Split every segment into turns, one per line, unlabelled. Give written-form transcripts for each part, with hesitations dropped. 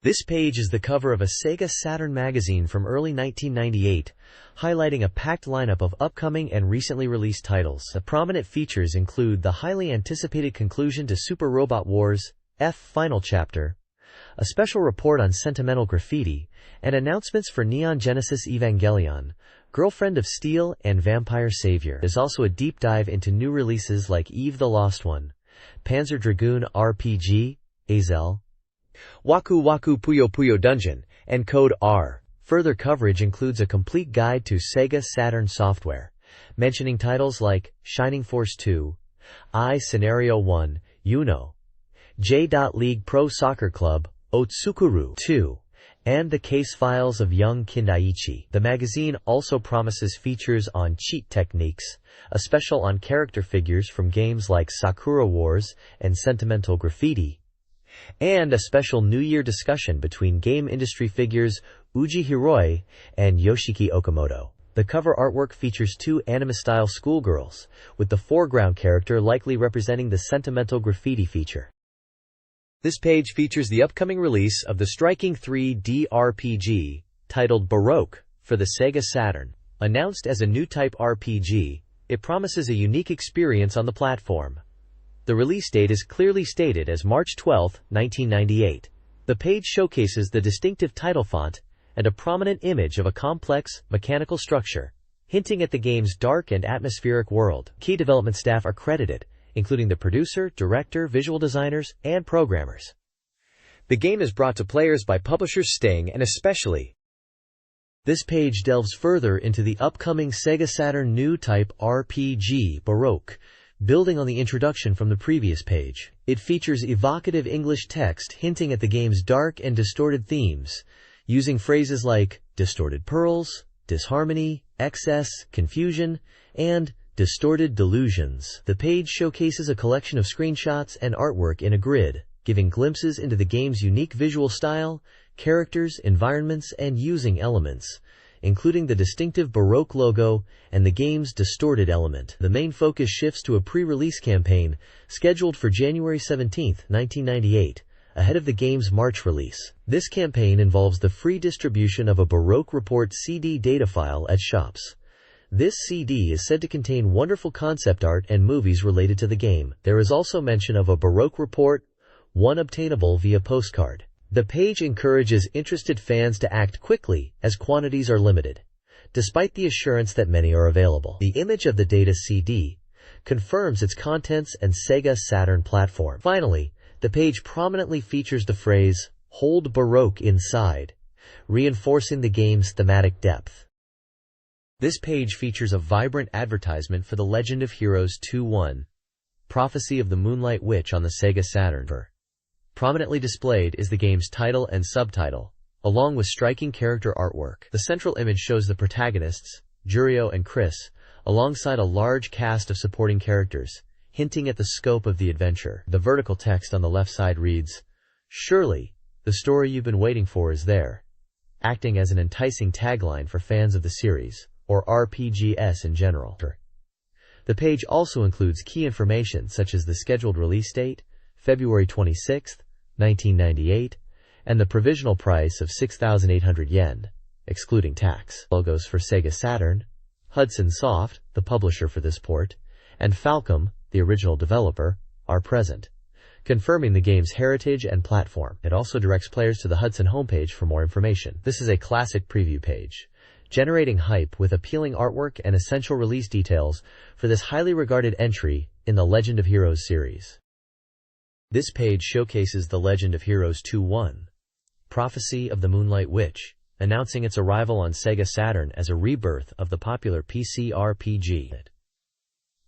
This page is the cover of a SEGA Saturn magazine from early 1998, highlighting a packed lineup of upcoming and recently released titles. The prominent features include the highly anticipated conclusion to Super Robot Wars F Final Chapter, a special report on Sentimental Graffiti, and announcements for Neon Genesis Evangelion, Girlfriend of Steel, and Vampire Savior. There's also a deep dive into new releases like Eve the Lost One, Panzer Dragoon RPG, Azel, Waku Waku Puyo Puyo Dungeon, and Code R. Further coverage includes a complete guide to SEGA Saturn software, mentioning titles like Shining Force 2, I Scenario 1, Uno, J. League Pro Soccer Club, Otsukuru 2, and the case files of Young Kindaichi. The magazine also promises features on cheat techniques, a special on character figures from games like Sakura Wars and Sentimental Graffiti, and a special New Year discussion between game industry figures Uji Hiroi and Yoshiki Okamoto. The cover artwork features two anime-style schoolgirls, with the foreground character likely representing the Sentimental Graffiti feature. This page features the upcoming release of the striking 3D RPG, titled Baroque, for the SEGA Saturn. Announced as a new type RPG, it promises a unique experience on the platform. The release date is clearly stated as March 12, 1998. The page showcases the distinctive title font and a prominent image of a complex, mechanical structure, hinting at the game's dark and atmospheric world. Key development staff are credited, including the producer, director, visual designers, and programmers. The game is brought to players by publisher Sting and especially. This page delves further into the upcoming SEGA Saturn new type RPG, Baroque, building on the introduction from the previous page. It features evocative English text hinting at the game's dark and distorted themes, using phrases like distorted pearls, disharmony, excess, confusion, and distorted delusions. The page showcases a collection of screenshots and artwork in a grid, giving glimpses into the game's unique visual style, characters, environments, and using elements, including the distinctive Baroque logo and the game's distorted element. The main focus shifts to a pre-release campaign scheduled for January 17, 1998, ahead of the game's March release. This campaign involves the free distribution of a Baroque Report CD data file at shops. This CD is said to contain wonderful concept art and movies related to the game. There is also mention of a Baroque Report, one obtainable via postcard. The page encourages interested fans to act quickly, as quantities are limited, despite the assurance that many are available. The image of the data CD confirms its contents and SEGA Saturn platform. Finally, the page prominently features the phrase, "Hold Baroque inside," reinforcing the game's thematic depth. This page features a vibrant advertisement for The Legend of Heroes 2-1, Prophecy of the Moonlight Witch on the SEGA Saturn. Prominently displayed is the game's title and subtitle, along with striking character artwork. The central image shows the protagonists, Jurio and Chris, alongside a large cast of supporting characters, hinting at the scope of the adventure. The vertical text on the left side reads, "Surely, the story you've been waiting for is there," acting as an enticing tagline for fans of the series, or RPGs in general. The page also includes key information such as the scheduled release date, February 26, 1998, and the provisional price of 6,800 yen, excluding tax. Logos for SEGA Saturn, Hudson Soft, the publisher for this port, and Falcom, the original developer, are present, confirming the game's heritage and platform. It also directs players to the Hudson homepage for more information. This is a classic preview page, generating hype with appealing artwork and essential release details for this highly regarded entry in the Legend of Heroes series. This page showcases The Legend of Heroes 2-1, Prophecy of the Moonlight Witch, announcing its arrival on SEGA Saturn as a rebirth of the popular PC RPG.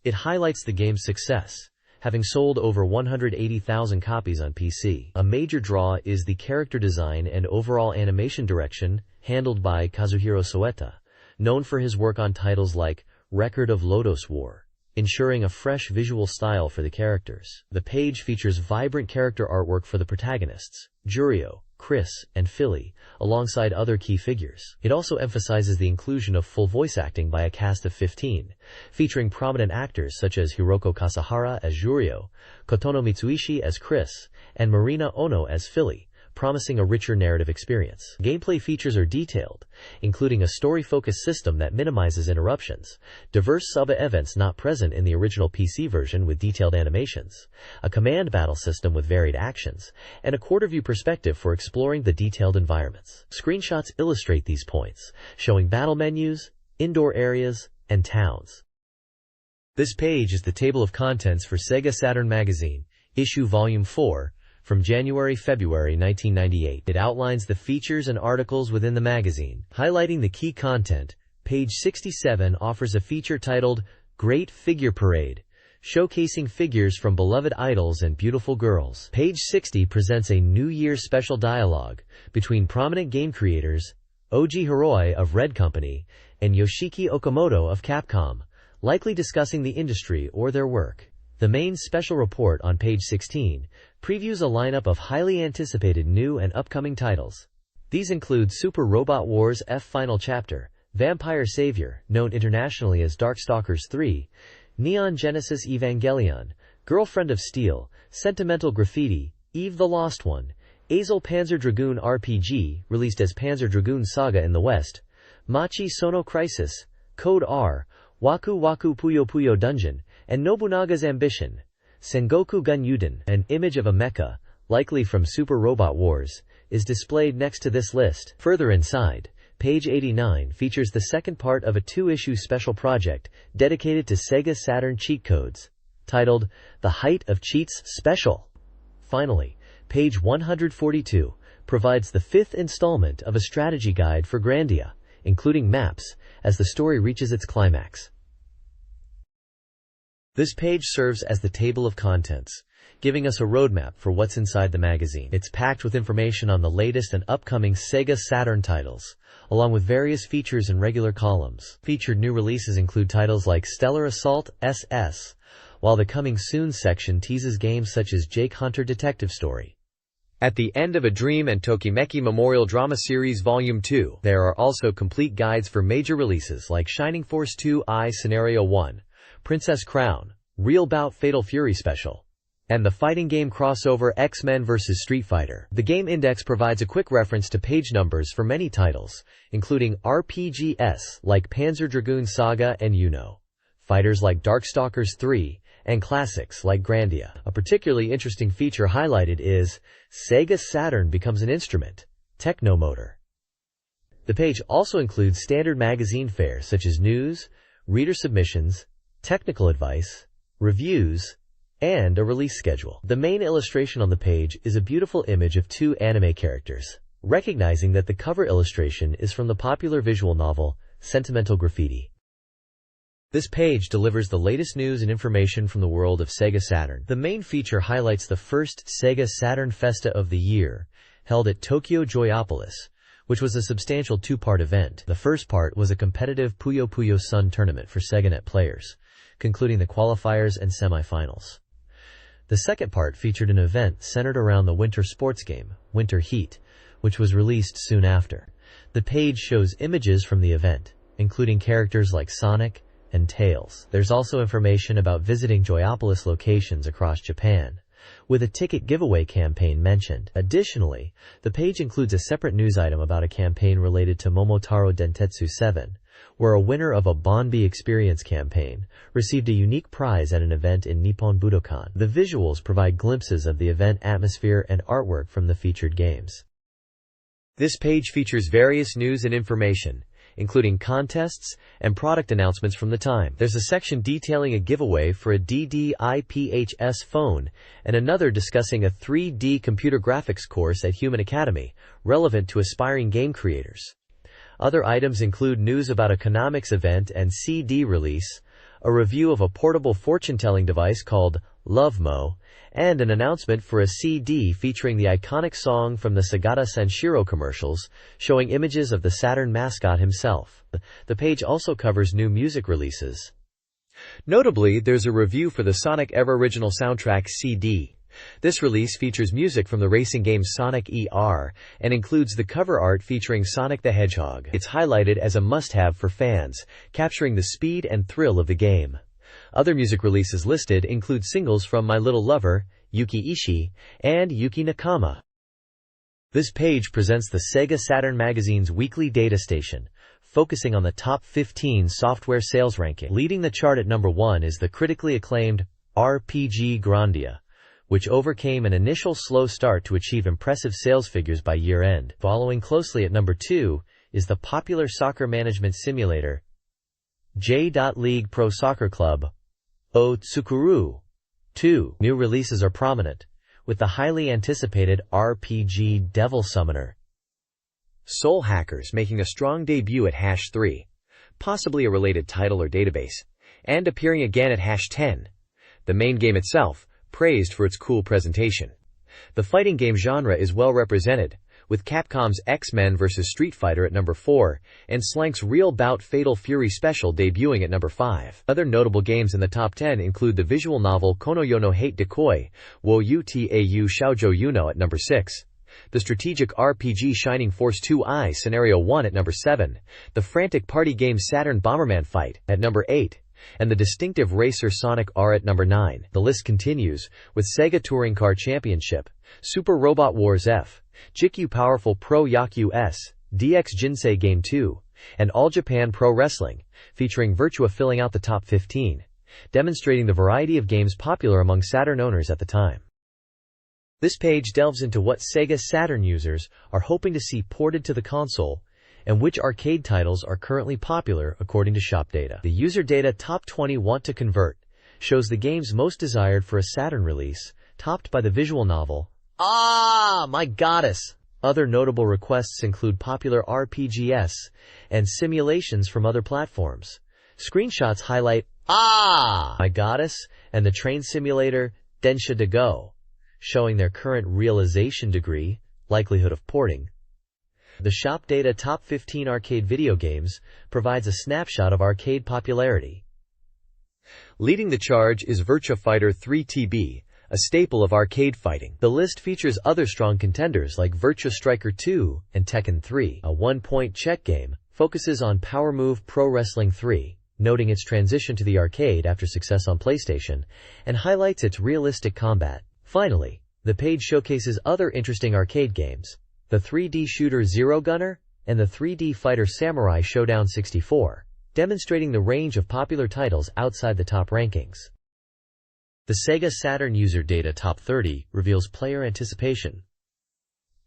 It highlights the game's success, having sold over 180,000 copies on PC. A major draw is the character design and overall animation direction handled by Kazuhiro Soeta, known for his work on titles like Record of Lodoss War, ensuring a fresh visual style for the characters. The page features vibrant character artwork for the protagonists, Jurio, Chris, and Philly, alongside other key figures. It also emphasizes the inclusion of full voice acting by a cast of 15, featuring prominent actors such as Hiroko Kasahara as Jurio, Kotono Mitsuishi as Chris, and Marina Ono as Philly, promising a richer narrative experience. Gameplay features are detailed, including a story-focused system that minimizes interruptions, diverse sub-events not present in the original PC version with detailed animations, a command battle system with varied actions, and a quarter-view perspective for exploring the detailed environments. Screenshots illustrate these points, showing battle menus, indoor areas, and towns. This page is the table of contents for SEGA Saturn Magazine, Issue Volume 4, from January-February 1998. It outlines the features and articles within the magazine. Highlighting the key content, page 67 offers a feature titled Great Figure Parade, showcasing figures from beloved idols and beautiful girls. Page 60 presents a New Year special dialogue between prominent game creators Oji Hiroi of Red Company and Yoshiki Okamoto of Capcom, likely discussing the industry or their work. The main special report on page 16 previews a lineup of highly anticipated new and upcoming titles. These include Super Robot Wars F Final Chapter, Vampire Savior, known internationally as Darkstalkers 3, Neon Genesis Evangelion, Girlfriend of Steel, Sentimental Graffiti, Eve the Lost One, Azel Panzer Dragoon RPG, released as Panzer Dragoon Saga in the West, Machi Sono Crisis, Code R, Waku Waku Puyo Puyo Dungeon, and Nobunaga's Ambition. Sengoku Gun Yuden, an image of a mecha, likely from Super Robot Wars, is displayed next to this list. Further inside, page 89 features the second part of a 2-issue special project dedicated to Sega Saturn cheat codes, titled The Height of Cheats Special. Finally, page 142 provides the 5th installment of a strategy guide for Grandia, including maps, as the story reaches its climax. This page serves as the table of contents, giving us a roadmap for what's inside the magazine. It's packed with information on the latest and upcoming Sega Saturn titles, along with various features in regular columns. Featured new releases include titles like Stellar Assault SS, while the Coming Soon section teases games such as Jake Hunter Detective Story. At the End of a Dream and Tokimeki Memorial Drama Series Volume 2, there are also complete guides for major releases like Shining Force 2 I Scenario 1, Princess Crown, Real Bout Fatal Fury Special, and the fighting game crossover X-Men vs. Street Fighter. The Game Index provides a quick reference to page numbers for many titles, including RPGs like Panzer Dragoon Saga and Uno, fighters like Darkstalkers 3, and classics like Grandia. A particularly interesting feature highlighted is Sega Saturn becomes an instrument, Technomotor. The page also includes standard magazine fare such as news, reader submissions, technical advice, reviews, and a release schedule. The main illustration on the page is a beautiful image of 2 anime characters, recognizing that the cover illustration is from the popular visual novel Sentimental Graffiti. This page delivers the latest news and information from the world of Sega Saturn. The main feature highlights the first Sega Saturn Festa of the year, held at Tokyo Joyopolis, which was a substantial 2-part event. The first part was a competitive Puyo Puyo Sun tournament for SegaNet players, concluding the qualifiers and semifinals. The second part featured an event centered around the winter sports game, Winter Heat, which was released soon after. The page shows images from the event, including characters like Sonic and Tails. There's also information about visiting Joyopolis locations across Japan, with a ticket giveaway campaign mentioned. Additionally, the page includes a separate news item about a campaign related to Momotaro Dentetsu 7, where a winner of a Bonbi Experience campaign received a unique prize at an event in Nippon Budokan. The visuals provide glimpses of the event atmosphere and artwork from the featured games. This page features various news and information, including contests and product announcements from the time. There's a section detailing a giveaway for a DDIPHS phone and another discussing a 3D computer graphics course at Human Academy, relevant to aspiring game creators. Other items include news about a Konamix event and CD release, a review of a portable fortune-telling device called LoveMo, and an announcement for a CD featuring the iconic song from the Sagata Sanshiro commercials, showing images of the Saturn mascot himself. The page also covers new music releases. Notably, there's a review for the Sonic Ever Original Soundtrack CD. This release features music from the racing game Sonic ER and includes the cover art featuring Sonic the Hedgehog. It's highlighted as a must-have for fans, capturing the speed and thrill of the game. Other music releases listed include singles from My Little Lover, Yuki Ishii, and Yuki Nakama. This page presents the SEGA Saturn magazine's weekly data station, focusing on the top 15 software sales ranking. Leading the chart at number 1 is the critically acclaimed RPG Grandia, which overcame an initial slow start to achieve impressive sales figures by year-end. Following closely at number 2 is the popular soccer management simulator J.League Pro Soccer Club Otsukuru 2. New releases are prominent, with the highly anticipated RPG Devil Summoner Soul Hackers making a strong debut at #3, possibly a related title or database, and appearing again at #10. The main game itself, praised for its cool presentation. The fighting game genre is well represented, with Capcom's X-Men vs. Street Fighter at number 4, and Slank's Real Bout Fatal Fury Special debuting at number 5. Other notable games in the top 10 include the visual novel Konoyo no Hate Decoy, wo utau shoujo yuno at number 6, the strategic RPG Shining Force 2i Scenario 1 at number 7, the frantic party game Saturn Bomberman Fight at number 8, and the distinctive racer Sonic R at number 9. The list continues, with Sega Touring Car Championship, Super Robot Wars F, Jikyu Powerful Pro Yakyu S, DX Jinsei Game 2, and All Japan Pro Wrestling, featuring Virtua filling out the top 15, demonstrating the variety of games popular among Saturn owners at the time. This page delves into what Sega Saturn users are hoping to see ported to the console, and which arcade titles are currently popular according to shop data. The user data Top 20 Want to Convert shows the games most desired for a Saturn release, topped by the visual novel Ah, My Goddess. Other notable requests include popular RPGs and simulations from other platforms. Screenshots highlight Ah, My Goddess and the train simulator Densha de Go, showing their current realization degree, likelihood of porting. The shop data Top 15 Arcade Video Games provides a snapshot of arcade popularity. Leading the charge is Virtua Fighter 3 TB, a staple of arcade fighting. The list features other strong contenders like Virtua Striker 2 and Tekken 3. A one-point check game focuses on Power Move Pro Wrestling 3, noting its transition to the arcade after success on PlayStation, and highlights its realistic combat. Finally, the page showcases other interesting arcade games, the 3D shooter Zero Gunner, and the 3D fighter Samurai Showdown 64, demonstrating the range of popular titles outside the top rankings. The Sega Saturn user data Top 30 reveals player anticipation.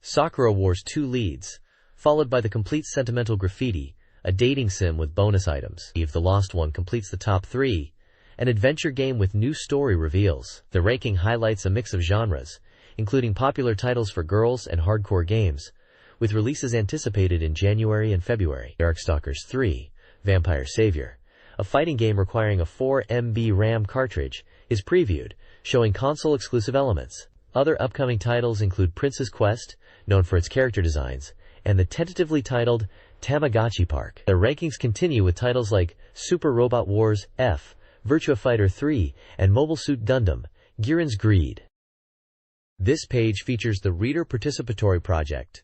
Sakura Wars 2 leads, followed by the complete Sentimental Graffiti, a dating sim with bonus items. Eve the Lost One completes the top 3, an adventure game with new story reveals. The ranking highlights a mix of genres, including popular titles for girls and hardcore games, with releases anticipated in January and February. Darkstalkers 3, Vampire Savior, a fighting game requiring a 4 MB RAM cartridge, is previewed, showing console-exclusive elements. Other upcoming titles include Princess Quest, known for its character designs, and the tentatively titled Tamagotchi Park. The rankings continue with titles like Super Robot Wars F, Virtua Fighter 3, and Mobile Suit Gundam, Giran's Greed. This page features the Reader Participatory Project.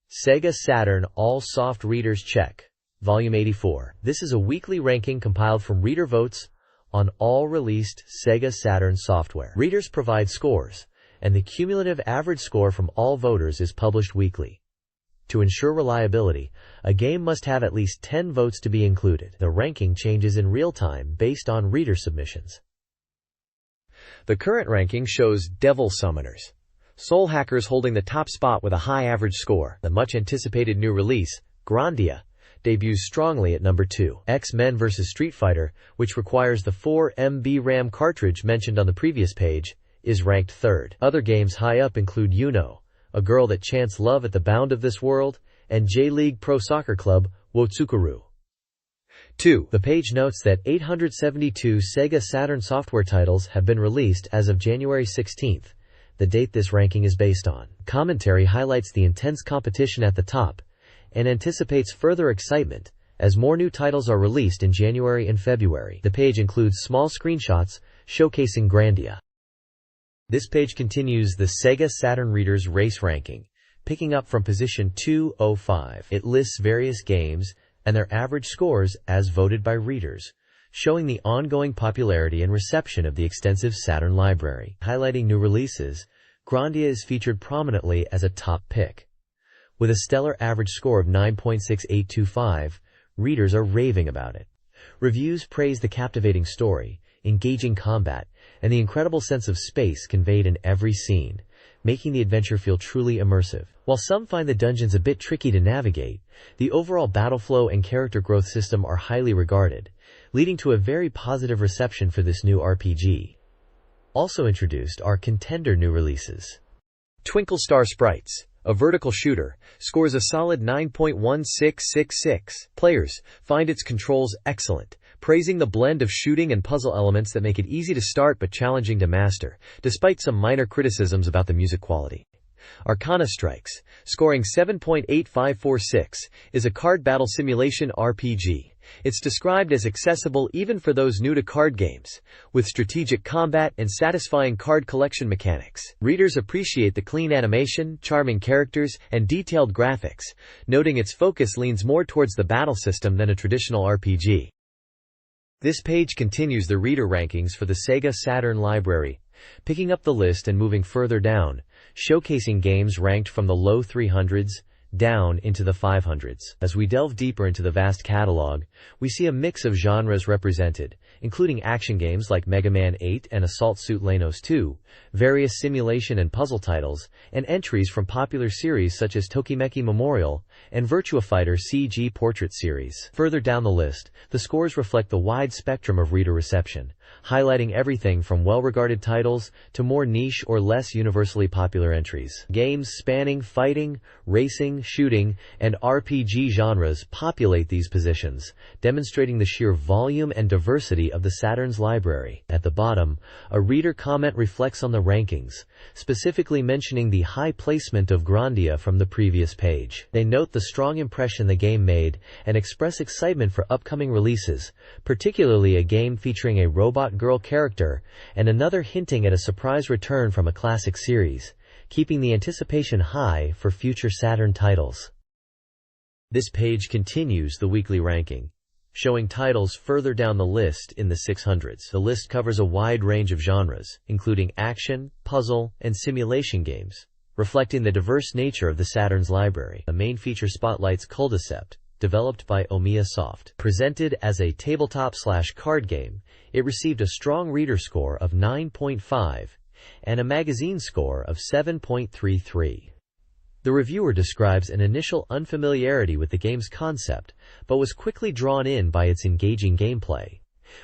Sega Saturn All Soft Readers Check, Volume 84. This is a weekly ranking compiled from reader votes on all released Sega Saturn software. Readers provide scores, and the cumulative average score from all voters is published weekly. To ensure reliability, a game must have at least 10 votes to be included. The ranking changes in real time based on reader submissions. The current ranking shows Devil Summoners, Soul Hackers holding the top spot with a high average score. The much-anticipated new release, Grandia, debuts strongly at number 2. X-Men vs. Street Fighter, which requires the 4 MB RAM cartridge mentioned on the previous page, is ranked 3rd. Other games high up include Yuno, a girl that chants love at the bound of this world, and J-League Pro Soccer Club, Wotsukuru 2. The page notes that 872 Sega Saturn software titles have been released as of January 16, the date this ranking is based on. Commentary highlights the intense competition at the top, and anticipates further excitement as more new titles are released in January and February. The page includes small screenshots showcasing Grandia. This page continues the Sega Saturn Readers Race Ranking, picking up from position 205. It lists various games and their average scores as voted by readers, showing the ongoing popularity and reception of the extensive Saturn library. Highlighting new releases, Grandia is featured prominently as a top pick. With a stellar average score of 9.6825, readers are raving about it. Reviews praise the captivating story, engaging combat, and the incredible sense of space conveyed in every scene, making the adventure feel truly immersive. While some find the dungeons a bit tricky to navigate, the overall battle flow and character growth system are highly regarded, leading to a very positive reception for this new RPG. Also introduced are contender new releases. Twinkle Star Sprites, a vertical shooter, scores a solid 9.1666. Players find its controls excellent, praising the blend of shooting and puzzle elements that make it easy to start but challenging to master, despite some minor criticisms about the music quality. Arcana Strikes, scoring 7.8546, is a card battle simulation RPG. It's described as accessible even for those new to card games, with strategic combat and satisfying card collection mechanics. Readers appreciate the clean animation, charming characters, and detailed graphics, noting its focus leans more towards the battle system than a traditional RPG. This page continues the reader rankings for the SEGA Saturn library, picking up the list and moving further down, showcasing games ranked from the low 300s down into the 500s. As we delve deeper into the vast catalog, we see a mix of genres represented, including action games like Mega Man 8 and Assault Suit Lanos 2, various simulation and puzzle titles, and entries from popular series such as Tokimeki Memorial and Virtua Fighter CG Portrait Series. Further down the list, the scores reflect the wide spectrum of reader reception, highlighting everything from well-regarded titles to more niche or less universally popular entries. Games spanning fighting, racing, shooting, and RPG genres populate these positions, demonstrating the sheer volume and diversity of the Saturn's library. At the bottom, a reader comment reflects on the rankings, specifically mentioning the high placement of Grandia from the previous page. They note the strong impression the game made and express excitement for upcoming releases, particularly a game featuring a robot girl character and another hinting at a surprise return from a classic series, keeping the anticipation high for future Saturn titles. This page continues the weekly ranking, showing titles further down the list in the 600s. The list covers a wide range of genres, including action, puzzle, and simulation games, reflecting the diverse nature of the Saturn's library. The main feature spotlights Culdicept, developed by Omiya Soft. Presented as a tabletop/card game, it received a strong reader score of 9.5 and a magazine score of 7.33. The reviewer describes an initial unfamiliarity with the game's concept, but was quickly drawn in by its engaging gameplay,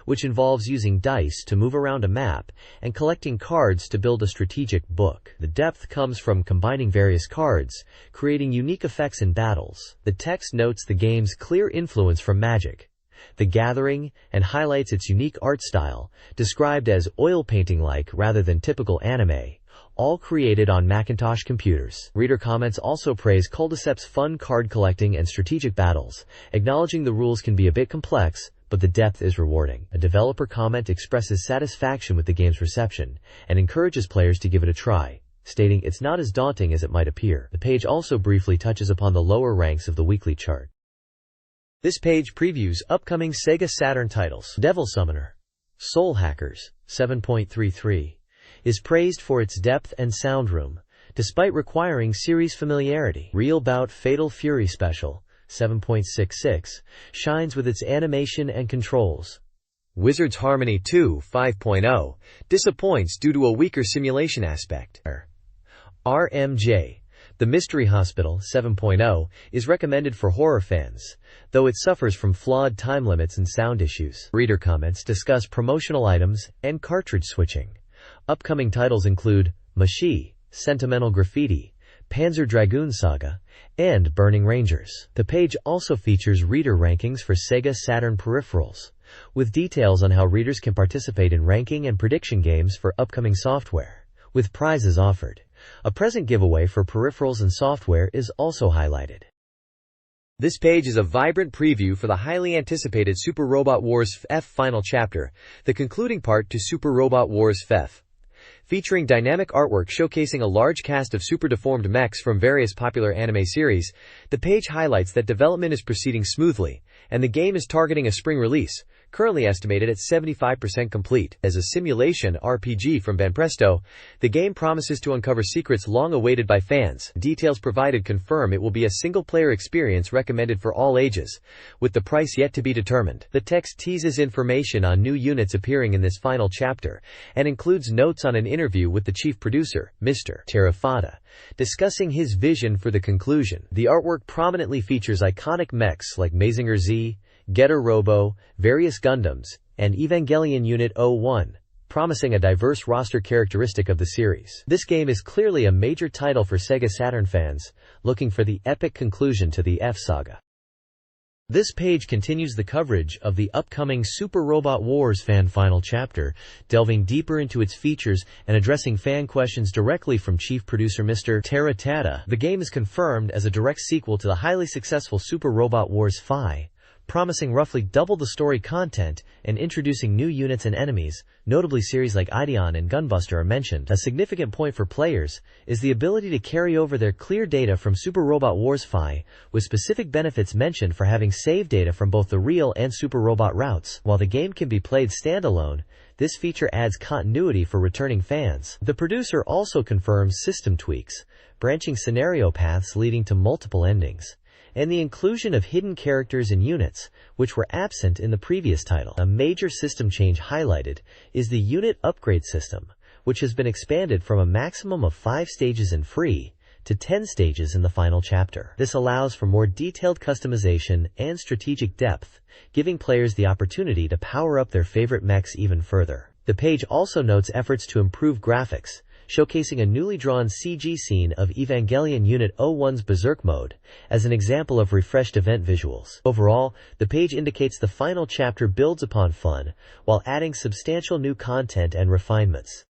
which involves using dice to move around a map and collecting cards to build a strategic book. The depth comes from combining various cards, creating unique effects in battles. The text notes the game's clear influence from Magic, the Gathering, and highlights its unique art style, described as oil painting-like rather than typical anime, all created on Macintosh computers. Reader comments also praise Culdicept's fun card collecting and strategic battles, acknowledging the rules can be a bit complex, but the depth is rewarding. A developer comment expresses satisfaction with the game's reception and encourages players to give it a try, stating it's not as daunting as it might appear. The page also briefly touches upon the lower ranks of the weekly chart. This page previews upcoming SEGA Saturn titles. Devil Summoner, Soul Hackers, 7.33, is praised for its depth and sound room, despite requiring series familiarity. Real Bout Fatal Fury Special, 7.66, shines with its animation and controls. Wizard's Harmony 2 5.0 disappoints due to a weaker simulation aspect. RMJ, The Mystery Hospital 7.0, is recommended for horror fans, though it suffers from flawed time limits and sound issues. Reader comments discuss promotional items and cartridge switching. Upcoming titles include Mashi, Sentimental Graffiti, Panzer Dragoon Saga, and Burning Rangers. The page also features reader rankings for SEGA Saturn peripherals, with details on how readers can participate in ranking and prediction games for upcoming software, with prizes offered. A present giveaway for peripherals and software is also highlighted. This page is a vibrant preview for the highly anticipated Super Robot Wars F final chapter, the concluding part to Super Robot Wars FF. Featuring dynamic artwork showcasing a large cast of super deformed mechs from various popular anime series, the page highlights that development is proceeding smoothly, and the game is targeting a spring release, currently estimated at 75% complete. As a simulation RPG from Banpresto, the game promises to uncover secrets long awaited by fans. Details provided confirm it will be a single-player experience recommended for all ages, with the price yet to be determined. The text teases information on new units appearing in this final chapter, and includes notes on an interview with the chief producer, Mr. Terrafada, discussing his vision for the conclusion. The artwork prominently features iconic mechs like Mazinger Z, Getter Robo, various Gundams, and Evangelion Unit 01, promising a diverse roster characteristic of the series. This game is clearly a major title for Sega Saturn fans, looking for the epic conclusion to the F saga. This page continues the coverage of the upcoming Super Robot Wars fan final chapter, delving deeper into its features and addressing fan questions directly from chief producer Mr. Terrafada. The game is confirmed as a direct sequel to the highly successful Super Robot Wars Phi, promising roughly double the story content and introducing new units and enemies. Notably, series like Ideon and Gunbuster are mentioned. A significant point for players is the ability to carry over their clear data from Super Robot Wars Phi, with specific benefits mentioned for having save data from both the real and Super Robot routes. While the game can be played standalone, this feature adds continuity for returning fans. The producer also confirms system tweaks, branching scenario paths leading to multiple endings, and the inclusion of hidden characters and units, which were absent in the previous title. A major system change highlighted is the unit upgrade system, which has been expanded from a maximum of 5 stages in Free to 10 stages in the final chapter. This allows for more detailed customization and strategic depth, giving players the opportunity to power up their favorite mechs even further. The page also notes efforts to improve graphics, showcasing a newly drawn CG scene of Evangelion Unit 01's Berserk mode as an example of refreshed event visuals. Overall, the page indicates the final chapter builds upon fun, while adding substantial new content and refinements.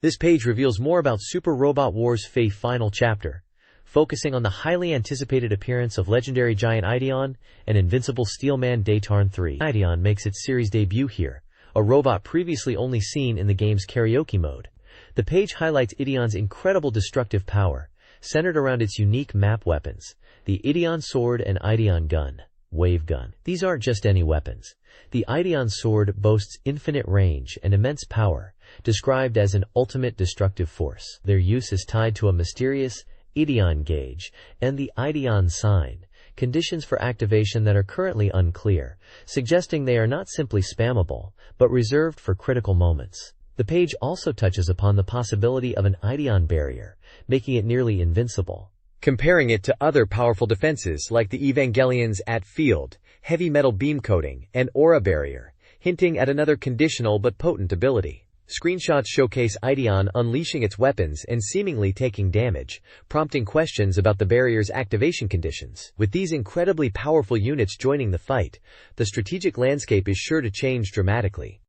This page reveals more about Super Robot Wars Phi final chapter, focusing on the highly anticipated appearance of legendary giant Ideon and invincible Steelman Daytarn 3. Ideon makes its series debut here, a robot previously only seen in the game's karaoke mode. The page highlights Ideon's incredible destructive power, centered around its unique map weapons, the Ideon Sword and Ideon Gun, Wave Gun. These aren't just any weapons. The Ideon Sword boasts infinite range and immense power, described as an ultimate destructive force. Their use is tied to a mysterious Ideon gauge and the Ideon sign, conditions for activation that are currently unclear, suggesting they are not simply spammable, but reserved for critical moments. The page also touches upon the possibility of an Ideon barrier, making it nearly invincible, comparing it to other powerful defenses like the Evangelion's at-field, heavy metal beam coating, and aura barrier, hinting at another conditional but potent ability. Screenshots showcase Ideon unleashing its weapons and seemingly taking damage, prompting questions about the barrier's activation conditions. With these incredibly powerful units joining the fight, the strategic landscape is sure to change dramatically.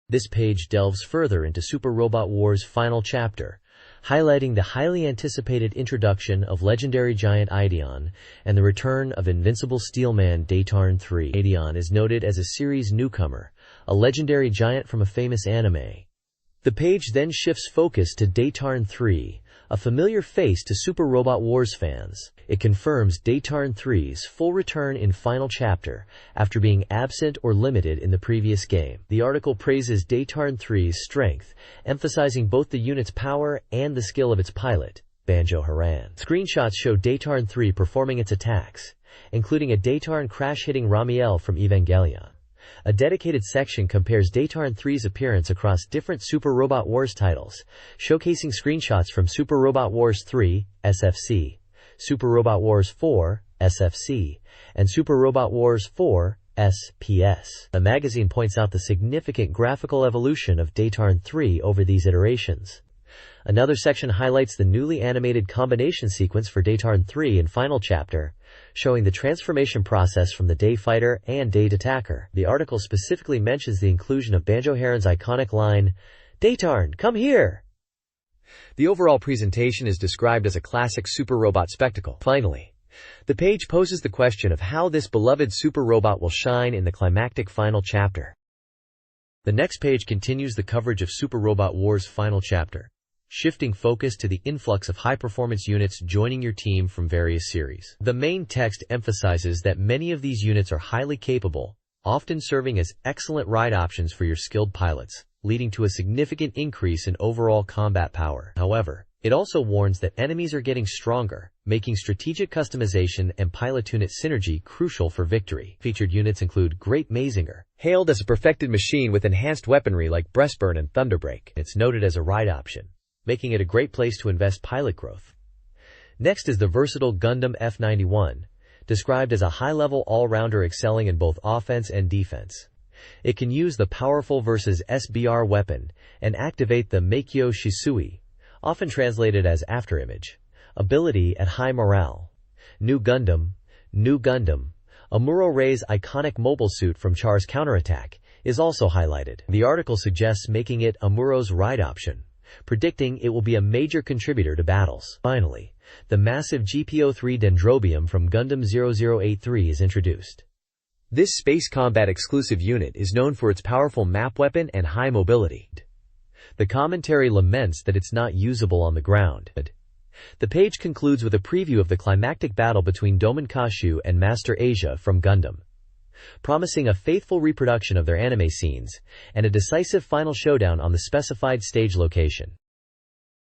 This page delves further into Super Robot Wars' final chapter, highlighting the highly anticipated introduction of legendary giant Ideon and the return of invincible Steelman Daytarn 3. Ideon is noted as a series newcomer, a legendary giant from a famous anime. The page then shifts focus to Daytarn 3, a familiar face to Super Robot Wars fans. It confirms Daytarn 3's full return in final chapter after being absent or limited in the previous game. The article praises Daytarn 3's strength, emphasizing both the unit's power and the skill of its pilot, Banjo Haran. Screenshots show Daytarn 3 performing its attacks, including a Daytarn crash-hitting Ramiel from Evangelion. A dedicated section compares Daytarn 3's appearance across different Super Robot Wars titles, showcasing screenshots from Super Robot Wars 3, SFC, Super Robot Wars 4, SFC, and Super Robot Wars 4, SPS. The magazine points out the significant graphical evolution of Daytarn 3 over these iterations. Another section highlights the newly animated combination sequence for Daytarn 3 in final chapter, showing the transformation process from the Day Fighter and Day Attacker. The article specifically mentions the inclusion of Banjo Haran's iconic line, "Daytarn, come here!" The overall presentation is described as a classic super robot spectacle. Finally, the page poses the question of how this beloved super robot will shine in the climactic final chapter. The next page continues the coverage of Super Robot Wars' final chapter, shifting focus to the influx of high-performance units joining your team from various series. The main text emphasizes that many of these units are highly capable, often serving as excellent ride options for your skilled pilots, leading to a significant increase in overall combat power. However, it also warns that enemies are getting stronger, making strategic customization and pilot-unit synergy crucial for victory. Featured units include Great Mazinger, hailed as a perfected machine with enhanced weaponry like Breastburn and Thunderbreak. It's noted as a ride option, making it a great place to invest pilot growth. Next is the versatile Gundam F91, described as a high-level all-rounder excelling in both offense and defense. It can use the powerful versus SBR weapon and activate the Meikyo Shisui, often translated as afterimage, ability at high morale. New Gundam, Amuro Ray's iconic mobile suit from Char's counterattack, is also highlighted. The article suggests making it Amuro's ride option, predicting it will be a major contributor to battles. Finally, the massive GPO-3 Dendrobium from Gundam 0083 is introduced. This space combat exclusive unit is known for its powerful map weapon and high mobility. The commentary laments that it's not usable on the ground. The page concludes with a preview of the climactic battle between Doman Kashu and Master Asia from Gundam, promising a faithful reproduction of their anime scenes and a decisive final showdown on the specified stage location.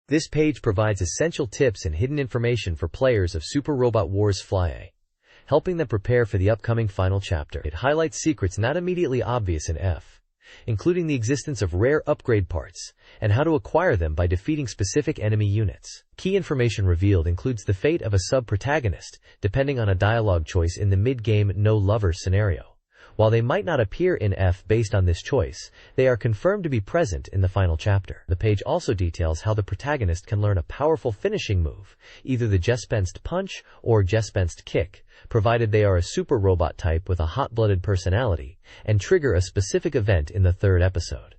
This page provides essential tips and hidden information for players of Super Robot Wars Fly-A, helping them prepare for the upcoming final chapter. It highlights secrets not immediately obvious in F, including the existence of rare upgrade parts and how to acquire them by defeating specific enemy units. Key information revealed includes the fate of a sub-protagonist, depending on a dialogue choice in the mid-game no lover scenario. While they might not appear in F based on this choice, they are confirmed to be present in the final chapter. The page also details how the protagonist can learn a powerful finishing move, either the Gespenst Punch or Gespenst Kick, provided they are a super robot type with a hot-blooded personality, and trigger a specific event in the third episode.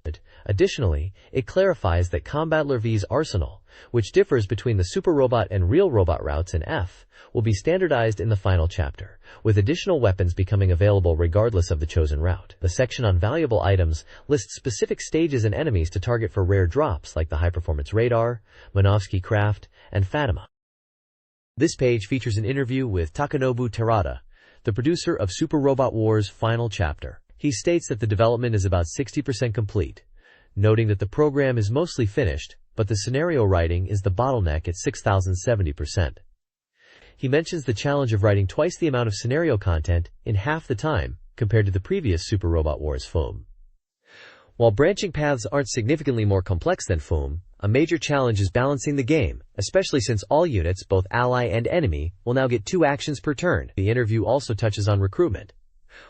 Additionally, it clarifies that Combattler V's arsenal, which differs between the super robot and real robot routes in F, will be standardized in the final chapter, with additional weapons becoming available regardless of the chosen route. The section on valuable items lists specific stages and enemies to target for rare drops like the high-performance radar, Manovsky Craft, and Fatima. This page features an interview with Takanobu Terada, the producer of Super Robot Wars' final chapter. He states that the development is about 60% complete, noting that the program is mostly finished, but the scenario writing is the bottleneck at 6,070%. He mentions the challenge of writing twice the amount of scenario content in half the time compared to the previous Super Robot Wars film. While branching paths aren't significantly more complex than FUM, a major challenge is balancing the game, especially since all units, both ally and enemy, will now get 2 actions per turn. The interview also touches on recruitment.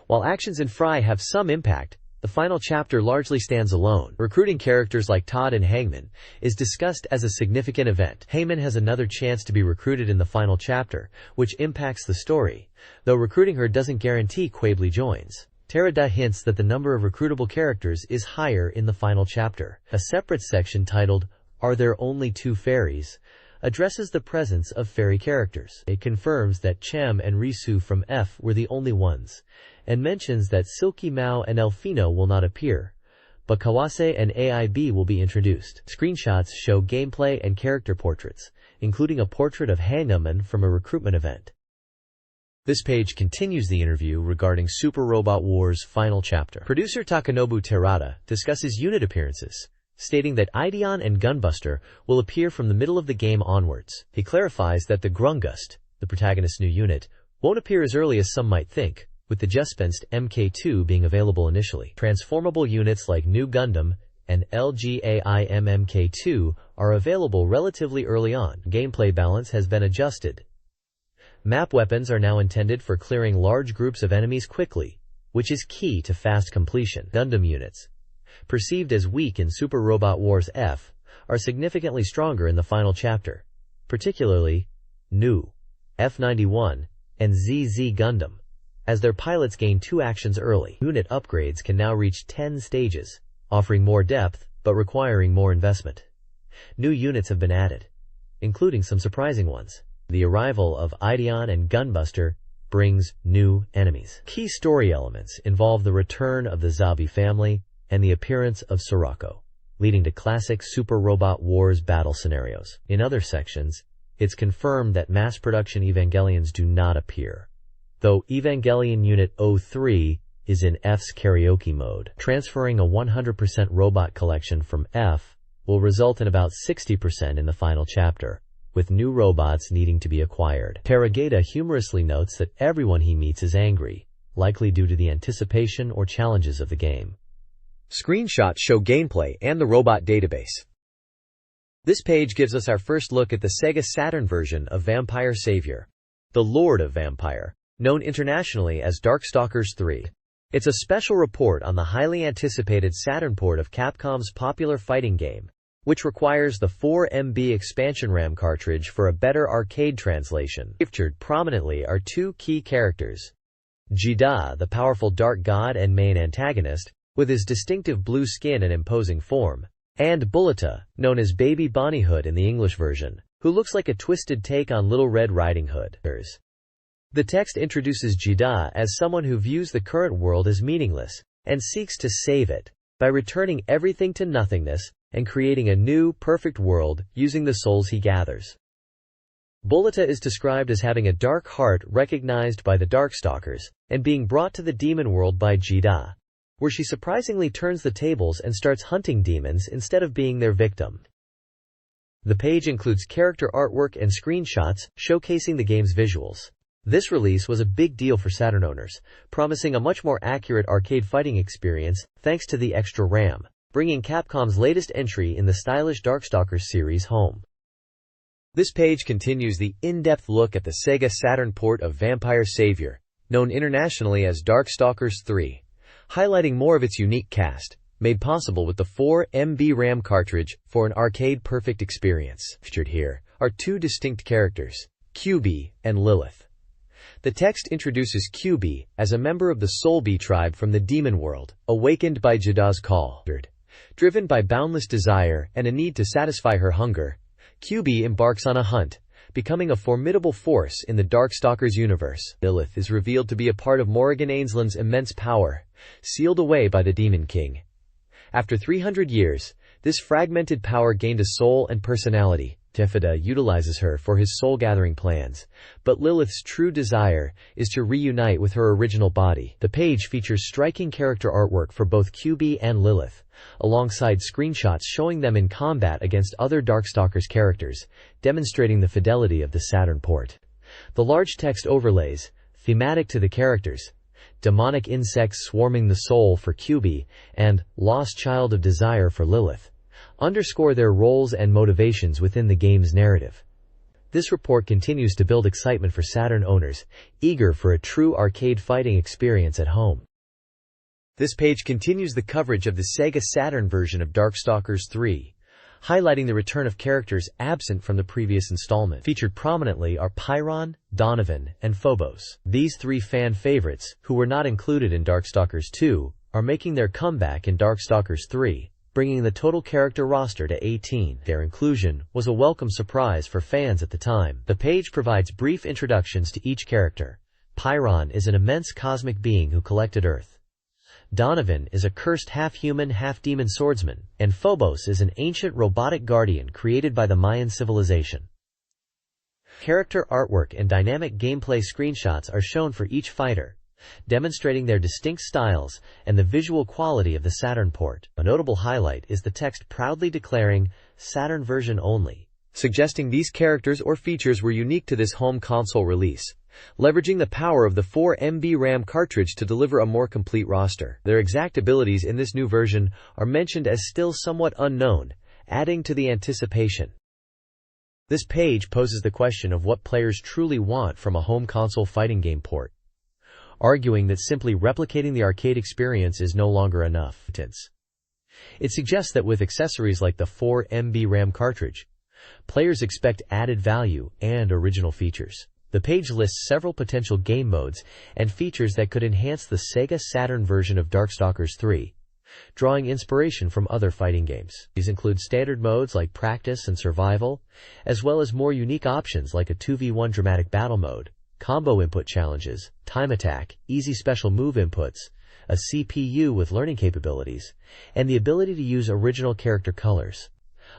While actions in Fry have some impact, the final chapter largely stands alone. Recruiting characters like Todd and Hangman is discussed as a significant event. Hangman has another chance to be recruited in the final chapter, which impacts the story, though recruiting her doesn't guarantee Quabley joins. Terada hints that the number of recruitable characters is higher in the final chapter. A separate section titled, "Are There Only 2 Fairies?" addresses the presence of fairy characters. It confirms that Chem and Risu from F were the only ones, and mentions that Silky Mao and Elfino will not appear, but Kawase and AIB will be introduced. Screenshots show gameplay and character portraits, including a portrait of Hangman from a recruitment event. This page continues the interview regarding Super Robot Wars' final chapter. Producer Takanobu Terada discusses unit appearances, stating that Ideon and Gunbuster will appear from the middle of the game onwards. He clarifies that the Grungust, the protagonist's new unit, won't appear as early as some might think, with the Gespenst MK2 being available initially. Transformable units like New Gundam and LGAIM MK2 are available relatively early on. Gameplay balance has been adjusted. Map weapons are now intended for clearing large groups of enemies quickly, which is key to fast completion. Gundam units, perceived as weak in Super Robot Wars F, are significantly stronger in the final chapter, particularly New, F91, and ZZ Gundam, as their pilots gain 2 actions early. Unit upgrades can now reach 10 stages, offering more depth but requiring more investment. New units have been added, including some surprising ones. The arrival of Ideon and Gunbuster brings new enemies. Key story elements involve the return of the Zabi family and the appearance of Sorako, leading to classic Super Robot Wars battle scenarios. In other sections, it's confirmed that mass production Evangelions do not appear, though Evangelion Unit 03 is in F's karaoke mode. Transferring a 100% robot collection from F will result in about 60% in the final chapter, with new robots needing to be acquired. Tarragata humorously notes that everyone he meets is angry, likely due to the anticipation or challenges of the game.
Screenshots show gameplay and the robot database. This page gives us our first look at the SEGA Saturn version of Vampire Savior, the Lord of Vampire, known internationally as Darkstalkers 3. It's a special report on the highly anticipated Saturn port of Capcom's popular fighting game, which requires the 4 MB expansion RAM cartridge for a better arcade translation. Featured prominently are two key characters: Jida, the powerful dark god and main antagonist, with his distinctive blue skin and imposing form, and Bulleta, known as Baby Bonnyhood in the English version, who looks like a twisted take on Little Red Riding Hood. The text introduces Jida as someone who views the current world as meaningless, and seeks to save it, by returning everything to nothingness, and creating a new, perfect world, using the souls he gathers. Bulleta is described as having a dark heart recognized by the Darkstalkers, and being brought to the demon world by Jida, where she surprisingly turns the tables and starts hunting demons instead of being their victim. The page includes character artwork and screenshots, showcasing the game's visuals. This release was a big deal for Saturn owners, promising a much more accurate arcade fighting experience, thanks to the extra RAM, bringing Capcom's latest entry in the stylish Darkstalkers series home. This page continues the in-depth look at the SEGA Saturn port of Vampire Savior, known internationally as Darkstalkers 3, highlighting more of its unique cast, made possible with the 4 MB RAM cartridge for an arcade-perfect experience. Featured here are two distinct characters, QB and Lilith. The text introduces QB as a member of the Soulbee tribe from the demon world, awakened by Jida's call. Driven by boundless desire and a need to satisfy her hunger, QB embarks on a hunt, becoming a formidable force in the Darkstalkers universe. Lilith is revealed to be a part of Morrigan Ainsland's immense power, sealed away by the Demon King. After 300 years, this fragmented power gained a soul and personality. Tefida utilizes her for his soul-gathering plans, but Lilith's true desire is to reunite with her original body. The page features striking character artwork for both QB and Lilith, alongside screenshots showing them in combat against other Darkstalkers characters, demonstrating the fidelity of the Saturn port. The large text overlays, thematic to the characters, demonic insects swarming the soul for QB, and lost child of desire for Lilith, underscore their roles and motivations within the game's narrative. This report continues to build excitement for Saturn owners, eager for a true arcade fighting experience at home. This page continues the coverage of the SEGA Saturn version of Darkstalkers 3, highlighting the return of characters absent from the previous installment. Featured prominently are Pyron, Donovan, and Phobos. These three fan favorites, who were not included in Darkstalkers 2, are making their comeback in Darkstalkers 3, bringing the total character roster to 18. Their inclusion was a welcome surprise for fans at the time. The page provides brief introductions to each character. Pyron is an immense cosmic being who collected Earth. Donovan is a cursed half-human, half-demon swordsman, and Phobos is an ancient robotic guardian created by the Mayan civilization. Character artwork and dynamic gameplay screenshots are shown for each fighter, demonstrating their distinct styles and the visual quality of the Saturn port. A notable highlight is the text proudly declaring Saturn version only, suggesting these characters or features were unique to this home console release, leveraging the power of the 4 MB RAM cartridge to deliver a more complete roster. Their exact abilities in this new version are mentioned as still somewhat unknown, adding to the anticipation. This page poses the question of what players truly want from a home console fighting game port, arguing that simply replicating the arcade experience is no longer enough. It suggests that with accessories like the 4 MB RAM cartridge, players expect added value and original features. The page lists several potential game modes and features that could enhance the SEGA Saturn version of Darkstalkers 3, drawing inspiration from other fighting games. These include standard modes like Practice and Survival, as well as more unique options like a 2v1 dramatic battle mode, combo input challenges, time attack, easy special move inputs, a CPU with learning capabilities, and the ability to use original character colors.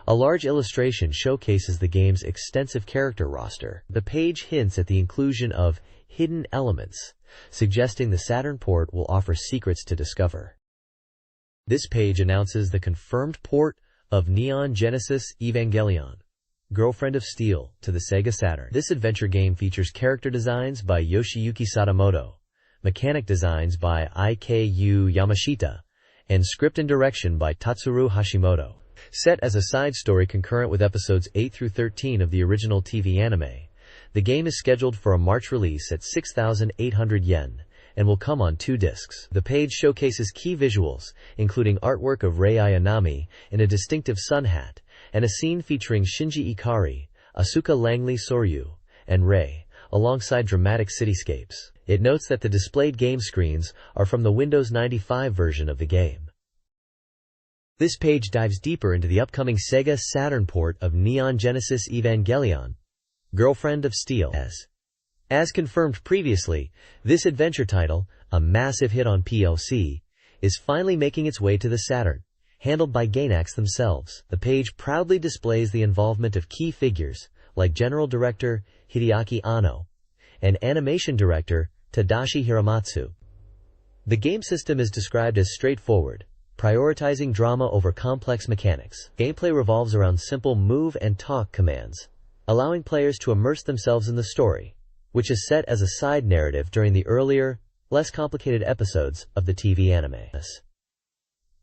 A large illustration showcases the game's extensive character roster. The page hints at the inclusion of hidden elements, suggesting the Saturn port will offer secrets to discover. This page announces the confirmed port of Neon Genesis Evangelion, Girlfriend of Steel, to the Sega Saturn. This adventure game features character designs by Yoshiyuki Sadamoto, mechanic designs by IKU Yamashita, and script and direction by Tatsuru Hashimoto. Set as a side story concurrent with episodes 8 through 13 of the original TV anime, the game is scheduled for a March release at 6,800 yen and will come on 2 discs. The page showcases key visuals, including artwork of Rei Ayanami in a distinctive sun hat, and a scene featuring Shinji Ikari, Asuka Langley Soryu, and Rei, alongside dramatic cityscapes. It notes that the displayed game screens are from the Windows 95 version of the game. This page dives deeper into the upcoming Sega Saturn port of Neon Genesis Evangelion, Girlfriend of Steel. As confirmed previously, this adventure title, a massive hit on PLC, is finally making its way to the Saturn, handled by Gainax themselves. The page proudly displays the involvement of key figures, like General Director Hideaki Anno and Animation Director Tadashi Hiramatsu. The game system is described as straightforward, prioritizing drama over complex mechanics. Gameplay revolves around simple move and talk commands, allowing players to immerse themselves in the story, which is set as a side narrative during the earlier, less complicated episodes of the TV anime.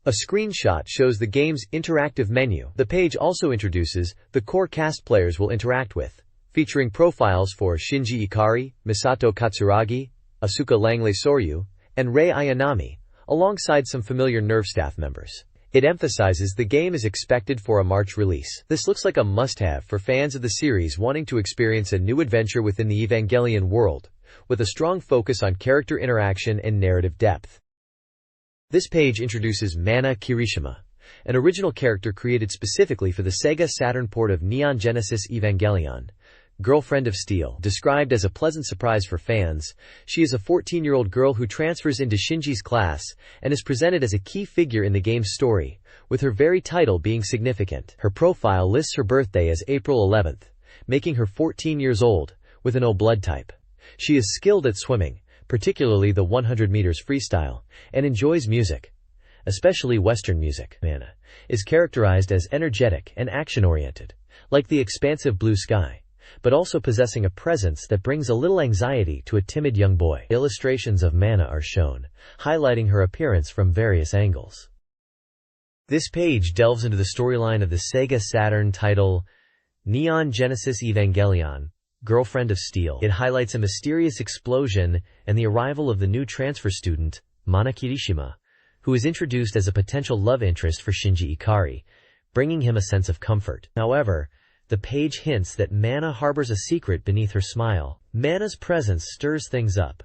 A screenshot shows the game's interactive menu. The page also introduces the core cast players will interact with, featuring profiles for Shinji Ikari, Misato Katsuragi, Asuka Langley Soryu, and Rei Ayanami, alongside some familiar Nerve staff members. It emphasizes the game is expected for a March release. This looks like a must-have for fans of the series wanting to experience a new adventure within the Evangelion world, with a strong focus on character interaction and narrative depth. This page introduces Mana Kirishima, an original character created specifically for the Sega Saturn port of Neon Genesis Evangelion, Girlfriend of Steel. Described as a pleasant surprise for fans, she is a 14-year-old girl who transfers into Shinji's class and is presented as a key figure in the game's story, with her very title being significant. Her profile lists her birthday as April 11th, making her 14 years old, with an O blood type. She is skilled at swimming, particularly the 100 meters freestyle, and enjoys music, especially Western music. Mana is characterized as energetic and action-oriented, like the expansive blue sky, but also possessing a presence that brings a little anxiety to a timid young boy. Illustrations of Mana are shown, highlighting her appearance from various angles. This page delves into the storyline of the Sega Saturn title Neon Genesis Evangelion, Girlfriend of Steel. It highlights a mysterious explosion and the arrival of the new transfer student, Mana Kirishima, who is introduced as a potential love interest for Shinji Ikari, bringing him a sense of comfort. However, the page hints that Mana harbors a secret beneath her smile. Mana's presence stirs things up,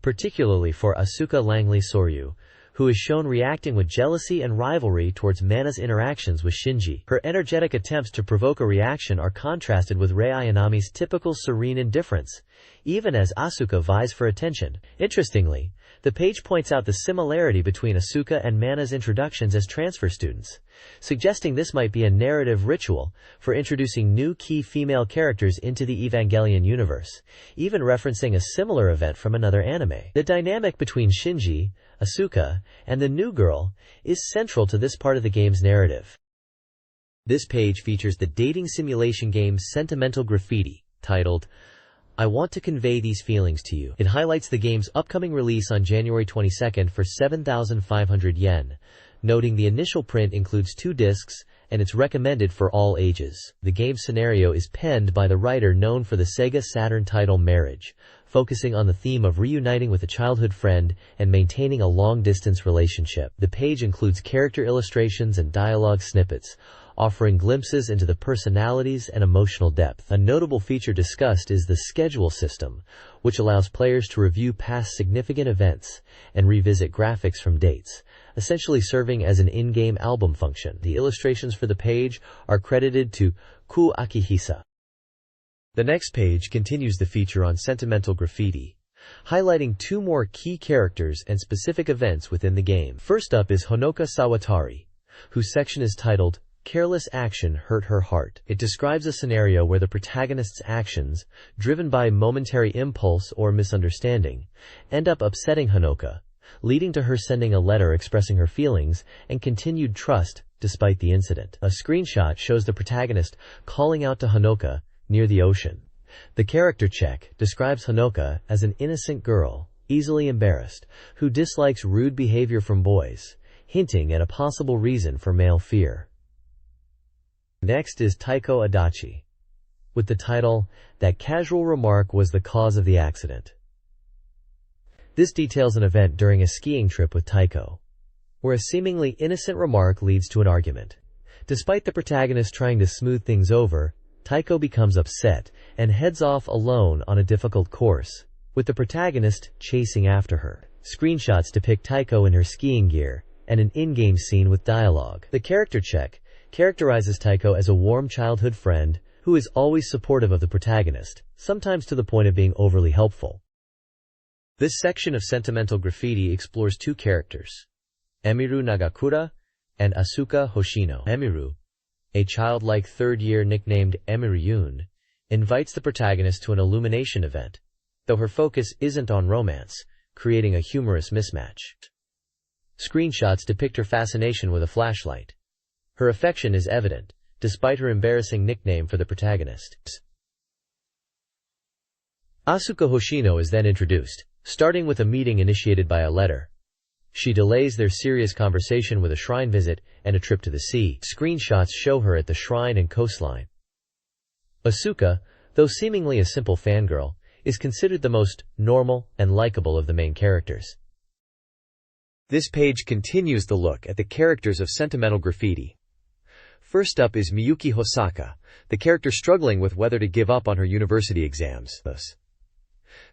particularly for Asuka Langley Soryu, who is shown reacting with jealousy and rivalry towards Mana's interactions with Shinji. Her energetic attempts to provoke a reaction are contrasted with Rei Ayanami's typical serene indifference, even as Asuka vies for attention. Interestingly, the page points out the similarity between Asuka and Mana's introductions as transfer students, suggesting this might be a narrative ritual for introducing new key female characters into the Evangelion universe, even referencing a similar event from another anime. The dynamic between Shinji, Asuka, and the new girl is central to this part of the game's narrative. This page features the dating simulation game Sentimental Graffiti, titled I Want to Convey These Feelings to You. It highlights the game's upcoming release on January 22nd for 7,500 yen, noting the initial print includes 2 discs and it's recommended for all ages. The game's scenario is penned by the writer known for the Sega Saturn title Marriage, focusing on the theme of reuniting with a childhood friend and maintaining a long-distance relationship. The page includes character illustrations and dialogue snippets, offering glimpses into the personalities and emotional depth. A notable feature discussed is the schedule system, which allows players to review past significant events and revisit graphics from dates, essentially serving as an in-game album function. The illustrations for the page are credited to Ku Akihisa. The next page continues the feature on Sentimental Graffiti, highlighting 2 more key characters and specific events within the game. First up is Honoka Sawatari, whose section is titled
Careless action hurt her heart. It describes a scenario where the protagonist's actions, driven by momentary impulse or misunderstanding, end up upsetting Honoka, leading to her sending a letter expressing her feelings and continued trust despite the incident. A screenshot shows the protagonist calling out to Honoka near the ocean. The character check describes Honoka as an innocent girl, easily embarrassed, who dislikes rude behavior from boys, hinting at a possible reason for male fear. Next is Taiko Adachi, with the title, "That Casual Remark Was the Cause of the Accident." This details an event during a skiing trip with Taiko, where a seemingly innocent remark leads to an argument. Despite the protagonist trying to smooth things over, Taiko becomes upset and heads off alone on a difficult course, with the protagonist chasing after her. Screenshots depict Taiko in her skiing gear and an in-game scene with dialogue. The character check characterizes Taiko as a warm childhood friend who is always supportive of the protagonist, sometimes to the point of being overly helpful. This section of sentimental graffiti explores two characters, Emiru Nagakura and Asuka Hoshino. Emiru, a childlike third-year nicknamed Emiru-yun, invites the protagonist to an illumination event, though her focus isn't on romance, creating a humorous mismatch. Screenshots depict her fascination with a flashlight. Her affection is evident, despite her embarrassing nickname for the protagonist. Asuka Hoshino is then introduced, starting with a meeting initiated by a letter. She delays their serious conversation with a shrine visit and a trip to the sea. Screenshots show her at the shrine and coastline. Asuka, though seemingly a simple fangirl, is considered the most normal and likable of the main characters. This page continues the look at the characters of sentimental graffiti. First up is Miyuki Hosaka, the character struggling with whether to give up on her university exams.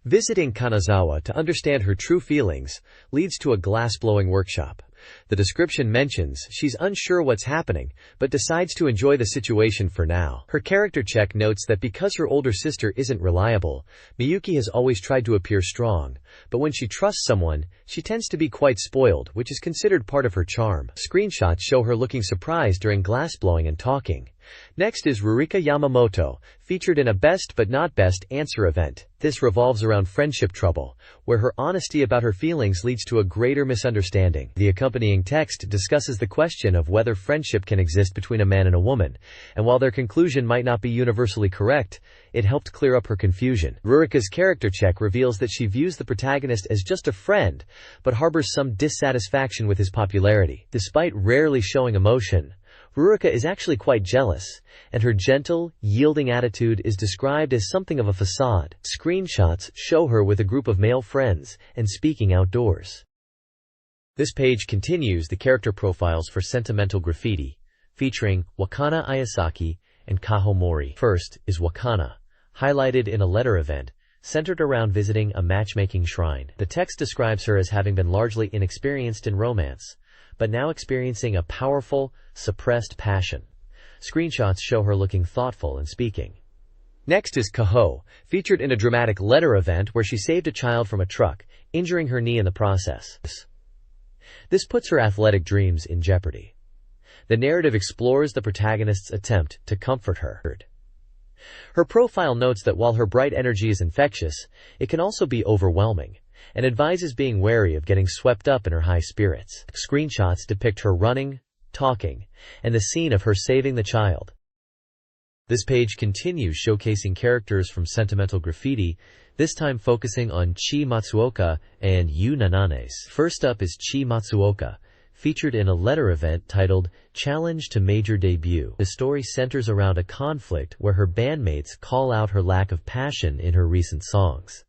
Visiting Kanazawa to understand her true feelings leads to a glass-blowing workshop. The description mentions she's unsure what's happening, but decides to enjoy the situation for now. Her character check notes that because her older sister isn't reliable, Miyuki has always tried to appear strong, but when she trusts someone, she tends to be quite spoiled, which is considered part of her charm. Screenshots show her looking surprised during glass-blowing and talking. Next is Rurika Yamamoto, featured in a Best But Not Best Answer event. This revolves around friendship trouble, where her honesty about her feelings leads to a greater misunderstanding. The accompanying text discusses the question of whether friendship can exist between a man and a woman, and while their conclusion might not be universally correct, it helped clear up her confusion. Rurika's character check reveals that she views the protagonist as just a friend, but harbors some dissatisfaction with his popularity. Despite rarely showing emotion, Rurika is actually quite jealous, and her gentle, yielding attitude is described as something of a facade. Screenshots show her with a group of male friends and speaking outdoors. This page continues the character profiles for sentimental graffiti, featuring Wakana Ayasaki and Kaho Mori. First is Wakana, highlighted in a letter event, centered around visiting a matchmaking shrine. The text describes her as having been largely inexperienced in romance, but now experiencing a powerful, suppressed passion. Screenshots show her looking thoughtful and speaking. Next is Kaho, featured in a dramatic letter event where she saved a child from a truck, injuring her knee in the process. This puts her athletic dreams in jeopardy. The narrative explores the protagonist's attempt to comfort her. Her profile notes that while her bright energy is infectious, it can also be overwhelming, and advises being wary of getting swept up in her high spirits. Screenshots depict her running, talking, and the scene of her saving the child. This page continues showcasing characters from sentimental graffiti, this time focusing on Chi Matsuoka and Yu Nananes. First up is Chi Matsuoka, featured in a letter event titled Challenge to Major Debut. The story centers around a conflict where her bandmates call out her lack of passion in her recent songs.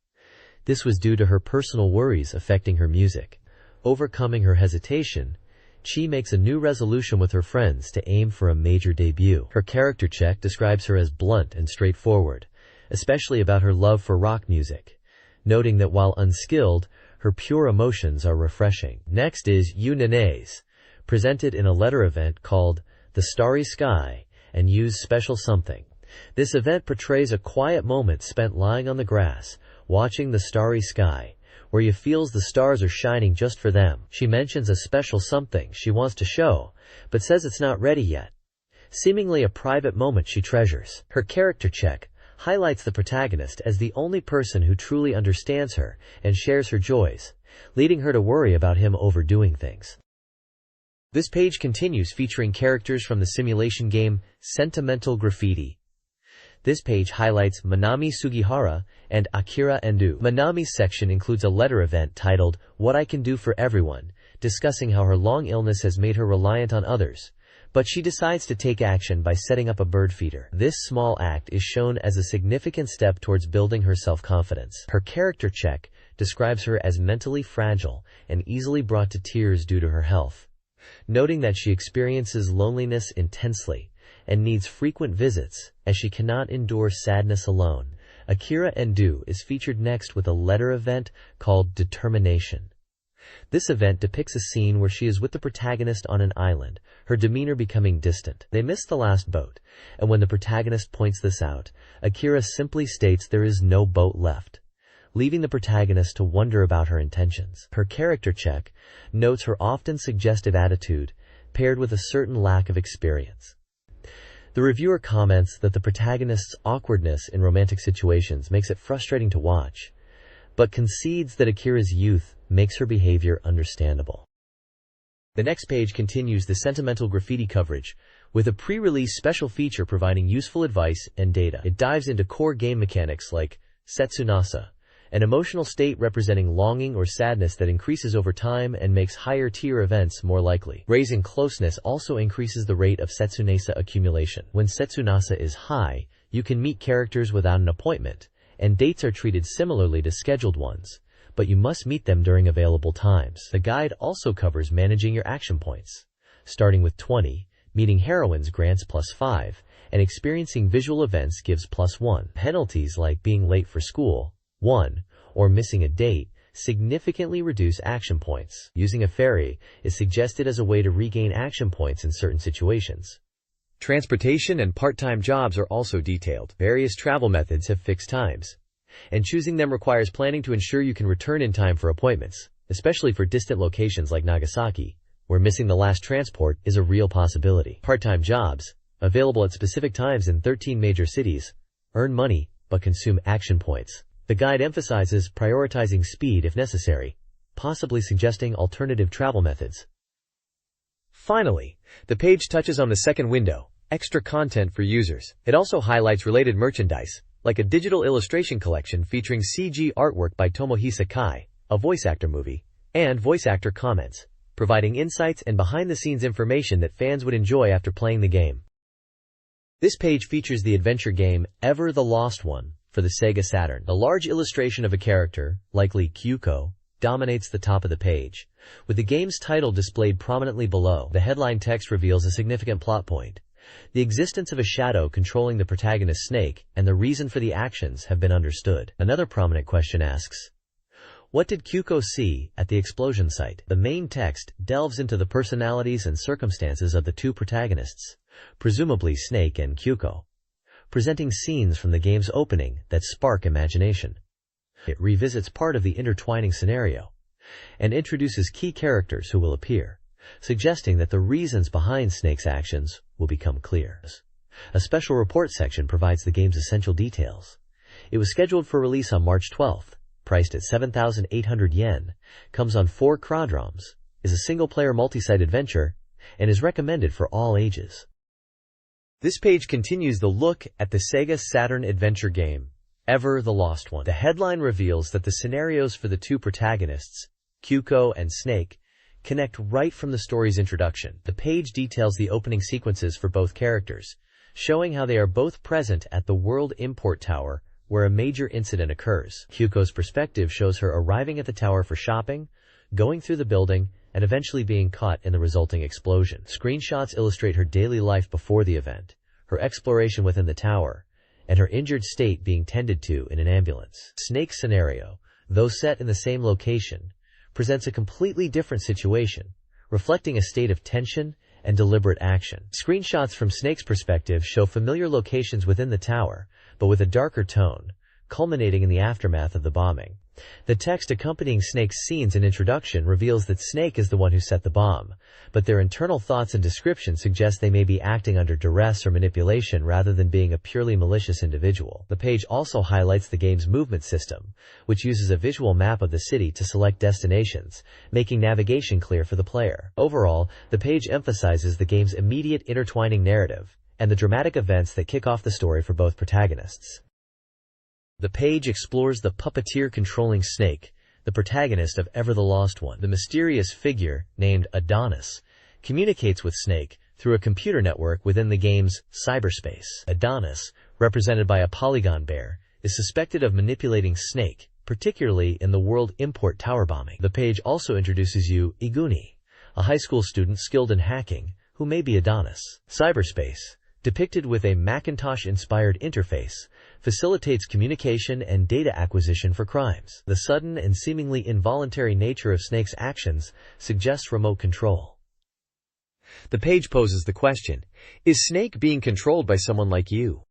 This was due to her personal worries affecting her music. Overcoming her hesitation, Chi makes a new resolution with her friends to aim for a major debut. Her character check describes her as blunt and straightforward, especially about her love for rock music, noting that while unskilled, her pure emotions are refreshing. Next is Yu Nananes, presented in a letter event called The Starry Sky and Yu's Special Something. This event portrays a quiet moment spent lying on the grass, watching the starry sky, where you feels the stars are shining just for them. She mentions a special something she wants to show, but says it's not ready yet. seemingly a private moment she treasures. Her character check highlights the protagonist as the only person who truly understands her and shares her joys, leading her to worry about him overdoing things. This page continues featuring characters from the simulation game Sentimental Graffiti. This page highlights Manami Sugihara and Akira Endo. Manami's section includes a letter event titled What I Can Do for Everyone, discussing how her long illness has made her reliant on others, but she decides to take action by setting up a bird feeder. This small act is shown as a significant step towards building her self-confidence. Her character check describes her as mentally fragile and easily brought to tears due to her health, noting that she experiences loneliness intensely and needs frequent visits as she cannot endure sadness alone. Akira Endo is featured next with a letter event called Determination. This event depicts a scene where she is with the protagonist on an island, her demeanor becoming distant. They miss the last boat, and when the protagonist points this out, Akira simply states there is no boat left, leaving the protagonist to wonder about her intentions. Her character check notes her often suggestive attitude, paired with a certain lack of experience. The reviewer comments that the protagonist's awkwardness in romantic situations makes it frustrating to watch, but concedes that Akira's youth makes her behavior understandable. The next page continues the Sentimental Graffiti coverage, with a pre-release special feature providing useful advice and data. It dives into core game mechanics like Setsunasa, an emotional state representing longing or sadness that increases over time and makes higher-tier events more likely. Raising closeness also increases the rate of Setsunasa accumulation. When Setsunasa is high, you can meet characters without an appointment, and dates are treated similarly to scheduled ones, but you must meet them during available times. The guide also covers managing your action points. Starting with 20, meeting heroines grants +5, and experiencing visual events gives +1. Penalties like being late for school, 1, or missing a date significantly reduce action points. Using a ferry is suggested as a way to regain action points in certain situations. Transportation and part-time jobs are also detailed. Various travel methods have fixed times, and choosing them requires planning to ensure you can return in time for appointments, especially for distant locations like Nagasaki, where missing the last transport is a real possibility. Part-time jobs, available at specific times in 13 major cities, earn money but consume action points. The guide emphasizes prioritizing speed if necessary, possibly suggesting alternative travel methods. Finally, the page touches on the second window, extra content for users. It also highlights related merchandise, like a digital illustration collection featuring CG artwork by Tomohisa Kai, a voice actor movie, and voice actor comments, providing insights and behind-the-scenes information that fans would enjoy after playing the game. This page features the adventure game Ever the Lost One for the SEGA Saturn. A large illustration of a character, likely Kyuko, dominates the top of the page, with the game's title displayed prominently below. The headline text reveals a significant plot point. The existence of a shadow controlling the protagonist Snake and the reason for the actions have been understood. Another prominent question asks, what did Kyuko see at the explosion site? The main text delves into the personalities and circumstances of the two protagonists, presumably Snake and Kyuko, presenting scenes from the game's opening that spark imagination. It revisits part of the intertwining scenario and introduces key characters who will appear, suggesting that the reasons behind Snake's actions will become clear. A special report section provides the game's essential details. It was scheduled for release on March 12th, priced at 7,800 yen, comes on 4 chronodrams, is a single-player multi-site adventure, and is recommended for all ages. This page continues the look at the SEGA Saturn adventure game, Ever the Lost One. The headline reveals that the scenarios for the two protagonists, Kyuko and Snake, connect right from the story's introduction. The page details the opening sequences for both characters, showing how they are both present at the World Import Tower, where a major incident occurs. Kyuko's perspective shows her arriving at the tower for shopping, going through the building, and eventually being caught in the resulting explosion. Screenshots illustrate her daily life before the event, her exploration within the tower, and her injured state being tended to in an ambulance. Snake's scenario, though set in the same location, presents a completely different situation, reflecting a state of tension and deliberate action. Screenshots from Snake's perspective show familiar locations within the tower, but with a darker tone, culminating in the aftermath of the bombing. The text accompanying Snake's scenes and introduction reveals that Snake is the one who set the bomb, but their internal thoughts and description suggest they may be acting under duress or manipulation rather than being a purely malicious individual. The page also highlights the game's movement system, which uses a visual map of the city to select destinations, making navigation clear for the player. Overall, the page emphasizes the game's immediate intertwining narrative and the dramatic events that kick off the story for both protagonists. The page explores the puppeteer controlling Snake, the protagonist of Ever the Lost One. The mysterious figure, named Adonis, communicates with Snake through a computer network within the game's cyberspace. Adonis, represented by a polygon bear, is suspected of manipulating Snake, particularly in the world import tower bombing. The page also introduces you Iguni, a high school student skilled in hacking, who may be Adonis. Cyberspace, depicted with a Macintosh-inspired interface, facilitates communication and data acquisition for crimes. The sudden and seemingly involuntary nature of Snake's actions suggests remote control.
The page poses the question, is Snake being controlled by someone like you?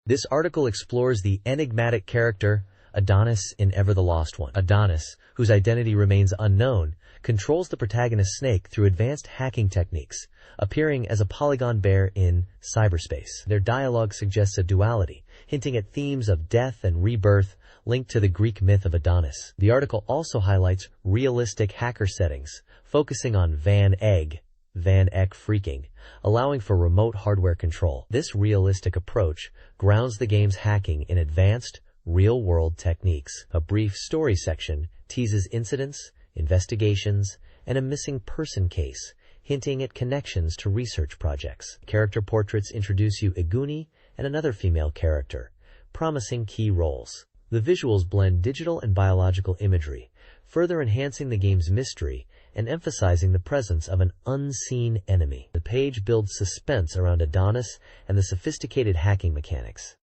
This article explores the enigmatic character Adonis in Ever the Lost One. Adonis, whose identity remains unknown, controls the protagonist Snake through advanced hacking techniques, appearing as a polygon bear in cyberspace. Their dialogue suggests a duality, hinting at themes of death and rebirth linked to the Greek myth of Adonis. The article also highlights realistic hacker settings, focusing on Van Eck freaking, allowing for remote hardware control. This realistic approach grounds the game's hacking in advanced, real-world techniques. A brief story section teases incidents, investigations, and a missing person case, hinting at connections to research projects. Character portraits introduce you Iguni and another female character, promising key roles. The visuals blend digital and biological imagery, further enhancing the game's mystery and emphasizing the presence of an unseen enemy. The page builds suspense around Adonis and the sophisticated hacking mechanics.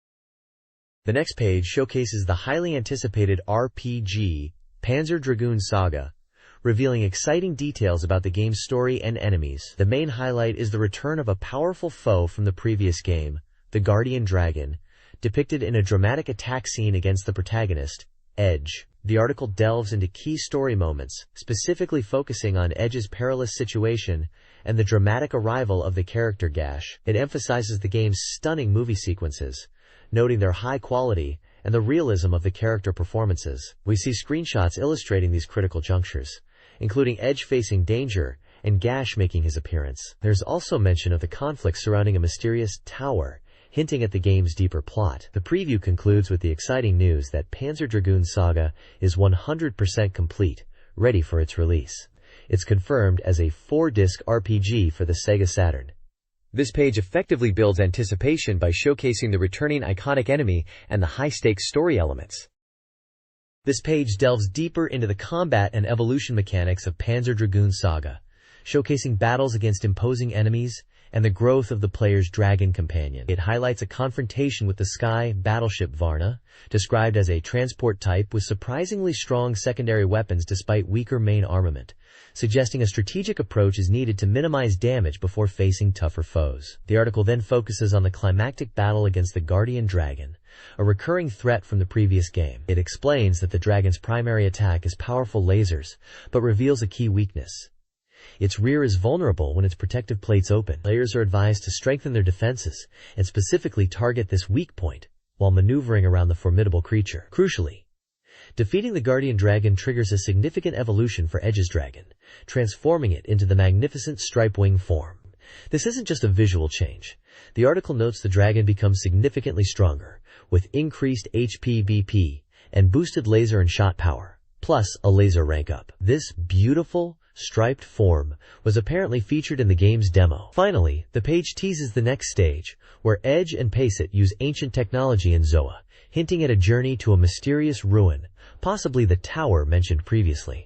The next page showcases the highly anticipated RPG Panzer Dragoon Saga, revealing exciting details about the game's story and enemies. The main highlight is the return of a powerful foe from the previous game, the Guardian Dragon, depicted in a dramatic attack scene against the protagonist, Edge. The article delves into key story moments, specifically focusing on Edge's perilous situation and the dramatic arrival of the character Gash. It emphasizes the game's stunning movie sequences, noting their high quality and the realism of the character performances. We see screenshots illustrating these critical junctures, including Edge facing danger and Gash making his appearance. There's also mention of the conflict surrounding a mysterious tower, hinting at the game's deeper plot. The preview concludes with the exciting news that Panzer Dragoon Saga is 100% complete, ready for its release. It's confirmed as a 4-disc RPG for the SEGA Saturn. This page effectively builds anticipation by showcasing the returning iconic enemy and the high-stakes story elements.
This page delves deeper into the combat and evolution mechanics of Panzer Dragoon Saga, showcasing battles against imposing enemies and the growth of the player's dragon companion. It highlights a confrontation with the sky battleship Varna, described as a transport type with surprisingly strong secondary weapons despite weaker main armament, suggesting a strategic approach is needed to minimize damage before facing tougher foes. The article then focuses on the climactic battle against the Guardian Dragon, a recurring threat from the previous game. It explains that the dragon's primary attack is powerful lasers, but reveals a key weakness. Its rear is vulnerable when its protective plates open. Players are advised to strengthen their defenses and specifically target this weak point while maneuvering around the formidable creature. Crucially, defeating the Guardian Dragon triggers a significant evolution for Edge's dragon, transforming it into the magnificent stripe-wing form. This isn't just a visual change. The article notes the dragon becomes significantly stronger, with increased HP BP and boosted laser and shot power, plus a laser rank up. This beautiful, striped form was apparently featured in the game's demo. Finally, the page teases the next stage, where Edge and Pacet use ancient technology in Zoa, hinting at a journey to a mysterious ruin, possibly the tower mentioned previously.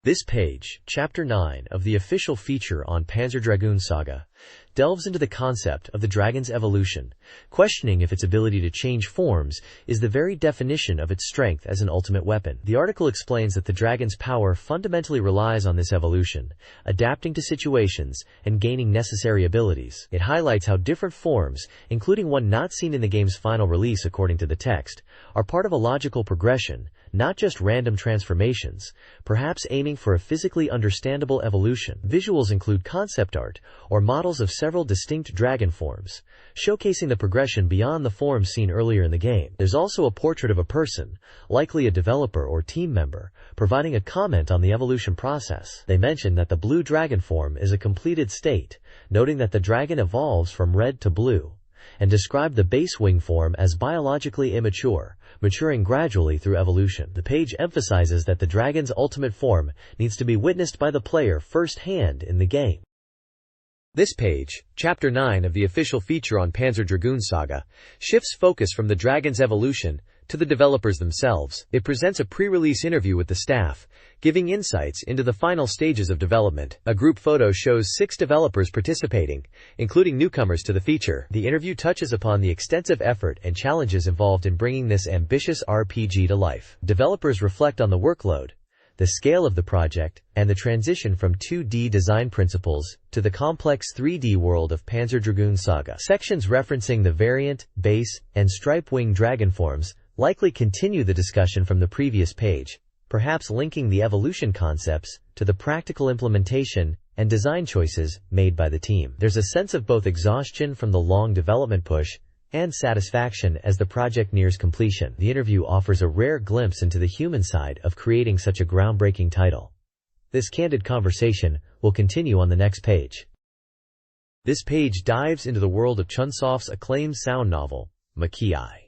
This page, Chapter 9 of the official feature on Panzer Dragoon Saga, delves into the concept of the dragon's evolution, questioning if its ability to change forms is the very definition of its strength as an ultimate weapon. The article explains that the dragon's power fundamentally relies on this evolution, adapting to situations and gaining necessary abilities. It highlights how different forms, including one not seen in the game's final release according to the text, are part of a logical progression, not just random transformations, perhaps aiming for a physically understandable evolution. Visuals include concept art, or models of several distinct dragon forms, showcasing the progression beyond the forms seen earlier in the game. There's also a portrait of a person, likely a developer or team member, providing a comment on the evolution process. They mention that the blue dragon form is a completed state, noting that the dragon evolves from red to blue, and describe the base wing form as biologically immature, maturing gradually through evolution. The page emphasizes that the dragon's ultimate form needs to be witnessed by the player firsthand in the game.
This page, Chapter 9 of the official feature on Panzer Dragoon Saga, shifts focus from the dragon's evolution to the developers themselves. It presents a pre-release interview with the staff, giving insights into the final stages of development. A group photo shows 6 developers participating, including newcomers to the feature. The interview touches upon the extensive effort and challenges involved in bringing this ambitious RPG to life. Developers reflect on the workload, the scale of the project, and the transition from 2D design principles to the complex 3D world of Panzer Dragoon Saga. Sections referencing the variant, base, and stripe wing dragon forms likely continue the discussion from the previous page, perhaps linking the evolution concepts to the practical implementation and design choices made by the team. There's a sense of both exhaustion from the long development push and satisfaction as the project nears completion. The interview offers a rare glimpse into the human side of creating such a groundbreaking title. This candid conversation will continue on the next page. This page dives into the world of Chunsoft's acclaimed sound novel, Makiai.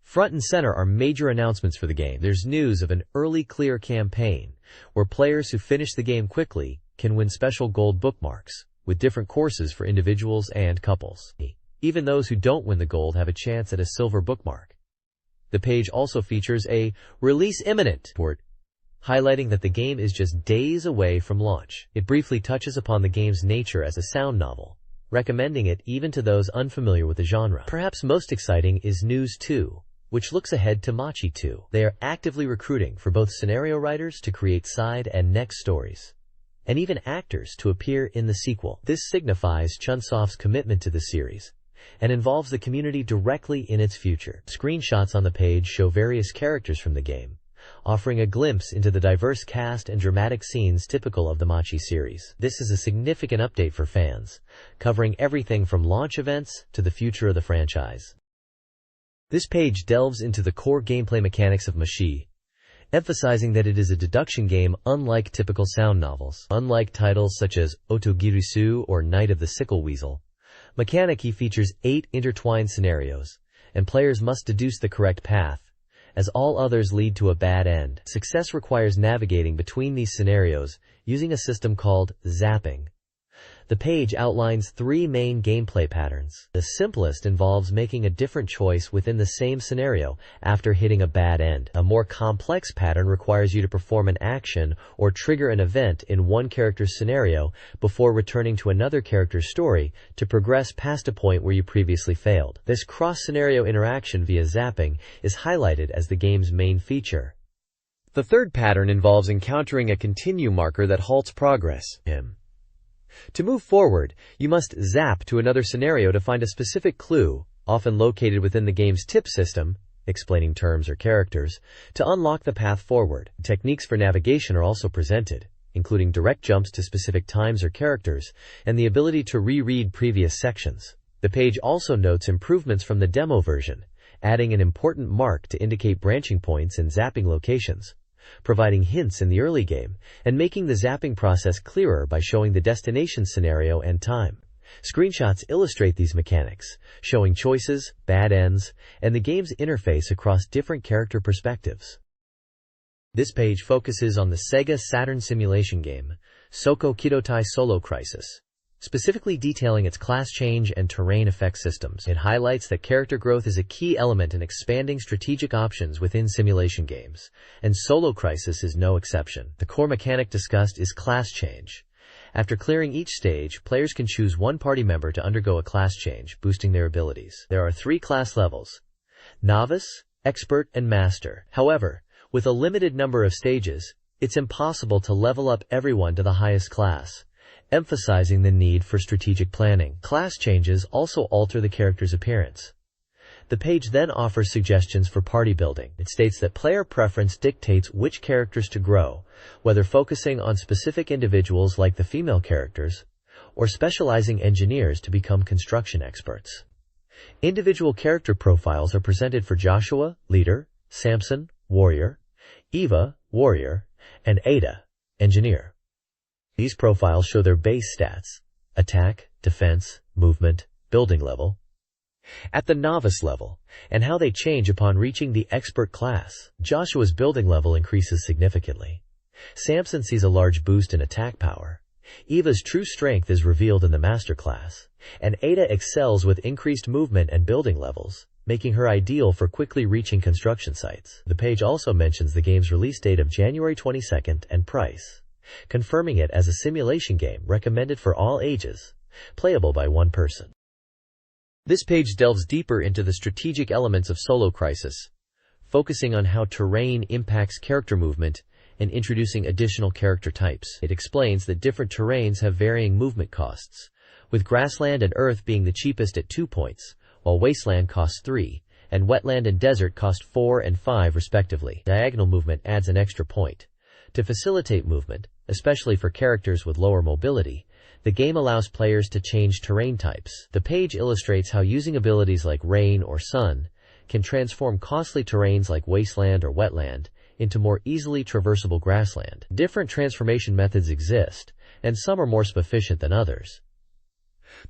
Front and center are major announcements for the game. There's news of an early clear campaign, where players who finish the game quickly can win special gold bookmarks, with different courses for individuals and couples. Even those who don't win the gold have a chance at a silver bookmark. The page also features a release imminent report, highlighting that the game is just days away from launch. It briefly touches upon the game's nature as a sound novel, recommending it even to those unfamiliar with the genre. Perhaps most exciting is News 2, which looks ahead to Machi 2. They are actively recruiting for both scenario writers to create side and next stories, and even actors to appear in the sequel. This signifies Chunsoft's commitment to the series, and involves the community directly in its future. Screenshots on the page show various characters from the game, offering a glimpse into the diverse cast and dramatic scenes typical of the Machi series. This is a significant update for fans, covering everything from launch events to the future of the franchise. This page delves into the core gameplay mechanics of Machi, emphasizing that it is a deduction game unlike typical sound novels. Unlike titles such as Otogirisu or Night of the Sickle Weasel, Mechanici features 8 intertwined scenarios, and players must deduce the correct path, as all others lead to a bad end. Success requires navigating between these scenarios using a system called zapping. The page outlines 3 main gameplay patterns. The simplest involves making a different choice within the same scenario after hitting a bad end. A more complex pattern requires you to perform an action or trigger an event in one character's scenario before returning to another character's story to progress past a point where you previously failed. This cross-scenario interaction via zapping is highlighted as the game's main feature. The third pattern involves encountering a continue marker that halts progress. To move forward, you must zap to another scenario to find a specific clue, often located within the game's tip system, explaining terms or characters, to unlock the path forward. Techniques for navigation are also presented, including direct jumps to specific times or characters, and the ability to reread previous sections. The page also notes improvements from the demo version, adding an important mark to indicate branching points and zapping locations, providing hints in the early game, and making the zapping process clearer by showing the destination scenario and time. Screenshots illustrate these mechanics, showing choices, bad ends, and the game's interface across different character perspectives. This page focuses on the SEGA Saturn simulation game, Soko Kidotai Solo Crisis, specifically detailing its class change and terrain effect systems. It highlights that character growth is a key element in expanding strategic options within simulation games, and Solo Crisis is no exception. The core mechanic discussed is class change. After clearing each stage, players can choose one party member to undergo a class change, boosting their abilities. There are 3 class levels: Novice, Expert, and Master. However, with a limited number of stages, it's impossible to level up everyone to the highest class, emphasizing the need for strategic planning. Class changes also alter the character's appearance.
The page then offers suggestions for party building. It states that player preference dictates which characters to grow, whether focusing on specific individuals like the female characters, or specializing engineers to become construction experts. Individual character profiles are presented for Joshua, Leader, Samson, Warrior, Eva, Warrior, and Ada, Engineer. These profiles show their base stats: attack, defense, movement, building level, at the novice level, and how they change upon reaching the expert class. Joshua's building level increases significantly. Samson sees a large boost in attack power. Eva's true strength is revealed in the master class, and Ada excels with increased movement and building levels, making her ideal for quickly reaching construction sites. The page also mentions the game's release date of January 22nd and price, confirming it as a simulation game recommended for all ages, playable by one person. This page delves deeper into the strategic elements of Solo Crisis, focusing on how terrain impacts character movement and introducing additional character types. It explains that different terrains have varying movement costs, with grassland and earth being the cheapest at 2 points, while wasteland costs 3, and wetland and desert cost 4 and 5 respectively. Diagonal movement adds an extra point. To facilitate movement, especially for characters with lower mobility, the game allows players to change terrain types. The page illustrates how using abilities like rain or sun can transform costly terrains like wasteland or wetland into more easily traversable grassland. Different transformation methods exist, and some are more sufficient than others.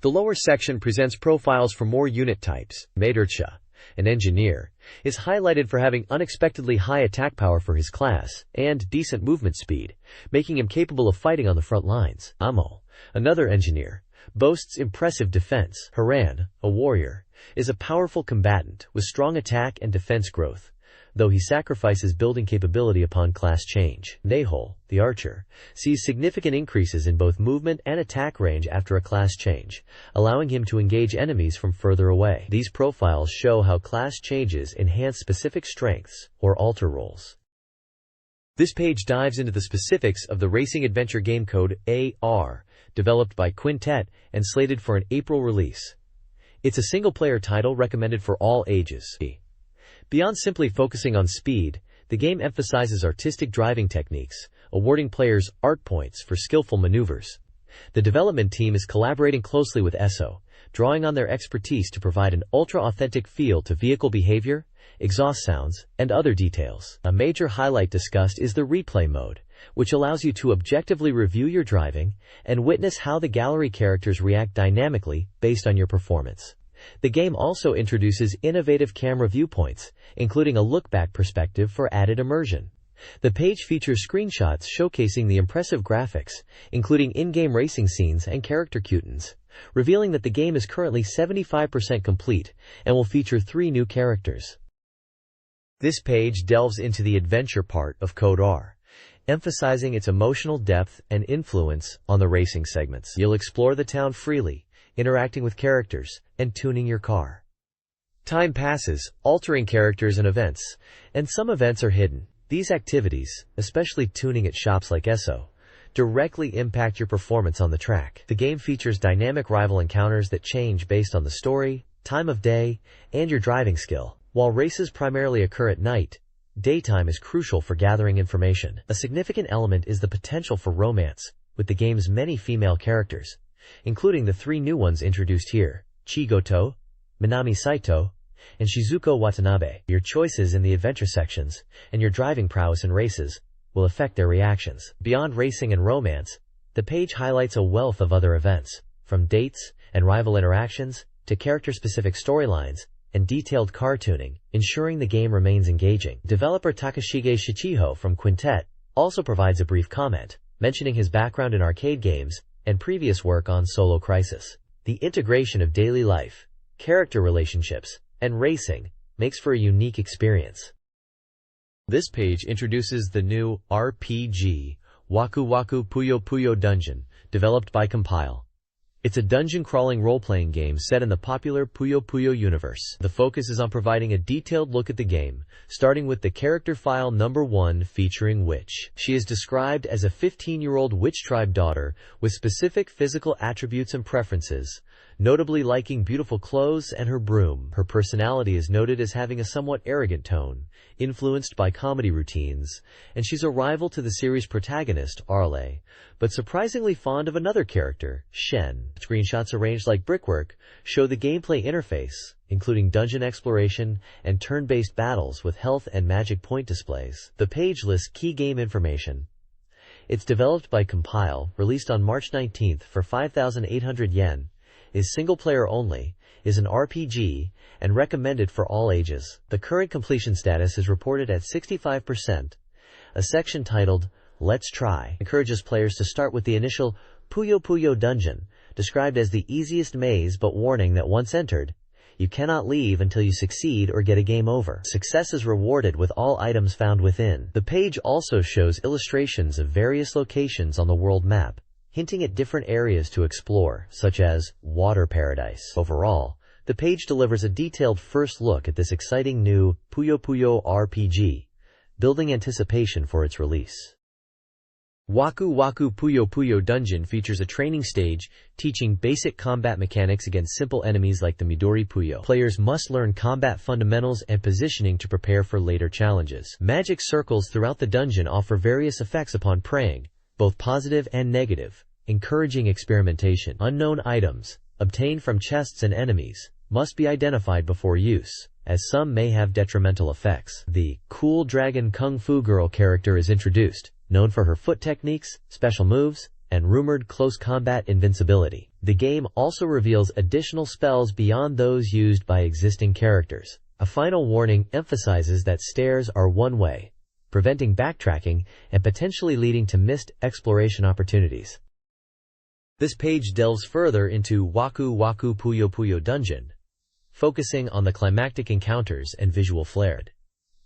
The lower section presents profiles for more unit types. Madercha, an engineer, is highlighted for having unexpectedly high attack power for his class and decent movement speed, making him capable of fighting on the front lines. Amo, another engineer, boasts impressive defense. Haran, a warrior, is a powerful combatant with strong attack and defense growth, though he sacrifices building capability upon class change. Nahol, the archer, sees significant increases in both movement and attack range after a class change, allowing him to engage enemies from further away. These profiles show how class changes enhance specific strengths or alter roles. This page dives into the specifics of the Racing Adventure Game Code AR, developed by Quintet and slated for an April release. It's a single-player title recommended for all ages. Beyond simply focusing on speed, the game emphasizes artistic driving techniques, awarding players art points for skillful maneuvers. The development team is collaborating closely with ESO, drawing on their expertise to provide an ultra-authentic feel to vehicle behavior, exhaust sounds, and other details. A major highlight discussed is the replay mode, which allows you to objectively review your driving and witness how the gallery characters react dynamically based on your performance. The game also introduces innovative camera viewpoints, including a look-back perspective for added immersion. The page features screenshots showcasing the impressive graphics, including in-game racing scenes and character cutscenes, revealing that the game is currently 75% complete and will feature 3 new characters. This page delves into the adventure part of Code R, emphasizing its emotional depth and influence on the racing segments. You'll explore the town freely, interacting with characters, and tuning your car. Time passes, altering characters and events, and some events are hidden. These activities, especially tuning at shops like ESO, directly impact your performance on the track. The game features dynamic rival encounters that change based on the story, time of day, and your driving skill. While races primarily occur at night, daytime is crucial for gathering information. A significant element is the potential for romance, with the game's many female characters, including the 3 new ones introduced here: Chigoto, Minami Saito, and Shizuko Watanabe. Your choices in the adventure sections, and your driving prowess in races, will affect their reactions. Beyond racing and romance, the page highlights a wealth of other events, from dates and rival interactions, to character-specific storylines, and detailed car tuning, ensuring the game remains engaging. Developer Takashige Shichiho from Quintet also provides a brief comment, mentioning his background in arcade games and previous work on Solo Crisis. The integration of daily life, character relationships, and racing makes for a unique experience. This page introduces the new RPG, Waku Waku Puyo Puyo Dungeon, developed by Compile. It's a dungeon-crawling role-playing game set in the popular Puyo Puyo universe. The focus is on providing a detailed look at the game, starting with the character file number 1 featuring Witch. She is described as a 15-year-old Witch tribe daughter with specific physical attributes and preferences, notably liking beautiful clothes and her broom. Her personality is noted as having a somewhat arrogant tone, influenced by comedy routines, and she's a rival to the series protagonist, Arle, but surprisingly fond of another character, Shen. Screenshots arranged like brickwork show the gameplay interface, including dungeon exploration and turn-based battles with health and magic point displays. The page lists key game information. It's developed by Compile, released on March 19th for 5,800 yen, is single-player only, is an RPG, and recommended for all ages. The current completion status is reported at 65%. A section titled, Let's Try, encourages players to start with the initial Puyo Puyo dungeon, described as the easiest maze but warning that once entered, you cannot leave until you succeed or get a game over. Success is rewarded with all items found within. The page also shows illustrations of various locations on the world map, hinting at different areas to explore, such as Water Paradise. Overall, the page delivers a detailed first look at this exciting new Puyo Puyo RPG, building anticipation for its release. Waku Waku Puyo Puyo Dungeon features a training stage teaching basic combat mechanics against simple enemies like the Midori Puyo. Players must learn combat fundamentals and positioning to prepare for later challenges. Magic circles throughout the dungeon offer various effects upon praying, both positive and negative, encouraging experimentation. Unknown items, obtained from chests and enemies, must be identified before use, as some may have detrimental effects. The Cool Dragon Kung Fu Girl character is introduced, known for her foot techniques, special moves, and rumored close combat invincibility. The game also reveals additional spells beyond those used by existing characters. A final warning emphasizes that stairs are one way, preventing backtracking and potentially leading to missed exploration opportunities. This page delves further into Waku Waku Puyo Puyo Dungeon, focusing on the climactic encounters and visual flair.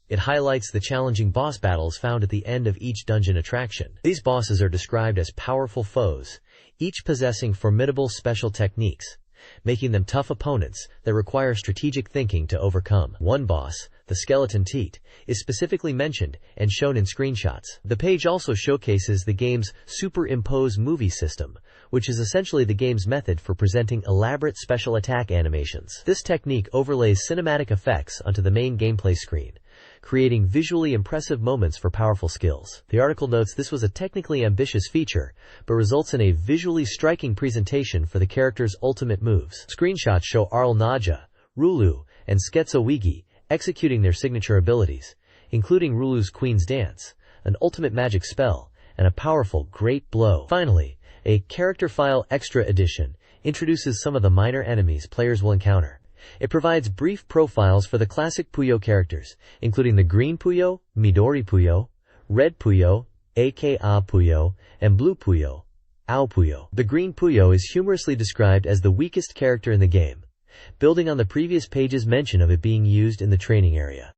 It highlights the challenging boss battles found at the end of each dungeon attraction. These bosses are described as powerful foes, each possessing formidable special techniques, making them tough opponents that require strategic thinking to overcome. One boss, the Skeleton Teat, is specifically mentioned and shown in screenshots. The page also showcases the game's superimpose movie system, which is essentially the game's method for presenting elaborate special attack animations. This technique overlays cinematic effects onto the main gameplay screen, creating visually impressive moments for powerful skills. The article notes this was a technically ambitious feature, but results in a visually striking presentation for the character's ultimate moves. Screenshots show Arl Naja, Rulu, and Sketso Wigi executing their signature abilities, including Rulu's Queen's Dance, an ultimate magic spell, and a powerful Great Blow. Finally, a Character File Extra Edition introduces some of the minor enemies players will encounter. It provides brief profiles for the classic Puyo characters, including the Green Puyo, Midori Puyo, Red Puyo, aka Puyo, and Blue Puyo, Ao Puyo. The Green Puyo is humorously described as the weakest character in the game, building on the previous page's mention of it being used in the training area.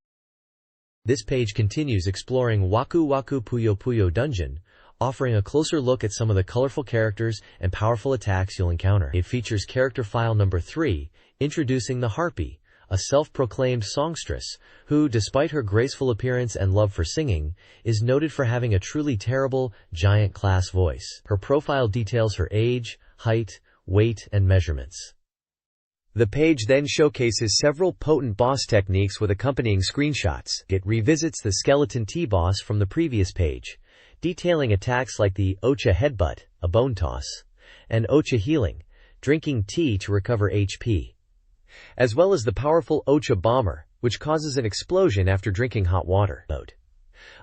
This page continues exploring Waku Waku Puyo Puyo Dungeon, offering a closer look at some of the colorful characters and powerful attacks you'll encounter. It features character file number 3, introducing the Harpy, a self-proclaimed songstress who, despite her graceful appearance and love for singing, is noted for having a truly terrible, giant-class voice. Her profile details her age, height, weight, and measurements. The page then showcases several potent boss techniques with accompanying screenshots. It revisits the Skeleton T-boss from the previous page, detailing attacks like the Ocha Headbutt, a bone toss, and Ocha Healing, drinking tea to recover HP, as well as the powerful Ocha Bomber, which causes an explosion after drinking hot water.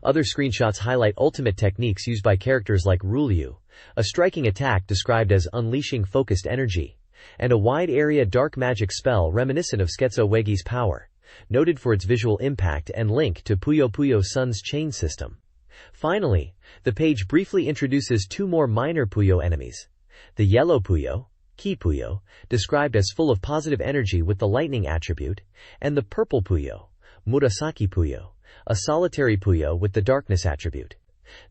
Other screenshots highlight ultimate techniques used by characters like Rulyu, a striking attack described as unleashing focused energy, and a wide-area dark magic spell reminiscent of Sketso Wegi's power, noted for its visual impact and link to Puyo Puyo Sun's chain system. Finally, the page briefly introduces two more minor Puyo enemies. The Yellow Puyo, Ki Puyo, described as full of positive energy with the lightning attribute, and the Purple Puyo, Murasaki Puyo, a solitary Puyo with the darkness attribute.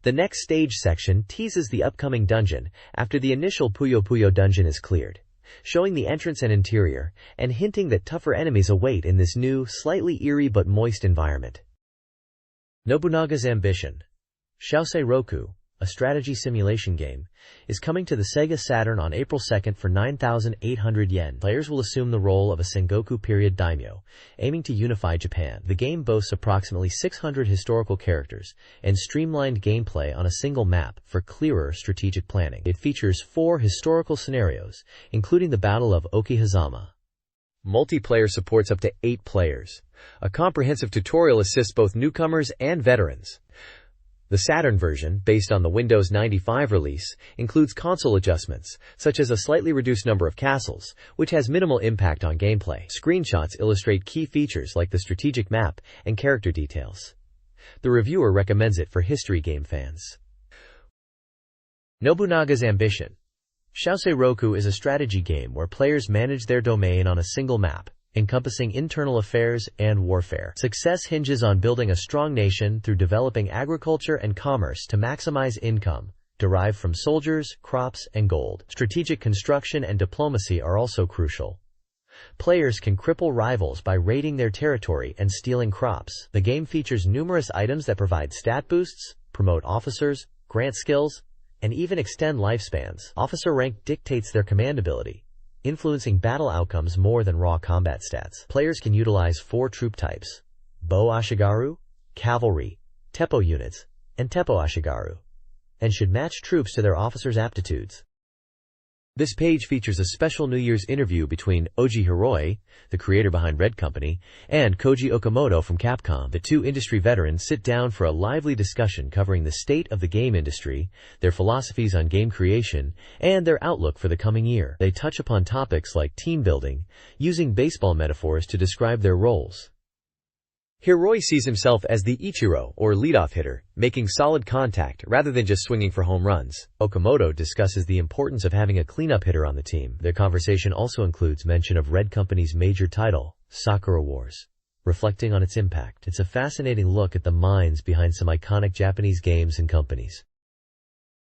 The next stage section teases the upcoming dungeon after the initial Puyo Puyo dungeon is cleared, showing the entrance and interior, and hinting that tougher enemies await in this new, slightly eerie but moist environment. Nobunaga's Ambition. Shousei Roku, a strategy simulation game, is coming to the Sega Saturn on April 2nd for 9,800 yen. Players will assume the role of a Sengoku period daimyo, aiming to unify Japan. The game boasts approximately 600 historical characters and streamlined gameplay on a single map for clearer strategic planning. It features 4 historical scenarios, including the Battle of Okihazama.
Multiplayer supports up to 8 players. A comprehensive tutorial assists both newcomers and veterans. The Saturn version, based on the Windows 95 release, includes console adjustments, such as a slightly reduced number of castles, which has minimal impact on gameplay. Screenshots illustrate key features like the strategic map and character details. The reviewer recommends it for history game fans.
Nobunaga's Ambition. Shousei Roku is a strategy game where players manage their domain on a single map, encompassing internal affairs and warfare. Success hinges on building a strong nation through developing agriculture and commerce to maximize income, derived from soldiers, crops, and gold. Strategic construction and diplomacy are also crucial. Players can cripple rivals by raiding their territory and stealing crops. The game features numerous items that provide stat boosts, promote officers, grant skills, and even extend lifespans. Officer rank dictates their command ability, influencing battle outcomes more than raw combat stats. Players can utilize 4 troop types: Bo Ashigaru, Cavalry, Teppo units, and Teppo Ashigaru, and should match troops to their officers' aptitudes.
This page features a special New Year's interview between Oji Hiroi, the creator behind Red Company, and Koji Okamoto from Capcom. The 2 industry veterans sit down for a lively discussion covering the state of the game industry, their philosophies on game creation, and their outlook for the coming year. They touch upon topics like team building, using baseball metaphors to describe their roles. Hiroi sees himself as the Ichiro, or leadoff hitter, making solid contact rather than just swinging for home runs. Okamoto discusses the importance of having a cleanup hitter on the team. Their conversation also includes mention of Red Company's major title, Sakura Wars, reflecting on its impact. It's a fascinating look at the minds behind some iconic Japanese games and companies.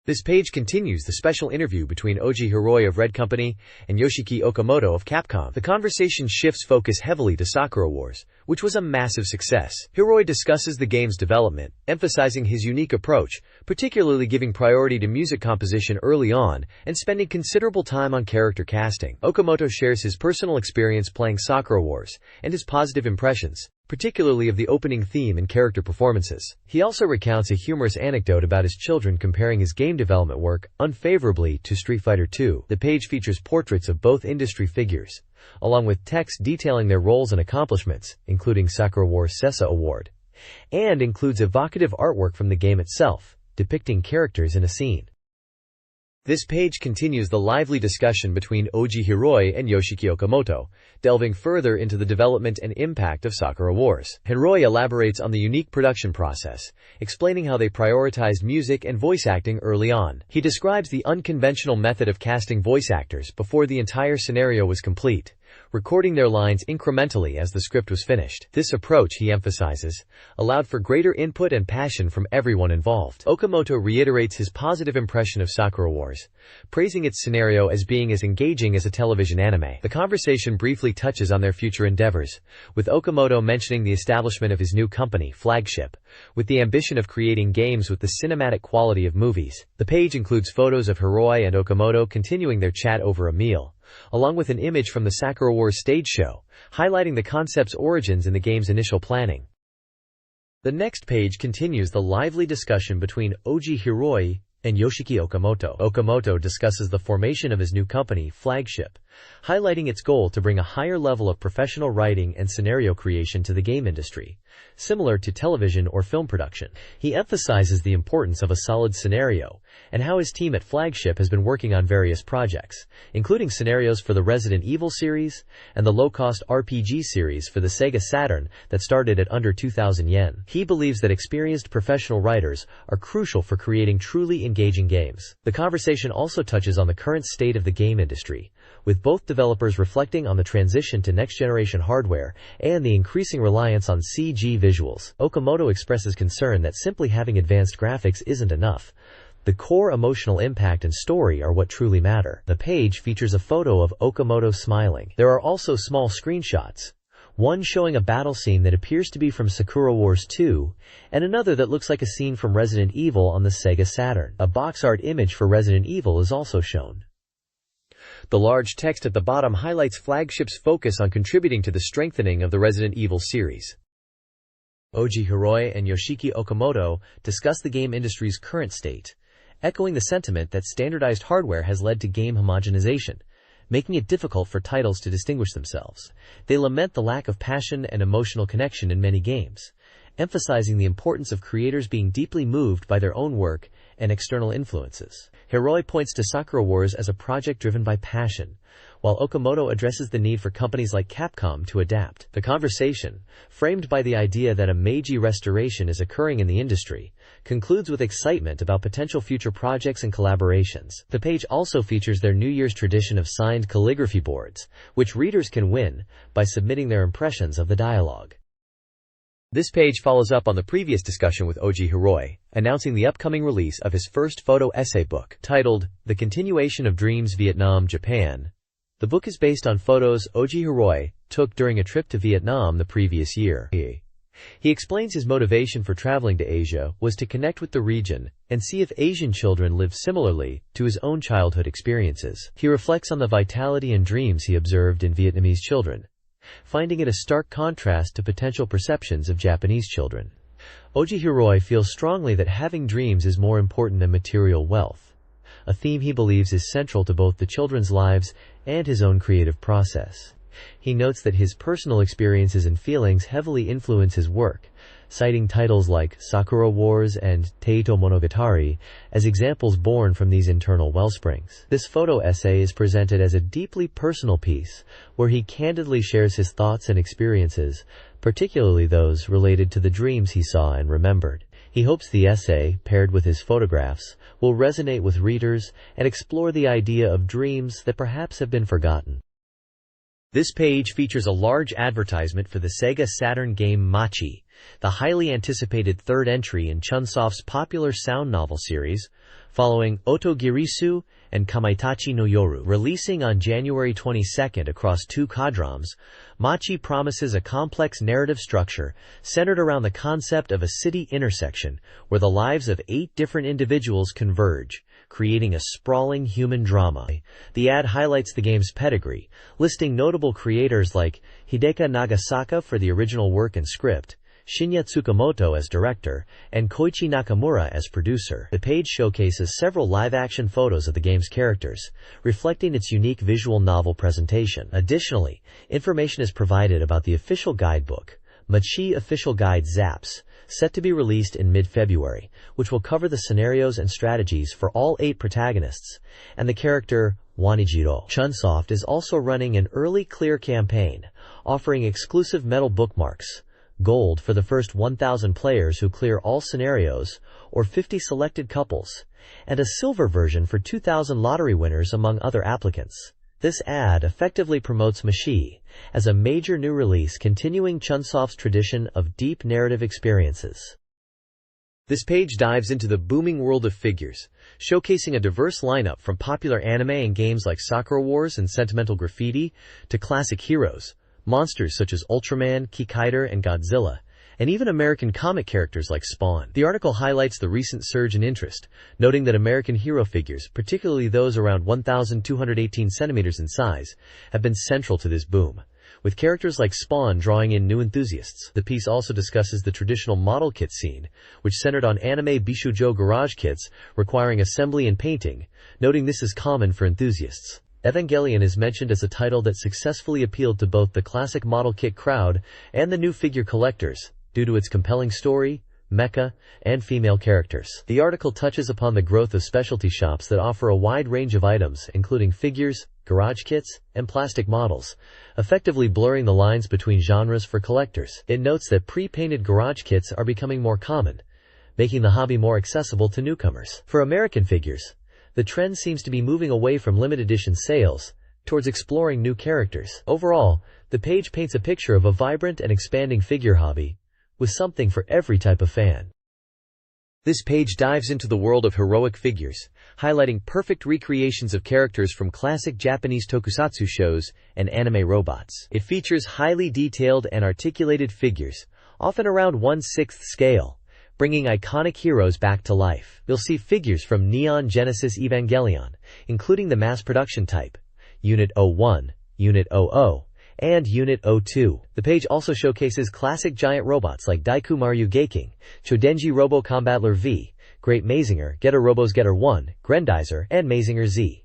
This page continues the special interview between Oji Hiroi of Red Company and Yoshiki Okamoto of Capcom. The conversation shifts focus heavily to Sakura Wars, which was a massive success. Hiroi discusses the game's development, emphasizing his unique approach, particularly giving priority to music composition early on and spending considerable time on character casting. Okamoto shares his personal experience playing Sakura Wars and his positive impressions, particularly of the opening theme and character performances. He also recounts a humorous anecdote about his children comparing his game development work unfavorably to Street Fighter II. The page features portraits of both industry figures, along with text detailing their roles and accomplishments, including Sakura Wars Sessa Award, and includes evocative artwork from the game itself, depicting characters in a scene. This page continues the lively discussion between Oji Hiroi and Yoshiki Okamoto, delving further into the development and impact of Sakura Wars. Hiroi elaborates on the unique production process, explaining how they prioritized music and voice acting early on. He describes the unconventional method of casting voice actors before the entire scenario was complete, recording their lines incrementally as the script was finished. This approach, he emphasizes, allowed for greater input and passion from everyone involved. Okamoto reiterates his positive impression of Sakura Wars, praising its scenario as being as engaging as a television anime. The conversation briefly touches on their future endeavors, with Okamoto mentioning the establishment of his new company, Flagship, with the ambition of creating games with the cinematic quality of movies. The page includes photos of Hiroi and Okamoto continuing their chat over a meal, along with an image from the Sakura Wars stage show, highlighting the concept's origins in the game's initial planning. The next page continues the lively discussion between Oji Hiroi and Yoshiki Okamoto. Okamoto discusses the formation of his new company, Flagship, highlighting its goal to bring a higher level of professional writing and scenario creation to the game industry, similar to television or film production. He emphasizes the importance of a solid scenario, and how his team at Flagship has been working on various projects, including scenarios for the Resident Evil series and the low-cost RPG series for the Sega Saturn that started at under 2,000 yen. He believes that experienced professional writers are crucial for creating truly engaging games. The conversation also touches on the current state of the game industry, with both developers reflecting on the transition to next-generation hardware and the increasing reliance on CG visuals. Okamoto expresses concern that simply having advanced graphics isn't enough. The core emotional impact and story are what truly matter. The page features a photo of Okamoto smiling. There are also small screenshots,
one showing a battle scene that appears to be from Sakura Wars 2, and another that looks like a scene from Resident Evil on the Sega Saturn. A box art image for Resident Evil is also shown.
The large text at the bottom highlights Flagship's focus on contributing to the strengthening of the Resident Evil series.
Oji Hiroi and Yoshiki Okamoto discuss the game industry's current state, echoing the sentiment that standardized hardware has led to game homogenization, making it difficult for titles to distinguish themselves. They lament the lack of passion and emotional connection in many games, emphasizing the importance of creators being deeply moved by their own work and external influences. Hiroi points to Sakura Wars as a project driven by passion, while Okamoto addresses the need for companies like Capcom to adapt. The conversation, framed by the idea that a Meiji restoration is occurring in the industry, concludes with excitement about potential future projects and collaborations. The page also features their New Year's tradition of signed calligraphy boards, which readers can win by submitting their impressions of the dialogue.
This page follows up on the previous discussion with Oji Hiroi, announcing the upcoming release of his first photo essay book, titled The Continuation of Dreams Vietnam, Japan. The book is based on photos Oji Hiroi took during a trip to Vietnam the previous year. He explains his motivation for traveling to Asia was to connect with the region and see if Asian children live similarly to his own childhood experiences. He reflects on the vitality and dreams he observed in Vietnamese children, finding it a stark contrast to potential perceptions of Japanese children. Oji Hiroi feels strongly that having dreams is more important than material wealth, a theme he believes is central to both the children's lives and his own creative process. He notes that his personal experiences and feelings heavily influence his work, citing titles like Sakura Wars and Teito Monogatari as examples born from these internal wellsprings. This photo essay is presented as a deeply personal piece, where he candidly shares his thoughts and experiences, particularly those related to the dreams he saw and remembered. He hopes the essay, paired with his photographs, will resonate with readers and explore the idea of dreams that perhaps have been forgotten.
This page features a large advertisement for the Sega Saturn game Machi, the highly anticipated third entry in Chunsoft's popular sound novel series, following Otogirisu and Kamaitachi no Yoru. Releasing on January 22 across 2 quadrants, Machi promises a complex narrative structure centered around the concept of a city intersection where the lives of 8 different individuals converge, creating a sprawling human drama. The ad highlights the game's pedigree, listing notable creators like Hideki Nagasaka for the original work and script, Shinya Tsukamoto as director, and Koichi Nakamura as producer. The page showcases several live-action photos of the game's characters, reflecting its unique visual novel presentation. Additionally, information is provided about the official guidebook, Machi Official Guide Zaps, set to be released in mid-February, which will cover the scenarios and strategies for all 8 protagonists, and the character Wanijiro. Chunsoft is also running an early clear campaign, offering exclusive metal bookmarks, gold for the first 1,000 players who clear all scenarios, or 50 selected couples, and a silver version for 2,000 lottery winners among other applicants. This ad effectively promotes Machi as a major new release, continuing Chunsoft's tradition of deep narrative experiences.
This page dives into the booming world of figures, showcasing a diverse lineup from popular anime and games like Sakura Wars and Sentimental Graffiti to classic heroes, monsters such as Ultraman, Kikaider, and Godzilla, and even American comic characters like Spawn. The article highlights the recent surge in interest, noting that American hero figures, particularly those around 1,218 centimeters in size, have been central to this boom, with characters like Spawn drawing in new enthusiasts. The piece also discusses the traditional model kit scene, which centered on anime Bishujo garage kits requiring assembly and painting, noting this is common for enthusiasts. Evangelion is mentioned as a title that successfully appealed to both the classic model kit crowd and the new figure collectors, due to its compelling story, mecha, and female characters. The article touches upon the growth of specialty shops that offer a wide range of items, including figures, garage kits, and plastic models, effectively blurring the lines between genres for collectors. It notes that pre-painted garage kits are becoming more common, making the hobby more accessible to newcomers. For American figures, the trend seems to be moving away from limited edition sales towards exploring new characters. Overall, the page paints a picture of a vibrant and expanding figure hobby, with something for every type of fan. This page dives into the world of heroic figures, highlighting perfect recreations of characters from classic Japanese tokusatsu shows and anime robots. It features highly detailed and articulated figures, often around 1/6 scale, bringing iconic heroes back to life. You'll see figures from Neon Genesis Evangelion, including the mass production type, Unit 01, Unit 00, and Unit 02. The page also showcases classic giant robots like Daiku Maryu Geiking, Chodenji Robo Combattler V, Great Mazinger, Getter Robos Getter 1, Grendizer, and Mazinger Z.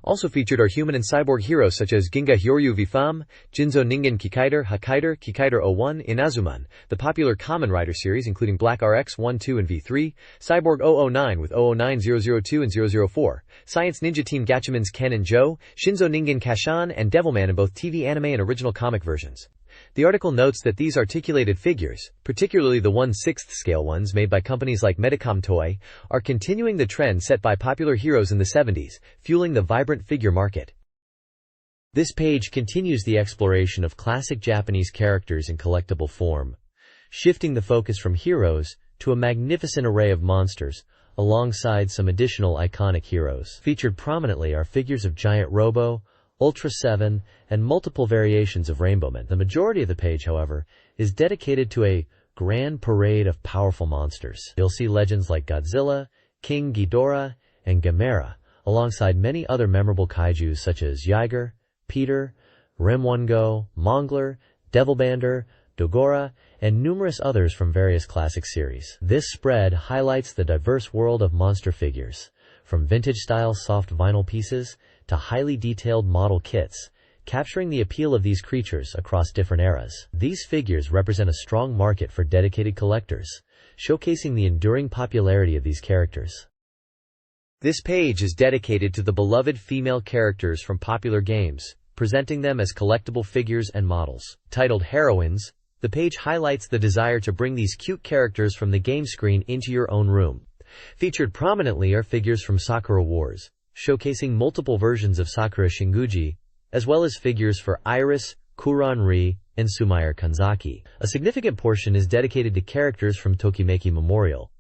Also featured are human and cyborg heroes such as Ginga Hyoryu V-Fam, Jinzo Ningen Kikaider 01, Inazuman, the popular Kamen Rider series including Black RX 1, 2, and V3, Cyborg 009 with 009, 002, and 004, Science Ninja Team Gatchaman's Ken and Joe, Shinzo Ningen Kashan, and Devilman in both TV anime and original comic versions. The article notes that these articulated figures, particularly the 1/6 scale ones made by companies like Medicom Toy, are continuing the trend set by popular heroes in the 70s, fueling the vibrant figure market. This page continues the exploration of classic Japanese characters in collectible form, shifting the focus from heroes to a magnificent array of monsters, alongside some additional iconic heroes. Featured prominently are figures of Giant Robo, Ultra 7, and multiple variations of Rainbowman. The majority of the page, however, is dedicated to a grand parade of powerful monsters. You'll see legends like Godzilla, King Ghidorah, and Gamera, alongside many other memorable kaijus such as Yiger, Peter, Remwongo, Mongler, Devilbander, Dogora, and numerous others from various classic series. This spread highlights the diverse world of monster figures, from vintage-style soft vinyl pieces to highly detailed model kits, capturing the appeal of these creatures across different eras. These figures represent a strong market for dedicated collectors, showcasing the enduring popularity of these characters. This page is dedicated to the beloved female characters from popular games, presenting them as collectible figures and models. Titled Heroines, the page highlights the desire to bring these cute characters from the game screen into your own room. Featured prominently are figures from Sakura Wars, showcasing multiple versions of Sakura Shinguji, as well as figures for Iris, Kuran-ri, and Sumair Kanzaki. A significant portion is dedicated to characters from Tokimeki Memorial,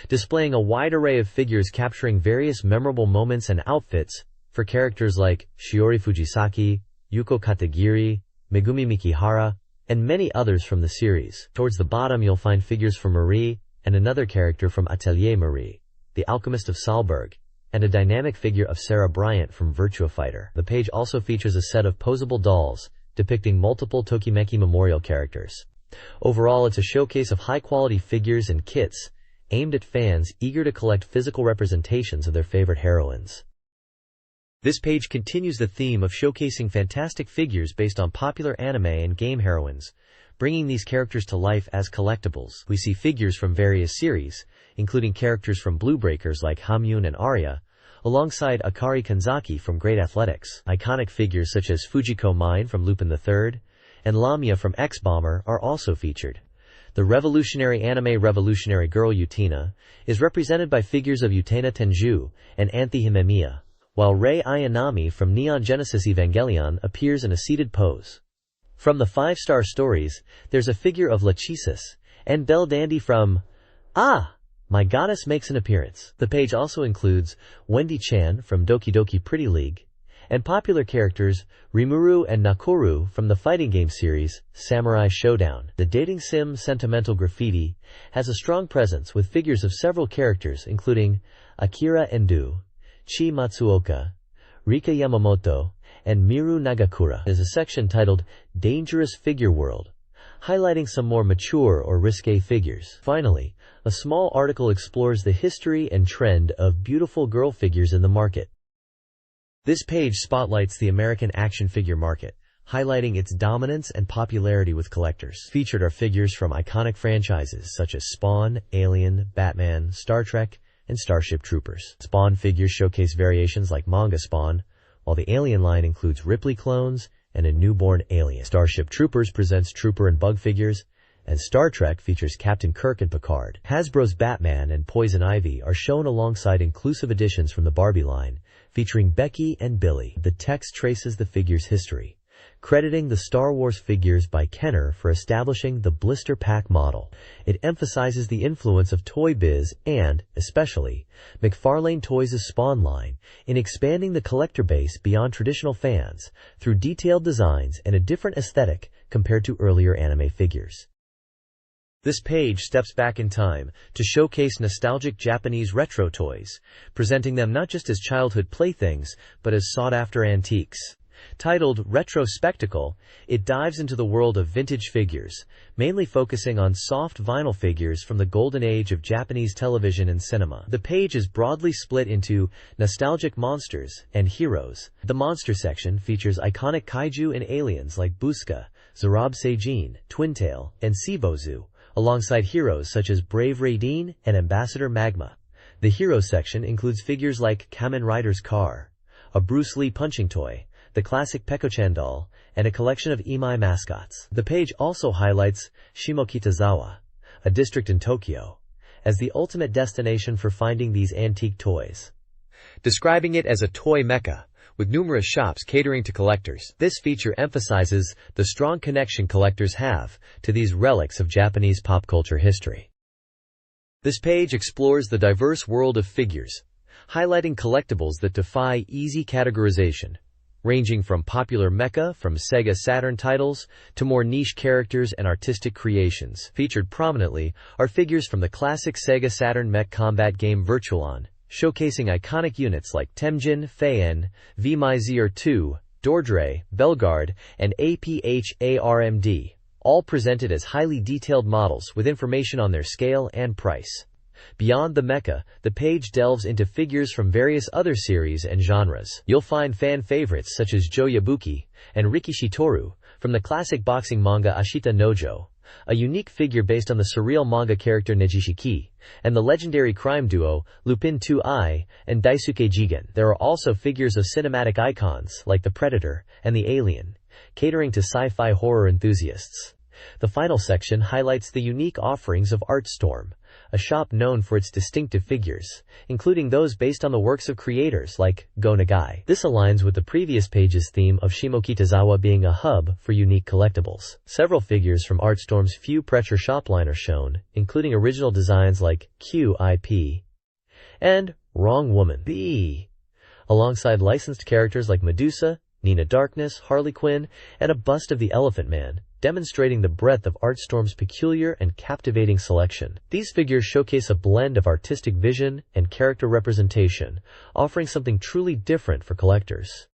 displaying a wide array of figures capturing various memorable moments and outfits for characters like Shiori Fujisaki, Yuko Katagiri, Megumi Mikihara, and many others from the series. Towards the bottom you'll find figures for Marie and another character from Atelier Marie, the Alchemist of Salzburg, and a dynamic figure of Sarah Bryant from Virtua Fighter. The page also features a set of posable dolls depicting multiple Tokimeki Memorial characters. Overall, it's a showcase of high-quality figures and kits aimed at fans eager to collect physical representations of their favorite heroines. This page continues the theme of showcasing fantastic figures based on popular anime and game heroines, bringing these characters to life as collectibles. We see figures from various series, including characters from Blue Breakers like Hamyun and Arya, alongside Akari Kanzaki from Great Athletics. Iconic figures such as Fujiko Mine from Lupin III and Lamia from X-Bomber are also featured. The revolutionary anime Revolutionary Girl Utena is represented by figures of Utena Tenju and Anthy Himemiya, while Rei Ayanami from Neon Genesis Evangelion appears in a seated pose. From the 5-star stories, there's a figure of Lachesis, and Belle Dandy from Ah! My Goddess makes an appearance. The page also includes Wendy Chan from Doki Doki Pretty League, and popular characters Rimuru and Nakoru from the fighting game series Samurai Showdown. The dating sim Sentimental Graffiti has a strong presence with figures of several characters including Akira Endo, Chi Matsuoka, Rika Yamamoto, and Miru Nagakura. There's a section titled Dangerous Figure World, highlighting some more mature or risque figures. Finally, a small article explores the history and trend of beautiful girl figures in the market. This page spotlights the American action figure market, highlighting its dominance and popularity with collectors. Featured are figures from iconic franchises such as Spawn, Alien, Batman, Star Trek, and Starship Troopers. Spawn figures showcase variations like manga Spawn, while the Alien line includes Ripley clones and a newborn alien. Starship Troopers presents Trooper and Bug figures, and Star Trek features Captain Kirk and Picard. Hasbro's Batman and Poison Ivy are shown alongside inclusive editions from the Barbie line, featuring Becky and Billy. The text traces the figure's history,
crediting the Star Wars figures by Kenner for establishing the blister pack model. It emphasizes the influence of Toy Biz and, especially, McFarlane Toys' Spawn line in expanding the collector base beyond traditional fans through detailed designs and a different aesthetic compared to earlier anime figures. This page steps back in time to showcase nostalgic Japanese retro toys, presenting them not just as childhood playthings, but as sought-after antiques. Titled Retro Spectacle, it dives into the world of vintage figures, mainly focusing on soft vinyl figures from the golden age of Japanese television and cinema. The page is broadly split into nostalgic monsters and heroes. The monster section features iconic kaiju and aliens like Busca, Zarab Seijin, Twintail, and Seibozu, alongside heroes such as Brave Raideen and Ambassador Magma. The hero section includes figures like Kamen Rider's car, a Bruce Lee punching toy, the classic Peko-chan doll, and a collection of Imai mascots. The page also highlights Shimokitazawa, a district in Tokyo, as the ultimate destination for finding these antique toys,
describing it as a toy mecca, with numerous shops catering to collectors. This feature emphasizes the strong connection collectors have to these relics of Japanese pop culture history. This page explores the diverse world of figures, highlighting collectibles that defy easy categorization, ranging from popular mecha from SEGA Saturn titles to more niche characters and artistic creations. Featured prominently are figures from the classic SEGA Saturn mech combat game Virtuon, showcasing iconic units like Temjin, Feien, V-My-Zr2, Dordre, Belgard, and APH-ARMD, all presented as highly detailed models with information on their scale and price. Beyond the mecha, the page delves into figures from various other series and genres. You'll find fan favorites such as Jo Yabuki and Rikishi Toru from the classic boxing manga Ashita Nojo, a unique figure based on the surreal manga character Nejishiki, and the legendary crime duo Lupin 2I and Daisuke Jigen. There are also figures of cinematic icons like the Predator and the Alien, catering to sci-fi horror enthusiasts. The final section highlights the unique offerings of ArtStorm, a shop known for its distinctive figures, including those based on the works of creators like Go Nagai. This aligns with the previous page's theme of Shimokitazawa being a hub for unique collectibles. Several figures from ArtStorm's Few Pressure shop line are shown, including original designs like QIP and Wrong Woman B, alongside licensed characters like Medusa, Nina Darkness, Harley Quinn, and a bust of the Elephant Man, demonstrating the breadth of ArtStorm's peculiar and captivating selection. These figures showcase a blend of artistic vision and character representation, offering something truly different for collectors.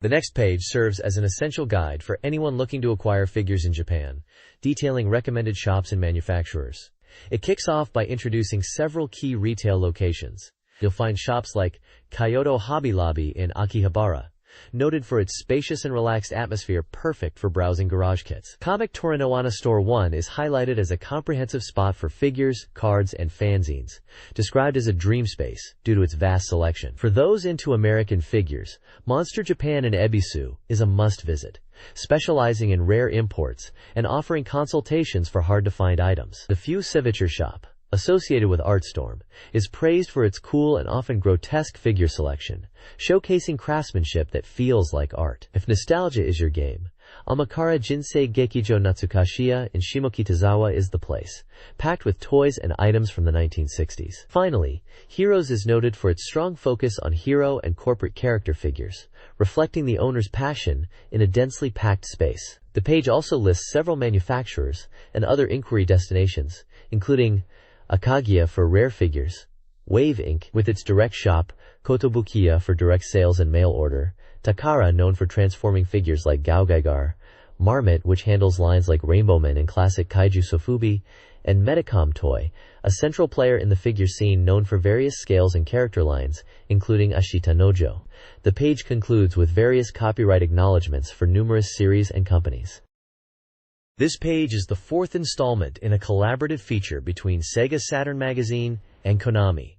The next page serves as an essential guide for anyone looking to acquire figures in Japan, detailing recommended shops and manufacturers. It kicks off by introducing several key retail locations. You'll find shops like Kyoto Hobby Lobby in Akihabara, noted for its spacious and relaxed atmosphere perfect for browsing garage kits. Comic Torinoana Store 1 is highlighted as a comprehensive spot for figures, cards, and fanzines, described as a dream space due to its vast selection. For those into American figures, Monster Japan in Ebisu is a must-visit, specializing in rare imports and offering consultations for hard-to-find items. The Few Ceviche shop, associated with ArtStorm, is praised for its cool and often grotesque figure selection, showcasing craftsmanship that feels like art. If nostalgia is your game, Amakara Jinsei Gekijo Natsukashiya in Shimokitazawa is the place, packed with toys and items from the 1960s. Finally, Heroes is noted for its strong focus on hero and corporate character figures, reflecting the owner's passion in a densely packed space. The page also lists several manufacturers and other inquiry destinations, including Akagiya for rare figures, Wave Inc. with its direct shop, Kotobukiya for direct sales and mail order, Takara known for transforming figures like Gaogaigar, Marmot which handles lines like Rainbow Man and classic Kaiju Sofubi, and Medicom Toy, a central player in the figure scene known for various scales and character lines, including Ashita Nojo. The page concludes with various copyright acknowledgments for numerous series and companies. This page is the fourth installment in a collaborative feature between SEGA Saturn Magazine and Konami,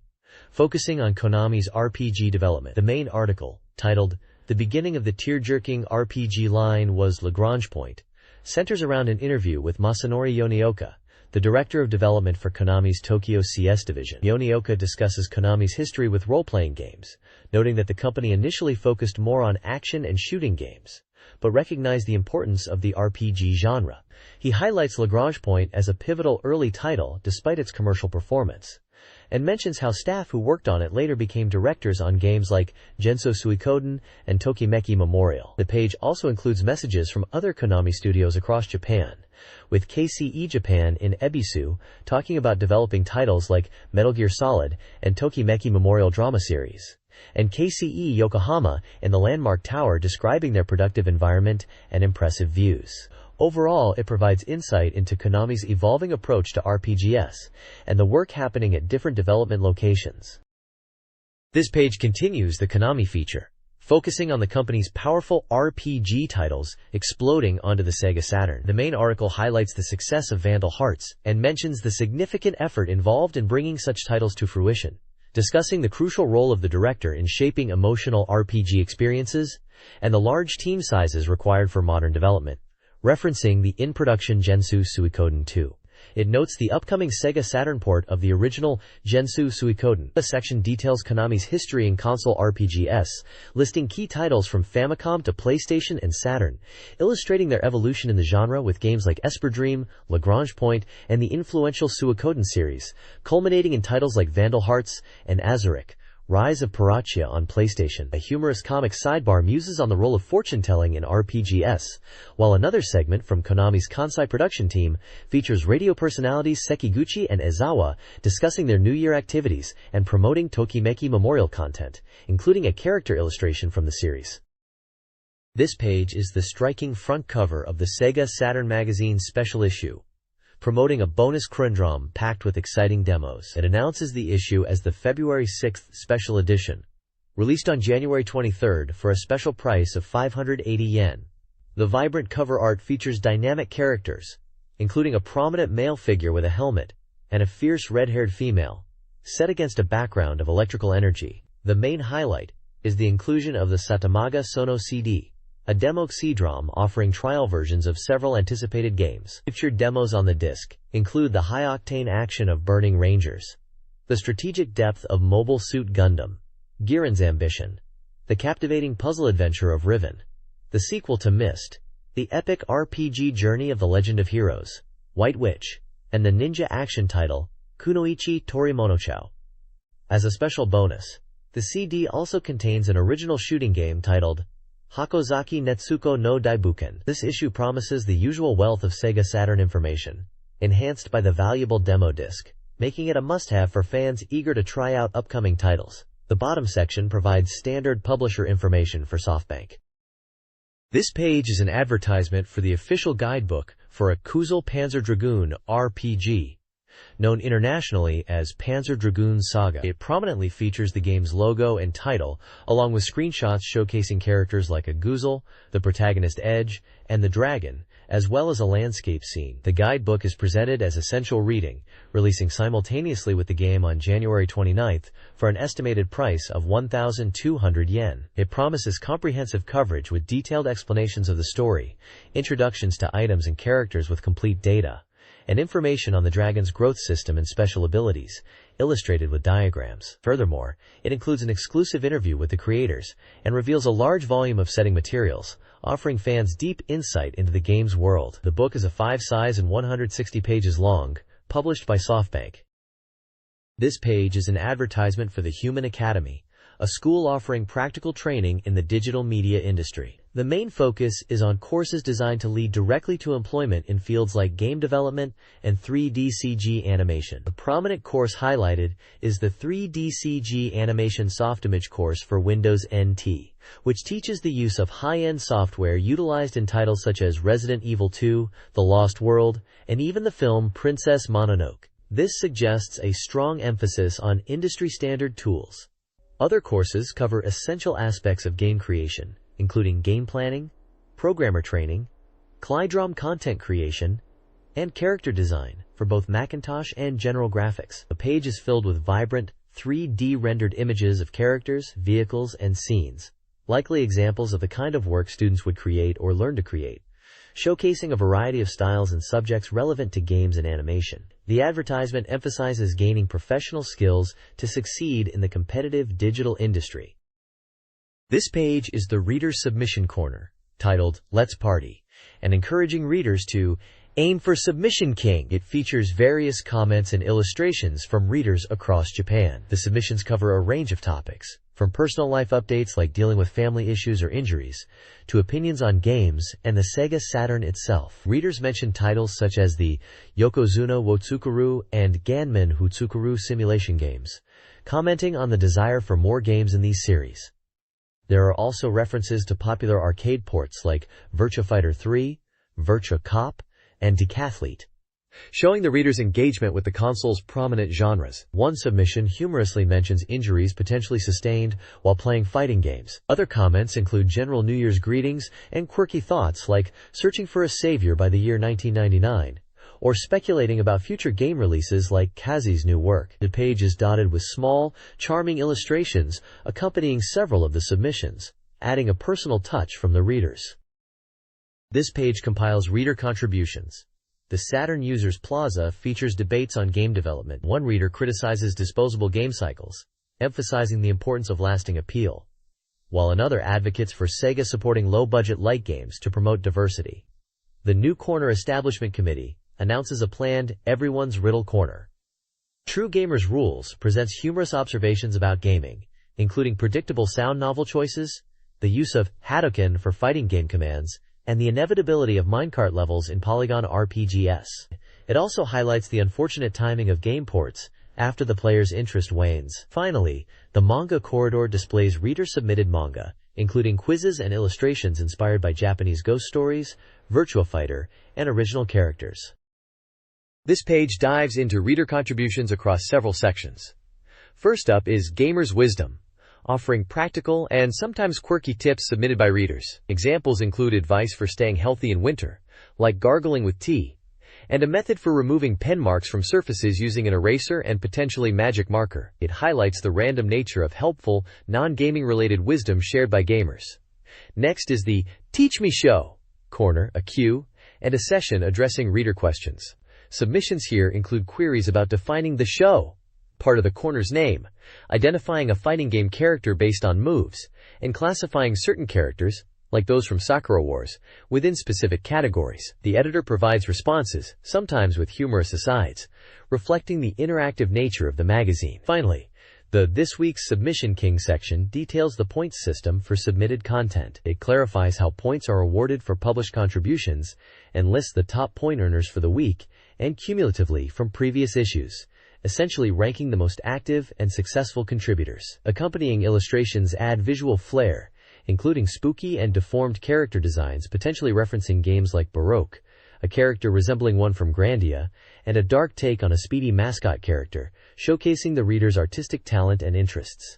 focusing on Konami's RPG development. The main article, titled "The Beginning of the Tear-Jerking RPG Line Was Lagrange Point," centers around an interview with Masanori Yonioka,
the director of development for Konami's Tokyo CS division. Yonioka discusses Konami's history with role-playing games, noting that the company initially focused more on action and shooting games, but recognized the importance of the RPG genre. He highlights Lagrange Point as a pivotal early title despite its commercial performance, and mentions how staff who worked on it later became directors on games like Genso Suikoden and Tokimeki Memorial. The page also includes messages from other Konami studios across Japan, with KCE Japan in Ebisu talking about developing titles like Metal Gear Solid and Tokimeki Memorial drama series, and KCE Yokohama in the Landmark Tower describing their productive environment and impressive views. Overall, it provides insight into Konami's evolving approach to RPGs and the work happening at different development locations. This page continues the Konami feature, focusing on the company's powerful RPG titles exploding onto the Sega Saturn. The main article highlights the success of Vandal Hearts and mentions the significant effort involved in bringing such titles to fruition, discussing the crucial role of the director in shaping emotional RPG experiences and the large team sizes required for modern development. Referencing the in-production Genso Suikoden 2. It notes the upcoming Sega Saturn port of the original Genso Suikoden. The section details Konami's history in console RPGs, listing key titles from Famicom to PlayStation and Saturn, illustrating their evolution in the genre with games like Esper Dream, Lagrange Point, and the influential Suikoden series, culminating in titles like Vandal Hearts and Azuric, Rise of Parachia on PlayStation. A humorous comic sidebar muses on the role of fortune-telling in RPGs, while another segment from Konami's Kansai production team features radio personalities Sekiguchi and Ezawa discussing their New Year activities and promoting Tokimeki Memorial content, including a character illustration from the series. This page is the striking front cover of the SEGA Saturn Magazine special issue, promoting a bonus conundrum packed with exciting demos. It announces the issue as the February 6th special edition, released on January 23rd for a special price of 580 yen. The vibrant cover art features dynamic characters, including a prominent male figure with a helmet and a fierce red-haired female, set against a background of electrical energy. The main highlight is the inclusion of the Satamaga Sono CD, a demo CD-ROM offering trial versions of several anticipated games. Featured demos on the disc include the high-octane action of Burning Rangers, the strategic depth of Mobile Suit Gundam, Giran's Ambition, the captivating puzzle adventure of Riven, the sequel to Myst, the epic RPG journey of The Legend of Heroes, White Witch, and the ninja action title, Kunoichi Torimonochou. As a special bonus, the CD also contains an original shooting game titled Hakozaki Netsuko no Daibuken. This issue promises the usual wealth of Sega Saturn information, enhanced by the valuable demo disc, making it a must-have for fans eager to try out upcoming titles. The bottom section provides standard publisher information for SoftBank. This page is an advertisement for the official guidebook for a Kuzel Panzer Dragoon RPG, known internationally as Panzer Dragoon Saga. It prominently features the game's logo and title, along with screenshots showcasing characters like a Guzel, the protagonist Edge, and the Dragon, as well as a landscape scene. The guidebook is presented as essential reading, releasing simultaneously with the game on January 29th for an estimated price of 1,200 yen. It promises comprehensive coverage with detailed explanations of the story, introductions to items and characters with complete data, and information on the dragon's growth system and special abilities, illustrated with diagrams. Furthermore, it includes an exclusive interview with the creators and reveals a large volume of setting materials, offering fans deep insight into the game's world. The book is a 5-size and 160 pages long, published by SoftBank. This page is an advertisement for the Human Academy, a school offering practical training in the digital media industry. The main focus is on courses designed to lead directly to employment in fields like game development and 3D CG animation. The prominent course highlighted is the 3D CG Animation Softimage course for Windows NT, which teaches the use of high-end software utilized in titles such as Resident Evil 2, The Lost World, and even the film Princess Mononoke. This suggests a strong emphasis on industry-standard tools. Other courses cover essential aspects of game creation, including game planning, programmer training, Klydrom content creation, and character design for both Macintosh and general graphics. The page is filled with vibrant, 3D rendered images of characters, vehicles, and scenes, likely examples of the kind of work students would create or learn to create. showcasing a variety of styles and subjects relevant to games and animation. The advertisement emphasizes gaining professional skills to succeed in the competitive digital industry. This page is the Reader's Submission Corner, titled Let's Party, and encouraging readers to aim for Submission King. It features various comments and illustrations from readers across Japan. The submissions cover a range of topics, from personal life updates like dealing with family issues or injuries, to opinions on games and the SEGA Saturn itself. Readers mention titles such as the Yokozuna wo Tsukuru and Ganmen hu Tsukuru simulation games, commenting on the desire for more games in these series. There are also references to popular arcade ports like Virtua Fighter 3, Virtua Cop, and Decathlete, showing the reader's engagement with the console's prominent genres. One submission humorously mentions injuries potentially sustained while playing fighting games. Other comments include general New Year's greetings and quirky thoughts like searching for a savior by the year 1999, or speculating about future game releases like Kazi's new work. The page is dotted with small, charming illustrations accompanying several of the submissions, adding a personal touch from the readers. This page compiles reader contributions. The Saturn Users Plaza features debates on game development. One reader criticizes disposable game cycles, emphasizing the importance of lasting appeal, while another advocates for Sega supporting low-budget light games to promote diversity. The New Corner Establishment Committee announces a planned Everyone's Riddle Corner. True Gamers Rules presents humorous observations about gaming, including predictable sound novel choices, the use of Hadouken for fighting game commands, and the inevitability of minecart levels in Polygon RPGs. It also highlights the unfortunate timing of game ports after the player's interest wanes. Finally, the Manga Corridor displays reader-submitted manga, including quizzes and illustrations inspired by Japanese ghost stories, Virtua Fighter, and original characters. This page dives into reader contributions across several sections. First up is Gamer's Wisdom, offering practical and sometimes quirky tips submitted by readers. Examples include advice for staying healthy in winter, like gargling with tea, and a method for removing pen marks from surfaces using an eraser and potentially magic marker. It highlights the random nature of helpful, non-gaming related wisdom shared by gamers. Next is the Teach Me Show corner, a queue, and a session addressing reader questions. Submissions here include queries about defining the show, part of the corner's name, identifying a fighting game character based on moves, and classifying certain characters, like those from Sakura Wars, within specific categories. The editor provides responses, sometimes with humorous asides, reflecting the interactive nature of the magazine. Finally, the This Week's Submission King section details the points system for submitted content. It clarifies how points are awarded for published contributions and lists the top point earners for the week and cumulatively from previous issues, essentially ranking the most active and successful contributors. Accompanying illustrations add visual flair, including spooky and deformed character designs potentially referencing games like Baroque, a character resembling one from Grandia, and a dark take on a speedy mascot character, showcasing the reader's artistic talent and interests.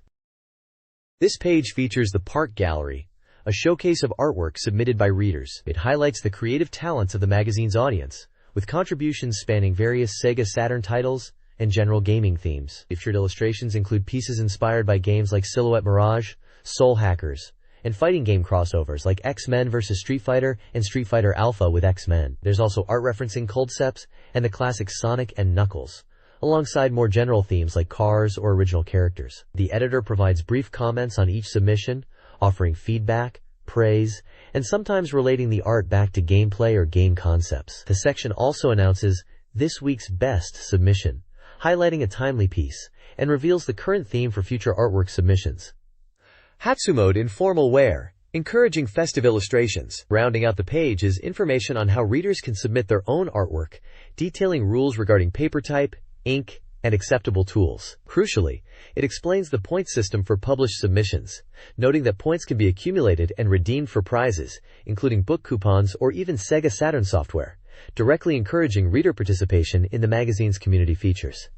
This page features the Park Gallery, a showcase of artwork submitted by readers. It highlights the creative talents of the magazine's audience, with contributions spanning various Sega Saturn titles and general gaming themes. Featured illustrations include pieces inspired by games like Silhouette Mirage, Soul Hackers, and fighting game crossovers like X-Men vs. Street Fighter and Street Fighter Alpha with X-Men. There's also art referencing Coldceps and the classic Sonic and Knuckles, alongside more general themes like cars or original characters. The editor provides brief comments on each submission, offering feedback, praise, and sometimes relating the art back to gameplay or game concepts. The section also announces this week's best submission, highlighting a timely piece, and reveals the current theme for future artwork submissions. Hatsumode Informal Wear, encouraging festive illustrations. Rounding out the page is information on how readers can submit their own artwork, detailing rules regarding paper type, ink, and acceptable tools. Crucially, it explains the point system for published submissions, noting that points can be accumulated and redeemed for prizes, including book coupons or even Sega Saturn software, directly encouraging reader participation in the magazine's community features.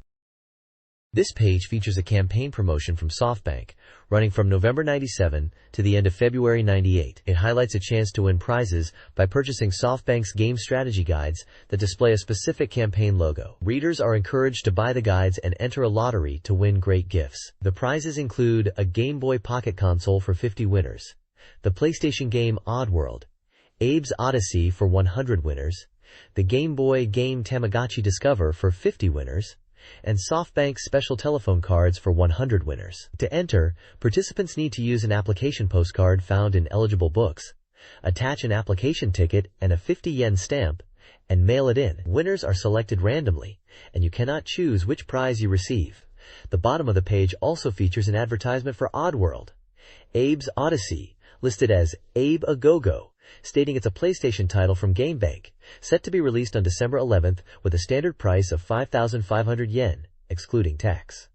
This page features a campaign promotion from SoftBank, running from November 97 to the end of February 98. It highlights a chance to win prizes by purchasing SoftBank's game strategy guides that display a specific campaign logo. Readers are encouraged to buy the guides and enter a lottery to win great gifts. The prizes include a Game Boy Pocket console for 50 winners, the PlayStation game Oddworld, Abe's Odyssey for 100 winners, the Game Boy game Tamagotchi Discover for 50 winners, and SoftBank special telephone cards for 100 winners. To enter, participants need to use an application postcard found in eligible books, attach an application ticket and a 50 yen stamp, and mail it in. Winners are selected randomly, and you cannot choose which prize you receive. The bottom of the page also features an advertisement for Oddworld, Abe's Odyssey, listed as Abe a Go-Go, stating it's a PlayStation title from GameBank, set to be released on December 11th with a standard price of 5,500 yen, excluding tax.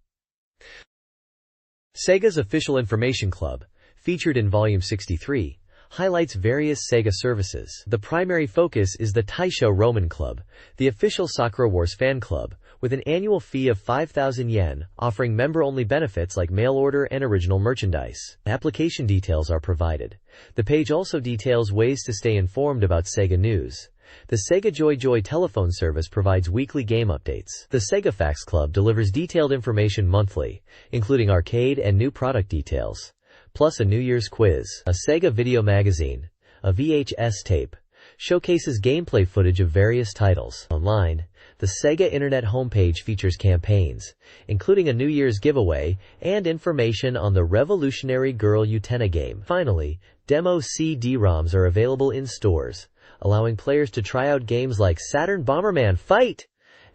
SEGA's Official Information Club, featured in Volume 63, highlights various SEGA services. The primary focus is the Taisho Roman Club, the official Sakura Wars fan club, with an annual fee of 5,000 yen, offering member-only benefits like mail order and original merchandise. Application details are provided. The page also details ways to stay informed about SEGA news. The SEGA Joy telephone service provides weekly game updates. The SEGA Facts Club delivers detailed information monthly, including arcade and new product details, plus a New Year's quiz. A SEGA Video Magazine, a VHS tape, showcases gameplay footage of various titles. Online, the SEGA Internet homepage features campaigns, including a New Year's giveaway and information on the Revolutionary Girl Utena game. Finally, demo CD-ROMs are available in stores, allowing players to try out games like Saturn Bomberman Fight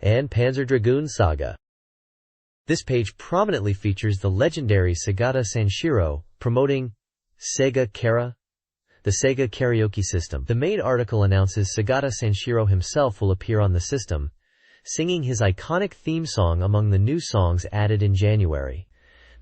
and Panzer Dragoon Saga. This page prominently features the legendary Sagata Sanshiro, promoting Sega Kara, the Sega karaoke system. The main article announces Sagata Sanshiro himself will appear on the system, singing his iconic theme song among the new songs added in January.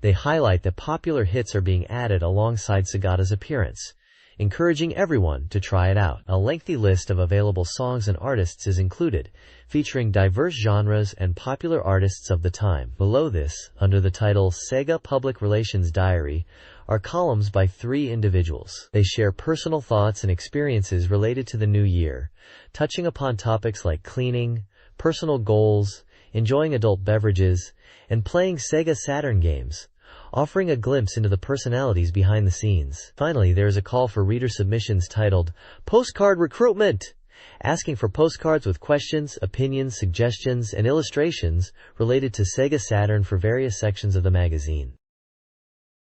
They highlight that popular hits are being added alongside Sagata's appearance, encouraging everyone to try it out. A lengthy list of available songs and artists is included, featuring diverse genres and popular artists of the time. Below this, under the title Sega Public Relations Diary, are columns by 3 individuals. They share personal thoughts and experiences related to the new year, touching upon topics like cleaning, personal goals, enjoying adult beverages, and playing Sega Saturn games, offering a glimpse into the personalities behind the scenes. Finally, there is a call for reader submissions titled Postcard Recruitment, asking for postcards with questions, opinions, suggestions, and illustrations related to Sega Saturn for various sections of the magazine.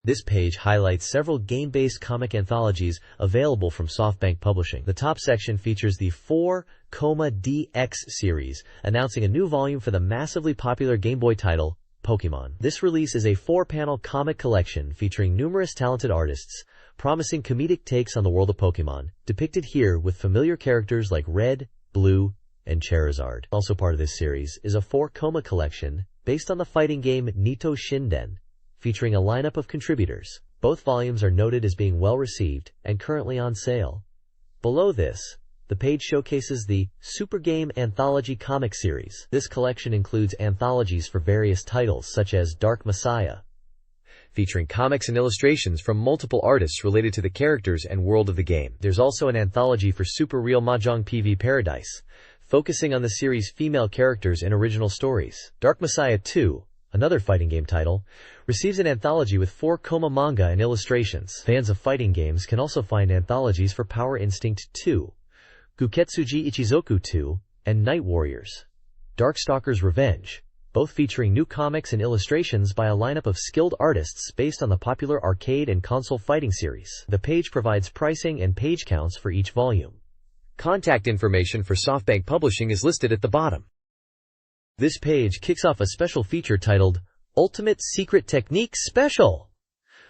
This page highlights several game-based comic anthologies available from SoftBank Publishing. The top section features the 4,DX series, announcing a new volume for the massively popular Game Boy title, Pokemon. This release is a 4-panel comic collection featuring numerous talented artists, promising comedic takes on the world of Pokemon, depicted here with familiar characters like Red, Blue, and Charizard. Also part of this series is a 4-Coma collection based on the fighting game Nito Shinden, featuring a lineup of contributors. Both volumes are noted as being well received and currently on sale. Below this, the page showcases the Super Game Anthology comic series. This collection includes anthologies for various titles such as Dark Messiah, featuring comics and illustrations from multiple artists related to the characters and world of the game. There's also an anthology for Super Real Mahjong PV Paradise, focusing on the series' female characters and original stories. Dark Messiah 2, another fighting game title, receives an anthology with 4-Coma manga and illustrations. Fans of fighting games can also find anthologies for Power Instinct 2, Guketsuji Ichizoku 2, and Night Warriors, Darkstalker's Revenge, both featuring new comics and illustrations by a lineup of skilled artists based on the popular arcade and console fighting series. The page provides pricing and page counts for each volume. Contact information for SoftBank Publishing is listed at the bottom. This page kicks off a special feature titled Ultimate Secret Technique Special,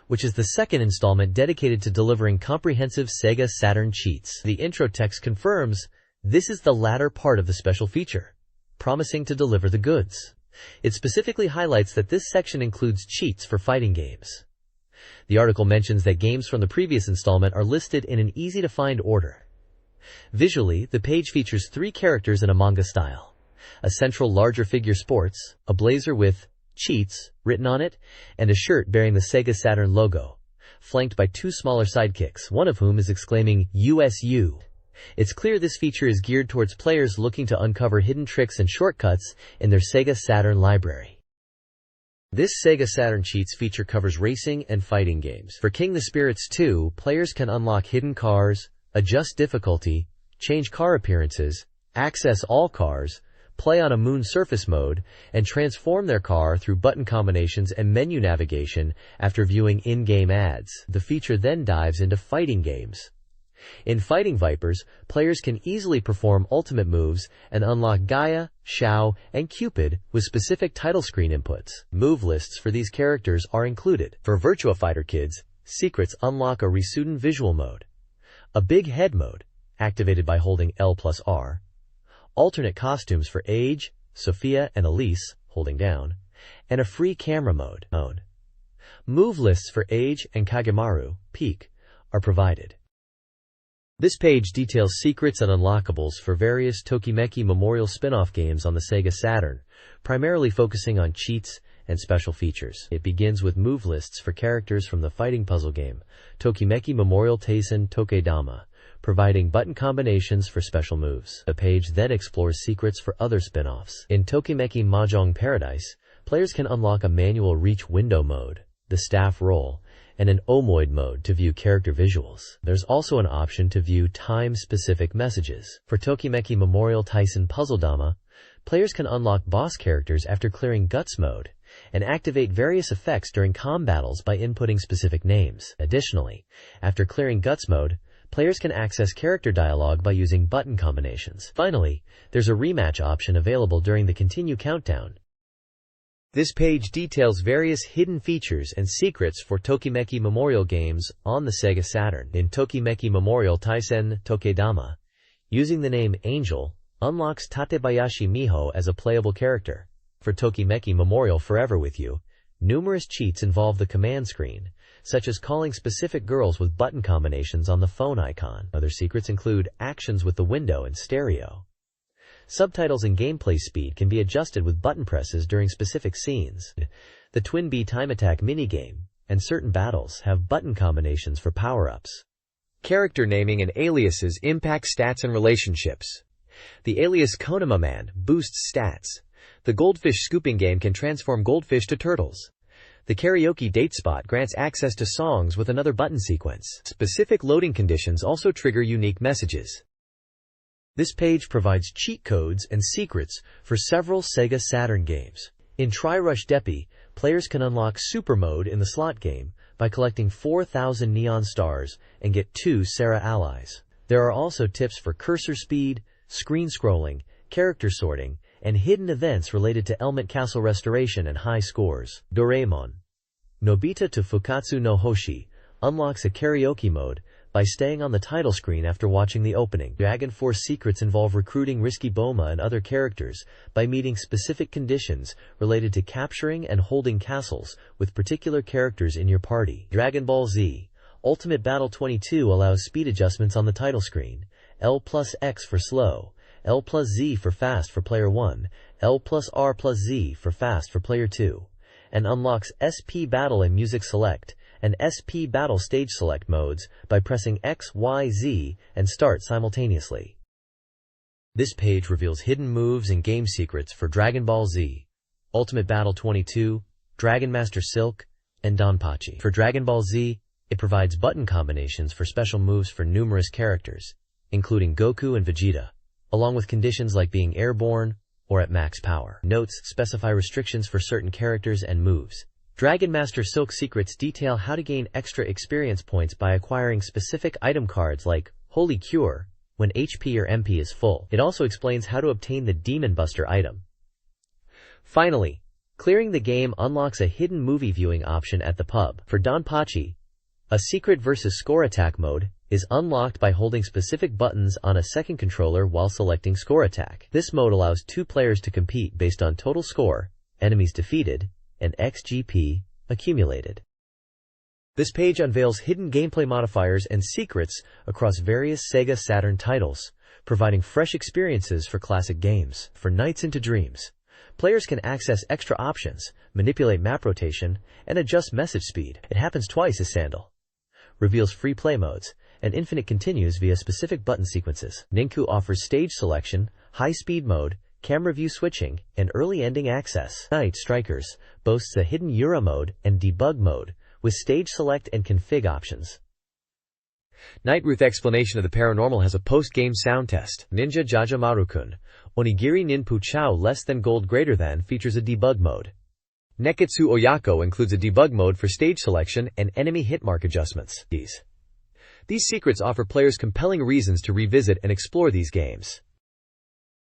which is the second installment dedicated to delivering comprehensive Sega Saturn cheats. The intro text confirms this is the latter part of the special feature, promising to deliver the goods. It specifically highlights that this section includes cheats for fighting games. The article mentions that games from the previous installment are listed in an easy-to-find order. Visually, the page features 3 characters in a manga style: a central larger figure sports, a blazer with cheats written on it, and a shirt bearing the Sega Saturn logo, flanked by 2 smaller sidekicks, one of whom is exclaiming USU. It's clear this feature is geared towards players looking to uncover hidden tricks and shortcuts in their Sega Saturn library. This Sega Saturn cheats feature covers racing and fighting games. For King the Spirits 2, players can unlock hidden cars,
adjust difficulty, change car appearances, access all cars, play on a moon surface mode, and transform their car through button combinations and menu navigation after viewing in-game ads. The feature then dives into fighting games. In Fighting Vipers, players can easily perform ultimate moves and unlock Gaia, Xiao, and Cupid with specific title screen inputs. Move lists for these characters are included. For Virtua Fighter Kids, secrets unlock a Risuden visual mode, a big head mode, activated by holding L+R, alternate costumes for Age, Sophia, and Elise, holding down, and a free camera mode. Move lists for Age and Kagemaru, Peak, are provided. This page details secrets and unlockables for various Tokimeki Memorial spin-off games on the Sega Saturn, primarily focusing on cheats and special features. It begins with move lists for characters from the fighting puzzle game, Tokimeki Memorial Taisen Tokedama, providing button combinations for special moves. The page then explores secrets for other spin-offs. In Tokimeki Mahjong Paradise, players can unlock a manual reach window mode, the staff roll, and an Omoid mode to view character visuals. There's also an option to view time-specific messages. For Tokimeki Memorial Taisen Puzzle Dama, players can unlock boss characters after clearing Guts mode, and activate various effects during battles by inputting specific names. Additionally, after clearing Guts mode, players can access character dialogue by using button combinations. Finally, there's a rematch option available during the Continue countdown. This page details various hidden features and secrets for Tokimeki Memorial games on the Sega Saturn. In Tokimeki Memorial Taisen Tokedama, using the name Angel unlocks Tatebayashi Miho as a playable character. For Tokimeki Memorial Forever With You, numerous cheats involve the command screen, such as calling specific girls with button combinations on the phone icon. Other secrets include actions with the window and stereo. Subtitles and gameplay speed can be adjusted with button presses during specific scenes. The Twin Bee Time Attack minigame and certain battles have button combinations for power-ups. Character naming and aliases impact stats and relationships. The alias Konama Man boosts stats. The Goldfish Scooping game can transform goldfish to turtles. The Karaoke Date Spot grants access to songs with another button sequence. Specific loading conditions also trigger unique messages. This page provides cheat codes and secrets for several Sega Saturn games. In Tri-Rush Deppy, players can unlock Super Mode in the slot game by collecting 4,000 neon stars and get 2 Sarah allies. There are also tips for cursor speed, screen scrolling, character sorting, and hidden events related to Element Castle restoration and high scores. Doraemon Nobita to Fukatsu no Hoshi unlocks a karaoke mode by staying on the title screen after watching the opening. Dragon Force secrets involve recruiting Risky Boma and other characters by meeting specific conditions related to capturing and holding castles with particular characters in your party. Dragon Ball Z Ultimate Battle 22 allows speed adjustments on the title screen. L+X for slow, L+Z for fast for player 1, L+R+Z for fast for player 2, and unlocks SP Battle and Music Select and SP Battle Stage Select modes by pressing X, Y, Z, and Start simultaneously. This page reveals hidden moves and game secrets for Dragon Ball Z, Ultimate Battle 22, Dragon Master Silk, and Donpachi. For Dragon Ball Z, it provides button combinations for special moves for numerous characters, including Goku and Vegeta, along with conditions like being airborne or at max power. Notes specify restrictions for certain characters and moves. Dragon Master Silk secrets detail how to gain extra experience points by acquiring specific item cards like Holy Cure when HP or MP is full. It also explains how to obtain the Demon Buster item. Finally, clearing the game unlocks a hidden movie viewing option at the pub. For Donpachi, a secret versus score attack mode is unlocked by holding specific buttons on a second controller while selecting score attack. This mode allows 2 players to compete based on total score, enemies defeated, and XGP accumulated. This page unveils hidden gameplay modifiers and secrets across various Sega Saturn titles, providing fresh experiences for classic games. For Nights into Dreams, players can access extra options, manipulate map rotation, and adjust message speed. It happens twice as Sandal reveals free play modes, and Infinite continues via specific button sequences. Ninku offers stage selection, high-speed mode, camera view switching, and early ending access. Night Strikers boasts a hidden Euro mode and debug mode with stage select and config options.
Nightruth explanation of the paranormal has a post-game sound test. Ninja Jaja Marukun. Onigiri nin Puchao less than gold greater than features a debug mode. Neketsu Oyako includes a debug mode for stage selection and enemy hitmark adjustments. These secrets offer players compelling reasons to revisit and explore these games.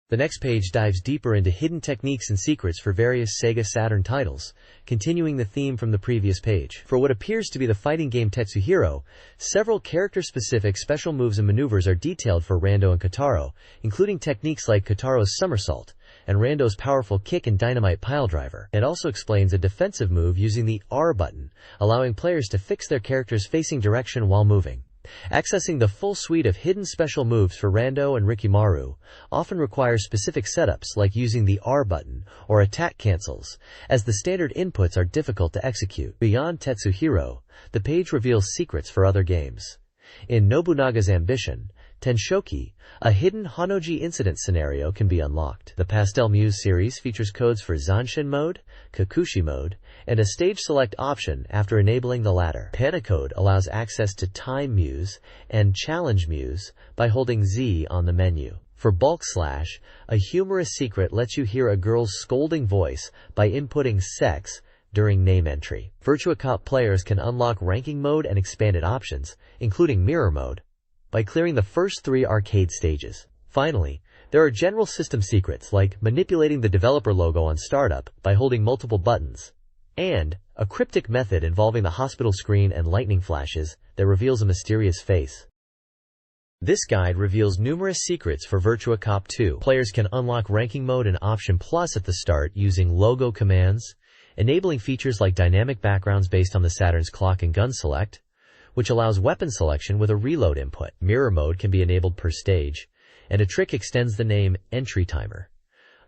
The next page dives deeper into hidden techniques and secrets for various Sega Saturn titles, continuing the theme from the previous page. For what appears to be the fighting game Tetsuhiro, several character-specific special moves and maneuvers are detailed for Rando and Kotaro, including techniques like Kotaro's somersault and Rando's powerful kick and dynamite piledriver. It also explains a defensive move using the R button, allowing players to fix their character's facing direction while moving. Accessing the full suite of hidden special moves for Rando and Rikimaru often requires specific setups like using the R button or attack cancels, as the standard inputs are difficult to execute. Beyond Tetsuhiro, the page reveals secrets for other games. In Nobunaga's Ambition, Tenshoki, a hidden Hanoji incident scenario can be unlocked. The Pastel Muse series features codes for Zanshin mode, Kakushi mode, and a stage select option after enabling the latter. Panacode allows access to Time Muse and Challenge Muse by holding Z on the menu. For Bulk Slash, a humorous secret lets you hear a girl's scolding voice by inputting sex during name entry. Virtua Cop players can unlock ranking mode and expanded options, including mirror mode, by clearing the first 3 arcade stages. Finally, there are general system secrets like manipulating the developer logo on startup by holding multiple buttons, and a cryptic method involving the hospital screen and lightning flashes that reveals a mysterious face. This guide reveals numerous secrets for Virtua Cop 2. Players can unlock ranking mode and Option Plus at the start using logo commands, enabling features like dynamic backgrounds based on the Saturn's clock and gun select, which allows weapon selection with a reload input. Mirror mode can be enabled per stage, and a trick extends the name entry timer.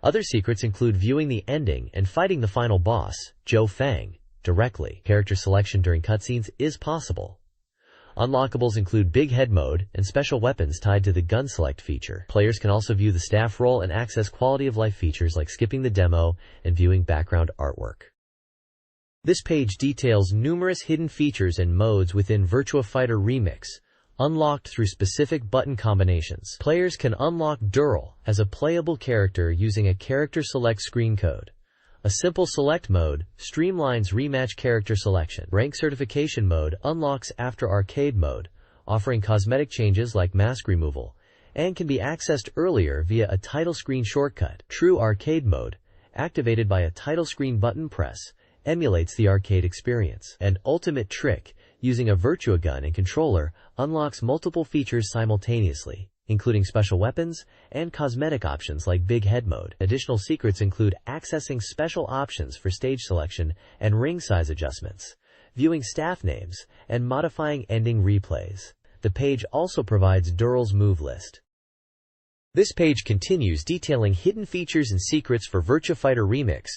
Other secrets include viewing the ending and fighting the final boss, Joe Fang, directly. Character selection during cutscenes is possible. Unlockables include big head mode and special weapons tied to the gun select feature. Players can also view the staff role and access quality of life features like skipping the demo and viewing background artwork. This page details numerous hidden features and modes within Virtua Fighter Remix, unlocked through specific button combinations. Players can unlock Dural as a playable character using a character select screen code. A simple select mode streamlines rematch character selection. Rank certification mode unlocks after arcade mode, offering cosmetic changes like mask removal, and can be accessed earlier via a title screen shortcut. True arcade mode, activated by a title screen button press, emulates the arcade experience. An ultimate trick, using a Virtua gun and controller, unlocks multiple features simultaneously, including special weapons and cosmetic options like big head mode. Additional secrets include accessing special options for stage selection and ring size adjustments, viewing staff names, and modifying ending replays. The page also provides Dural's move list. This page continues detailing hidden features and secrets for Virtua Fighter Remix,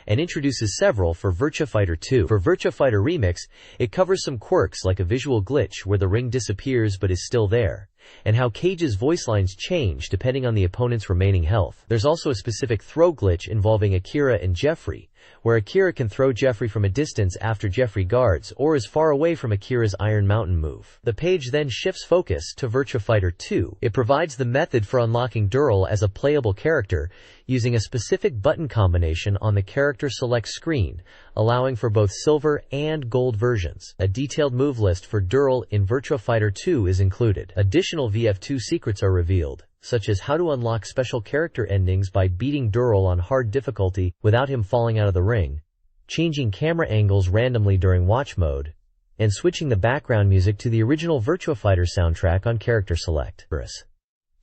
and introduces several for Virtua Fighter 2. For Virtua Fighter Remix, it covers some quirks like a visual glitch where the ring disappears but is still there, and how Cage's voice lines change depending on the opponent's remaining health. There's also a specific throw glitch involving Akira and Jeffrey, where Akira can throw Jeffrey from a distance after Jeffrey guards or is far away from Akira's Iron Mountain move. The page then shifts focus to Virtua Fighter 2. It provides the method for unlocking Dural as a playable character using a specific button combination on the character select screen, allowing for both silver and gold versions. A detailed move list for Dural in Virtua Fighter 2 is included. Additional VF2 secrets are revealed, such as how to unlock special character endings by beating Dural on hard difficulty without him falling out of the ring, changing camera angles randomly during watch mode, and switching the background music to the original Virtua Fighter soundtrack on character select.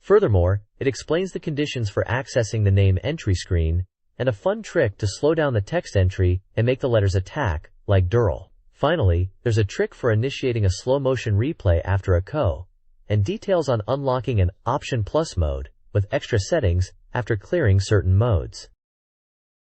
Furthermore, it explains the conditions for accessing the name entry screen, and a fun trick to slow down the text entry and make the letters attack, like Dural. Finally, there's a trick for initiating a slow-motion replay after a KO, and details on unlocking an Option Plus mode, with extra settings, after clearing certain modes.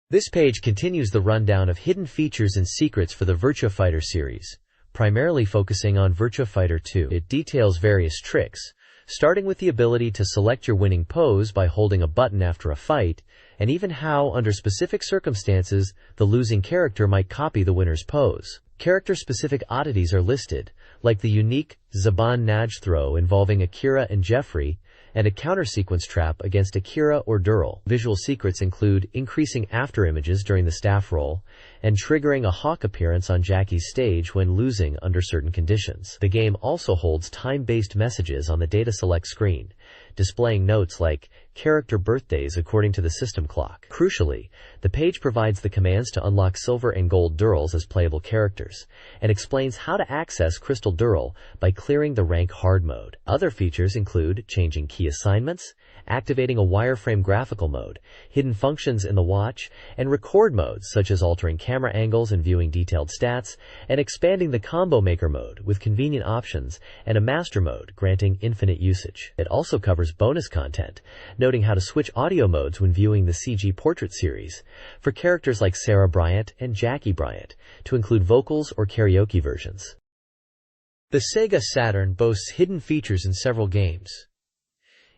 This page continues the rundown of hidden features and secrets for the Virtua Fighter series, primarily focusing on Virtua Fighter 2. It details various tricks, starting with the ability to select your winning pose by holding a button after a fight, and even how, under specific circumstances, the losing character might copy the winner's pose. Character-specific oddities are listed, like the unique Zaban Naj throw involving Akira and Jeffrey, and a counter-sequence trap against Akira or Dural. Visual secrets include increasing afterimages during the staff roll, and triggering a hawk appearance on Jackie's stage when losing under certain conditions. The game also holds time-based messages on the data select screen, displaying notes like character birthdays according to the system clock. Crucially, the page provides the commands to unlock silver and gold Durals as playable characters, and explains how to access Crystal Dural by clearing the rank hard mode. Other features include changing key assignments, activating a wireframe graphical mode, hidden functions in the watch, and record modes such as altering camera angles and viewing detailed stats, and expanding the combo maker mode with convenient options, and a master mode granting infinite usage. It also covers bonus content, noting how to switch audio modes when viewing the CG Portrait series for characters like Sarah Bryant and Jackie Bryant to include vocals or karaoke versions. The Sega Saturn boasts hidden features in several games.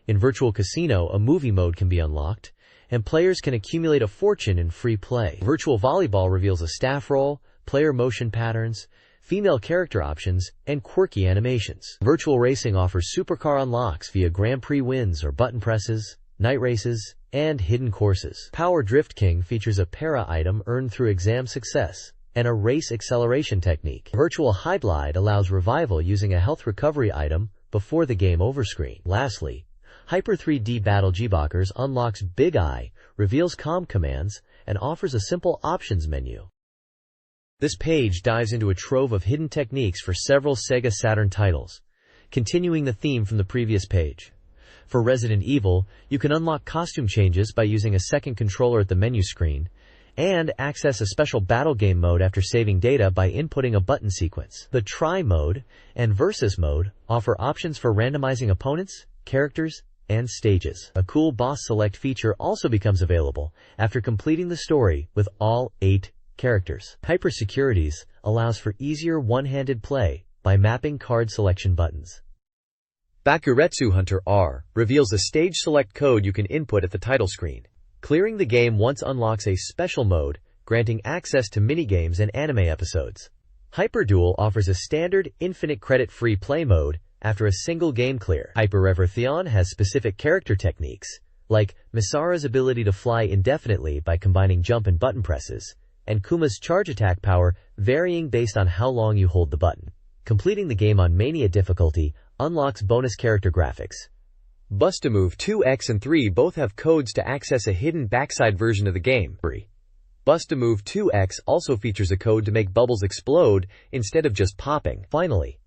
In Virtual Casino, a movie mode can be unlocked, and players can accumulate a fortune in free play. Virtual Volleyball reveals a staff roll, player motion patterns, female character options, and quirky animations. Virtual Racing offers supercar unlocks via Grand Prix wins or button presses, night races, and hidden courses. Power Drift King features a para item earned through exam success and a race acceleration technique. Virtual High Glide allows revival using a health recovery item before the game over screen. Lastly, Hyper 3D Battle G-Bockers unlocks Big Eye, reveals comm commands, and offers a simple options menu. This page dives into a trove of hidden techniques for several Sega Saturn titles, continuing the theme from the previous page. For Resident Evil, you can unlock costume changes by using a second controller at the menu screen, and access a special battle game mode after saving data by inputting a button sequence. The Try mode and Versus mode offer options for randomizing opponents, characters, and stages. A cool boss select feature also becomes available after completing the story with all 8 characters. Hyper Securities allows for easier one-handed play by mapping card selection buttons. Bakuretsu Hunter R reveals a stage select code you can input at the title screen. Clearing the game once unlocks a special mode, granting access to minigames and anime episodes. Hyperduel offers a standard, infinite credit-free play mode after a single game clear. Hyper Revertheon has specific character techniques, like Misara's ability to fly indefinitely by combining jump and button presses, and Kuma's charge attack power varying based on how long you hold the button. Completing the game on Mania difficulty unlocks bonus character graphics. Bust-A-Move 2X and 3 both have codes to access a hidden backside version of the game. Bust-A-Move 2X also features a code to make bubbles explode instead of just popping. Finally,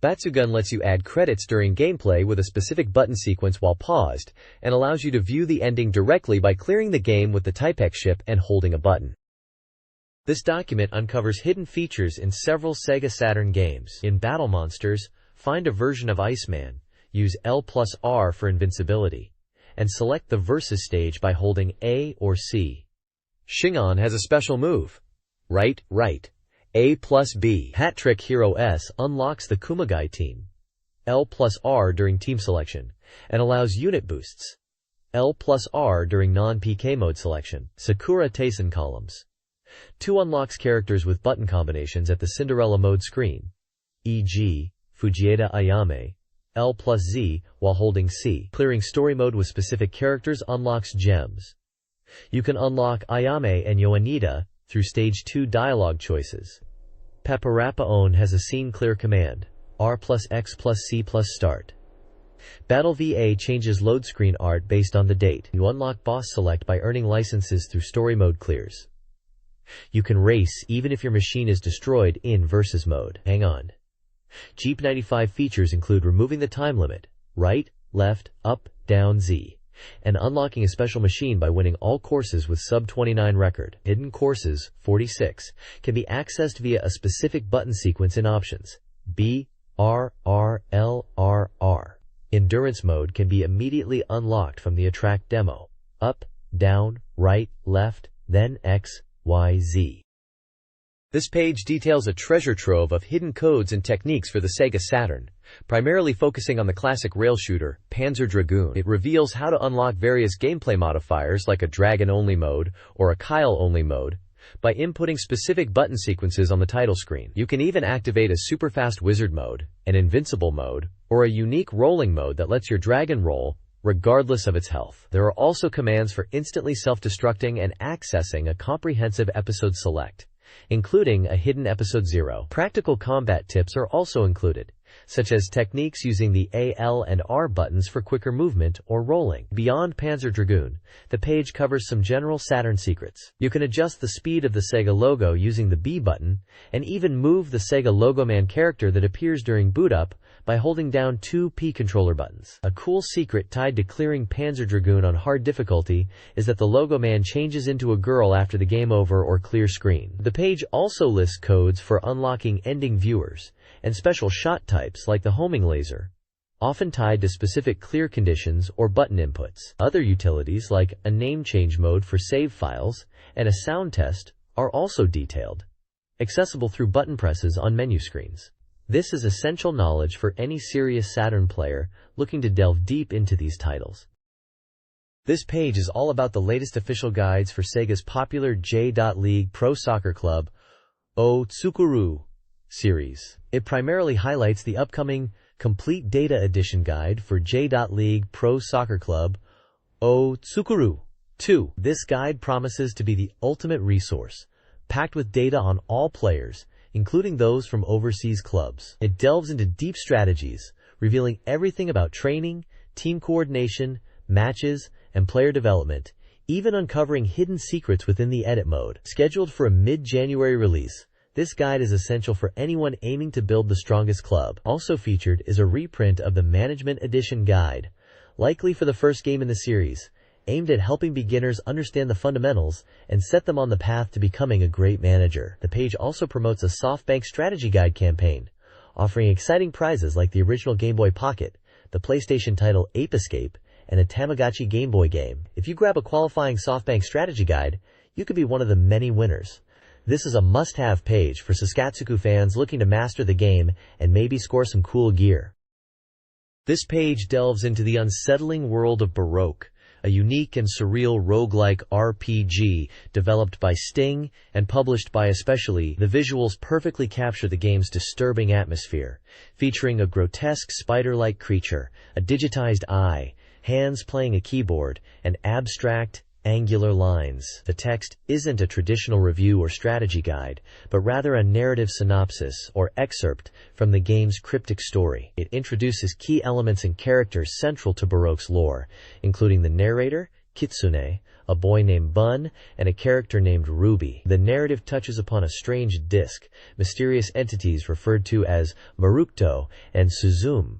Batsugun lets you add credits during gameplay with a specific button sequence while paused, and allows you to view the ending directly by clearing the game with the Typex ship and holding a button. This document uncovers hidden features in several Sega Saturn games. In Battle Monsters, find a version of Iceman, use L+R for invincibility, and select the Versus stage by holding A or C. Shingon has a special move. Right, A+B. Hat Trick Hero S unlocks the Kumagai team. L+R during team selection, and allows unit boosts. L+R during non-PK mode selection. Sakura Taisen columns. 2 unlocks characters with button combinations at the Cinderella mode screen, e.g., Fujieda Ayame, L+Z while holding C. Clearing story mode with specific characters unlocks gems. You can unlock Ayame and Yoanida through Stage 2 dialogue choices. Paparapaon has a scene clear command, R+X+C+Start. Battle VA changes load screen art based on the date. You unlock boss select by earning licenses through story mode clears. You can race even if your machine is destroyed in Versus mode. Hang on. Jeep 95 features include removing the time limit, right, left, up, down, Z, and unlocking a special machine by winning all courses with sub-29 record. Hidden courses, 46, can be accessed via a specific button sequence in options, B, R, R, L, R, R. Endurance mode can be immediately unlocked from the Attract demo, up, down, right, left, then X, Y, Z.
This page details a treasure trove of hidden codes and techniques for the Sega Saturn, primarily focusing on the classic rail shooter, Panzer Dragoon. It reveals how to unlock various gameplay modifiers like a dragon-only mode or a Kyle-only mode by inputting specific button sequences on the title screen. You can even activate a super-fast wizard mode, an invincible mode, or a unique rolling mode that lets your dragon roll regardless of its health. There are also commands for instantly self-destructing and accessing a comprehensive episode select, including a hidden episode 0. Practical combat tips are also included, such as techniques using the A, L, and R buttons for quicker movement or rolling. Beyond Panzer Dragoon, the page covers some general Saturn secrets. You can adjust the speed of the Sega logo using the B button, and even move the Sega Logoman character that appears during boot up by holding down 2 P controller buttons. A cool secret tied to clearing Panzer Dragoon on hard difficulty is that the Logoman changes into a girl after the game over or clear screen. The page also lists codes for unlocking ending viewers and special shot types like the homing laser, often tied to specific clear conditions or button inputs. Other utilities like a name change mode for save files and a sound test are also detailed, accessible through button presses on menu screens. This is essential knowledge for any serious Saturn player looking to delve deep into these titles. This page is all about the latest official guides for Sega's popular J.League Pro Soccer Club O Tsukuru series. It primarily highlights the upcoming Complete Data Edition guide for J.League Pro Soccer Club O Tsukuru 2. This guide promises to be the ultimate resource, packed with data on all players, including those from overseas clubs. It delves into deep strategies, revealing everything about training, team coordination, matches, and player development, even uncovering hidden secrets within the edit mode. Scheduled for a mid-January release, this guide is essential for anyone aiming to build the strongest club. Also featured is a reprint of the Management Edition guide, likely for the first game in the series, aimed at helping beginners understand the fundamentals and set them on the path to becoming a great manager. The page also promotes a SoftBank strategy guide campaign, offering exciting prizes like the original Game Boy Pocket, the PlayStation title Ape Escape, and a Tamagotchi Game Boy game. If you grab a qualifying SoftBank strategy guide, you could be one of the many winners. This is a must-have page for Saskatsuku fans looking to master the game and maybe score some cool gear. This page delves into the unsettling world of Baroque, a unique and surreal roguelike RPG developed by Sting and published by Especially. The visuals perfectly capture the game's disturbing atmosphere, featuring a grotesque spider-like creature, a digitized eye, hands playing a keyboard, and abstract, angular lines. The text isn't a traditional review or strategy guide, but rather a narrative synopsis or excerpt from the game's cryptic story. It introduces key elements and characters central to Baroque's lore, including the narrator, Kitsune, a boy named Bun, and a character named Ruby. The narrative touches upon a strange disc, mysterious entities referred to as Marukto and Suzume,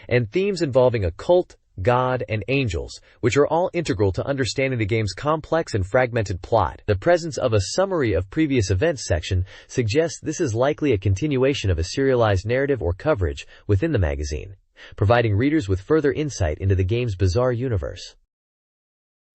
and themes involving occult, God, and angels, which are all integral to understanding the game's complex and fragmented plot. The presence of a summary of previous events section suggests this is likely a continuation of a serialized narrative or coverage within the magazine, providing readers with further insight into the game's bizarre universe.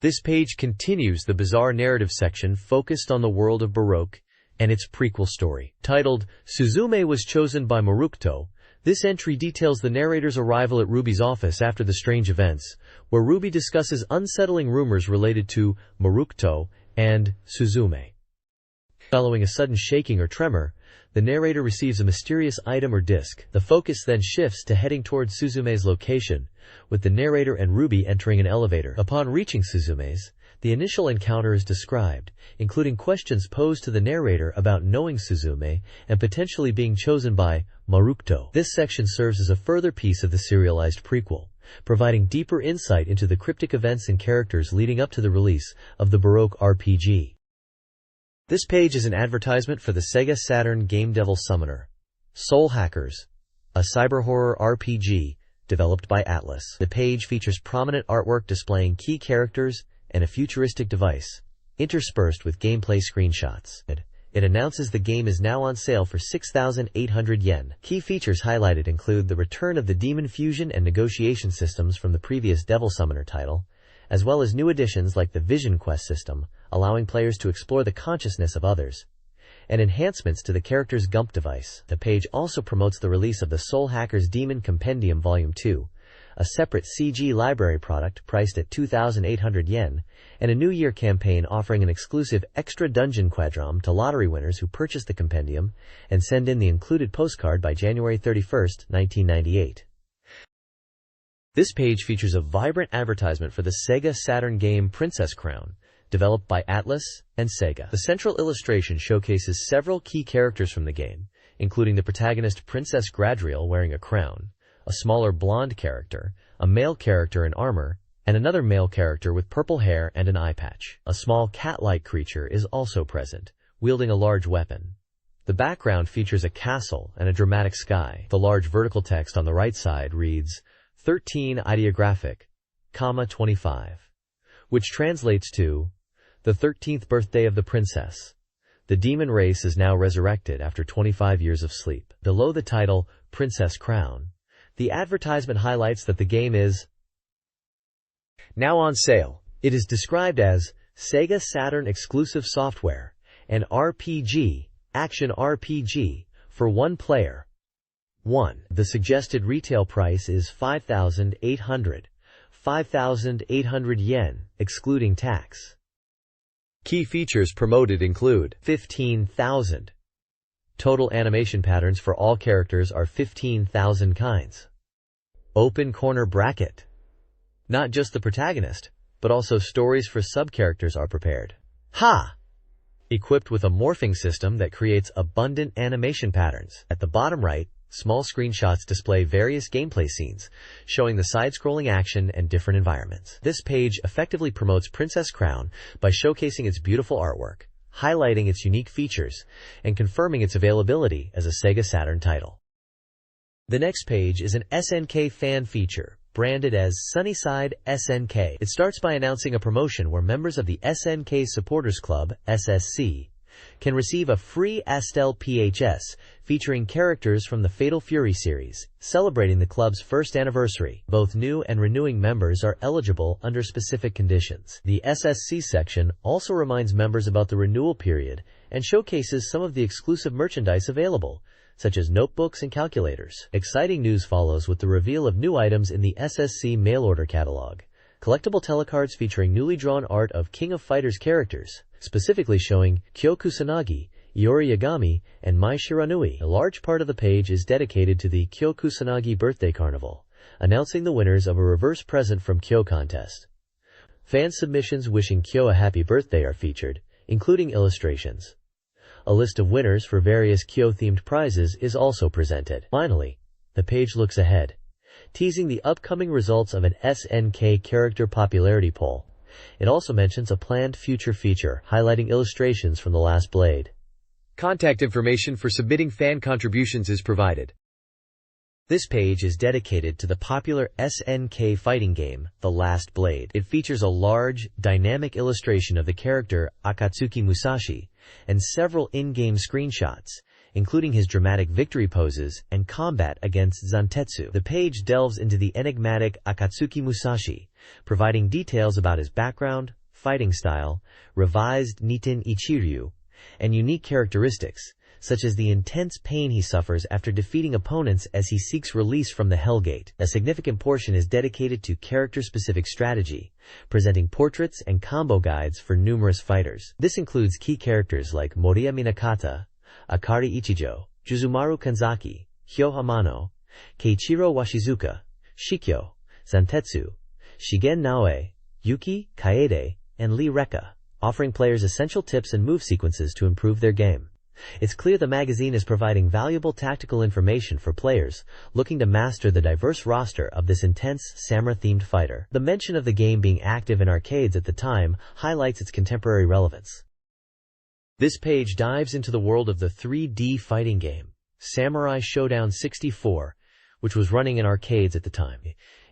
This page continues the bizarre narrative section focused on the world of Baroque and its prequel story. Titled, Suzume was chosen by Marukto, this entry details the narrator's arrival at Ruby's office after the strange events, where Ruby discusses unsettling rumors related to Marukto and Suzume. Following a sudden shaking or tremor, the narrator receives a mysterious item or disc. The focus then shifts to heading towards Suzume's location, with the narrator and Ruby entering an elevator. Upon reaching Suzume's, the initial encounter is described, including questions posed to the narrator about knowing Suzume and potentially being chosen by Marukto. This section serves as a further piece of the serialized prequel, providing deeper insight into the cryptic events and characters leading up to the release of the Baroque RPG. This page is an advertisement for the Sega Saturn Game Devil Summoner, Soul Hackers, a cyber horror RPG developed by Atlas. The page features prominent artwork displaying key characters and a futuristic device, interspersed with gameplay screenshots. It announces the game is now on sale for 6,800 yen. Key features highlighted include the return of the Demon Fusion and negotiation systems from the previous Devil Summoner title, as well as new additions like the Vision Quest system, allowing players to explore the consciousness of others,
and enhancements to the character's GUMP device. The page also promotes the release of the Soul Hacker's Demon Compendium Volume 2, a separate CG library product priced at 2,800 yen, and a New Year campaign offering an exclusive extra dungeon quadram to lottery winners who purchase the compendium and send in the included postcard by January 31, 1998. This page features a vibrant advertisement for the SEGA Saturn game Princess Crown, developed by Atlas and SEGA. The central illustration showcases several key characters from the game, including the protagonist Princess Gradriel wearing a crown, a smaller blonde character, a male character in armor, and another male character with purple hair and an eye patch. A small cat-like creature is also present, wielding a large weapon. The background features a castle and a dramatic sky. The large vertical text on the right side reads, 13 Ideographic, 25, which translates to, the 13th birthday of the princess. The demon race is now resurrected after 25 years of sleep. Below the title, Princess Crown, the advertisement highlights that the game is now on sale. It is described as SEGA Saturn exclusive software, an RPG, action RPG, for one player. 1. The suggested retail price is 5,800 yen, excluding tax. Key features promoted include 15,000. Total animation patterns for all characters are 15,000 kinds. Open corner bracket. Not just the protagonist, but also stories for sub-characters are prepared. Ha! Equipped with a morphing system that creates abundant animation patterns. At the bottom right, small screenshots display various gameplay scenes, showing the side-scrolling action and different environments. This page effectively promotes Princess Crown by showcasing its beautiful artwork, highlighting its unique features, and confirming its availability as a SEGA Saturn title. The next page is an SNK fan feature, branded as Sunnyside SNK. It starts by announcing a promotion where members of the SNK Supporters Club, SSC, can receive a free Astel PHS featuring characters from the Fatal Fury series, celebrating the club's first anniversary. Both new and renewing members are eligible under specific conditions. The SSC section also reminds members about the renewal period and showcases some of the exclusive merchandise available, such as notebooks and calculators. Exciting news follows with the reveal of new items in the SSC mail-order catalog. Collectible telecards featuring newly drawn art of King of Fighters characters, specifically showing Kyo Kusanagi, Iori Yagami, and Mai Shiranui. A large part of the page is dedicated to the Kyo Kusanagi Birthday Carnival, announcing the winners of a reverse present from Kyo contest. Fan submissions wishing Kyo a happy birthday are featured, including illustrations. A list of winners for various Kyo-themed prizes is also presented. Finally, the page looks ahead, teasing the upcoming results of an SNK character popularity poll. It also mentions a planned future feature, highlighting illustrations from The Last Blade. Contact information for submitting fan contributions is provided. This page is dedicated to the popular SNK fighting game, The Last Blade. It features a large, dynamic illustration of the character Akatsuki Musashi and several in-game screenshots, including his dramatic victory poses and combat against Zantetsu. The page delves into the enigmatic Akatsuki Musashi, providing details about his background, fighting style, revised Niten Ichiryu, and unique characteristics, such as the intense pain he suffers after defeating opponents as he seeks release from the Hellgate. A significant portion is dedicated to character-specific strategy, presenting portraits and combo guides for numerous fighters. This includes key characters like Moriya Minakata, Akari Ichijo, Juzumaru Kanzaki, Hyo Hamano, Keiichiro Washizuka, Shikyo, Zantetsu, Shigen Naoe, Yuki, Kaede, and Lee Rekka, offering players essential tips and move sequences to improve their game. It's clear the magazine is providing valuable tactical information for players looking to master the diverse roster of this intense samurai-themed fighter. The mention of the game being active in arcades at the time highlights its contemporary relevance. This page dives into the world of the 3D fighting game, Samurai Showdown 64, which was running in arcades at the time.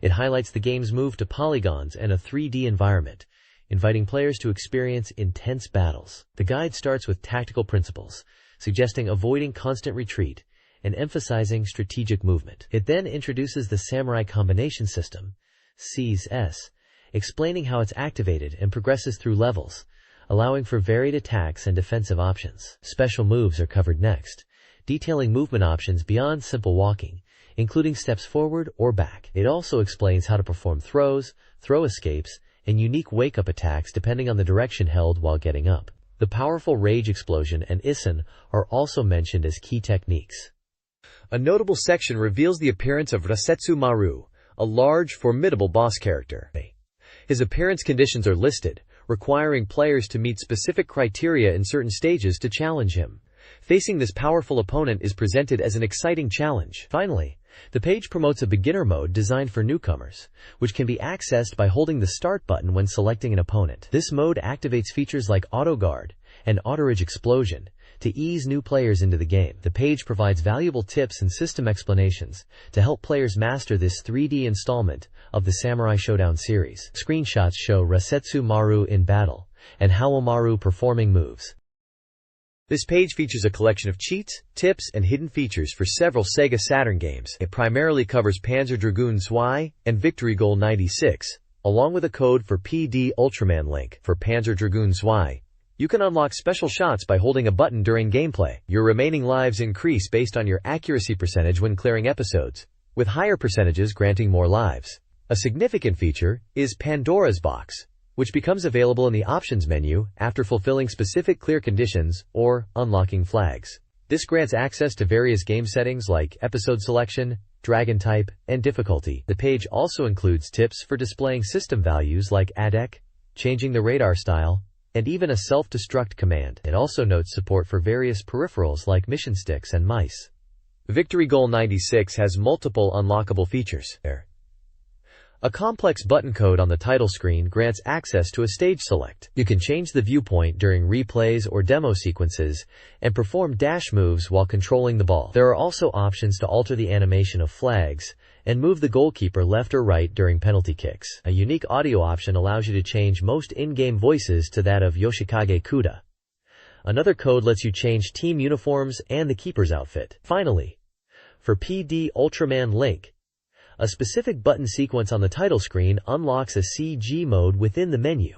It highlights the game's move to polygons and a 3D environment, inviting players to experience intense battles. The guide starts with tactical principles, suggesting avoiding constant retreat and emphasizing strategic movement. It then introduces the Samurai Combination System, SES, explaining how it's activated and progresses through levels, allowing for varied attacks and defensive options. Special moves are covered next, detailing movement options beyond simple walking, including steps forward or back. It also explains how to perform throws, throw escapes, and unique wake-up attacks depending on the direction held while getting up. The powerful Rage Explosion and Issen are also mentioned as key techniques.
A notable section reveals the appearance of Rasetsu Maru, a large, formidable boss character. His appearance conditions are listed, requiring players to meet specific criteria in certain stages to challenge him. Facing this powerful opponent is presented as an exciting challenge. Finally, the page promotes a beginner mode designed for newcomers, which can be accessed by holding the start button when selecting an opponent. This mode activates features like Auto Guard and Auto Rage Explosion to ease new players into the game. The page provides valuable tips and system explanations to help players master this 3D installment of the Samurai Showdown series. Screenshots show Rasetsu Maru in battle and Haomaru performing moves. This page features a collection of cheats, tips, and hidden features for several SEGA Saturn games. It primarily covers Panzer Dragoon Zwei and Victory Goal 96, along with a code for PD Ultraman Link. For Panzer Dragoon Zwei, you can unlock special shots by holding a button during gameplay. Your remaining lives increase based on your accuracy percentage when clearing episodes, with higher percentages granting more lives. A significant feature is Pandora's Box, which becomes available in the options menu after fulfilling specific clear conditions or unlocking flags. This grants access to various game settings like episode selection, dragon type, and difficulty. The page also includes tips for displaying system values like ADEC, changing the radar style, and even a self-destruct command. It also notes support for various peripherals like mission sticks and mice. Victory Goal 96 has multiple unlockable features. A complex button code on the title screen grants access to a stage select. You can change the viewpoint during replays or demo sequences and perform dash moves while controlling the ball. There are also options to alter the animation of flags and move the goalkeeper left or right during penalty kicks. A unique audio option allows you to change most in-game voices to that of Yoshikage Kuda. Another code lets you change team uniforms and the keeper's outfit. Finally, for PD Ultraman Link, a specific button sequence on the title screen unlocks a CG mode within the menu.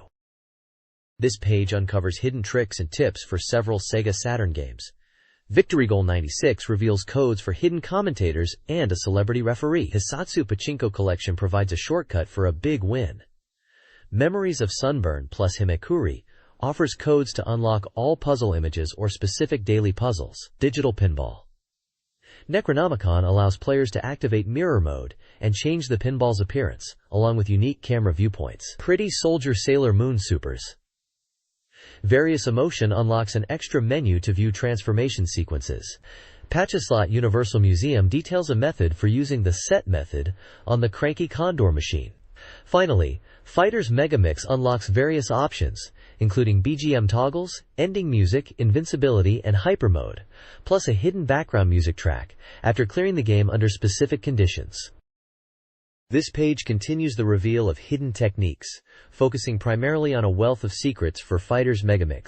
This page uncovers hidden tricks and tips for several SEGA Saturn games. Victory Goal 96 reveals codes for hidden commentators and a celebrity referee. Hisatsu Pachinko Collection provides a shortcut for a big win. Memories of Sunburn plus Himekuri offers codes to unlock all puzzle images or specific daily puzzles. Digital Pinball Necronomicon allows players to activate mirror mode and change the pinball's appearance, along with unique camera viewpoints. Pretty Soldier Sailor Moon Supers Various Emotion unlocks an extra menu to view transformation sequences. Pachislot Universal Museum details a method for using the set method on the Cranky Condor machine. Finally, Fighters Megamix unlocks various options, including BGM toggles, ending music, invincibility, and hyper mode, plus a hidden background music track after clearing the game under specific conditions. This page continues the reveal of hidden techniques, focusing primarily on a wealth of secrets for Fighters Megamix,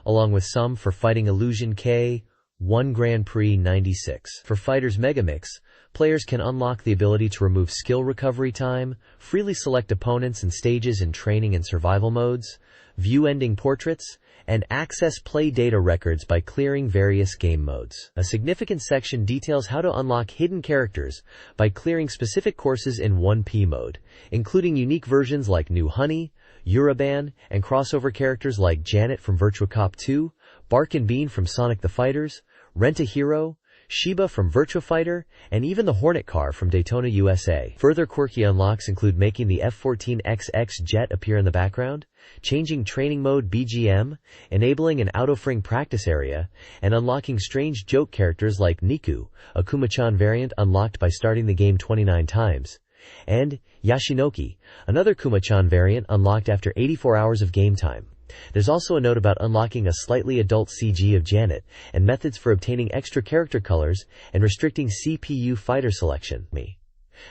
along with some for Fighting Illusion K1 Grand Prix 96. For Fighters Megamix, players can unlock the ability to remove skill recovery time, freely select opponents and stages in training and survival modes, view ending portraits, and access play data records by clearing various game modes. A significant section details how to unlock hidden characters by clearing specific courses in 1P mode, including unique versions like New Honey, Uraban, and crossover characters like Janet from Virtua Cop 2, Bark and Bean from Sonic the Fighters, Rent a Hero, Shiba from Virtua Fighter, and even the Hornet car from Daytona USA. Further quirky unlocks include making the F-14XX jet appear in the background, changing training mode BGM, enabling an auto-fring practice area, and unlocking strange joke characters like Niku, a Kuma-chan variant unlocked by starting the game 29 times, and Yashinoki, another Kuma-chan variant unlocked after 84 hours of game time. There's also a note about unlocking a slightly adult CG of Janet and methods for obtaining extra character colors and restricting CPU fighter selection.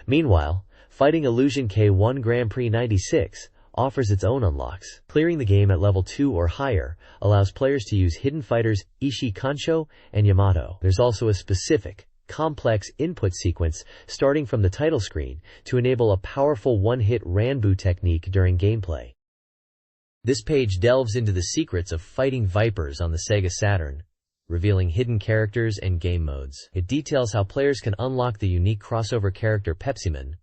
Meanwhile, Fighting Illusion K1 Grand Prix 96 offers its own unlocks. Clearing the game at level 2 or higher allows players to use hidden fighters Ishii Kansho and Yamato. There's also a specific, complex input sequence starting from the title screen to enable a powerful one-hit Ranbu technique during gameplay.
This page delves into the secrets of fighting vipers on the Sega Saturn, revealing hidden characters and game modes. It details how players can unlock the unique crossover character Pepsiman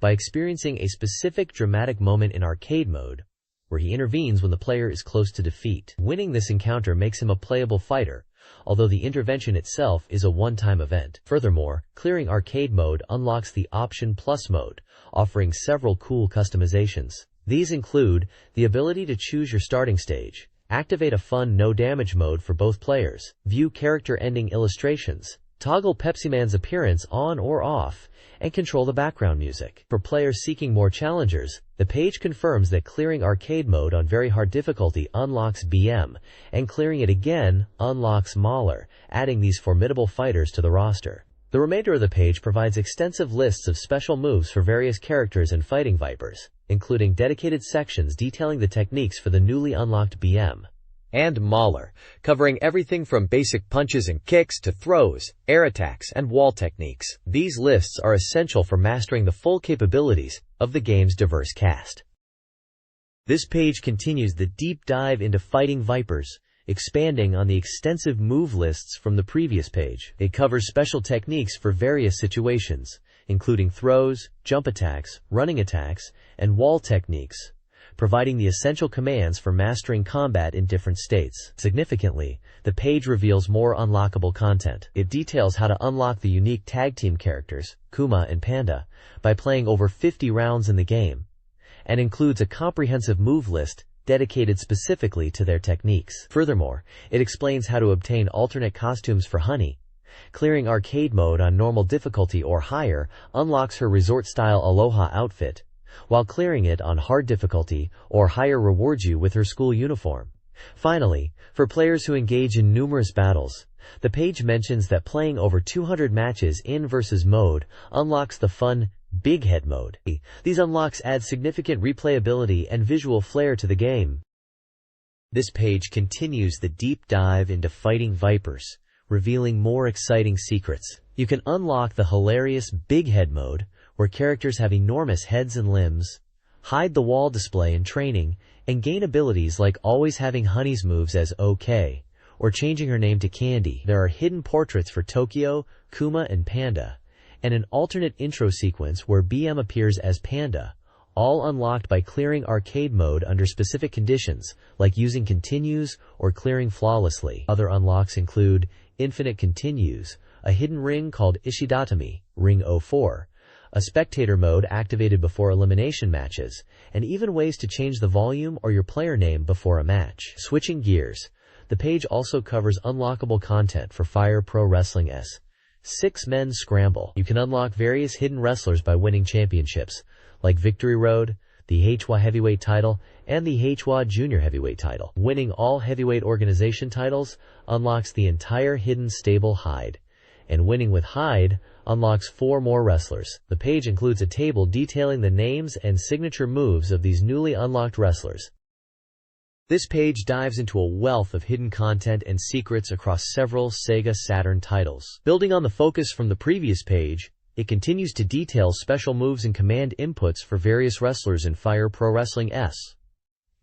by experiencing a specific dramatic moment in arcade mode, where he intervenes when the player is close to defeat. Winning this encounter makes him a playable fighter, although the intervention itself is a one-time event. Furthermore, clearing arcade mode unlocks the Option Plus mode, offering several cool customizations. These include the ability to choose your starting stage, activate a fun no-damage mode for both players, view character-ending illustrations, toggle Pepsiman's appearance on or off, and control the background music. For players seeking more challengers, the page confirms that clearing arcade mode on very hard difficulty unlocks BM, and clearing it again unlocks Mauler, adding these formidable fighters to the roster. The remainder of the page provides extensive lists of special moves for various characters and fighting vipers, including dedicated sections detailing the techniques for the newly unlocked BM and Mauler, covering everything from basic punches and kicks to throws, air attacks, and wall techniques. These lists are essential for mastering the full capabilities of the game's diverse cast. This page continues the deep dive into fighting vipers, expanding on the extensive move lists from the previous page. It covers special techniques for various situations, including throws, jump attacks, running attacks, and wall techniques, providing the essential commands for mastering combat in different states. Significantly, the page reveals more unlockable content. It details how to unlock the unique tag team characters, Kuma and Panda, by playing over 50 rounds in the game, and includes a comprehensive move list dedicated specifically to their techniques. Furthermore, it explains how to obtain alternate costumes for Honey. Clearing arcade mode on normal difficulty or higher unlocks her resort-style Aloha outfit, while clearing it on hard difficulty or higher rewards you with her school uniform. Finally, for players who engage in numerous battles, the page mentions that playing over 200 matches in versus mode unlocks the fun Big Head mode. These unlocks add significant replayability and visual flair to the game. This page continues the deep dive into fighting vipers, revealing more exciting secrets. You can unlock the hilarious Big Head mode, where characters have enormous heads and limbs, hide the wall display in training, and gain abilities like always having Honey's moves as OK, or changing her name to Candy. There are hidden portraits for Tokyo, Kuma, and Panda, and an alternate intro sequence where BM appears as Panda, all unlocked by clearing arcade mode under specific conditions, like using continues or clearing flawlessly. Other unlocks include infinite continues, a hidden ring called Ishidatami, Ring 04, a spectator mode activated before elimination matches, and even ways to change the volume or your player name before a match. Switching gears, the page also covers unlockable content for Fire Pro Wrestling's 6-Men Scramble. You can unlock various hidden wrestlers by winning championships, like Victory Road, the HWA Heavyweight title, and the HWA Junior Heavyweight title. Winning all heavyweight organization titles unlocks the entire hidden stable Hyde, and winning with Hyde unlocks 4 more wrestlers. The page includes a table detailing the names and signature moves of these newly unlocked wrestlers. This page dives into a wealth of hidden content and secrets across several Sega Saturn titles. Building on the focus from the previous page, it continues to detail special moves and command inputs for various wrestlers in Fire Pro Wrestling's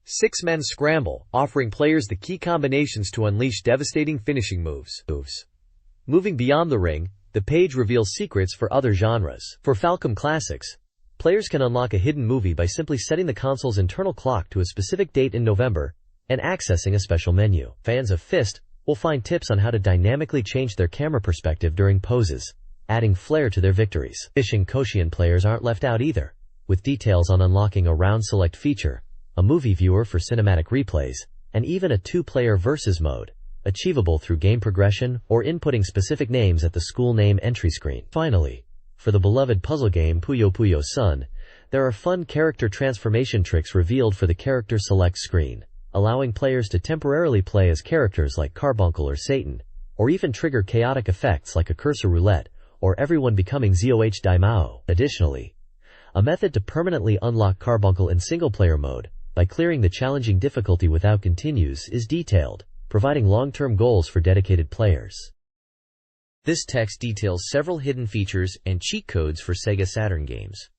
6-Men Scramble, offering players the key combinations to unleash devastating finishing moves. Moving beyond the ring, the page reveals secrets for other genres. For Falcom Classics, players can unlock a hidden movie by simply setting the console's internal clock to a specific date in November and accessing a special menu. Fans of Fist will find tips on how to dynamically change their camera perspective during poses, adding flair to their victories. Fishing Koshian players aren't left out either, with details on unlocking a round select feature, a movie viewer for cinematic replays, and even a 2-player versus mode, achievable through game progression or inputting specific names at the school name entry screen. Finally, for the beloved puzzle game Puyo Puyo Sun, there are fun character transformation tricks revealed for the character select screen, allowing players to temporarily play as characters like Carbuncle or Satan, or even trigger chaotic effects like a cursor roulette, or everyone becoming ZOH Daimao. Additionally, a method to permanently unlock Carbuncle in single-player mode, by clearing the challenging difficulty without continues, is detailed, providing long-term goals for dedicated players. This text details several hidden features and cheat codes for Sega Saturn games.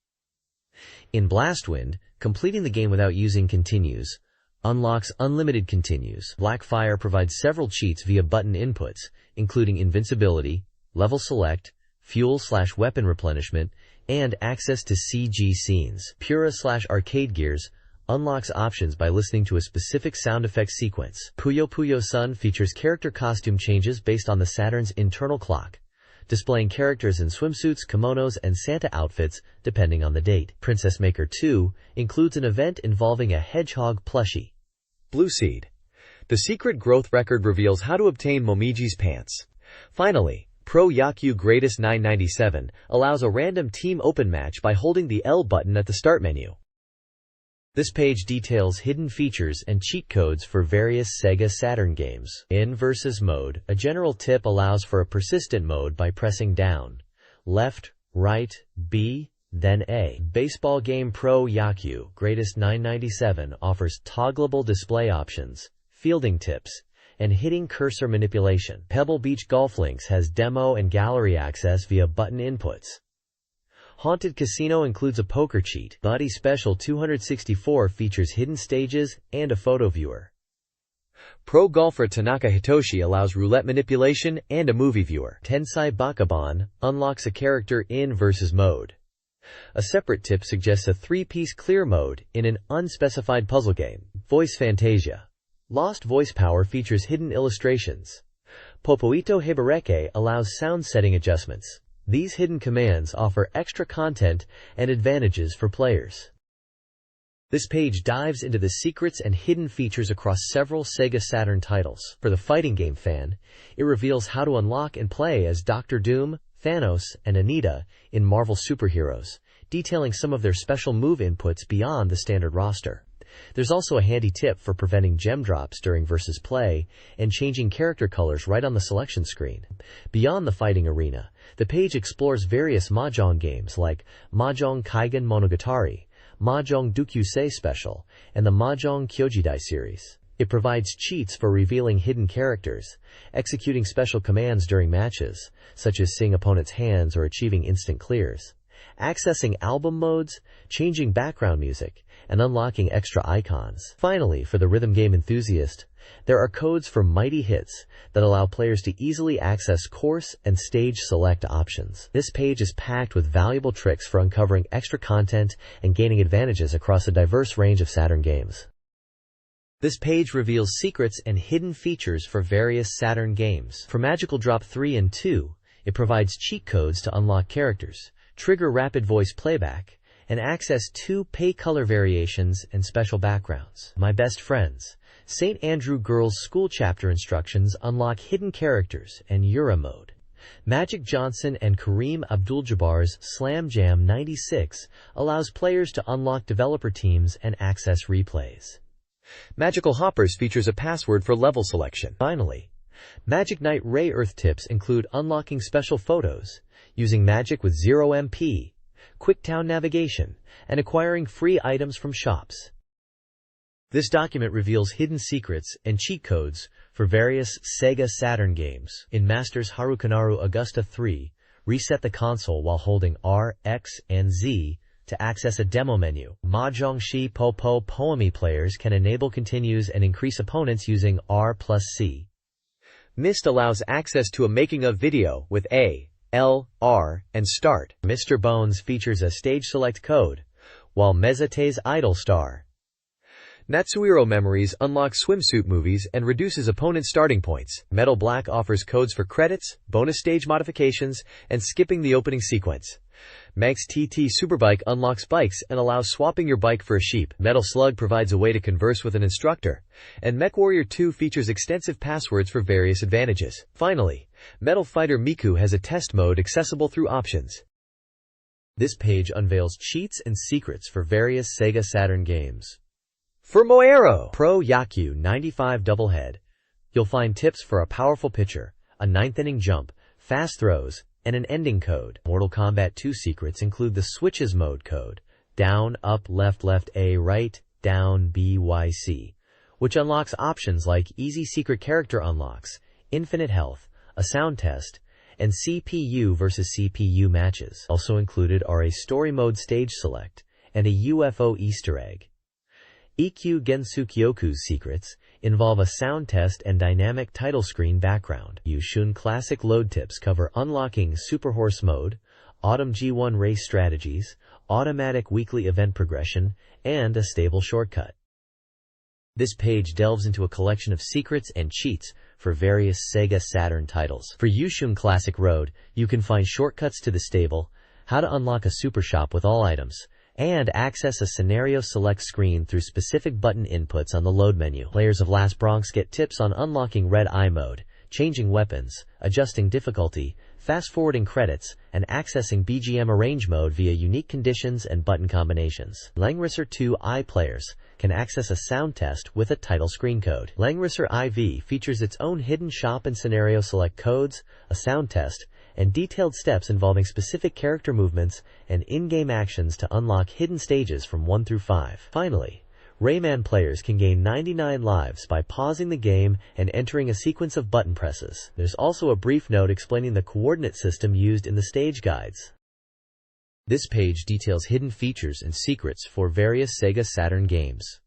In Blastwind, completing the game without using continues unlocks unlimited continues. Blackfire provides several cheats via button inputs, including invincibility, level select, fuel/weapon replenishment, and access to CG scenes. Pura/arcade gears unlocks options by listening to a specific sound effect sequence. Puyo Puyo Sun features character costume changes based on the Saturn's internal clock, displaying characters in swimsuits, kimonos, and Santa outfits depending on the date. Princess Maker 2 includes an event involving a hedgehog plushie.
Blue Seed. The secret growth record reveals how to obtain Momiji's pants. Finally, Pro Yakyu Greatest 997 allows a random team open match by holding the L button at the start menu. This page details hidden features and cheat codes for various SEGA Saturn games. In versus mode, a general tip allows for a persistent mode by pressing down, left, right, B, then A. Baseball game Pro Yakyu Greatest 997 offers toggleable display options, fielding tips, and hitting cursor manipulation. Pebble Beach Golf Links has demo and gallery access via button inputs. Haunted Casino includes a poker cheat. Buddy Special 264 features hidden stages and a photo viewer. Pro Golfer Tanaka Hitoshi allows roulette manipulation and a movie viewer.
Tensai Bakaban unlocks a character in versus mode. A separate tip suggests a 3-piece clear mode in an unspecified puzzle game. Voice Fantasia. Lost Voice Power features hidden illustrations. Popoito Hibareke allows sound setting adjustments. These hidden commands offer extra content and advantages for players. This page dives into the secrets and hidden features across several SEGA Saturn titles. For the fighting game fan, it reveals how to unlock and play as Dr. Doom, Thanos, and Anita in Marvel Superheroes, detailing some of their special move inputs beyond the standard roster. There's also a handy tip for preventing gem drops during versus play and changing character colors right on the selection screen. Beyond the fighting arena, the page explores various Mahjong games like Mahjong Kaigen Monogatari, Mahjong Dukyusei Special, and the Mahjong Kyojidai series. It provides cheats for revealing hidden characters, executing special commands during matches, such as seeing opponents' hands or achieving instant clears, accessing album modes, changing background music, and unlocking extra icons. Finally, for the rhythm game enthusiast, there are codes for mighty hits that allow players to easily access course and stage select options. This page is packed with valuable tricks for uncovering extra content and gaining advantages across a diverse range of Saturn games. This page reveals secrets and hidden features for various Saturn games. For Magical Drop 3 and 2, it provides cheat codes to unlock characters, trigger rapid voice playback, and access 2 pay color variations and special backgrounds. My Best Friends, St. Andrew Girls School Chapter instructions unlock hidden characters and Euro mode. Magic Johnson and Kareem Abdul-Jabbar's Slam Jam 96 allows players to unlock developer teams and access replays.
Magical Hoppers features a password for level selection.
Finally, Magic Knight Ray Earth tips include unlocking special photos, using magic with 0 MP, QuickTown navigation, and acquiring free items from shops. This document reveals hidden secrets and cheat codes for various SEGA Saturn games. In Masters Harukanaru Augusta 3, reset the console while holding R, X, and Z to access a demo menu. Mahjong Shi Po Po Poemi players can enable continues and increase opponents using R plus C.
Myst allows access to a making of video with A, L, R, and Start.
Mr. Bones features a stage select code, while Mezate's Idol Star.
Natsuhiro Memories unlocks swimsuit movies and reduces opponent starting points.
Metal Black offers codes for credits, bonus stage modifications, and skipping the opening sequence.
Manx TT Superbike unlocks bikes and allows swapping your bike for a sheep.
Metal Slug provides a way to converse with an instructor,
and MechWarrior 2 features extensive passwords for various advantages.
Finally,
Metal Fighter Miku has a test mode accessible through options.
This page unveils cheats and secrets for various SEGA Saturn games.
For Moero
Pro Yakyu 95 Doublehead, you'll find tips for a powerful pitcher, a 9th inning jump, fast throws, and an ending code. Mortal Kombat 2 secrets include the Switches mode code, down, up, left, left, A, right, down, B, Y, C, which unlocks options like easy secret character unlocks, infinite health, a sound test, and CPU versus CPU matches. Also included are a story mode stage select and a UFO Easter egg. EQ Gensu Kyoku's secrets involve a sound test and dynamic title screen background. Yushun Classic load tips cover unlocking Super Horse mode, Autumn G1 race strategies, automatic weekly event progression, and a stable shortcut. This page delves into a collection of secrets and cheats for various Sega Saturn titles. For Yushun Classic Road, you can find shortcuts to the stable, how to unlock a super shop with all items, and access a scenario select screen through specific button inputs on the load menu. Players of Last Bronx get tips on unlocking Red Eye mode, changing weapons, adjusting difficulty, fast-forwarding credits, and accessing BGM arrange mode via unique conditions and button combinations. Langrisser 2i players can access a sound test with a title screen code. Langrisser IV features its own hidden shop and scenario select codes, a sound test, and detailed steps involving specific character movements and in-game actions to unlock hidden stages from 1 through 5. Finally, Rayman players can gain 99 lives by pausing the game and entering a sequence of button presses. There's also a brief note explaining the coordinate system used in the stage guides. This page details hidden features and secrets for various Sega Saturn games.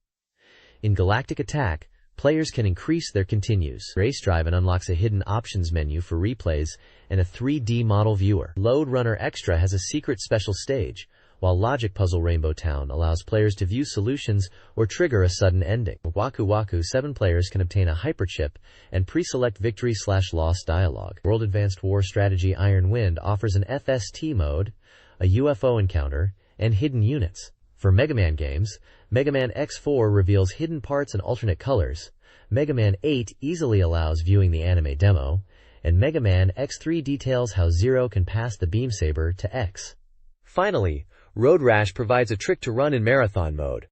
In Galactic Attack, players can increase their continues. Race Drive unlocks a hidden options menu for replays and a 3D model viewer. Load Runner Extra has a secret special stage, while Logic Puzzle Rainbow Town allows players to view solutions or trigger a sudden ending. Waku Waku 7 players can obtain a hyperchip and pre-select victory/loss dialogue. World Advanced War Strategy Iron Wind offers an FST mode, a UFO encounter, and hidden units. For Mega Man games, Mega Man X4 reveals hidden parts and alternate colors, Mega Man 8 easily allows viewing the anime demo, and Mega Man X3 details how Zero can pass the beam saber to X. Finally, Road Rash provides a trick to run in marathon mode.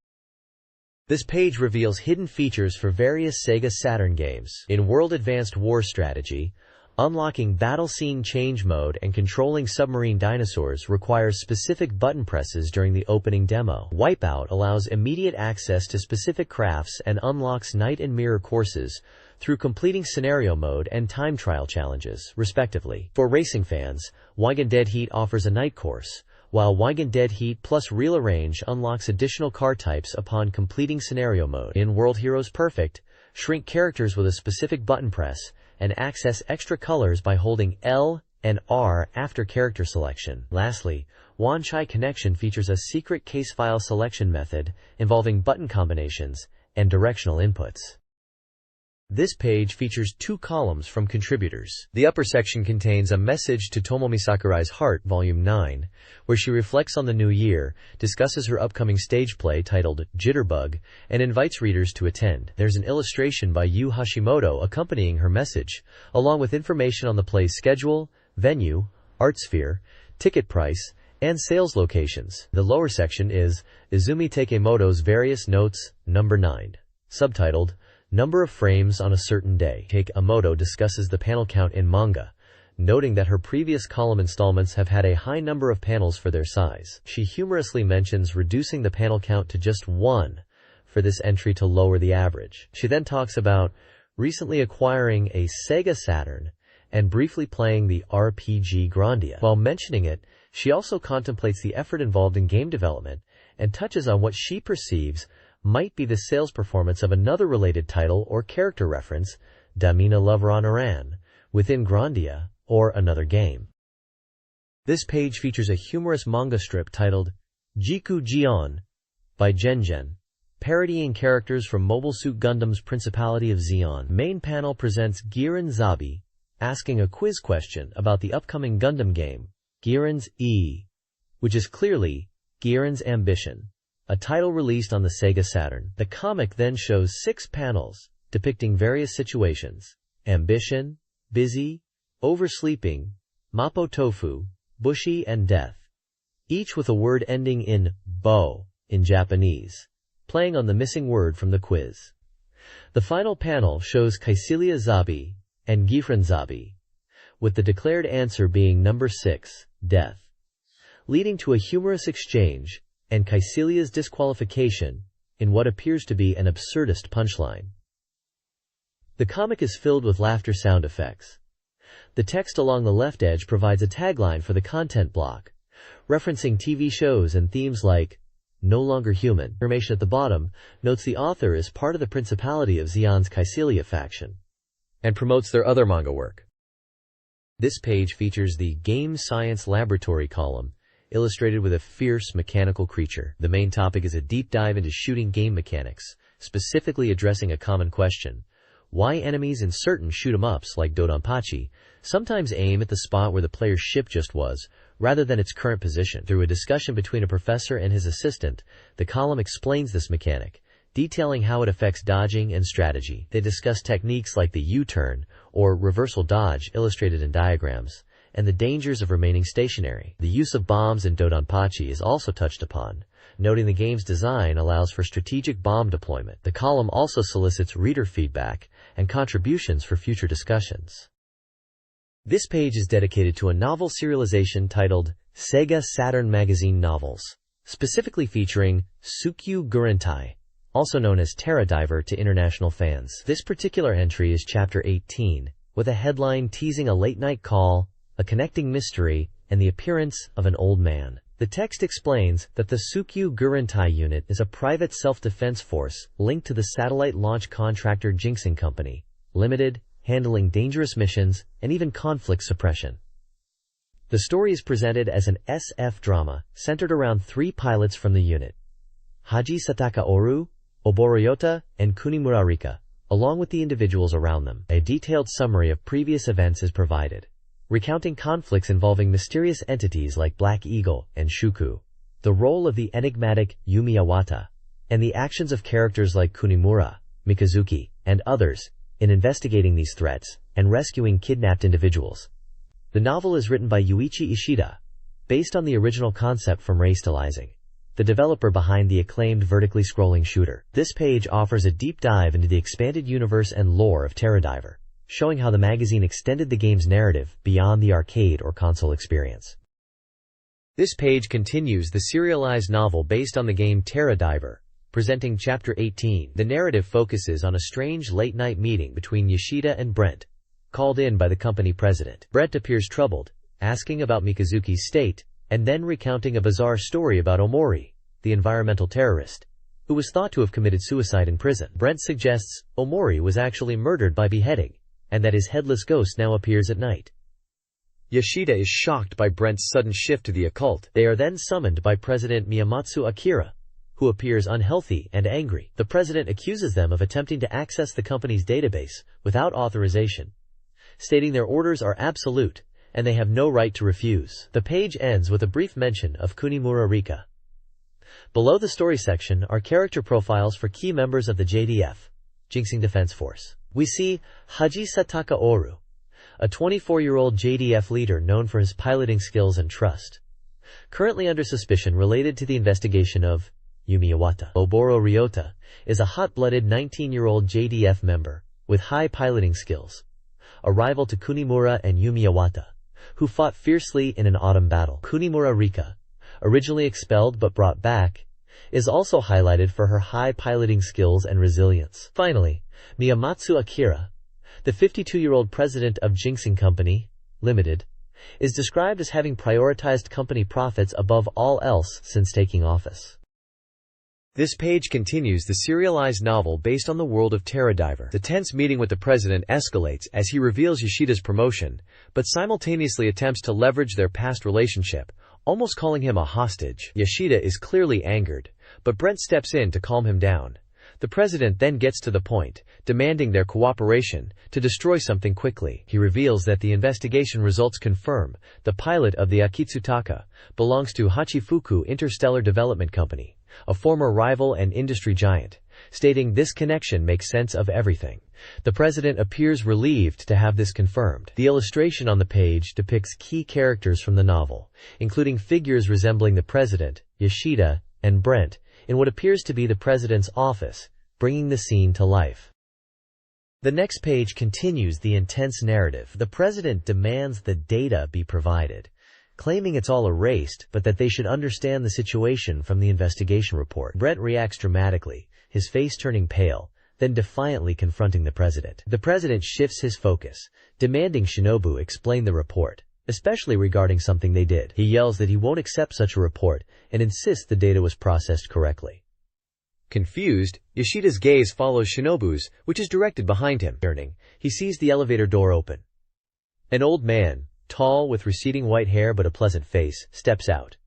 This page reveals hidden features for various Sega Saturn games. In World Advanced War Strategy, unlocking Battle Scene Change mode and controlling submarine dinosaurs requires specific button presses during the opening demo. Wipeout allows immediate access to specific crafts and unlocks Night and Mirror courses through completing scenario mode and time trial challenges, respectively. For racing fans, Wigan Dead Heat offers a night course, while Wigan Dead Heat plus Real Arrange unlocks additional car types upon completing scenario mode. In World Heroes Perfect, shrink characters with a specific button press and access extra colors by holding L and R after character selection. Lastly, Wanchai Connection features a secret case file selection method involving button combinations and directional inputs. This page features 2 columns from contributors. The upper section contains a message to Tomomi Sakurai's Heart, Volume 9, where she reflects on the new year, discusses her upcoming stage play titled Jitterbug, and invites readers to attend. There's an illustration by Yu Hashimoto accompanying her message, along with information on the play's schedule, venue, art sphere, ticket price, and sales locations. The lower section is Izumi Takemoto's various notes, number 9, subtitled Number of Frames on a Certain Day. Takemoto discusses the panel count in manga, noting that her previous column installments have had a high number of panels for their size. She humorously mentions reducing the panel count to just 1 for this entry to lower the average. She then talks about recently acquiring a Sega Saturn and briefly playing the RPG Grandia. While mentioning it, she also contemplates the effort involved in game development and touches on what she perceives might be the sales performance of another related title or character reference, Damina Loveron Aran, within Grandia, or another game. This page features a humorous manga strip titled Jiku Jion by Gengen, parodying characters from Mobile Suit Gundam's Principality of Zeon. Main panel presents Giran Zabi, asking a quiz question about the upcoming Gundam game, Giran's E, which is clearly Giran's Ambition, a title released on the Sega Saturn. The comic then shows 6 panels depicting various situations: ambition, busy, oversleeping, Mapo Tofu, Bushi, and death, each with a word ending in bo in Japanese, playing on the missing word from the quiz. The final panel shows Kaisilia Zabi and Gifren Zabi, with the declared answer being number 6, death, leading to a humorous exchange and Kaisilia's disqualification in what appears to be an absurdist punchline. The comic is filled with laughter sound effects. The text along the left edge provides a tagline for the content block, referencing TV shows and themes like no longer human. Information at the bottom notes the author is part of the Principality of Xi'an's Caecilia faction
and promotes their other manga work.
This page features the Game Science Laboratory column, illustrated with a fierce mechanical creature. The main topic is a deep dive into shooting game mechanics, specifically addressing a common question: why enemies in certain shoot-'em-ups like Dodonpachi sometimes aim at the spot where the player's ship just was, rather than its current position. Through a discussion between a professor and his assistant, the column explains this mechanic, detailing how it affects dodging and strategy. They discuss techniques like the U-turn, or reversal dodge illustrated in diagrams, and the dangers of remaining stationary. The use of bombs in Dodonpachi is also touched upon, noting the game's design allows for strategic bomb deployment. The column also solicits reader feedback and contributions for future discussions. This page is dedicated to a novel serialization titled SEGA Saturn Magazine Novels, specifically featuring Tsukyu Gurentai, also known as Terra Diver to international fans. This particular entry is Chapter 18, with a headline teasing a late-night call, a connecting mystery, and the appearance of an old man. The text explains that the Tsukyu Gurentai unit is a private self-defense force linked to the satellite launch contractor Jinxing Company, Limited, handling dangerous missions and even conflict suppression. The story is presented as an SF drama centered around 3 pilots from the unit: Haji Sataka Oru, Oboroyota, and Kunimura Rika, along with the individuals around them. A detailed summary of previous events is provided, recounting conflicts involving mysterious entities like Black Eagle and Shuku, the role of the enigmatic Yumi Iwata, and the actions of characters like Kunimura, Mikazuki, and others in investigating these threats and rescuing kidnapped individuals. The novel is written by Yuichi Ishida, based on the original concept from Ray Stylizing, the developer behind the acclaimed vertically scrolling shooter. This page offers a deep dive into the expanded universe and lore of Terra Diver, showing how the magazine extended the game's narrative beyond the arcade or console experience.
This page continues the serialized novel based on the game Terra Diver, presenting Chapter 18. The narrative focuses on a strange late-night meeting between Yoshida and Brent, called in by the company president. Brent appears troubled, asking about Mikazuki's state, and then recounting a bizarre story about Omori, the environmental terrorist, who was thought to have committed suicide in prison. Brent suggests Omori was actually murdered by beheading, and that his headless ghost now appears at night.
Yoshida is shocked by Brent's sudden shift to the occult. They are then summoned by President Miyamatsu Akira, who appears unhealthy and angry. The president accuses them of attempting to access the company's database without authorization, stating their orders are absolute and they have no right to refuse. The page ends with a brief mention of Kunimura Rika. Below the story section are character profiles for key members of the JDF, Jinxing Defense Force. We see Haji Sataka Oru, a 24-year-old JDF leader known for his piloting skills and trust, currently under suspicion related to the investigation of Yumi Iwata. Oboro Ryota is a hot-blooded 19-year-old JDF member with high piloting skills, a rival to Kunimura and Yumi Iwata, who fought fiercely in an autumn battle. Kunimura Rika, originally expelled but brought back, is also highlighted for her high piloting skills and resilience. Finally, Miyamatsu Akira, the 52-year-old president of Jinxing Company, Limited, is described as having prioritized company profits above all else since taking office. This page continues the serialized novel based on the world of Terra Diver. The tense meeting with the president escalates as he reveals Yoshida's promotion, but simultaneously attempts to leverage their past relationship, almost calling him a hostage. Yoshida is clearly angered, but Brent steps in to calm him down. The president then gets to the point, demanding their cooperation to destroy something quickly. He reveals that the investigation results confirm the pilot of the Akitsutaka belongs to Hachifuku Interstellar Development Company, a former rival and industry giant, stating this connection makes sense of everything. The president appears relieved to have this confirmed. The illustration on the page depicts key characters from the novel, including figures resembling the president, Yoshida, and Brent, in what appears to be the president's office, bringing the scene to life. The next page continues the intense narrative. The president demands the data be provided, claiming it's all erased, but that they should understand the situation from the investigation report. Brent reacts dramatically, his face turning pale, then defiantly confronting the president. The president shifts his focus, demanding Shinobu explain the report. especially regarding something they did. He yells that he won't accept such a report and insists the data was processed correctly.
Confused, Yoshida's gaze follows Shinobu's, which is directed behind him.
Turning, he sees the elevator door open. An old man, tall with receding white hair but a pleasant face, steps out.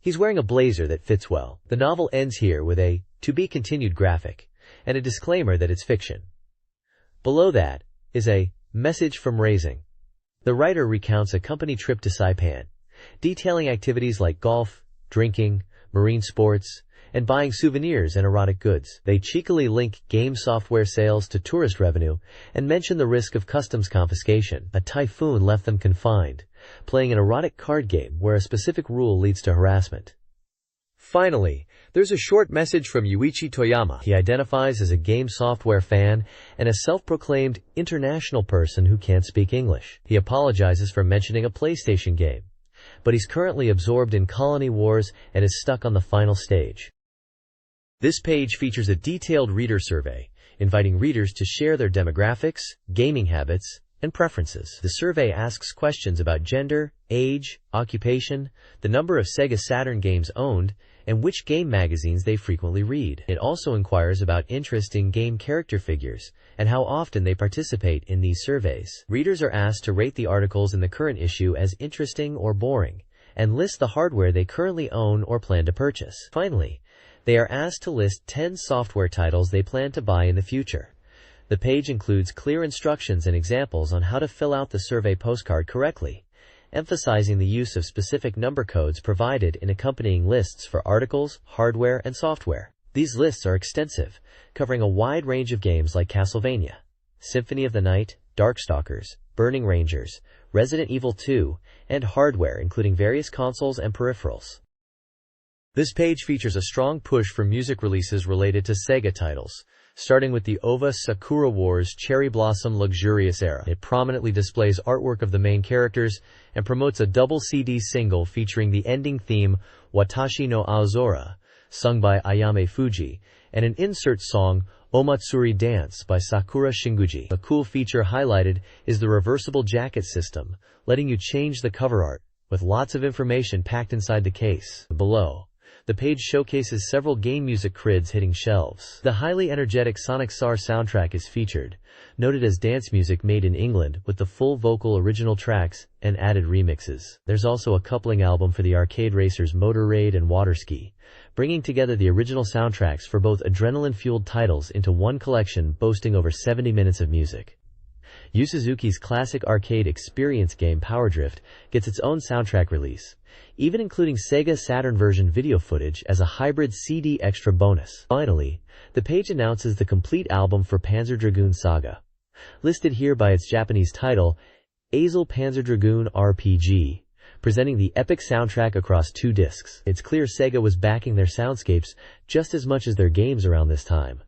He's wearing a blazer that fits well. The novel ends here with a "to be continued" graphic and a disclaimer that it's fiction. Below that is a message from Raising. The writer recounts a company trip to Saipan, detailing activities like golf, drinking, marine sports, and buying souvenirs and erotic goods. They cheekily link game software sales to tourist revenue and mention the risk of customs confiscation. A typhoon left them confined, playing an erotic card game where a specific rule leads to harassment.
Finally, there's a short message from Yuichi Toyama.
He identifies as a game software fan and a self-proclaimed international person who can't speak English. He apologizes for mentioning a PlayStation game, but he's currently absorbed in Colony Wars and is stuck on the final stage. This page features a detailed reader survey, inviting readers to share their demographics, gaming habits, and preferences. The survey asks questions about gender, age, occupation, the number of SEGA Saturn games owned, and which game magazines they frequently read. It also inquires about interest in game character figures and how often they participate in these surveys. Readers are asked to rate the articles in the current issue as interesting or boring, and list the hardware they currently own or plan to purchase. Finally, they are asked to list 10 software titles they plan to buy in the future. The page includes clear instructions and examples on how to fill out the survey postcard correctly, emphasizing the use of specific number codes provided in accompanying lists for articles, hardware, and software. These lists are extensive, covering a wide range of games like Castlevania, Symphony of the Night, Darkstalkers, Burning Rangers, Resident Evil 2, and hardware including various consoles and peripherals. This page features a strong push for music releases related to SEGA titles, starting with the OVA Sakura Wars Cherry Blossom Luxurious Era. It prominently displays artwork of the main characters and promotes a double CD single featuring the ending theme Watashi no Aozora, sung by Ayame Fuji, and an insert song Omatsuri Dance by Sakura Shinguji. A cool feature highlighted is the reversible jacket system, letting you change the cover art, with lots of information packed inside the case. Below, the page showcases several game music crids hitting shelves. The highly energetic Sonic SAR soundtrack is featured, noted as dance music made in England with the full vocal original tracks and added remixes. There's also a coupling album for the arcade racers Motor Raid and Waterski, bringing together the original soundtracks for both adrenaline-fueled titles into one collection boasting over 70 minutes of music. Yu Suzuki's classic arcade experience game Power Drift gets its own soundtrack release, even including SEGA Saturn version video footage as a hybrid CD extra bonus. Finally, the page announces the complete album for Panzer Dragoon Saga, listed here by its Japanese title, Azel Panzer Dragoon RPG, presenting the epic soundtrack across 2 discs. It's clear SEGA was backing their soundscapes just as much as their games around this time.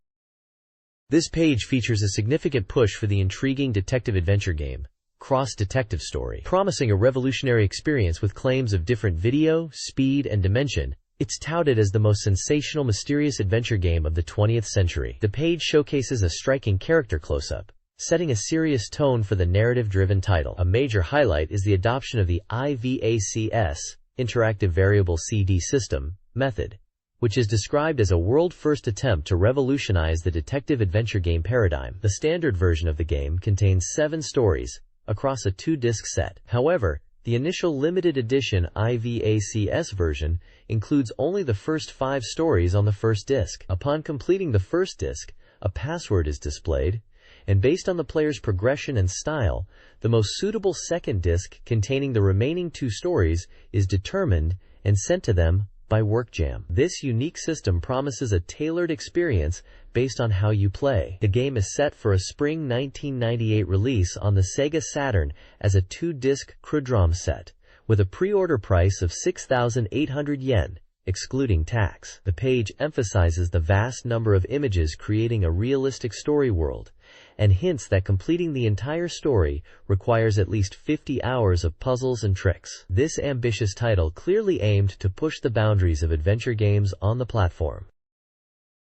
This page features a significant push for the intriguing detective-adventure game, Cross Detective Story. Promising a revolutionary experience with claims of different video, speed, and dimension, it's touted as the most sensational mysterious adventure game of the 20th century. The page showcases a striking character close-up, setting a serious tone for the narrative-driven title. A major highlight is the adoption of the IVACS, Interactive Variable CD System, method, which is described as a world-first attempt to revolutionize the detective-adventure game paradigm. The standard version of the game contains 7 stories across a 2-disc set. However, the initial limited edition IVACS version includes only the first 5 stories on the first disc. Upon completing the first disc, a password is displayed, and based on the player's progression and style, the most suitable second disc containing the remaining 2 stories is determined and sent to them by WorkJam. This unique system promises a tailored experience based on how you play. The game is set for a spring 1998 release on the SEGA Saturn as a 2-disc Crudrom set, with a pre-order price of 6,800 yen, excluding tax. The page emphasizes the vast number of images creating a realistic story world, and hints that completing the entire story requires at least 50 hours of puzzles and tricks. This ambitious title clearly aimed to push the boundaries of adventure games on the platform.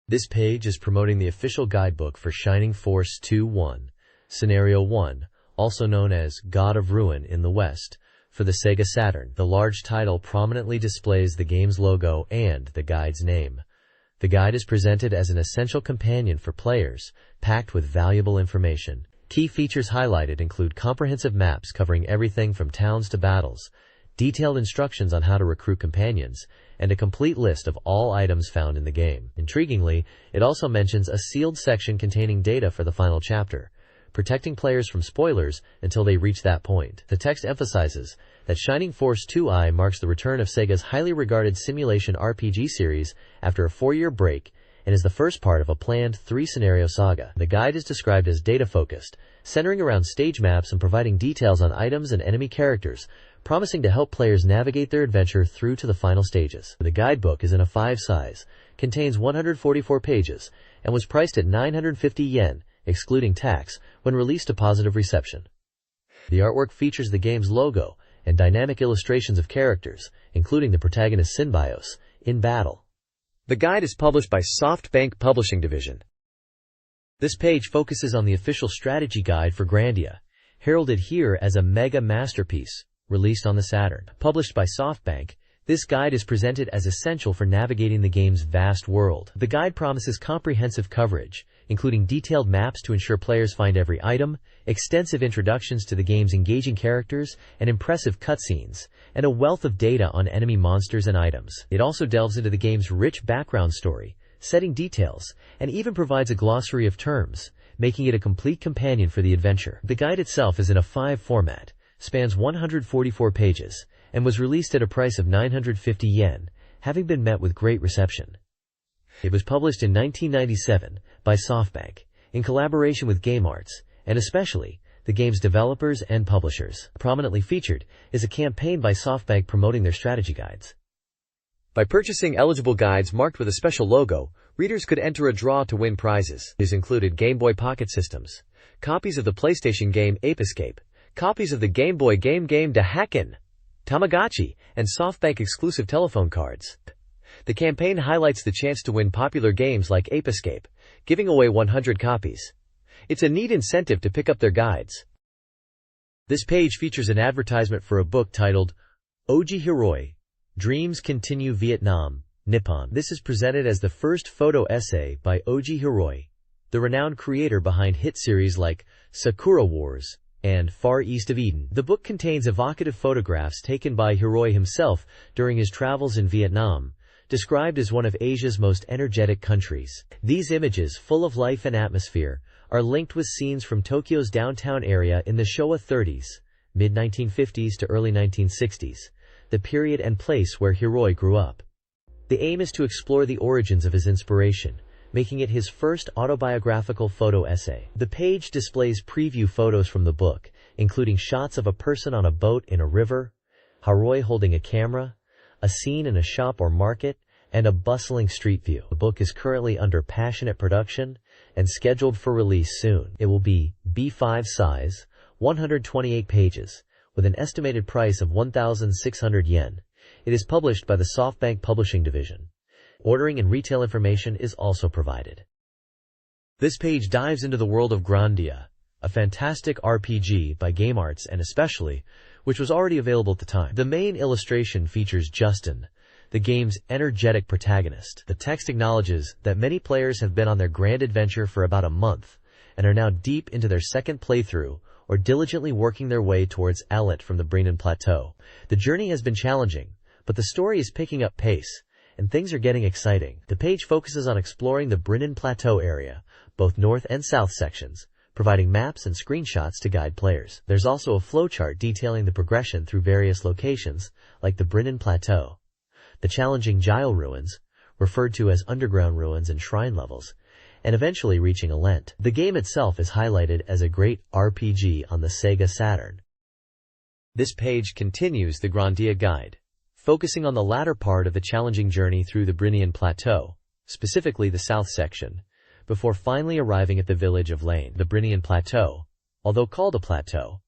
This page is promoting the official guidebook for Shining Force 2-1, Scenario 1, also known as God of Ruin in the West, For the Sega Saturn, the large title prominently displays the game's logo and the guide's name. The guide is presented as an essential companion for players, packed with valuable information. Key features highlighted include comprehensive maps covering everything from towns to battles, detailed instructions on how to recruit companions, and a complete list of all items found in the game. Intriguingly, it also mentions a sealed section containing data for the final chapter, protecting players from spoilers until they reach that point. The text emphasizes that Shining Force 2i marks the return of Sega's highly regarded simulation RPG series after a 4-year break and is the first part of a planned 3-scenario saga. The guide is described as data-focused, centering around stage maps and providing details on items and enemy characters, promising to help players navigate their adventure through to the final stages. The guidebook is in a 5 size, contains 144 pages, and was priced at 950 yen, excluding tax, when released to positive reception. The artwork features the game's logo and dynamic illustrations of characters, including the protagonist Synbios, in battle.
The guide is published by SoftBank Publishing Division.
This page focuses on the official strategy guide for Grandia, heralded here as a mega masterpiece, released on the Saturn. Published by SoftBank, this guide is presented as essential for navigating the game's vast world. The guide promises comprehensive coverage, including detailed maps to ensure players find every item, extensive introductions to the game's engaging characters, and impressive cutscenes, and a wealth of data on enemy monsters and items. It also delves into the game's rich background story, setting details, and even provides a glossary of terms, making it a complete companion for the adventure. The guide itself is in a 5 format, spans 144 pages, and was released at a price of 950 yen, having been met with great reception. It was published in 1997 by SoftBank, in collaboration with GameArts, and especially the game's developers and publishers. Prominently featured is a campaign by SoftBank promoting their strategy guides.
By purchasing eligible guides marked with a special logo, readers could enter a draw to win prizes. These included Game Boy Pocket systems, copies of the PlayStation game Ape Escape, copies of the Game Boy game De Hacken, Tamagotchi, and SoftBank exclusive telephone cards. The campaign highlights the chance to win popular games like Ape Escape, giving away 100 copies. It's a neat incentive to pick up their guides.
This page features an advertisement for a book titled Oji Hiroi, Dreams Continue Vietnam, Nippon. This is presented as the first photo essay by Oji Hiroi, the renowned creator behind hit series like Sakura Wars and Far East of Eden. The book contains evocative photographs taken by Hiroi himself during his travels in Vietnam, described as one of Asia's most energetic countries. These images, full of life and atmosphere, are linked with scenes from Tokyo's downtown area in the Showa 30s, mid-1950s to early 1960s, the period and place where Hiroi grew up. The aim is to explore the origins of his inspiration, making it his first autobiographical photo essay. The page displays preview photos from the book, including shots of a person on a boat in a river, Hiroi holding a camera, a scene in a shop or market, and a bustling street view. The book is currently under passionate production and scheduled for release soon. It will be B5 size, 128 pages, with an estimated price of 1,600 yen. It is published by the SoftBank Publishing Division. Ordering and retail information is also provided. This page dives into the world of Grandia, a fantastic RPG by GameArts and especially, which was already available at the time. The main illustration features Justin, the game's energetic protagonist. The text acknowledges that many players have been on their grand adventure for about a month and are now deep into their second playthrough or diligently working their way towards Alet from the Brennan Plateau. The journey has been challenging, but the story is picking up pace, and things are getting exciting. The page focuses on exploring the Brennan Plateau area, both north and south sections, providing maps and screenshots to guide players. There's also a flowchart detailing the progression through various locations, like the Brennan Plateau, the challenging Gile ruins, referred to as underground ruins and shrine levels, and eventually reaching Alent. The game itself is highlighted as a great RPG on the Sega Saturn.
This page continues the Grandia guide, focusing on the latter part of the challenging journey through the Brennan Plateau, specifically the south section, before finally arriving at the village of Lane. The Brennan Plateau, although called a plateau,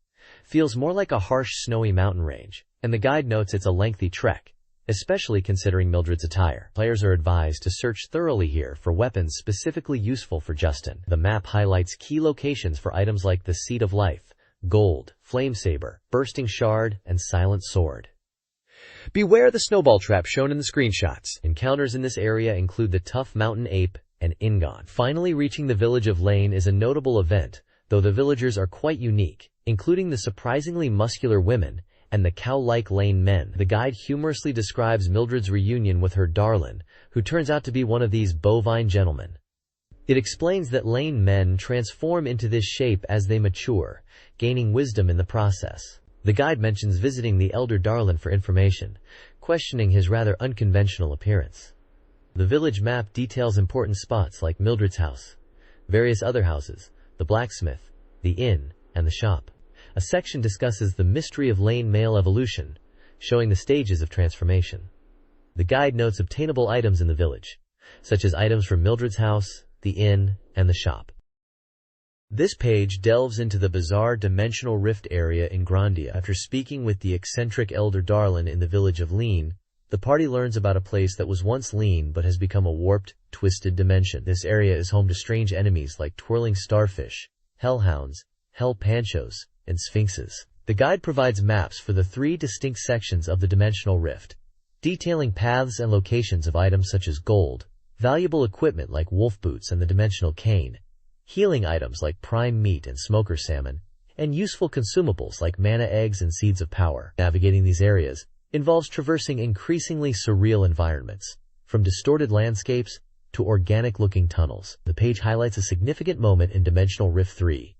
feels more like a harsh snowy mountain range, and the guide notes it's a lengthy trek, especially considering Mildred's attire. Players are advised to search thoroughly here for weapons specifically useful for Justin. The map highlights key locations for items like the Seed of Life,
Gold, Flame Saber, Bursting Shard, and Silent Sword.
Beware the snowball trap shown in the screenshots.
Encounters in this area include the tough mountain ape and Ingon. Finally reaching the village of Lane is a notable event, though the villagers are quite unique, including the surprisingly muscular women and the cow-like Lane men. The guide humorously describes Mildred's reunion with her darling, who turns out to be one of these bovine gentlemen. It explains that Lane men transform into this shape as they mature, gaining wisdom in the process. The guide mentions visiting the elder Darlin for information, questioning his rather unconventional appearance. The village map details important spots like Mildred's house, various other houses, the blacksmith, the inn, and the shop. A section discusses the mystery of Lane male evolution, showing the stages of transformation. The guide notes obtainable items in the village, such as items from Mildred's house, the inn, and the shop. This page delves into the bizarre dimensional rift area in Grandia. After speaking with the eccentric elder Darlin in the village of Lean, the party learns about a place that was once lean but has become a warped, twisted dimension. This area is home to strange enemies like twirling starfish, hellhounds, hell panchos, and sphinxes. The guide provides maps for the 3 distinct sections of the dimensional rift, detailing paths and locations of items such as gold, valuable equipment like wolf boots and the dimensional cane, healing items like prime meat and smoker salmon, and useful consumables like mana eggs and seeds of power. Navigating these areas involves traversing increasingly surreal environments, from distorted landscapes to organic-looking tunnels. The page highlights a significant moment in Dimensional Rift 3,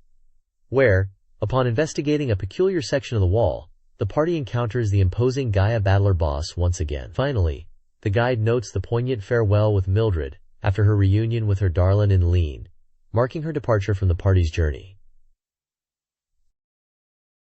where, upon investigating a peculiar section of the wall, the party encounters the imposing Gaia Battler boss once again. Finally, the guide notes the poignant farewell with Mildred after her reunion with her darling in Lean, marking her departure from the party's journey.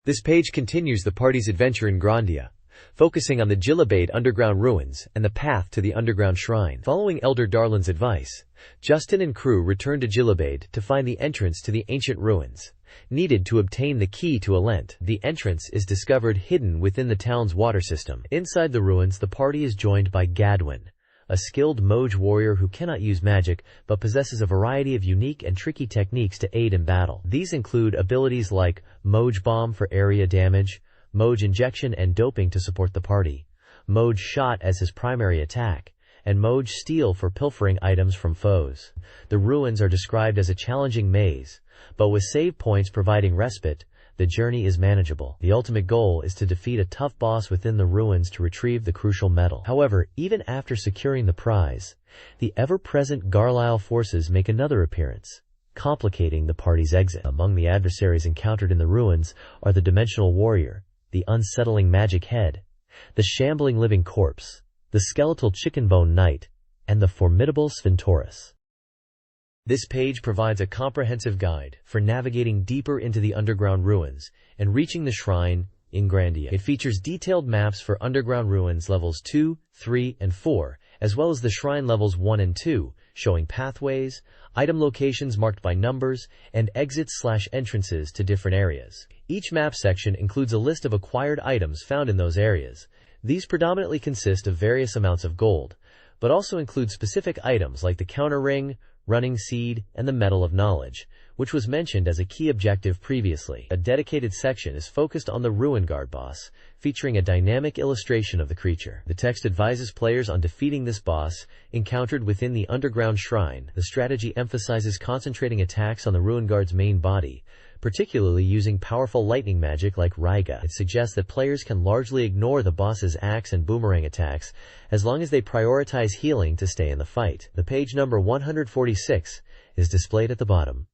This page continues the party's adventure in Grandia, focusing on the Gillabade underground ruins and the path to the underground shrine. Following Elder Darlin's advice, Justin and crew return to Gillabade to find the entrance to the ancient ruins, needed to obtain the key to Alent. The entrance is discovered hidden within the town's water system. Inside the ruins, the party is joined by Gadwin, a skilled Moj warrior who cannot use magic but possesses a variety of unique and tricky techniques to aid in battle. These include abilities like Moj Bomb for area damage, Moj Injection and Doping to support the party, Moj Shot as his primary attack, and Moj Steal for pilfering items from foes. The ruins are described as a challenging maze, but with save points providing respite, the journey is manageable. The ultimate goal is to defeat a tough boss within the ruins to retrieve the crucial metal. However, even after securing the prize, the ever-present Garlisle forces make another appearance, complicating the party's exit. Among the adversaries encountered in the ruins are the Dimensional Warrior, the unsettling Magic Head, the shambling Living Corpse, the skeletal Chickenbone Knight, and the formidable Sphintorus. This page provides a comprehensive guide for navigating deeper into the underground ruins and reaching the shrine in Grandia. It features detailed maps for underground ruins levels 2, 3, and 4, as well as the shrine levels 1 and 2, showing pathways, item locations marked by numbers, and exits/entrances to different areas. Each map section includes a list of acquired items found in those areas. These predominantly consist of various amounts of gold, but also include specific items like the counter ring, running seed, and the Medal of Knowledge, which was mentioned as a key objective previously. A dedicated section is focused on the Ruin Guard boss, featuring a dynamic illustration of the creature. The text advises players on defeating this boss, encountered within the underground shrine. The strategy emphasizes concentrating attacks on the Ruin Guard's main body, particularly using powerful lightning magic like Raiga. It suggests that players can largely ignore the boss's axe and boomerang attacks, as long as they prioritize healing to stay in the fight. The page number 146 is displayed at the bottom.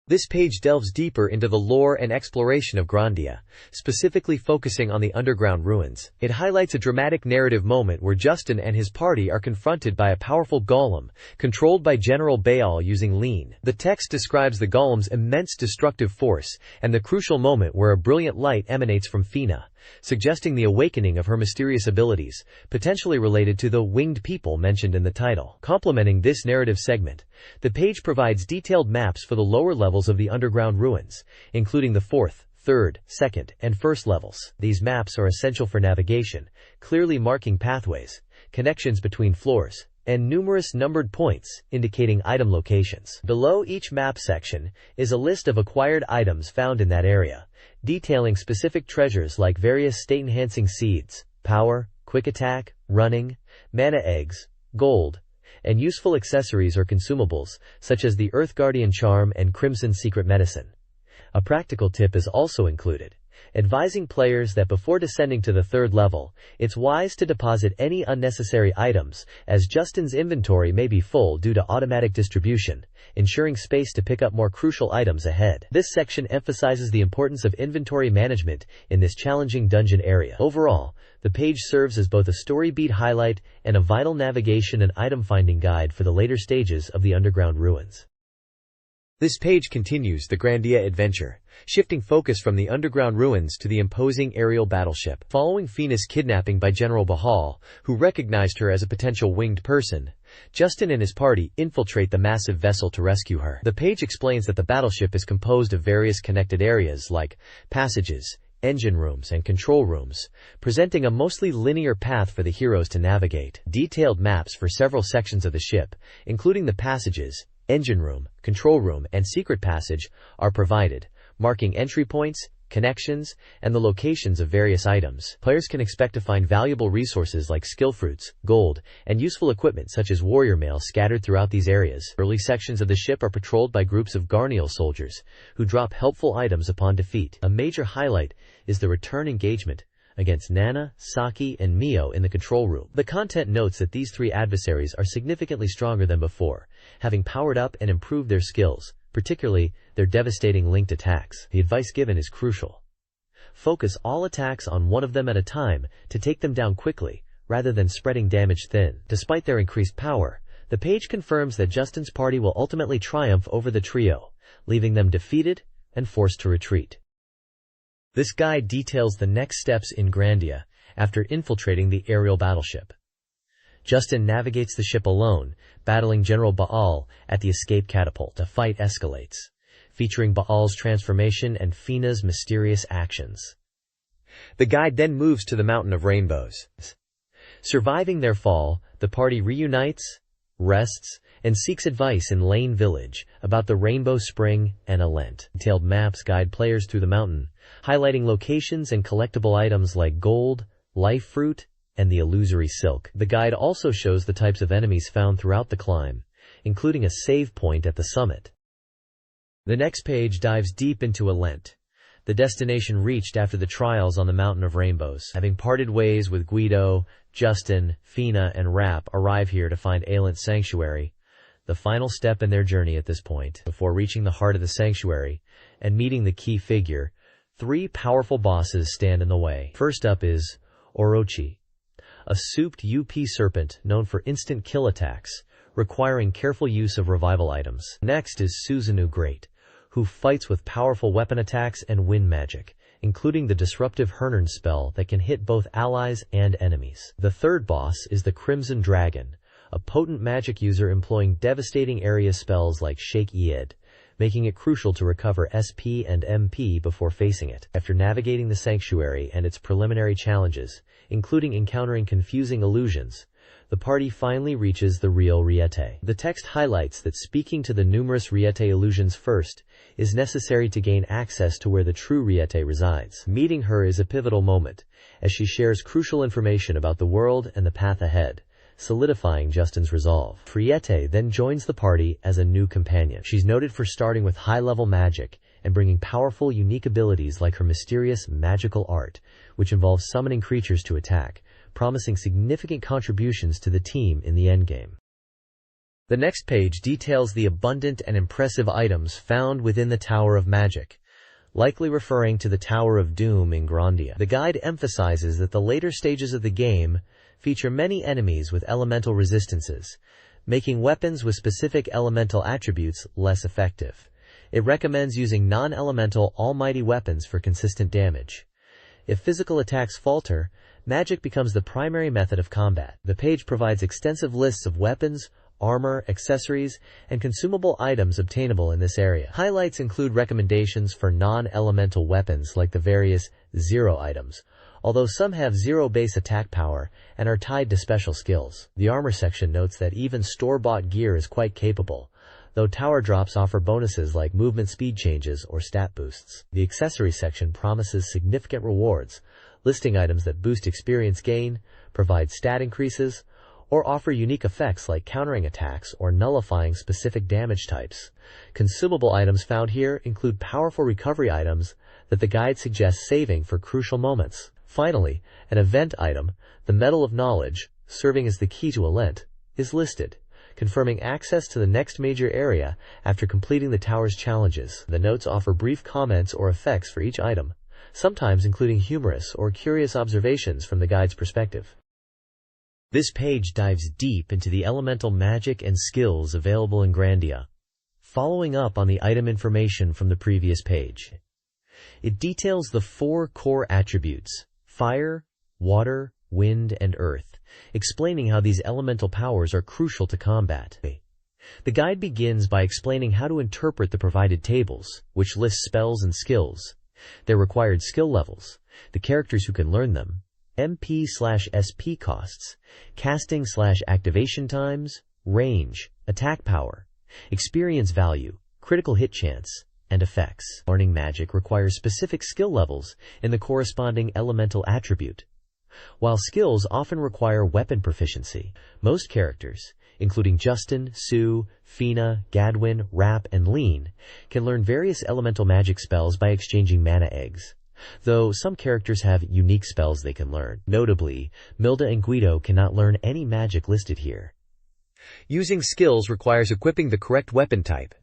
This page delves deeper into the lore and exploration of Grandia, specifically focusing on the underground ruins. It highlights a dramatic narrative moment where Justin and his party are confronted by a powerful golem, controlled by General Baal using Lean. The text describes the golem's immense destructive force, and the crucial moment where a brilliant light emanates from Fina, suggesting the awakening of her mysterious abilities, potentially related to the winged people mentioned in the title. Complementing this narrative segment, the page provides detailed maps for the lower levels of the underground ruins, including the 4th, 3rd, 2nd, and 1st levels. These maps are essential for navigation, clearly marking pathways, connections between floors,
and numerous numbered points indicating item locations. Below each map section is a list of acquired items found in that area, detailing specific treasures like various state-enhancing seeds, power, quick attack, running, mana eggs, gold, and useful accessories or consumables, such as the Earth Guardian Charm and Crimson Secret Medicine. A practical tip is also included, advising players that before descending to the third level, it's wise to deposit any unnecessary items, as Justin's inventory may be full due to automatic distribution, ensuring space to pick up more crucial items ahead. This section emphasizes the importance of inventory management in this challenging dungeon area. Overall, the page serves as both a story beat highlight and a vital navigation and item finding guide for the later stages of the underground ruins.
This page continues the Grandia adventure, shifting focus from the underground ruins to the imposing aerial battleship. Following Fina's kidnapping by General Bahal, who recognized her as a potential winged person, Justin and his party infiltrate the massive vessel to rescue her. The page explains that the battleship is composed of various connected areas like passages, engine rooms, and control rooms, presenting a mostly linear path for the heroes to navigate. Detailed maps for several sections of the ship, including the passages, engine room, control room, and secret passage, are provided, marking entry points, connections, and the locations of various items. Players can expect to find valuable resources like skill fruits, gold, and useful equipment such as warrior mail scattered throughout these areas. Early sections of the ship are patrolled by groups of Garniel soldiers, who drop helpful items upon defeat. A major highlight is the return engagement against Nana, Saki, and Mio in the control room. The content notes that these three adversaries are significantly stronger than before, having powered up and improved their skills, particularly their devastating linked attacks. The advice given is crucial. Focus all attacks on one of them at a time to take them down quickly, rather than spreading damage thin. Despite their increased power, the page confirms that Justin's party will ultimately triumph over the trio, leaving them defeated and forced to retreat. This guide details the next steps in Grandia after infiltrating the aerial battleship. Justin navigates the ship alone, battling General Baal at the escape catapult. The fight escalates, featuring Baal's transformation and Fina's mysterious actions. The guide then moves to the Mountain of Rainbows. Surviving their fall, the party reunites, rests, and seeks advice in Lane Village about the Rainbow Spring and Alent. Detailed maps guide players through the mountain, highlighting locations and collectible items like gold, life fruit, and the illusory silk. The guide also shows the types of enemies found throughout the climb, including a save point at the summit. The next page dives deep into Alent, the destination reached after the trials on the Mountain of Rainbows. Having parted ways with Guido, Justin, Fina, and Rap arrive here to find Alent's sanctuary, the final step in their journey at this point. Before reaching the heart of the sanctuary and meeting the key figure, three powerful bosses stand in the way. First up is Orochi, a souped UP serpent known for instant kill attacks, requiring careful use of revival items. Next is Susanoo Great, who fights with powerful weapon attacks and wind magic, including the disruptive Hernern spell that can hit both allies and enemies. The third boss is the Crimson Dragon, a potent magic user employing devastating area spells like Shake Ied, making it crucial to recover SP and MP before facing it. After navigating the sanctuary and its preliminary challenges, including encountering confusing illusions, the party finally reaches the real Riete. The text highlights that speaking to the numerous Riete illusions first is necessary to gain access to where the true Riete resides. Meeting her is a pivotal moment, as she shares crucial information about the world and the path ahead, solidifying Justin's resolve. Riete then joins the party as a new companion. She's noted for starting with high-level magic and bringing powerful, unique abilities like her mysterious magical art, which involves summoning creatures to attack, promising significant contributions to the team in the endgame. The next page details the abundant and impressive items found within the Tower of Magic, likely referring to the Tower of Doom in Grandia. The guide emphasizes that the later stages of the game feature many enemies with elemental resistances, making weapons with specific elemental attributes less effective. It recommends using non-elemental almighty weapons for consistent damage. If physical attacks falter, magic becomes the primary method of combat. The page provides extensive lists of weapons, armor, accessories, and consumable items obtainable in this area. Highlights include recommendations for non-elemental weapons like the various Zero items,
although some have zero base attack power and are tied to special skills. The armor section notes that even store-bought gear is quite capable, though tower drops offer bonuses like movement speed changes or stat boosts. The accessory section promises significant rewards, listing items that boost experience gain, provide stat increases, or offer unique effects like countering attacks or nullifying specific damage types. Consumable items found here include powerful recovery items that the guide suggests saving for crucial moments. Finally, an event item, the Medal of Knowledge, serving as the key to a lent, is listed, confirming access to the next major area after completing the tower's challenges. The notes offer brief comments or effects for each item, sometimes including humorous or curious observations from the guide's perspective. This page dives deep into the elemental magic and skills available in Grandia, following up on the item information from the previous page. It details the 4 core attributes: fire, water, wind, and earth, explaining how these elemental powers are crucial to combat. The guide begins by explaining how to interpret the provided tables, which list spells and skills, their required skill levels, the characters who can learn them, MP/SP costs, casting/activation times, range, attack power, experience value, critical hit chance, and effects. Learning magic requires specific skill levels in the corresponding elemental attribute. While skills often require weapon proficiency, most characters, including Justin, Sue, Fina, Gadwin, Rap, and Lean, can learn various elemental magic spells by exchanging mana eggs, though some characters have unique spells they can learn. Notably, Milda and Guido cannot learn any magic listed here. Using skills requires equipping the correct weapon type.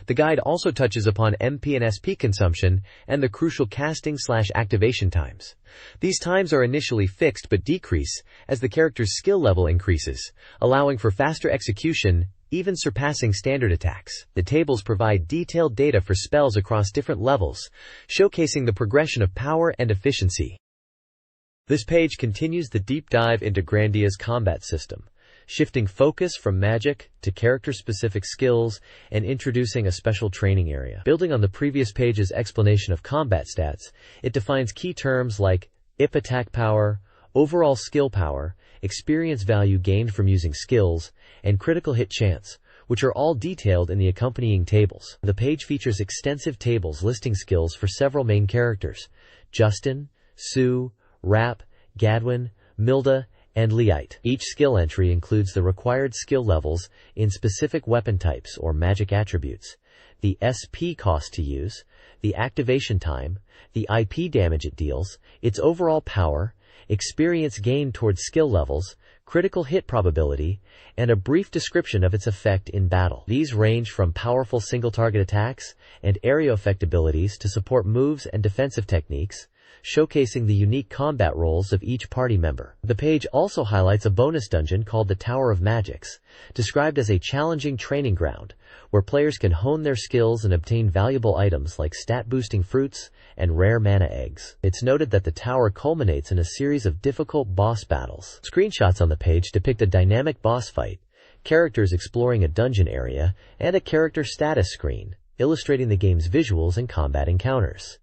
The guide also touches upon MP and SP consumption and the crucial casting/activation times. These times are initially fixed but decrease as the character's skill level increases, allowing for faster execution, even surpassing standard attacks. The tables provide detailed data for spells across different levels, showcasing the progression of power and efficiency. This page continues the deep dive into Grandia's combat system, shifting focus from magic to character-specific skills and introducing a special training area. Building on the previous page's explanation of combat stats, it defines key terms like IP attack power, overall skill power, experience value gained from using skills, and critical hit chance, which are all detailed in the accompanying tables. The page features extensive tables listing skills for several main characters: Justin, Sue, Rap, Gadwin, Milda, and Leite. Each skill entry includes the required skill levels in specific weapon types or magic attributes, the SP cost to use, the activation time, the IP damage it deals, its overall power, experience gained towards skill levels, critical hit probability, and a brief description of its effect in battle. These range from powerful single-target attacks and area effect abilities to support moves and defensive techniques, showcasing the unique combat roles of each party member. The page also highlights a bonus dungeon called the Tower of Magics, described as a challenging training ground, where players can hone their skills and obtain valuable items like stat-boosting fruits and rare mana eggs. It's noted that the tower culminates in a series of difficult boss battles. Screenshots on the page depict a dynamic boss fight, characters exploring a dungeon area, and a character status screen, illustrating the game's visuals and combat encounters.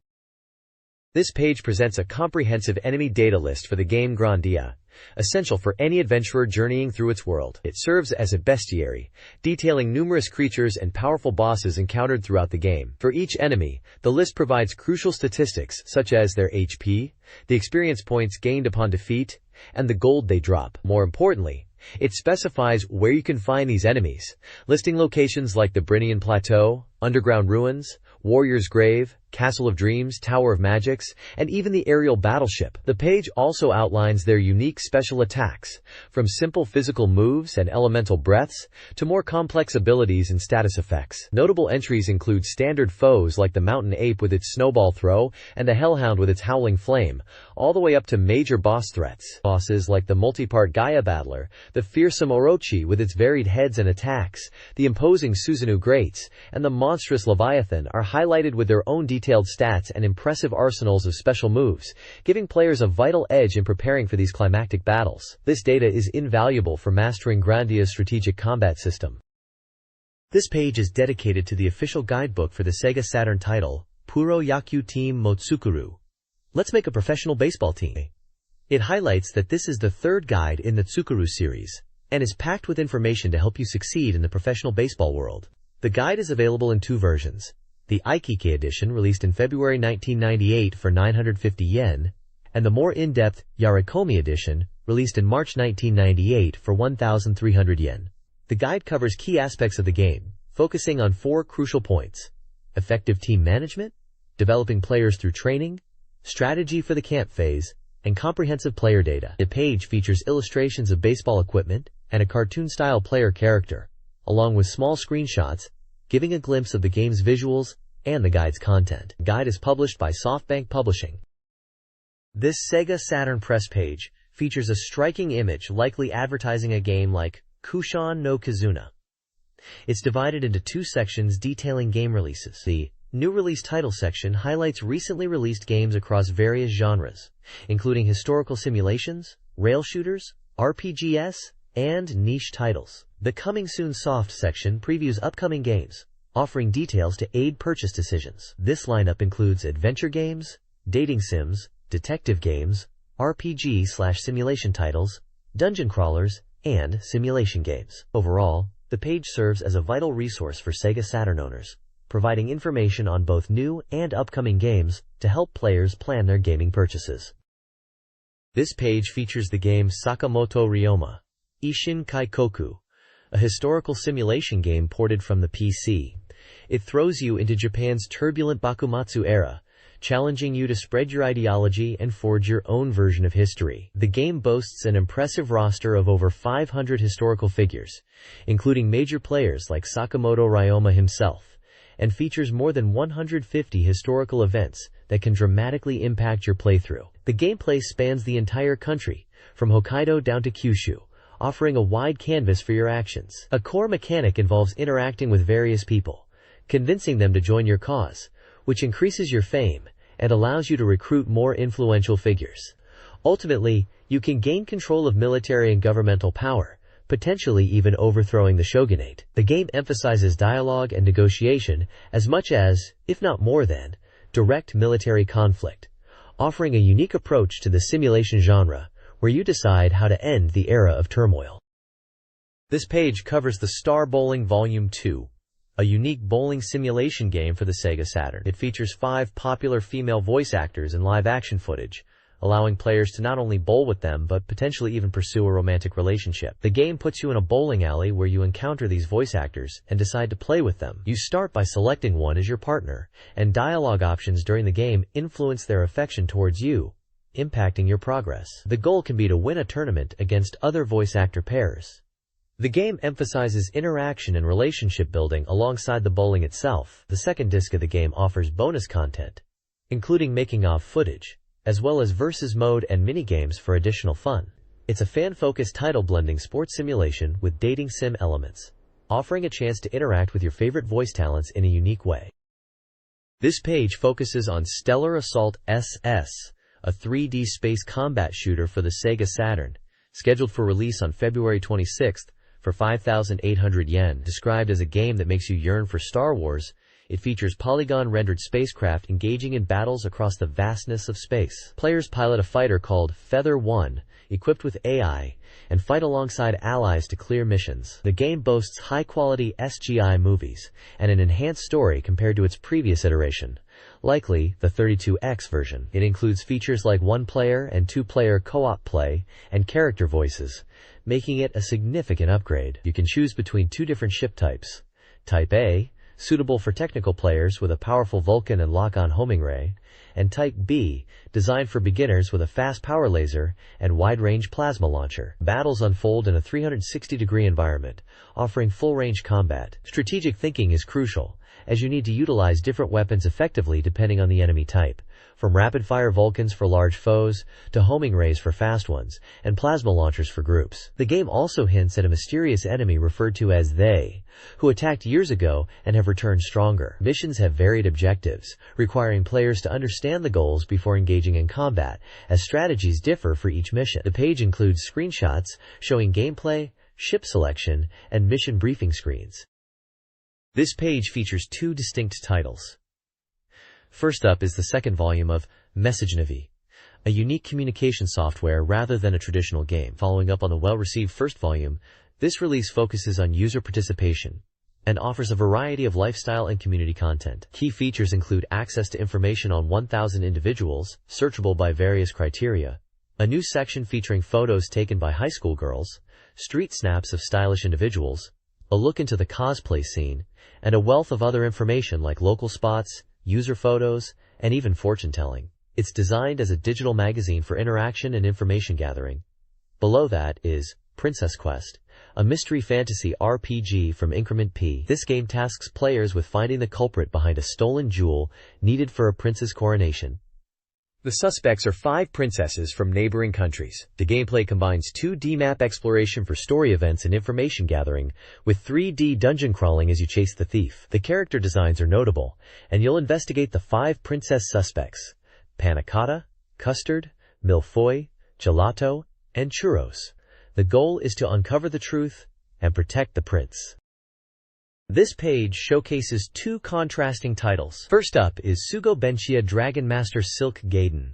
This page presents a comprehensive enemy data list for the game Grandia, essential for any adventurer journeying through its world. It serves as a bestiary, detailing numerous creatures and powerful bosses encountered throughout the game. For each enemy, the list provides crucial statistics such as their HP, the experience points gained upon defeat, and the gold they drop. More importantly, it specifies where you can find these enemies, listing locations like the Brinian Plateau, Underground Ruins, Warrior's Grave, Castle of Dreams, Tower of Magics, and even the aerial battleship. The page also outlines their unique special attacks, from simple physical moves and elemental breaths to more complex abilities and status effects. Notable entries include standard foes like the Mountain Ape with its snowball throw and the Hellhound with its howling flame, all the way up to major boss threats. Bosses like the multi-part Gaia Battler, the fearsome Orochi with its varied heads and attacks, the imposing Susanoo Greats, and the monstrous Leviathan are highlighted with their own detailed stats and impressive arsenals of special moves, giving players a vital edge in preparing for these climactic battles. This data is invaluable for mastering Grandia's strategic combat system. This page is dedicated to the official guidebook for the Sega Saturn title, Puro Yaku Team Motsukuru. Let's make a professional baseball team. It highlights that this is the third guide in the Tsukuru series, and is packed with information to help you succeed in the professional baseball world. The guide is available in two versions: the Aikike edition, released in February 1998 for 950 yen, and the more in-depth Yarekomi edition, released in March 1998 for 1,300 yen. The guide covers key aspects of the game, focusing on 4 crucial points: effective team management, developing players through training, strategy for the camp phase, and comprehensive player data. The page features illustrations of baseball equipment and a cartoon-style player character, along with small screenshots, giving a glimpse of the game's visuals and the guide's content. The guide is published by SoftBank Publishing. This SEGA Saturn press page features a striking image likely advertising a game like Kushan no Kizuna. It's divided into 2 sections detailing game releases. The New Release Title section highlights recently released games across various genres, including historical simulations, rail shooters, RPGs, and niche titles. The Coming Soon Soft section previews upcoming games, offering details to aid purchase decisions. This lineup includes adventure games, dating sims, detective games, RPG/simulation titles, dungeon crawlers, and simulation games. Overall, the page serves as a vital resource for SEGA Saturn owners, providing information on both new and upcoming games to help players plan their gaming purchases. This page features the game Sakamoto Ryoma, Ishin Kaikoku, a historical simulation game ported from the PC. It throws you into Japan's turbulent Bakumatsu era, challenging you to spread your ideology and forge your own version of history. The game boasts an impressive roster of over 500 historical figures, including major players like Sakamoto Ryoma himself, and features more than 150 historical events that can dramatically impact your playthrough. The gameplay spans the entire country, from Hokkaido down to Kyushu, offering a wide canvas for your actions. A core mechanic involves interacting with various people, convincing them to join your cause, which increases your fame and allows you to recruit more influential figures. Ultimately, you can gain control of military and governmental power, potentially even overthrowing the shogunate. The game emphasizes dialogue and negotiation as much as, if not more than, direct military conflict, offering a unique approach to the simulation genre, where you decide how to end the era of turmoil. This page covers the Star Bowling Volume 2, a unique bowling simulation game for the SEGA Saturn. It features 5 popular female voice actors and live-action footage, allowing players to not only bowl with them but potentially even pursue a romantic relationship. The game puts you in a bowling alley where you encounter these voice actors and decide to play with them. You start by selecting one as your partner, and dialogue options during the game influence their affection towards you, impacting your progress. The goal can be to win a tournament against other voice actor pairs. The game emphasizes interaction and relationship building alongside the bowling itself. The second disc of the game offers bonus content, including making-of footage, as well as versus mode and minigames for additional fun. It's a fan-focused title blending sports simulation with dating sim elements, offering a chance to interact with your favorite voice talents in a unique way. This page focuses on Stellar Assault SS, a 3D space combat shooter for the SEGA Saturn, scheduled for release on February 26th for 5,800 yen. Described as a game that makes you yearn for Star Wars, it features polygon-rendered spacecraft engaging in battles across the vastness of space. Players pilot a fighter called Feather 1, equipped with AI, and fight alongside allies to clear missions. The game boasts high-quality SGI movies and an enhanced story compared to its previous iteration, likely the 32X version. It includes features like 1-player and 2-player co-op play and character voices, making it a significant upgrade. You can choose between 2 different ship types: Type A, suitable for technical players with a powerful Vulcan and lock-on homing ray, and Type B, designed for beginners with a fast power laser and wide-range plasma launcher. Battles unfold in a 360-degree environment, offering full-range combat. Strategic thinking is crucial, as you need to utilize different weapons effectively depending on the enemy type, from rapid-fire Vulcans for large foes to homing rays for fast ones, and plasma launchers for groups. The game also hints at a mysterious enemy referred to as They, who attacked years ago and have returned stronger. Missions have varied objectives, requiring players to understand the goals before engaging in combat, as strategies differ for each mission. The page includes screenshots showing gameplay, ship selection, and mission briefing screens. This page features 2 distinct titles. First up is the second volume of Message Navi, a unique communication software rather than a traditional game. Following up on the well-received first volume, this release focuses on user participation and offers a variety of lifestyle and community content. Key features include access to information on 1,000 individuals, searchable by various criteria, a new section featuring photos taken by high school girls, street snaps of stylish individuals, a look into the cosplay scene, and a wealth of other information like local spots, user photos, and even fortune-telling. It's designed as a digital magazine for interaction and information gathering. Below that is Princess Quest, a mystery fantasy RPG from Increment P. This game tasks players with finding the culprit behind a stolen jewel needed for a prince's coronation.
The suspects are 5 princesses from neighboring countries. The gameplay combines 2D map exploration for story events and information gathering, with 3D dungeon crawling as you chase the thief. The character designs are notable, and you'll investigate the 5 princess suspects: Panna Cotta, Custard, Milfoy, Gelato, and Churros. The goal is to uncover the truth and protect the prince. This page showcases 2 contrasting titles. First up is Sugo Benshia Dragon Master Silk Gaiden,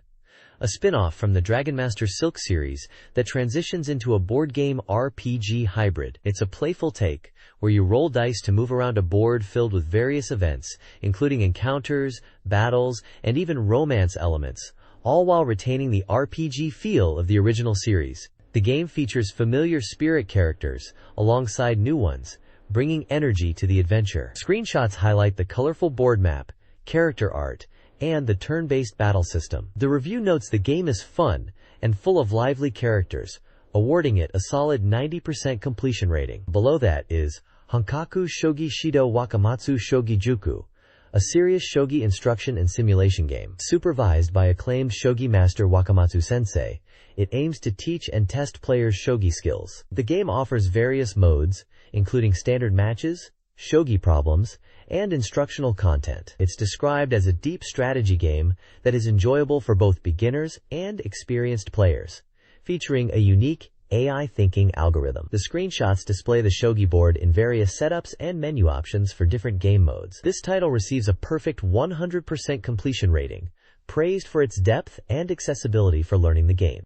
a spin-off from the Dragon Master Silk series that transitions into a board game RPG hybrid. It's a playful take, where you roll dice to move around a board filled with various events, including encounters, battles, and even romance elements, all while retaining the RPG feel of the original series. The game features familiar spirit characters, alongside new ones, bringing energy to the adventure. Screenshots highlight the colorful board map, character art, and the turn-based battle system. The review notes the game is fun and full of lively characters, awarding it a solid 90% completion rating. Below that is Honkaku Shogi Shido Wakamatsu Shogi Juku, a serious shogi instruction and simulation game. Supervised by acclaimed shogi master Wakamatsu Sensei, it aims to teach and test players' shogi skills. The game offers various modes, including standard matches, shogi problems, and instructional content. It's described as a deep strategy game that is enjoyable for both beginners and experienced players, featuring a unique AI thinking algorithm. The screenshots display the shogi board in various setups and menu options for different game modes. This title receives a perfect 100% completion rating, praised for its depth and accessibility for learning the game.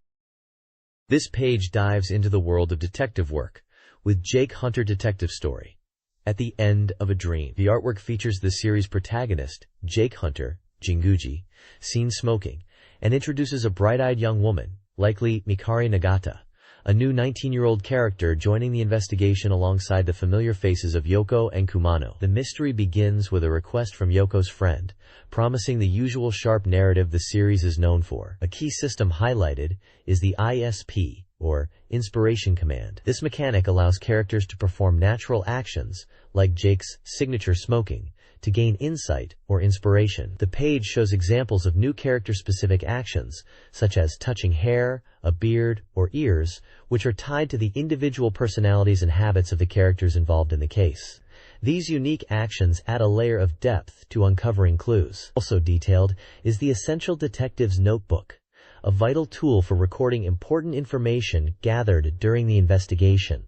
This page dives into the world of detective work, with Jake Hunter Detective Story. At the End of a Dream. The artwork features the series protagonist, Jake Hunter, Jinguji, seen smoking, and introduces a bright-eyed young woman, likely Mikari Nagata, a new 19-year-old character joining the investigation alongside the familiar faces of Yoko and Kumano. The mystery begins with a request from Yoko's friend, promising the usual sharp narrative the series is known for. A key system highlighted is the ISP, or Inspiration Command. This mechanic allows characters to perform natural actions, like Jake's signature smoking, to gain insight or inspiration. The page shows examples of new character-specific actions, such as touching hair, a beard, or ears, which are tied to the individual personalities and habits of the characters involved in the case. These unique actions add a layer of depth to uncovering clues. Also detailed is the Essential Detective's Notebook, a vital tool for recording important information gathered during the investigation,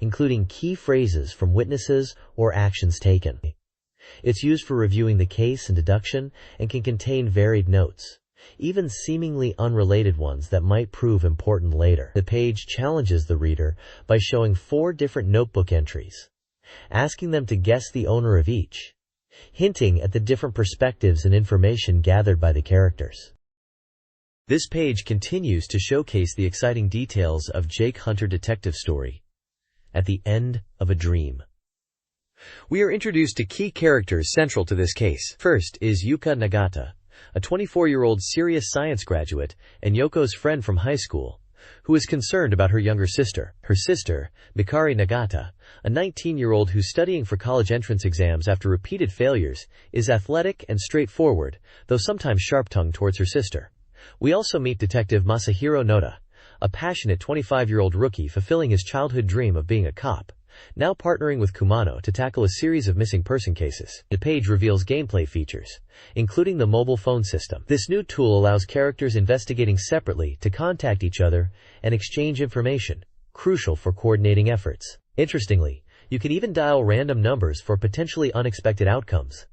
including key phrases from witnesses or actions taken. It's used for reviewing the case and deduction and can contain varied notes, even seemingly unrelated ones that might prove important later. The page challenges the reader by showing 4 different notebook entries, asking them to guess the owner of each, hinting at the different perspectives and information gathered by the characters. This page continues to showcase the exciting details of Jake Hunter Detective Story. At the End of a Dream. We are introduced to key characters central to this case. First is Yuka Nagata, a 24-year-old serious science graduate and Yoko's friend from high school, who is concerned about her younger sister. Her sister, Mikari Nagata, a 19-year-old who's studying for college entrance exams after repeated failures, is athletic and straightforward, though sometimes sharp-tongued towards her sister. We also meet Detective Masahiro Noda, a passionate 25-year-old rookie fulfilling his childhood dream of being a cop, now partnering with Kumano to tackle a series of missing person cases. The page reveals gameplay features, including the mobile phone system. This new tool allows characters investigating separately to contact each other and exchange information, crucial for coordinating efforts. Interestingly, you can even dial random numbers for potentially unexpected outcomes.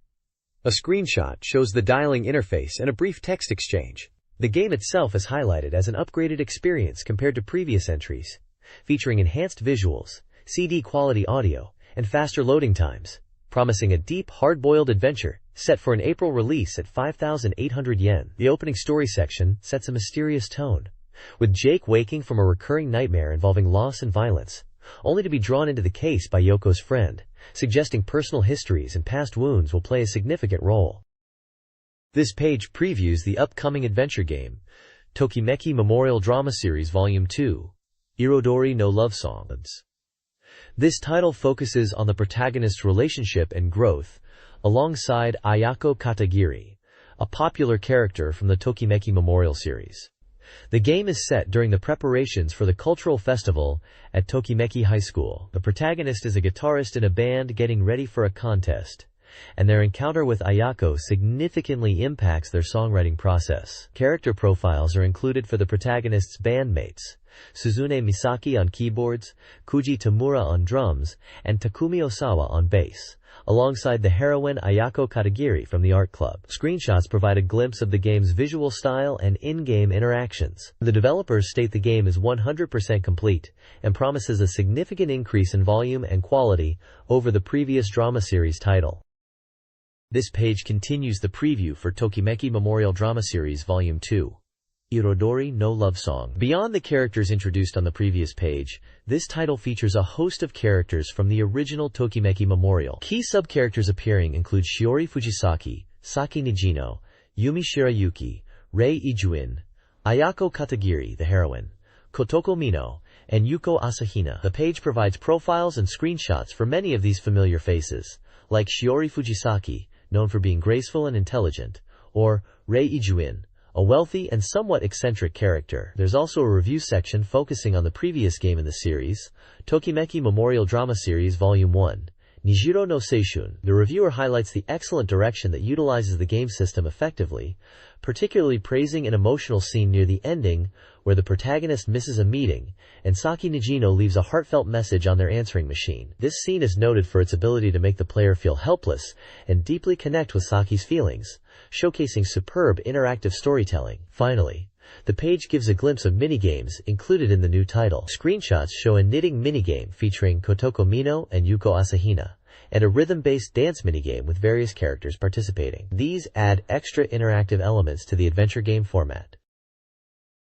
A screenshot shows the dialing interface and a brief text exchange.
The game itself is highlighted as an upgraded experience compared to previous entries, featuring enhanced visuals, CD quality audio, and faster loading times, promising a deep, hard-boiled adventure set for an April release at 5,800 yen. The opening story section sets a mysterious tone, with Jake waking from a recurring nightmare involving loss and violence, only to be drawn into the case by Yoko's friend, suggesting personal histories and past wounds will play a significant role. This page previews the upcoming adventure game, Tokimeki Memorial Drama Series Volume 2, Irodori no Love Songs. This title focuses on the protagonist's relationship and growth, alongside Ayako Katagiri, a popular character from the Tokimeki Memorial series. The game is set during the preparations for the cultural festival at Tokimeki High School. The protagonist is a guitarist in a band getting ready for a contest, and their encounter with Ayako significantly impacts their songwriting process. Character profiles are included for the protagonist's bandmates: Suzune Misaki on keyboards, Kuji Tamura on drums, and Takumi Osawa on bass, alongside the heroine Ayako Katagiri from the art club. Screenshots provide a glimpse of the game's visual style and in-game interactions. The developers state the game is 100% complete and promises a significant increase in volume and quality over the previous drama series title. This page continues the preview for Tokimeki Memorial Drama Series Volume 2, Irodori no Love Song. Beyond the characters introduced on the previous page, this title features a host of characters from the original Tokimeki Memorial. Key sub-characters appearing include Shiori Fujisaki, Saki Nijino, Yumi Shirayuki, Rei Ijuin, Ayako Katagiri, the heroine, Kotoko Mino, and Yuko Asahina. The page provides profiles and screenshots for many of these familiar faces, like Shiori Fujisaki, known for being graceful and intelligent, or Rei Ijuin, a wealthy and somewhat eccentric character. There's also a review section focusing on the previous game in the series, Tokimeki Memorial Drama Series Volume 1, Nijiro no Seishun. The reviewer highlights the excellent direction that utilizes the game system effectively, particularly praising an emotional scene near the ending where the protagonist misses a meeting and Saki Nijino leaves a heartfelt message on their answering machine. This scene is noted for its ability to make the player feel helpless and deeply connect with Saki's feelings, showcasing superb interactive storytelling. Finally, the page gives a glimpse of minigames included in the new title. Screenshots show a knitting minigame featuring Kotoko Mino and Yuko Asahina, and a rhythm-based dance minigame with various characters participating. These add extra interactive elements to the adventure game format.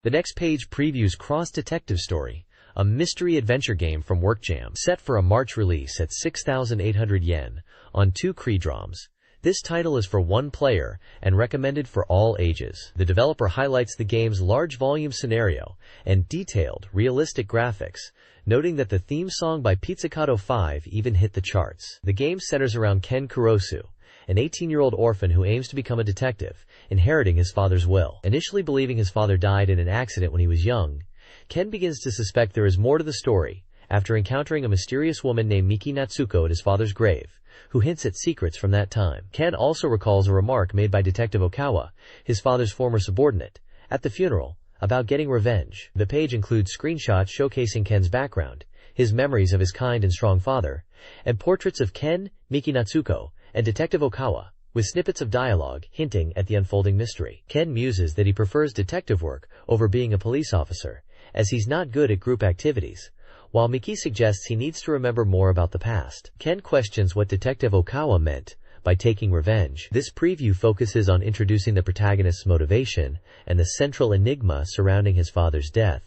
The next page previews Cross Detective Story, a mystery adventure game from WorkJam, set for a March release at 6,800 yen on 2 Creedroms. This title is for one player and recommended for all ages. The developer highlights the game's large volume scenario and detailed, realistic graphics, noting that the theme song by Pizzicato 5 even hit the charts. The game centers around Ken Kurosu, an 18-year-old orphan who aims to become a detective, inheriting his father's will. Initially believing his father died in an accident when he was young, Ken begins to suspect there is more to the story after encountering a mysterious woman named Miki Natsuko at his father's grave, who hints at secrets from that time. Ken also recalls a remark made by Detective Okawa, his father's former subordinate, at the funeral, about getting revenge. The page includes screenshots showcasing Ken's background, his memories of his kind and strong father, and portraits of Ken, Miki Natsuko, and Detective Okawa, with snippets of dialogue hinting at the unfolding mystery. Ken muses that he prefers detective work over being a police officer, as he's not good at group activities, while Miki suggests he needs to remember more about the past. Ken questions what Detective Okawa meant by taking revenge. This preview focuses on introducing the protagonist's motivation and the central enigma surrounding his father's death,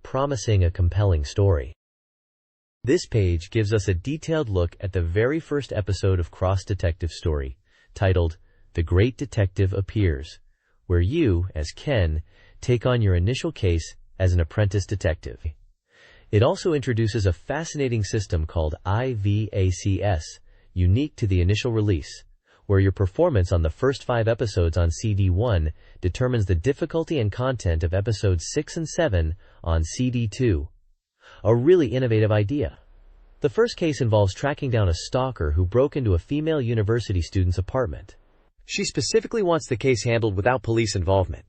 promising a compelling story. This page gives us a detailed look at the very first episode of Cross Detective Story, titled The Great Detective Appears, where you, as Ken, take on your initial case as an apprentice detective. It also introduces a fascinating system called IVACS, unique to the initial release, where your performance on the first 5 episodes on CD1 determines the difficulty and content of episodes 6 and 7 on CD2. A really innovative idea. The first case involves tracking down a stalker who broke into a female university student's apartment. She specifically wants the case handled without police involvement.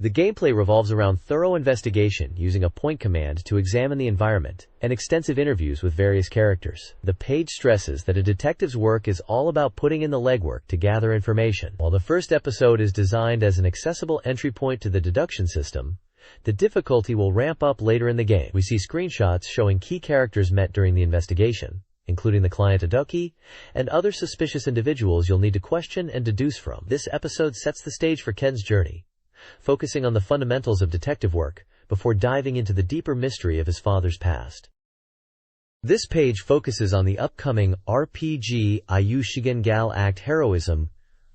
The gameplay revolves around thorough investigation using a point command to examine the environment, and extensive interviews with various characters. The page stresses that a detective's work is all about putting in the legwork to gather information. While the first episode is designed as an accessible entry point to the deduction system, the difficulty will ramp up later in the game. We see screenshots showing key characters met during the investigation, including the client Aduki and other suspicious individuals you'll need to question and deduce from. This episode sets the stage for Ken's journey, focusing on the fundamentals of detective work before diving into the deeper mystery of his father's past. This page focuses on the upcoming RPG Ayushigan Gal Act Heroism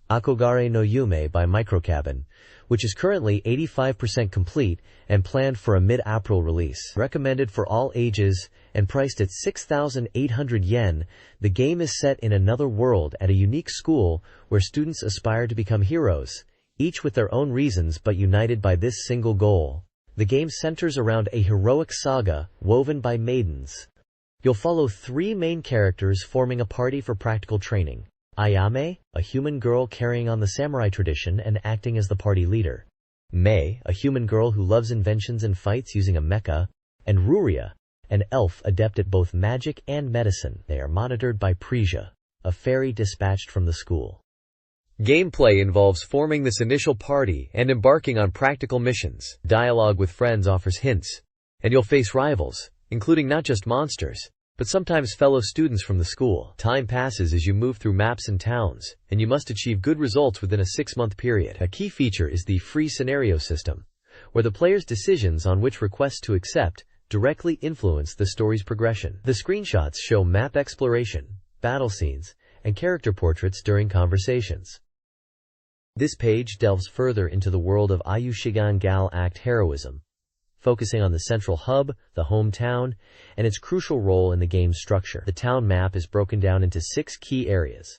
Akogare no Yume by Microcabin, which is currently 85% complete and planned for a mid-April release. Recommended for all ages and priced at 6,800 yen, the game is set in another world at a unique school where students aspire to become heroes, each with their own reasons but united by this single goal. The game centers around a heroic saga woven by maidens. You'll follow three main characters forming a party for practical training. Ayame, a human girl carrying on the samurai tradition and acting as the party leader. Mei, a human girl who loves inventions and fights using a mecha. And Ruria, an elf adept at both magic and medicine. They are monitored by Preja, a fairy dispatched from the school. Gameplay involves forming this initial party and embarking on practical missions. Dialogue with friends offers hints, and you'll face rivals, including not just monsters, but sometimes fellow students from the school. Time passes as you move through maps and towns, and you must achieve good results within a 6-month period. A key feature is the free scenario system, where the player's decisions on which requests to accept directly influence the story's progression. The screenshots show map exploration, battle scenes, and character portraits during conversations. This page delves further into the world of Ayushigan Gal Act Heroism, focusing on the central hub, the hometown, and its crucial role in the game's structure. The town map is broken down into 6 key areas: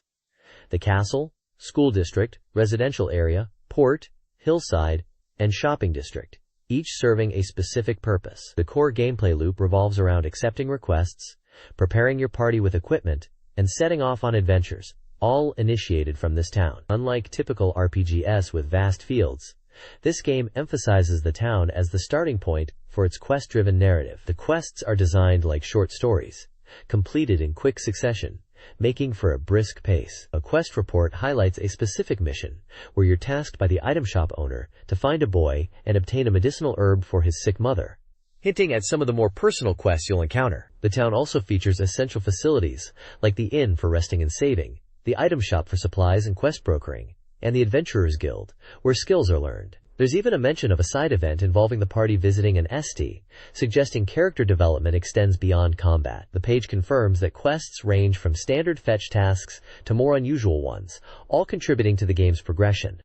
the castle, school district, residential area, port, hillside, and shopping district, each serving a specific purpose. The core gameplay loop revolves around accepting requests, preparing your party with equipment, and setting off on adventures, all initiated from this town. Unlike typical RPGs with vast fields, this game emphasizes the town as the starting point for its quest-driven narrative. The quests are designed like short stories, completed in quick succession, making for a brisk pace. A quest report highlights a specific mission, where you're tasked by the item shop owner to find a boy and obtain a medicinal herb for his sick mother, hinting at some of the more personal quests you'll encounter. The town also features essential facilities, like the inn for resting and saving, the item shop for supplies and quest brokering, and the Adventurers Guild, where skills are learned. There's even a mention of a side event involving the party visiting an ST, suggesting character development extends beyond combat. The page confirms that quests range from standard fetch tasks to more unusual ones, all contributing to the game's progression.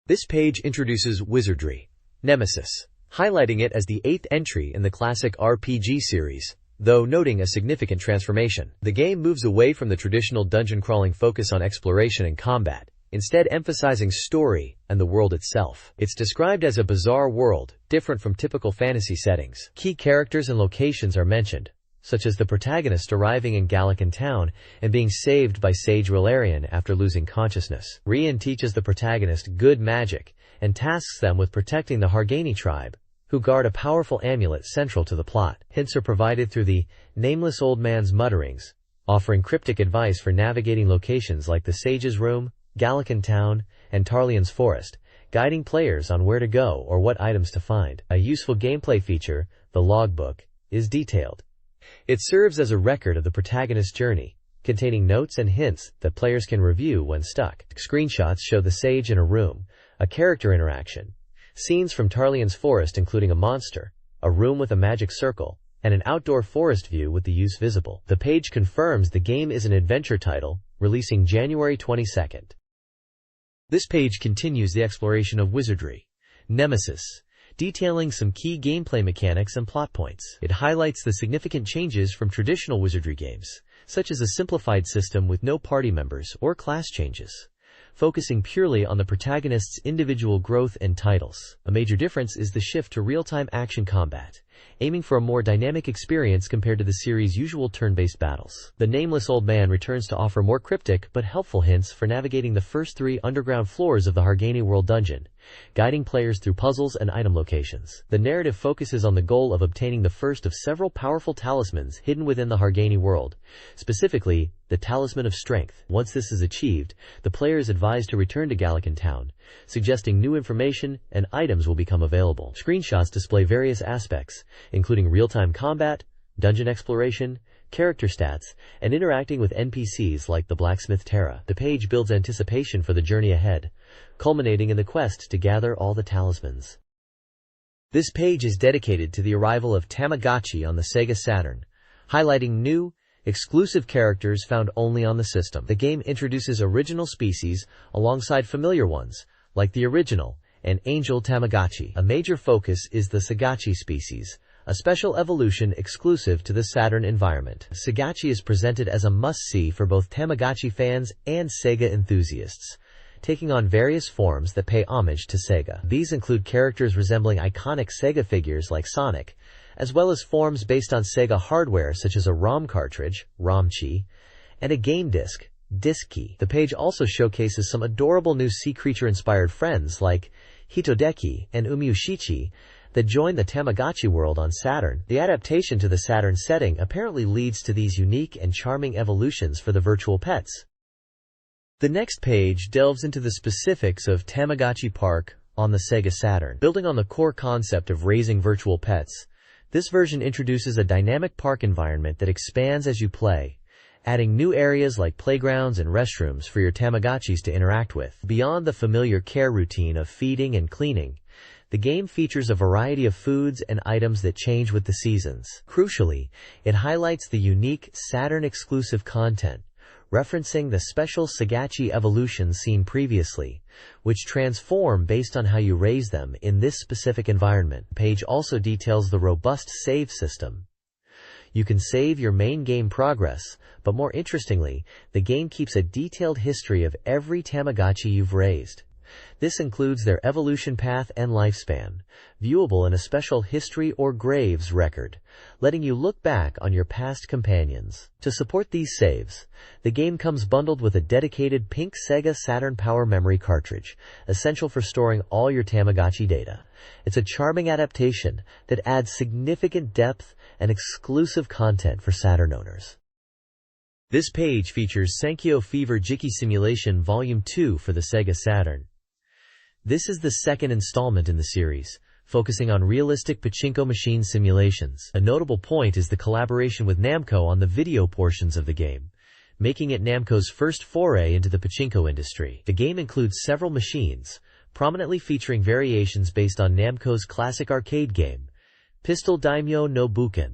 This page introduces Wizardry, Nemesis, highlighting it as the 8th entry in the classic RPG series, though noting a significant transformation. The game moves away from the traditional dungeon-crawling focus on exploration and combat, instead emphasizing story and the world itself. It's described as a bizarre world, different from typical fantasy settings. Key characters and locations are mentioned, such as the protagonist arriving in Gallican Town and being saved by Sage Relarian after losing consciousness. Rian teaches the protagonist good magic and tasks them with protecting the Hargani tribe, who guard a powerful amulet central to the plot. Hints are provided through the nameless old man's mutterings, offering cryptic advice for navigating locations like the Sage's Room, Gallican Town, and Tarleon's Forest, guiding players on where to go or what items to find. A useful gameplay feature, the logbook, is detailed. It serves as a record of the protagonist's journey, containing notes and hints that players can review when stuck. Screenshots show the sage in a room, a character interaction, scenes from Tarleon's Forest including a monster, a room with a magic circle, and an outdoor forest view with the use visible. The page confirms the game is an adventure title, releasing January 22nd. This page continues the exploration of Wizardry, Nemesis, detailing some key gameplay mechanics and plot points. It highlights the significant changes from traditional Wizardry games, such as a simplified system with no party members or class changes, focusing purely on the protagonist's individual growth and titles. A major difference is the shift to real-time action combat,
aiming for a more dynamic experience compared to the series' usual turn-based battles. The Nameless Old Man returns to offer more cryptic but helpful hints for navigating the first 3 underground floors of the Hargani World dungeon, guiding players through puzzles and item locations. The narrative focuses on the goal of obtaining the first of several powerful talismans hidden within the Hargani world, specifically the Talisman of Strength. Once this is achieved, the player is advised to return to Galakan Town, suggesting new information and items will become available. Screenshots display various aspects, including real-time combat, dungeon exploration, character stats, and interacting with NPCs like the blacksmith Terra. The page builds anticipation for the journey ahead, culminating in the quest to gather all the talismans. This page is dedicated to the arrival of Tamagotchi on the Sega Saturn, highlighting new, exclusive characters found only on the system. The game introduces original species alongside familiar ones, like the original and Angel Tamagotchi. A major focus is the Sagachi species, a special evolution exclusive to the Saturn environment. Sagachi is presented as a must-see for both Tamagotchi fans and Sega enthusiasts, taking on various forms that pay homage to Sega. These include characters resembling iconic Sega figures like Sonic, as well as forms based on Sega hardware such as a ROM cartridge, ROMchi, and a game disc, Disc-key. The page also showcases some adorable new sea creature-inspired friends like Hitodeki and Umyushichi that join the Tamagotchi world on Saturn. The adaptation to the Saturn setting apparently leads to these unique and charming evolutions for the virtual pets. The next page delves into the specifics of Tamagotchi Park on the Sega Saturn. Building on the core concept of raising virtual pets, this version introduces a dynamic park environment that expands as you play, adding new areas like playgrounds and restrooms for your Tamagotchis to interact with. Beyond the familiar care routine of feeding and cleaning, the game features a variety of foods and items that change with the seasons. Crucially, it highlights the unique Saturn-exclusive content, referencing the special Sagachi evolutions seen previously, which transform based on how you raise them in this specific environment. The page also details the robust save system. You can save your main game progress, but more interestingly, the game keeps a detailed history of every Tamagotchi you've raised. This includes their evolution path and lifespan, viewable in a special history or graves record, letting you look back on your past companions. To support these saves, the game comes bundled with a dedicated pink SEGA Saturn Power Memory cartridge, essential for storing all your Tamagotchi data. It's a charming adaptation that adds significant depth and exclusive content for Saturn owners. This page features Sankyo Fever Jiki Simulation Volume 2 for the Sega Saturn. This is the second installment in the series, focusing on realistic pachinko machine simulations. A notable point is the collaboration with Namco on the video portions of the game, making it Namco's first foray into the pachinko industry. The game includes several machines, prominently featuring variations based on Namco's classic arcade game, Pistol Daimyo no Buken.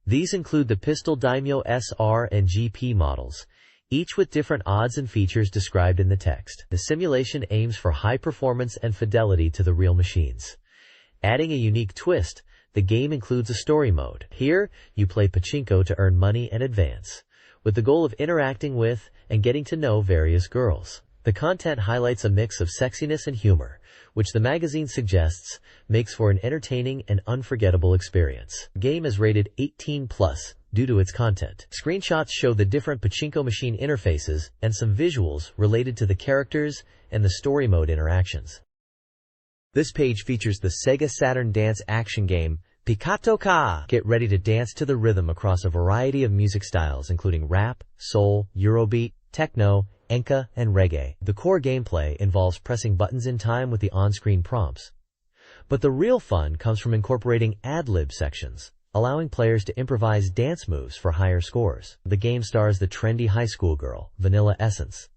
These include the Pistol Daimyo SR and GP models, each with different odds and features described in the text. The simulation aims for high performance and fidelity to the real machines. Adding a unique twist, the game includes a story mode. Here, you play pachinko to earn money and advance, with the goal of interacting with and getting to know various girls. The content highlights a mix of sexiness and humor, which the magazine suggests makes for an entertaining and unforgettable experience. The game is rated 18+, due to its content. Screenshots show the different pachinko machine interfaces and some visuals related to the characters and the story mode interactions. This page features the Sega Saturn dance action game, Pikato-ka! Get ready to dance to the rhythm across a variety of music styles including rap, soul, Eurobeat, techno, enka, and reggae. The core gameplay involves pressing buttons in time with the on-screen prompts. But the real fun comes from incorporating ad-lib sections, allowing players to improvise dance moves for higher scores. The game stars the trendy high school girl, Vanilla Essence,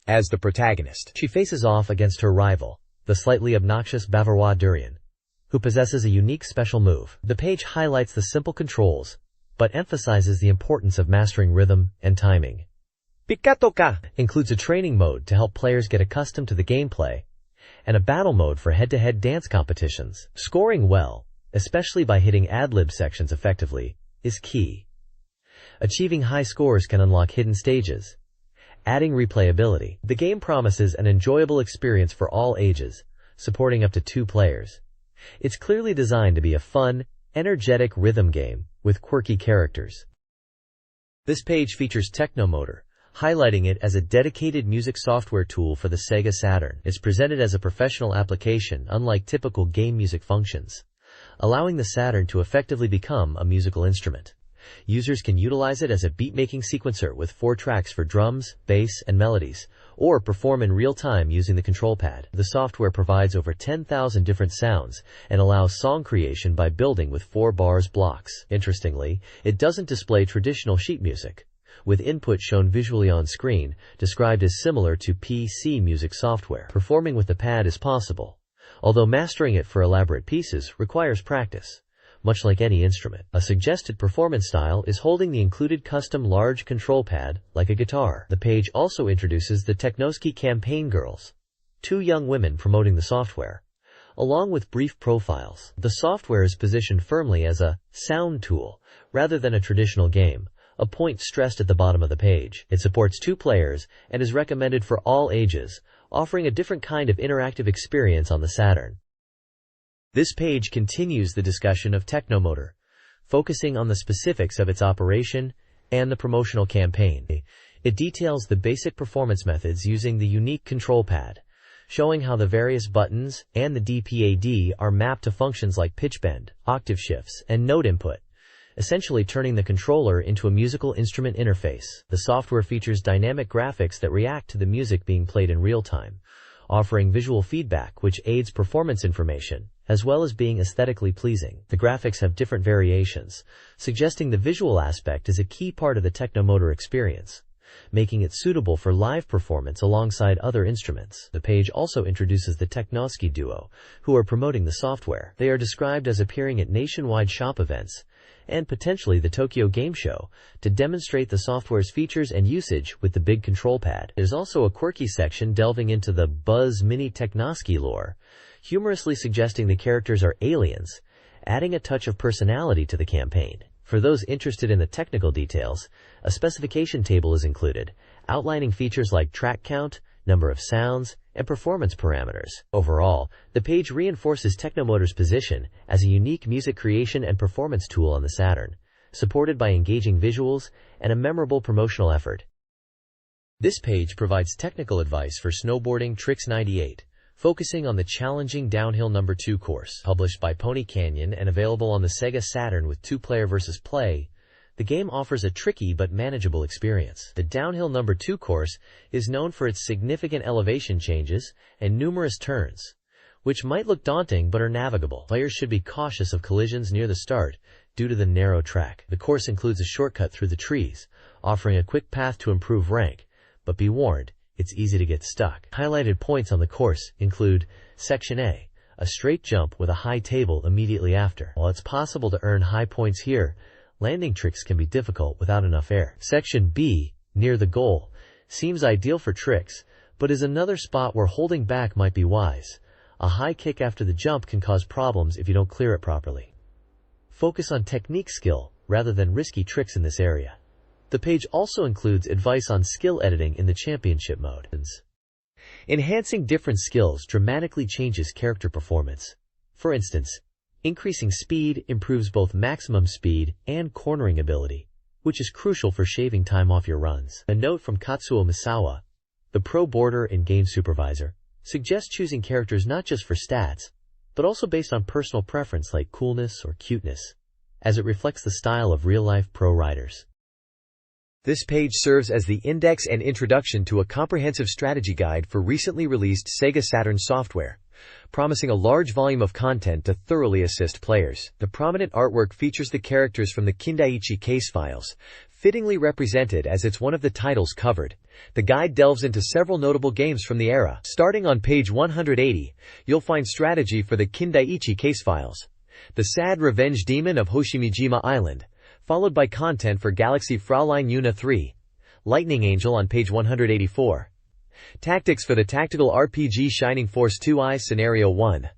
as the protagonist.
She faces off against her rival, the slightly obnoxious Bavarois Durian, who possesses a unique special move. The page highlights the simple controls, but emphasizes the importance of mastering rhythm and timing.
Pikato-ka!
Includes a training mode to help players get accustomed to the gameplay, and a battle mode for head-to-head dance competitions. Scoring well, especially by hitting ad-lib sections effectively, is key. Achieving high scores can unlock hidden stages, adding replayability. The game promises an enjoyable experience for all ages, supporting up to 2 players. It's clearly designed to be a fun, energetic rhythm game, with quirky characters. This page features Technomotor, highlighting it as a dedicated music software tool for the Sega Saturn. It's presented as a professional application unlike typical game music functions, allowing the Saturn to effectively become a musical instrument. Users can utilize it as a beat-making sequencer with 4 tracks for drums, bass, and melodies, or perform in real time using the control pad. The software provides over 10,000 different sounds and allows song creation by building with 4 bars blocks. Interestingly, it doesn't display traditional sheet music, with input shown visually on screen, described as similar to PC music software. Performing with the pad is possible, although mastering it for elaborate pieces requires practice. Much like any instrument, a suggested performance style is holding the included custom large control pad, like a guitar. The page also introduces the Technoski Campaign Girls, 2 young women promoting the software, along with brief profiles. The software is positioned firmly as a sound tool, rather than a traditional game, a point stressed at the bottom of the page. It supports 2 players and is recommended for all ages, offering a different kind of interactive experience on the Saturn. This page continues the discussion of Technomotor, focusing on the specifics of its operation and the promotional campaign. It details the basic performance methods using the unique control pad, showing how the various buttons and the D-pad are mapped to functions like pitch bend, octave shifts, and note input, essentially turning the controller into a musical instrument interface. The software features dynamic graphics that react to the music being played in real time, offering visual feedback which aids performance information, as well as being aesthetically pleasing. The graphics have different variations, suggesting the visual aspect is a key part of the Technomotor experience, making it suitable for live performance alongside other instruments. The page also introduces the Technoski duo, who are promoting the software. They are described as appearing at nationwide shop events, and potentially the Tokyo Game Show, to demonstrate the software's features and usage with the big control pad. There's also a quirky section delving into the Buzz Mini Technoski lore, humorously suggesting the characters are aliens, adding a touch of personality to the campaign. For those interested in the technical details, a specification table is included, outlining features like track count, number of sounds, and performance parameters. Overall, the page reinforces Technomotor's position as a unique music creation and performance tool on the Saturn, supported by engaging visuals and a memorable promotional effort. This page provides technical advice for snowboarding tricks 98, focusing on the challenging downhill number 2 course. Published by Pony Canyon and available on the Sega Saturn with 2-player versus play, the game offers a tricky but manageable experience. The downhill number 2 course is known for its significant elevation changes and numerous turns, which might look daunting but are navigable. Players should be cautious of collisions near the start due to the narrow track. The course includes a shortcut through the trees, offering a quick path to improve rank, but be warned, it's easy to get stuck. Highlighted points on the course include Section A, a straight jump with a high table immediately after. While it's possible to earn high points here, landing tricks can be difficult without enough air. Section B, near the goal, seems ideal for tricks, but is another spot where holding back might be wise. A high kick after the jump can cause problems if you don't clear it properly. Focus on technique skill rather than risky tricks in this area. The page also includes advice on skill editing in the championship mode. Enhancing different skills dramatically changes character performance. For instance, increasing speed improves both maximum speed and cornering ability, which is crucial for shaving time off your runs. A note from Katsuo Misawa, the pro boarder and game supervisor, suggests choosing characters not just for stats, but also based on personal preference like coolness or cuteness, as it reflects the style of real-life pro riders. This page serves as the index and introduction to a comprehensive strategy guide for recently released Sega Saturn software, promising a large volume of content to thoroughly assist players. The prominent artwork features the characters from the Kindaichi case files, fittingly represented as it's one of the titles covered. The guide delves into several notable games from the era. Starting on page 180, you'll find strategy for the Kindaichi case files, the Sad Revenge Demon of Hoshimijima Island, followed by content for Galaxy Fraulein Yuna 3, Lightning Angel on page 184. Tactics for the tactical RPG Shining Force 2i Scenario 1,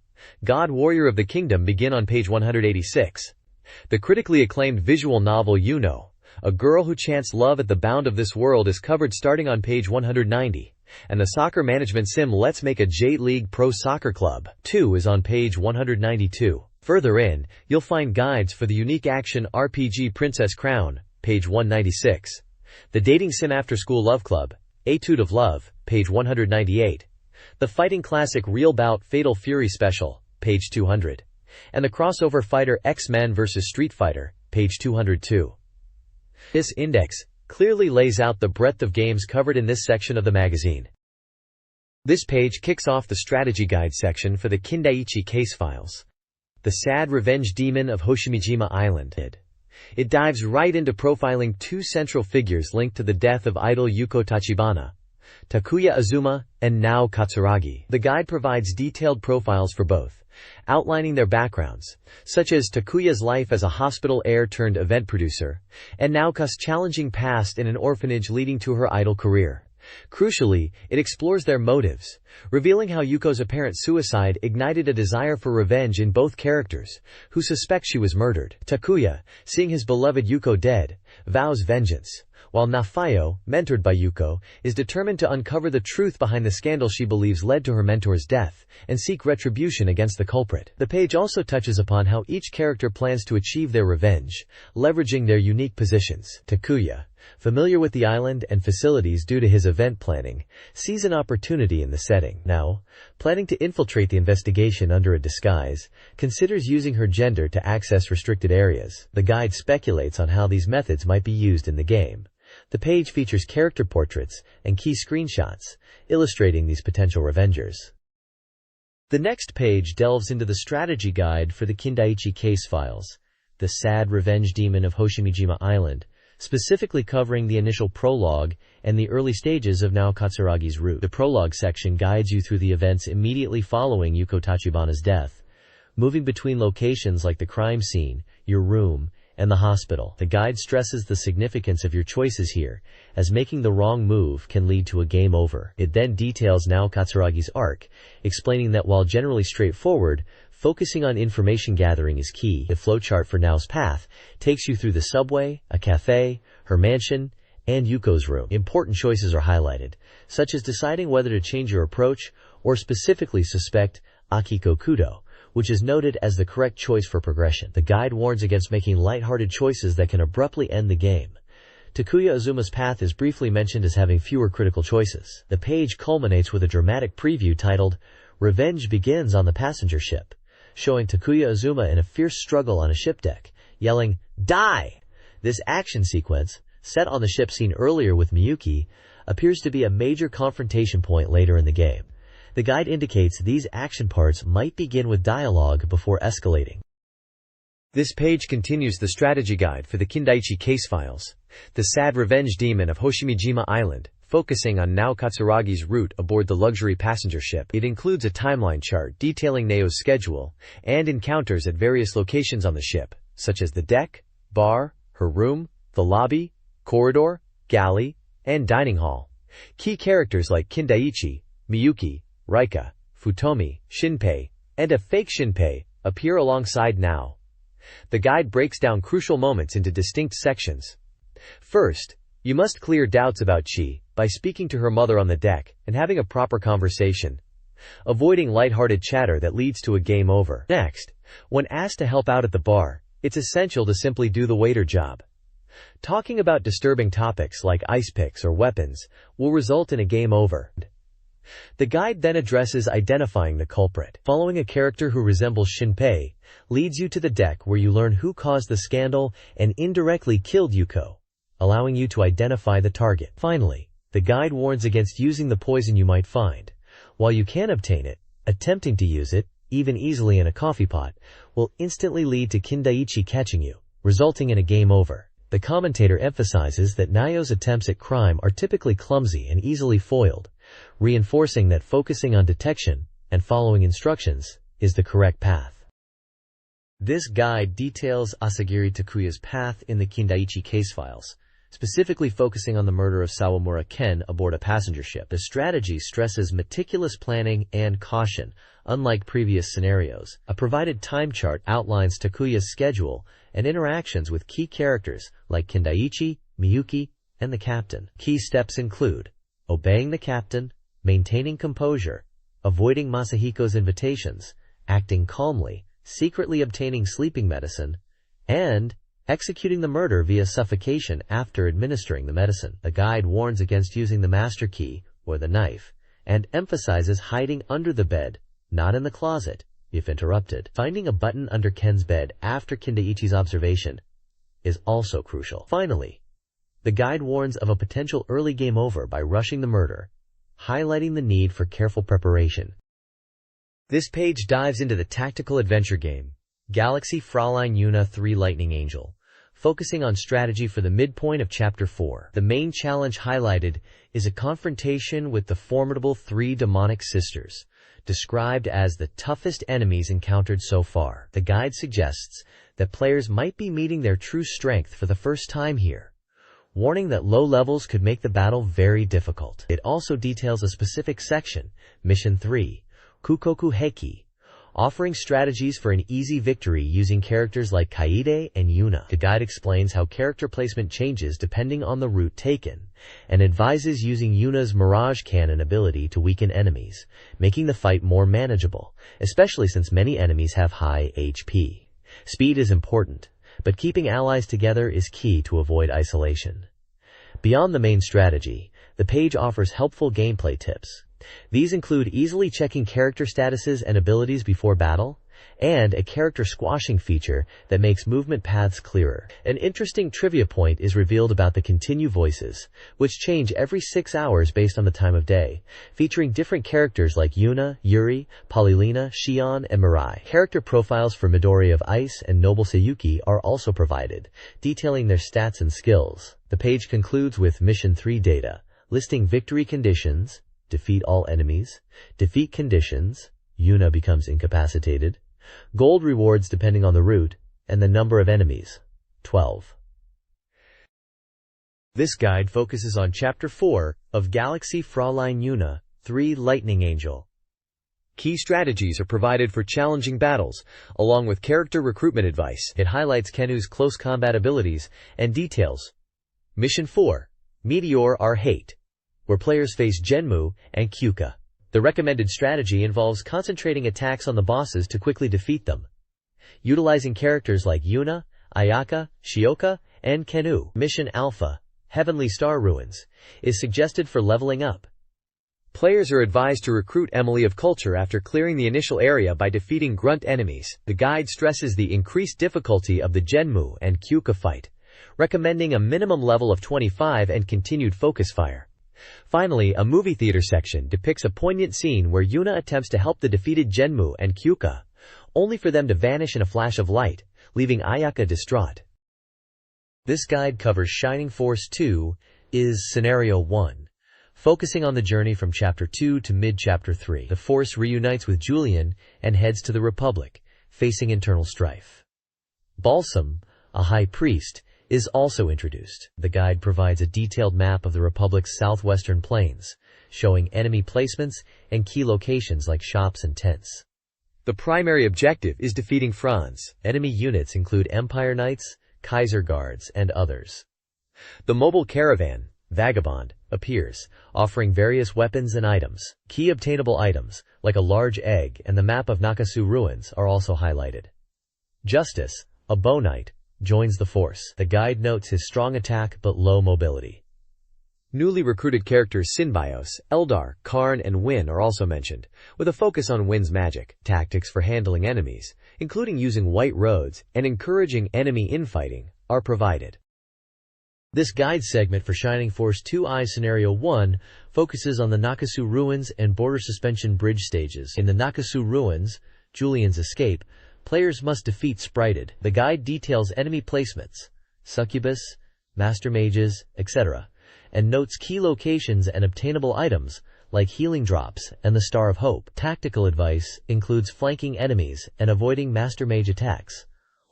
God Warrior of the Kingdom begin on page 186. The critically acclaimed visual novel Yuno, A Girl Who Chants Love at the Bound of This World is covered starting on page 190, and the soccer management sim Let's Make a J-League Pro Soccer Club 2 is on page 192.
Further in, you'll find guides for the unique action RPG Princess Crown, page 196. The Dating Sim After School Love Club, Etude of Love, page 198. The Fighting Classic Real Bout Fatal Fury Special, page 200. And the Crossover Fighter X-Men vs. Street Fighter, page 202. This index clearly lays out the breadth of games covered in this section of the magazine. This page kicks off the strategy guide section for the Kindaichi case files. The Sad Revenge Demon of Hoshimijima Island. It dives right into profiling two central figures linked to the death of idol Yuko Tachibana, Takuya Azuma, and Nao Katsuragi. The guide provides detailed profiles for both, outlining their backgrounds, such as Takuya's life as a hospital heir-turned-event producer, and Naoka's challenging past in an orphanage leading to her idol career. Crucially, it explores their motives, revealing how Yuko's apparent suicide ignited a desire for revenge in both characters, who suspect she was murdered. Takuya, seeing his beloved Yuko dead, vows vengeance, while Nafayo, mentored by Yuko, is determined to uncover the truth behind the scandal she believes led to her mentor's death, and seek retribution against the culprit. The page also touches upon how each character plans to achieve their revenge, leveraging their unique positions. Takuya, familiar with the island and facilities due to his event planning, sees an opportunity in the setting. Now, planning to infiltrate the investigation under a disguise, considers using her gender to access restricted areas. The guide speculates on how these methods might be used in the game. The page features character portraits and key screenshots, illustrating these potential revengers. The next page delves into the strategy guide for the Kindaichi case files, the Sad Revenge Demon of Hoshimijima Island, specifically covering the initial prologue and the early stages of Nao Katsuragi's route. The prologue section guides you through the events immediately following Yuko Tachibana's death, moving between locations like the crime scene, your room, and the hospital. The guide stresses the significance of your choices here, as making the wrong move can lead to a game over. It then details Nao Katsuragi's arc, explaining that while generally straightforward, focusing on information gathering is key. The flowchart for Nao's path takes you through the subway, a cafe, her mansion, and Yuko's room. Important choices are highlighted, such as deciding whether to change your approach or specifically suspect Akiko Kudo, which is noted as the correct choice for progression. The guide warns against making lighthearted choices that can abruptly end the game. Takuya Azuma's path is briefly mentioned as having fewer critical choices. The page culminates with a dramatic preview titled, "Revenge Begins on the Passenger Ship," showing Takuya Azuma in a fierce struggle on a ship deck, yelling, "Die!" This action sequence, set on the ship scene earlier with Miyuki, appears to be a major confrontation point later in the game. The guide indicates these action parts might begin with dialogue before escalating. This page continues the strategy guide for the Kindaichi case files, the Sad Revenge Demon of Hoshimijima Island, focusing on Nao Katsuragi's route aboard the luxury passenger ship. It includes a timeline chart detailing Nao's schedule and encounters at various locations on the ship, such as the deck, bar, her room, the lobby, corridor, galley, and dining hall. Key characters like Kindaichi, Miyuki, Raika, Futomi, Shinpei, and a fake Shinpei appear alongside Nao. The guide breaks down crucial moments into distinct sections. First, you must clear doubts about Chi by speaking to her mother on the deck and having a proper conversation, avoiding lighthearted chatter that leads to a game over. Next, when asked to help out at the bar, it's essential to simply do the waiter job. Talking about disturbing topics like ice picks or weapons will result in a game over. The guide then addresses identifying the culprit. Following a character who resembles Shinpei leads you to the deck where you learn who caused the scandal and indirectly killed Yuko, allowing you to identify the target. Finally, the guide warns against using the poison you might find. While you can obtain it, attempting to use it, even easily in a coffee pot, will instantly lead to Kindaichi catching you, resulting in a game over. The commentator emphasizes that Nao's attempts at crime are typically clumsy and easily foiled, reinforcing that focusing on detection and following instructions is the correct path. This guide details Asagiri Takuya's path in the Kindaichi case files, specifically focusing on the murder of Sawamura Ken aboard a passenger ship. The strategy stresses meticulous planning and caution, unlike previous scenarios. A provided time chart outlines Takuya's schedule and interactions with key characters like Kindaichi, Miyuki, and the captain. Key steps include obeying the captain, maintaining composure, avoiding Masahiko's invitations, acting calmly,
secretly obtaining sleeping medicine, and executing the murder via suffocation after administering the medicine. The guide warns against using the master key or the knife, and emphasizes hiding under the bed, not in the closet, if interrupted. Finding a button under Ken's bed after Kindaichi's observation is also crucial. Finally, the guide warns of a potential early game over by rushing the murder, highlighting the need for careful preparation. This page dives into the tactical adventure game, Galaxy Fräulein Yuna 3 Lightning Angel, focusing on strategy for the midpoint of Chapter 4. The main challenge highlighted is a confrontation with the formidable 3 demonic sisters, described as the toughest enemies encountered so far. The guide suggests that players might be meeting their true strength for the first time here, warning that low levels could make the battle very difficult. It also details a specific section, Mission 3, Kukoku Heki, offering strategies for an easy victory using characters like Kaede and Yuna. The guide explains how character placement changes depending on the route taken, and advises using Yuna's Mirage Cannon ability to weaken enemies, making the fight more manageable, especially since many enemies have high HP. Speed is important, but keeping allies together is key to avoid isolation. Beyond the main strategy, the page offers helpful gameplay tips. These include easily checking character statuses and abilities before battle, and a character squashing feature that makes movement paths clearer. An interesting trivia point is revealed about the continue voices, which change every 6 hours based on the time of day, featuring different characters like Yuna, Yuri, Polylina, Shion, and Mirai. Character profiles for Midori of Ice and Noble Sayuki are also provided, detailing their stats and skills. The page concludes with Mission 3 data, listing victory conditions, defeat all enemies, defeat conditions, Yuna becomes incapacitated, gold rewards depending on the route, and the number of enemies, 12. This guide focuses on Chapter 4 of Galaxy Fräulein Yuna 3 Lightning Angel. Key strategies are provided for challenging battles, along with character recruitment advice. It highlights Kenu's close combat abilities and details. Mission 4, Meteor Our Hate, where players face Genmu and Kyuka. The recommended strategy involves concentrating attacks on the bosses to quickly defeat them, utilizing characters like Yuna, Ayaka, Shioka, and Kenu. Mission Alpha, Heavenly Star Ruins, is suggested for leveling up. Players are advised to recruit Emily of Culture after clearing the initial area by defeating grunt enemies. The guide stresses the increased difficulty of the Genmu and Kyuka fight, recommending a minimum level of 25 and continued focus fire. Finally, a movie theater section depicts a poignant scene where Yuna attempts to help the defeated Genmu and Kyuka, only for them to vanish in a flash of light, leaving Ayaka distraught. This guide covers Shining Force 2 is Scenario 1, focusing on the journey from Chapter 2 to mid-Chapter 3. The Force reunites with Julian and heads to the Republic, facing internal strife. Balsam, a high priest, is also introduced. The guide provides a detailed map of the Republic's southwestern plains, showing enemy placements and key locations like shops and tents. The primary objective is defeating Franz. Enemy units include Empire Knights, Kaiser Guards, and others. The mobile caravan, Vagabond, appears, offering various weapons and items. Key obtainable items, like a large egg and the map of Nakasu ruins, are also highlighted. Justice, a bow knight, joins the force. The guide notes his strong attack but low mobility. Newly recruited characters Synbios, Eldar, Karn, and Win are also mentioned, with a focus on Win's magic. Tactics for handling enemies, including using white roads and encouraging enemy infighting, are provided. This guide segment for Shining Force 2I Scenario 1 focuses on the Nakasu Ruins and Border Suspension Bridge stages. In the Nakasu Ruins, Julian's escape, players must defeat Sprited. The guide details enemy placements, succubus, master mages, etc., and notes key locations and obtainable items like healing drops and the Star of Hope. Tactical advice includes flanking enemies and avoiding master mage attacks.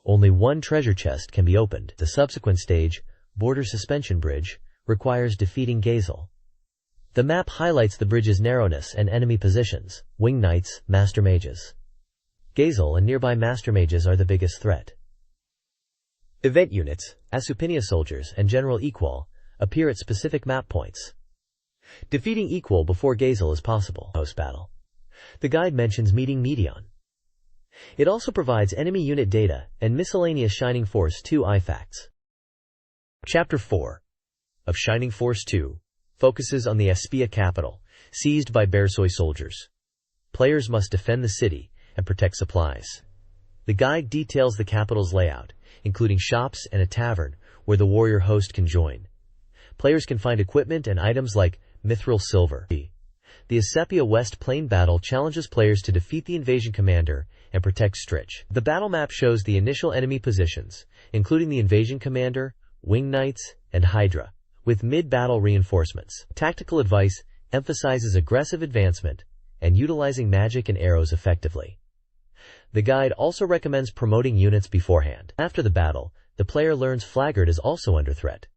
Only one treasure chest can be opened. The subsequent stage, Border Suspension Bridge, requires defeating Gazel. The map highlights the bridge's narrowness and enemy positions, wing knights, master mages. Gazel and nearby master mages are the biggest threat. Event units, Asupinia soldiers, and General Equal appear at specific map points. Defeating Equal before Gazel is possible. Post-battle, the guide mentions meeting Medion. It also provides enemy unit data and miscellaneous Shining Force 2 artifacts. Chapter 4 of Shining Force 2 focuses on the Espia capital, seized by Bearsoy soldiers. Players must defend the city and protect supplies. The guide details the capital's layout, including shops and a tavern where the warrior host can join. Players can find equipment and items like mithril silver. The Espia West Plain battle challenges players to defeat the invasion commander and protect Stritch. The battle map shows the initial enemy positions, including the invasion commander, wing knights, and Hydra, with mid-battle reinforcements. Tactical advice emphasizes aggressive advancement and utilizing magic and arrows effectively. The guide also recommends promoting units beforehand. After the battle, the player learns Flaggard is also under threat.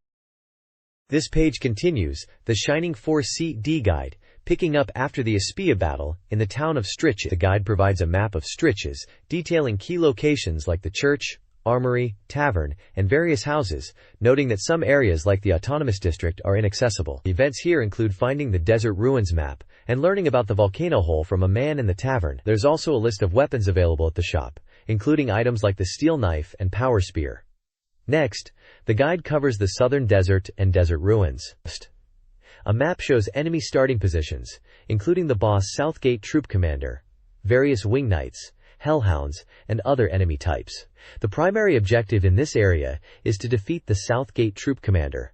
This page continues the Shining Force CD guide, picking up after the Espia battle in the town of Stritch. The guide provides a map of Stritches, detailing key locations like the church, armory, tavern, and various houses, noting that some areas like the Autonomous District are inaccessible. Events here include finding the Desert Ruins map and learning about the volcano hole from a man in the tavern. There's also a list of weapons available at the shop, including items like the steel knife and power spear. Next, the guide covers the southern desert and desert ruins. A map shows enemy starting positions, including the boss Southgate Troop Commander, various wing knights, hellhounds, and other enemy types. The primary objective in this area is to defeat the Southgate Troop Commander.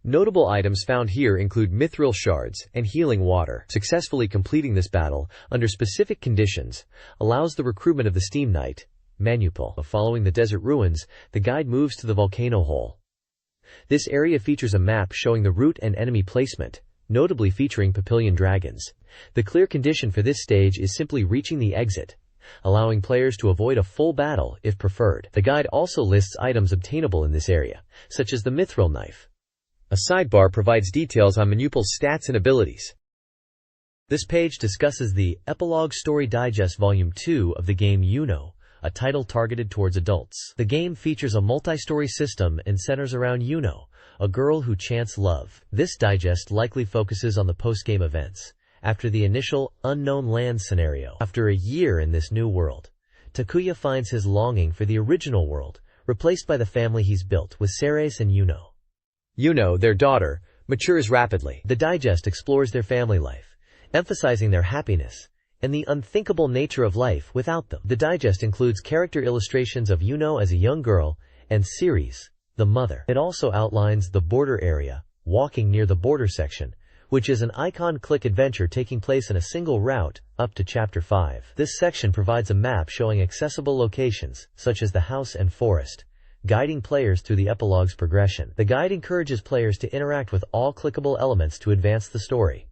Notable items found here include mithril shards and healing water. Successfully completing this battle, under specific conditions, allows the recruitment of the Steam Knight, Manupal. Following the desert ruins, the guide moves to the volcano hole. This area features a map showing the route and enemy placement, notably featuring Papillion dragons. The clear condition for this stage is simply reaching the exit, allowing players to avoid a full battle if preferred. The guide also lists items obtainable in this area, such as the mithril knife. A sidebar provides details on Manupal's stats and abilities.
This page discusses the Epilogue Story Digest Volume 2 of the game Yuno, a title targeted towards adults. The game features a multi-story system and centers around Yuno, a girl who chants love. This digest likely focuses on the post-game events, after the initial unknown land scenario. After a year in this new world, Takuya finds his longing for the original world, replaced by the family he's built with Ceres and Yuno.
Yuno, their daughter, matures rapidly.
The digest explores their family life, emphasizing their happiness and the unthinkable nature of life without them. The digest includes character illustrations of Yuno as a young girl and Ceres, the mother. It also outlines the border area, walking near the border section, which is an icon-click adventure taking place in a single route, up to Chapter 5. This section provides a map showing accessible locations, such as the house and forest, guiding players through the epilogue's progression. The guide encourages players to interact with all clickable elements to advance the story.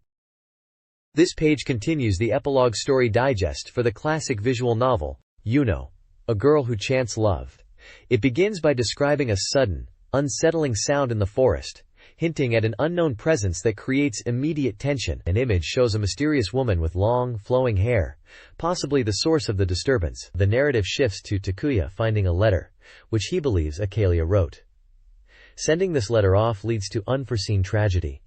This page continues the Epilogue Story Digest for the classic visual novel, Yuno, A Girl Who Chants Love. It begins by describing a sudden, unsettling sound in the forest, hinting at an unknown presence that creates immediate tension. An image shows a mysterious woman with long, flowing hair, possibly the source of the disturbance. The narrative shifts to Takuya finding a letter, which he believes Akalia wrote. Sending this letter off leads to unforeseen tragedy.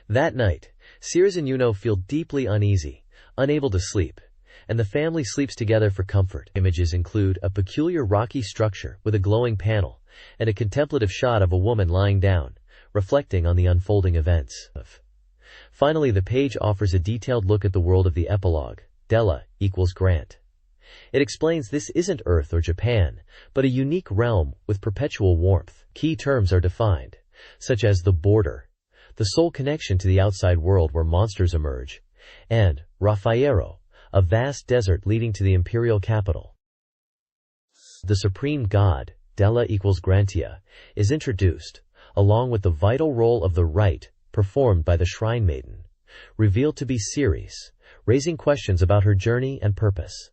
That night, Ceres and Yuno feel deeply uneasy, unable to sleep, and the family sleeps together for comfort. Images include a peculiar rocky structure with a glowing panel, and a contemplative shot of a woman lying down, reflecting on the unfolding events. Finally, the page offers a detailed look at the world of the epilogue, Della equals Grant. It explains this isn't Earth or Japan, but a unique realm with perpetual warmth. Key terms are defined, such as the border, the sole connection to the outside world where monsters emerge, and Raffaello, a vast desert leading to the imperial capital. The supreme god, Della equals Grantia, is introduced, along with the vital role of the rite performed by the Shrine Maiden, revealed to be Ceres, raising questions about her journey and purpose.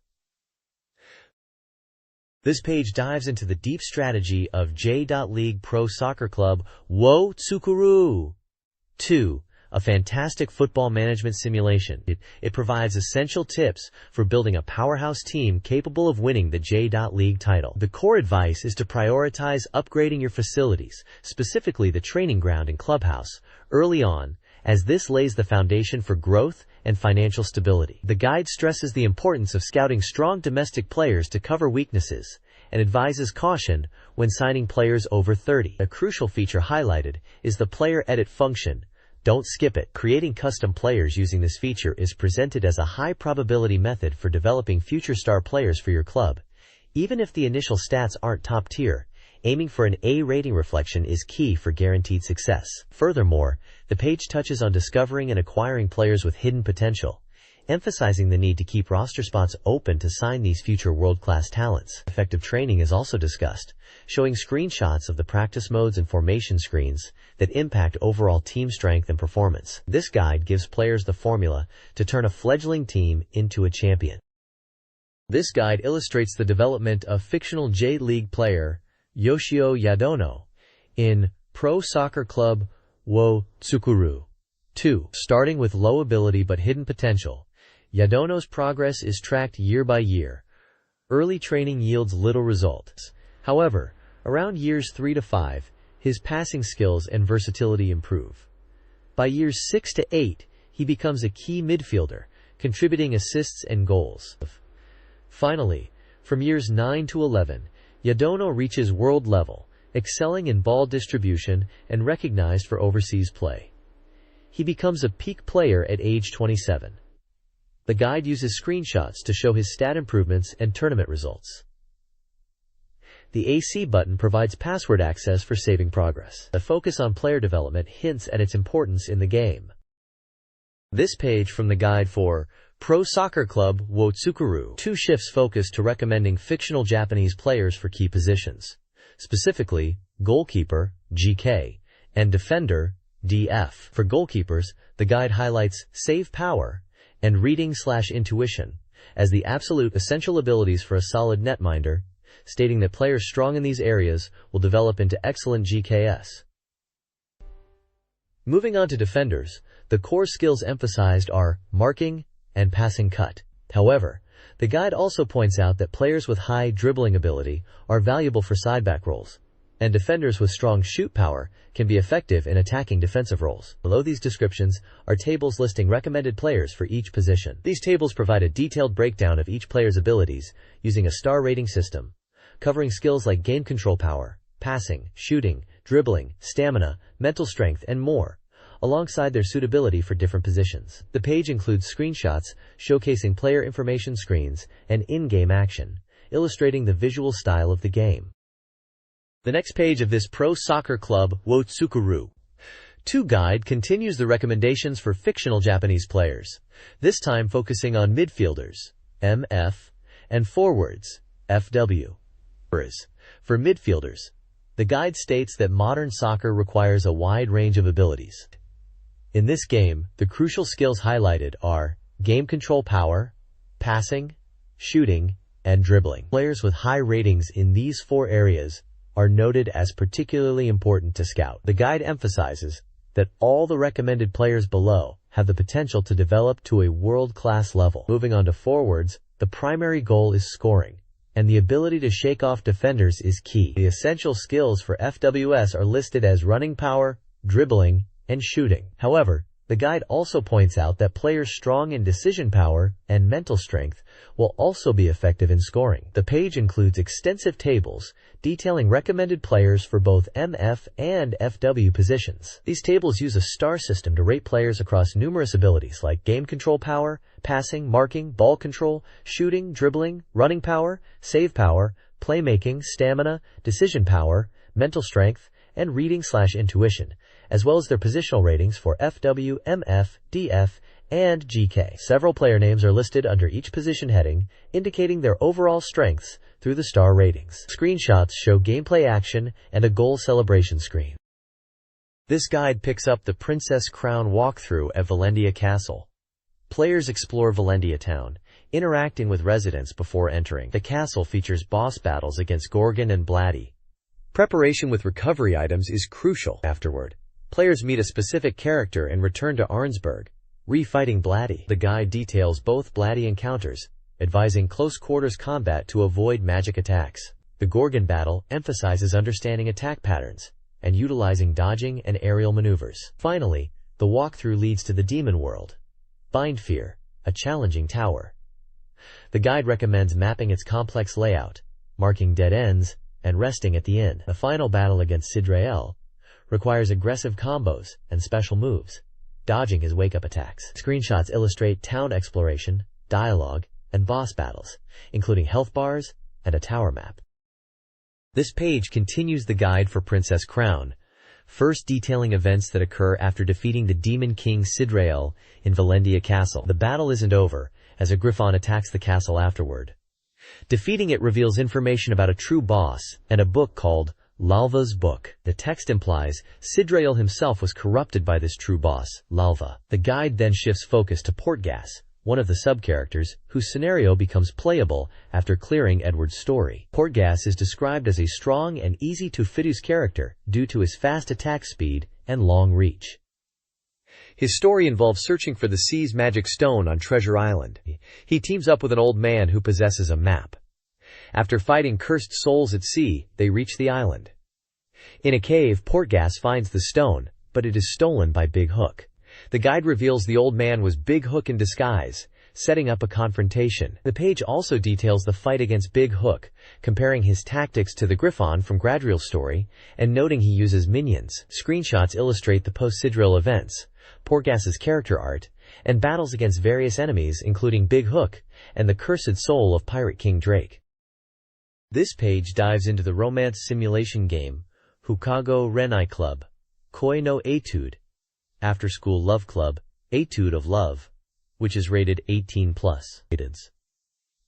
This page dives into the deep strategy of J.League Pro Soccer Club Wo Tsukuru 2, a fantastic football management simulation. It provides essential tips for building a powerhouse team capable of winning the J.League title. The core advice is to prioritize upgrading your facilities, specifically the training ground and clubhouse, early on, as this lays the foundation for growth
and financial stability. The guide stresses the importance of scouting strong domestic players to cover weaknesses, and advises caution when signing players over 30. A crucial feature highlighted is the player edit function. Don't skip it. Creating custom players using this feature is presented as a high-probability method for developing future star players for your club. Even if the initial stats aren't top tier, aiming for an A rating reflection is key for guaranteed success. Furthermore, the page touches on discovering and acquiring players with hidden potential, emphasizing the need to keep roster spots open to sign these future world-class talents. Effective training is also discussed, showing screenshots of the practice modes and formation screens that impact overall team strength and performance. This guide gives players the formula to turn a fledgling team into a champion. This guide illustrates the development of fictional J-League player Yoshio Yadono in Pro Soccer Club wo Tsukuru 2. Starting with low ability but hidden potential, Yadono's progress is tracked year by year. Early training yields little results. However, around years 3 to 5, his passing skills and versatility improve. By years 6 to 8, he becomes a key midfielder, contributing assists and goals. Finally, from years 9 to 11, Yadono reaches world level, excelling in ball distribution and recognized for overseas play. He becomes a peak player at age 27. The guide uses screenshots to show his stat improvements and tournament results. The AC button provides password access for saving progress. The focus on player development hints at its importance in the game. This page from the guide for Pro Soccer Club wo Tsukuru 2 shifts focus to recommending fictional Japanese players for key positions, specifically goalkeeper, GK, and defender, DF. For goalkeepers, the guide highlights save power and reading/intuition as the absolute essential abilities for a solid netminder, stating that players strong in these areas will develop into excellent GKs. Moving on to defenders, the core skills emphasized are marking and passing cut. However, the guide also points out that players with high dribbling ability are valuable for sideback roles, and defenders with strong shoot power can be effective in attacking defensive roles. Below these descriptions are tables listing recommended players for each position. These tables provide a detailed breakdown of each player's abilities using a star rating system, covering skills like game control power, passing, shooting, dribbling, stamina, mental strength, and more, alongside their suitability for different positions. The page includes screenshots showcasing player information screens and in-game action, illustrating the visual style of the game. The next page of this Pro Soccer Club wo Tsukuru 2 guide continues the recommendations for fictional Japanese players, this time focusing on midfielders, MF, and forwards, FW. For midfielders, the guide states that modern soccer requires a wide range of abilities. In this game, the crucial skills highlighted are game control power, passing, shooting, and dribbling. Players with high ratings in these 4 areas are noted as particularly important to scout. The guide emphasizes that all the recommended players below have the potential to develop to a world-class level. Moving on to forwards, the primary goal is scoring, and the ability to shake off defenders is key. The essential skills for FWS are listed as running power, dribbling, and shooting. However, the guide also points out that players strong in decision power and mental strength will also be effective in scoring. The page includes extensive tables detailing recommended players for both MF and FW positions. These tables use a star system to rate players across numerous abilities like game control power, passing, marking, ball control, shooting, dribbling, running power, save power, playmaking, stamina, decision power, mental strength, and reading/intuition, as well as their positional ratings for FW, MF, DF, and GK. Several player names are listed under each position heading, indicating their overall strengths through the star ratings. Screenshots show gameplay action and a goal celebration screen. This guide picks up the Princess Crown walkthrough at Valendia Castle. Players explore Valendia town, interacting with residents before entering. The castle features boss battles against Gorgon and Blatty. Preparation with recovery items is crucial. Afterward, players meet a specific character and return to Arnsberg, re-fighting Blatty. The guide details both Blatty encounters, advising close-quarters combat to avoid magic attacks. The Gorgon battle emphasizes understanding attack patterns and utilizing dodging and aerial maneuvers. Finally, the walkthrough leads to the Demon World, Bind Fear, a challenging tower. The guide recommends mapping its complex layout, marking dead ends, and resting at the end. The final battle against Sidrael requires aggressive combos and special moves, dodging his wake-up attacks. Screenshots illustrate town exploration, dialogue, and boss battles, including health bars and a tower map. This page continues the guide for Princess Crown, first detailing events that occur after defeating the Demon King Sidrael in Valendia Castle. The battle isn't over, as a Griffon attacks the castle afterward. Defeating it reveals information about a true boss and a book called Lalva's Book. The text implies Sidrael himself was corrupted by this true boss, Lalva. The guide then shifts focus to Portgas, one of the sub-characters, whose scenario becomes playable after clearing Edward's story. Portgas is described as a strong and easy-to-fiddle character due to his fast attack speed and long reach.
His story involves searching for the sea's magic stone on Treasure Island. He teams up with an old man who possesses a map. After fighting cursed souls at sea, they reach the island. In a cave, Portgas finds the stone, but it is stolen by Big Hook. The guide reveals the old man was Big Hook in disguise, setting up a confrontation. The page also details the fight against Big Hook, comparing his tactics to the Griffon from Gradriel's story, and noting he uses minions. Screenshots illustrate the post-Sidrael events, Portgas's character art, and battles against various enemies including Big Hook and the cursed soul of Pirate King Drake. This page dives into the romance simulation game Hukago Renai Club, Koi no Etude, After School Love Club, Etude of Love, which is rated 18+.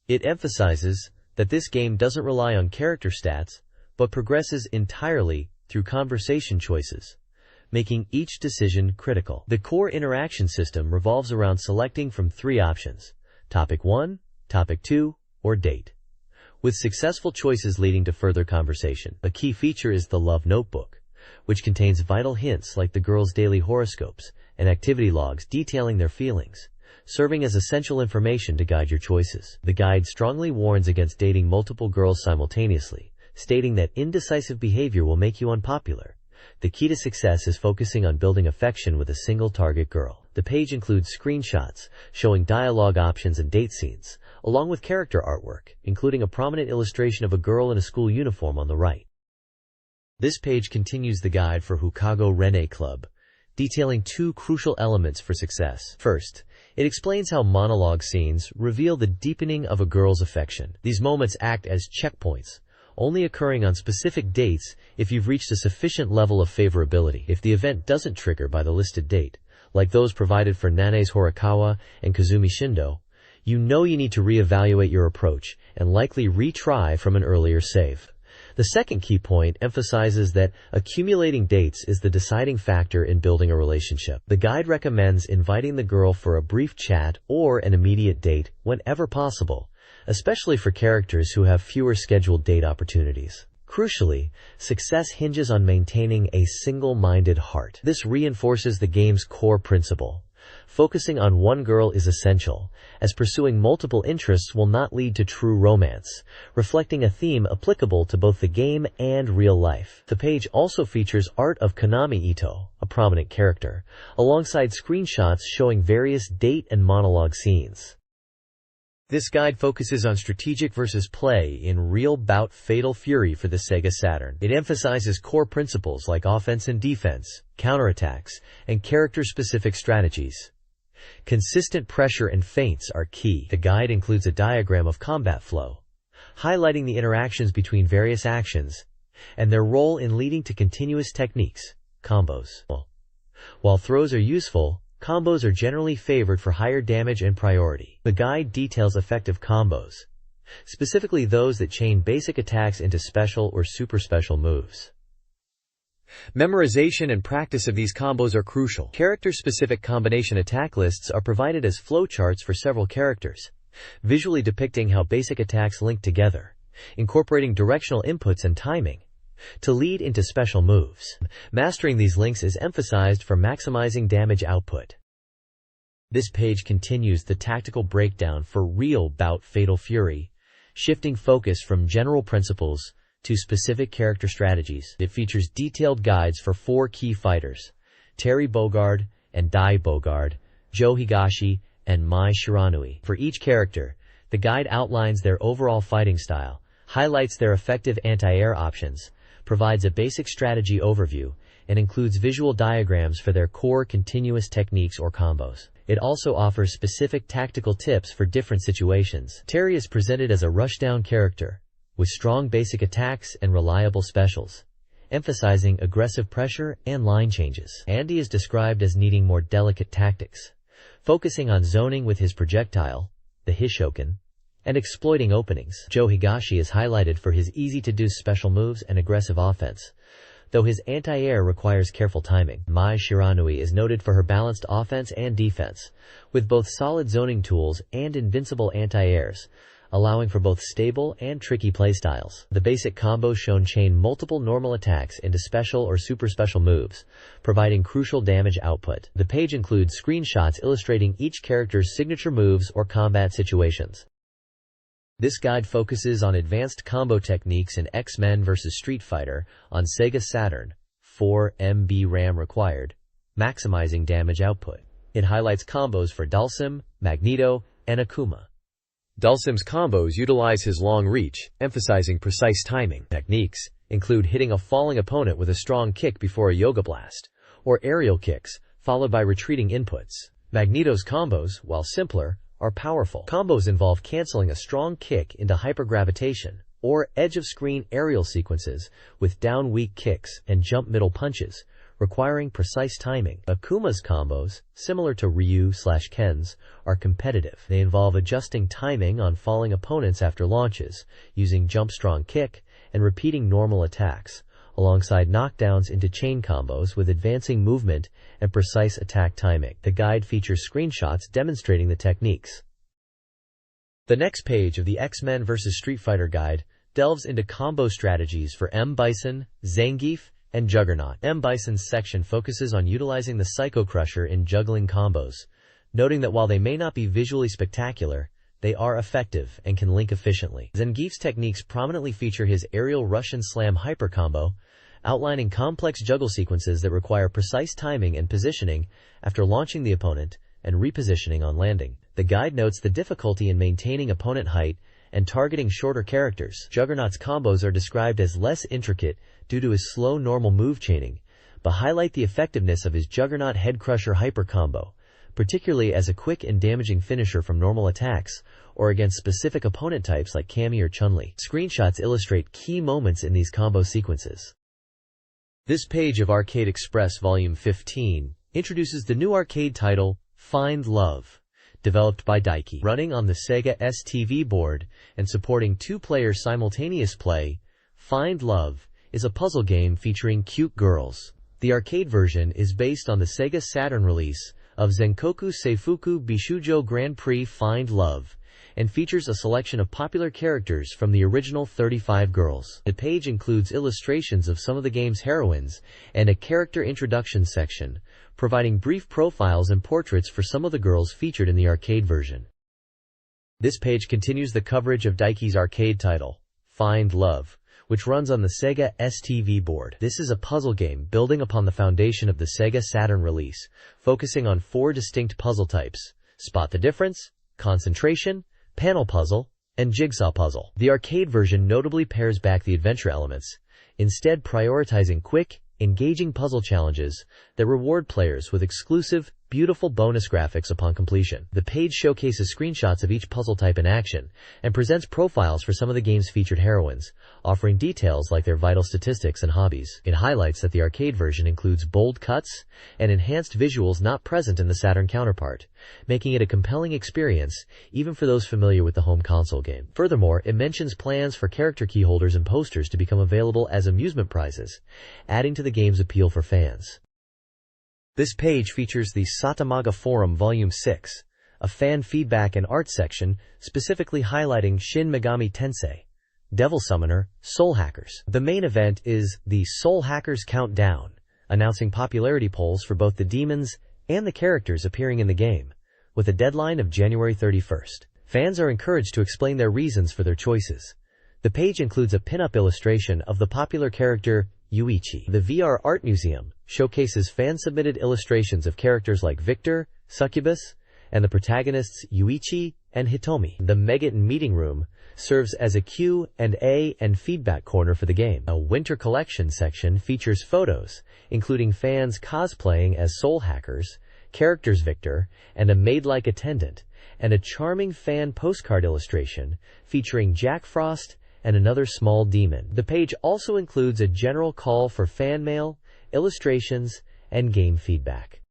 It emphasizes that this game doesn't rely on character stats, but progresses entirely through conversation choices, making each decision critical. The core interaction system revolves around selecting from 3 options: Topic 1, Topic 2, or Date, with successful choices leading to further conversation. A key feature is the Love Notebook, which contains vital hints like the girls' daily horoscopes and activity logs detailing their feelings, serving as essential information to guide your choices. The guide strongly warns against dating multiple girls simultaneously, stating that indecisive behavior will make you unpopular. The key to success is focusing on building affection with a single target girl. The page includes screenshots showing dialogue options and date scenes, along with character artwork, including a prominent illustration of a girl in a school uniform on the right. This page continues the guide for Hukago Renai Club, detailing 2 crucial elements for success. First, it explains how monologue scenes reveal the deepening of a girl's affection. These moments act as checkpoints, only occurring on specific dates if you've reached a sufficient level of favorability. If the event doesn't trigger by the listed date, like those provided for Nane's Horikawa and Kazumi Shindo, you know you need to reevaluate your approach and likely retry from an earlier save. The second key point emphasizes that accumulating dates is the deciding factor in building a relationship. The guide recommends inviting the girl for a brief chat or an immediate date whenever possible, especially for characters who have fewer scheduled date opportunities. Crucially, success hinges on maintaining a single-minded heart. This reinforces the game's core principle. Focusing on one girl is essential, as pursuing multiple interests will not lead to true romance, reflecting a theme applicable to both the game and real life. The page also features art of Konami Ito, a prominent character, alongside screenshots showing various date and monologue scenes. This guide focuses on strategic versus play in Real Bout Fatal Fury for the SEGA Saturn. It emphasizes core principles like offense and defense, counterattacks, and character-specific strategies. Consistent pressure and feints are key. The guide includes a diagram of combat flow, highlighting the interactions between various actions and their role in leading to continuous techniques, combos. While throws are useful, combos are generally favored for higher damage and priority. The guide details effective combos, specifically those that chain basic attacks into special or super special moves. Memorization and practice of these combos are crucial. Character-specific combination attack lists are provided as flowcharts for several characters, visually depicting how basic attacks link together, incorporating directional inputs and timing to lead into special moves. Mastering these links is emphasized for maximizing damage output. This page continues the tactical breakdown for Real Bout Fatal Fury, shifting focus from general principles to specific character strategies. It features detailed guides for 4 key fighters: Terry Bogard and Dai Bogard, Joe Higashi
and Mai Shiranui. For each character, the guide outlines their overall fighting style, highlights their effective anti-air options, provides a basic strategy overview, and includes visual diagrams for their core continuous techniques or combos. It also offers specific tactical tips for different situations. Terry is presented as a rushdown character, with strong basic attacks and reliable specials, emphasizing aggressive pressure and line changes. Andy is described as needing more delicate tactics, focusing on zoning with his projectile, the Hishoken, and exploiting openings. Joe Higashi is highlighted for his easy-to-do special moves and aggressive offense, though his anti-air requires careful timing. Mai Shiranui is noted for her balanced offense and defense, with both solid zoning tools and invincible anti-airs, allowing for both stable and tricky playstyles. The basic combos shown chain multiple normal attacks into special or super special moves, providing crucial damage output. The page includes screenshots illustrating each character's signature moves or combat situations. This guide focuses on advanced combo techniques in X-Men vs. Street Fighter on SEGA Saturn, 4 MB RAM required, maximizing damage output. It highlights combos for Dhalsim, Magneto, and Akuma.
Dhalsim's combos utilize his long reach, emphasizing precise timing.
Techniques include hitting a falling opponent with a strong kick before a yoga blast, or aerial kicks, followed by retreating inputs. Magneto's combos, while simpler, are powerful. Combos involve canceling a strong kick into hypergravitation, or edge-of-screen aerial sequences with down weak kicks and jump middle punches, requiring precise timing. Akuma's combos, similar to Ryu/Ken's, are competitive. They involve adjusting timing on falling opponents after launches, using jump strong kick, and repeating normal attacks, alongside knockdowns into chain combos with advancing movement and precise attack timing. The guide features screenshots demonstrating the techniques. The next page of the X-Men vs. Street Fighter guide delves into combo strategies for M. Bison, Zangief, and Juggernaut. M. Bison's section focuses on utilizing the Psycho Crusher in juggling combos, noting that while they may not be visually spectacular, they are effective and can link efficiently. Zangief's techniques prominently feature his aerial Russian slam hyper combo, outlining complex juggle sequences that require precise timing and positioning after launching the opponent and repositioning on landing. The guide notes the difficulty in maintaining opponent height and targeting shorter characters. Juggernaut's combos are described as less intricate due to his slow normal move chaining, but highlight the effectiveness of his Juggernaut Head Crusher hyper combo, particularly as a quick and damaging finisher from normal attacks or against specific opponent types like Cammy or Chun-Li. Screenshots illustrate key moments in these combo sequences. This page of Arcade Express Volume 15 introduces the new arcade title, Find Love, developed by Daiki. Running on the Sega STV board and supporting two-player simultaneous play, Find Love is a puzzle game featuring cute girls. The arcade version is based on the Sega Saturn release of Zenkoku Seifuku Bishujo Grand Prix Find Love, and features a selection of popular characters from the original 35 girls. The page includes illustrations of some of the game's heroines and a character introduction section, providing brief profiles and portraits for some of the girls featured in the arcade version. This page continues the coverage of Daiki's arcade title, Find Love, which runs on the Sega STV board. This is a puzzle game building upon the foundation of the Sega Saturn release, focusing on 4 distinct puzzle types: Spot the Difference, Concentration, Panel Puzzle, and Jigsaw Puzzle. The arcade version notably pares back the adventure elements, instead prioritizing quick, engaging puzzle challenges that reward players with exclusive, beautiful bonus graphics upon completion. The page showcases screenshots of each puzzle type in action and presents profiles for some of the game's featured heroines, offering details like their vital statistics and hobbies. It highlights that the arcade version includes bold cuts and enhanced visuals not present in the Saturn counterpart, making it a compelling experience even for those familiar with the home console game. Furthermore, it mentions plans for character key holders and posters to become available as amusement prizes, adding to the game's appeal for fans. This page features the Satamaga Forum Volume 6, a fan feedback and art section specifically highlighting Shin Megami Tensei, Devil Summoner, Soul Hackers. The main event is the Soul Hackers Countdown, announcing popularity polls for both the demons and the characters appearing in the game, with a deadline of January 31st. Fans are encouraged to explain their reasons for their choices. The page includes a pin-up illustration of the popular character Yuichi. The VR Art Museum showcases fan-submitted illustrations of characters like Victor, Succubus, and the protagonists Yuichi and Hitomi. The Megaton meeting room serves as a Q&A and feedback corner for the game. A winter collection section features photos, including fans cosplaying as soul hackers, characters Victor, and a maid-like attendant, and a charming fan postcard illustration featuring Jack Frost and another small demon. The page also includes a general call for fan mail, illustrations, and game feedback.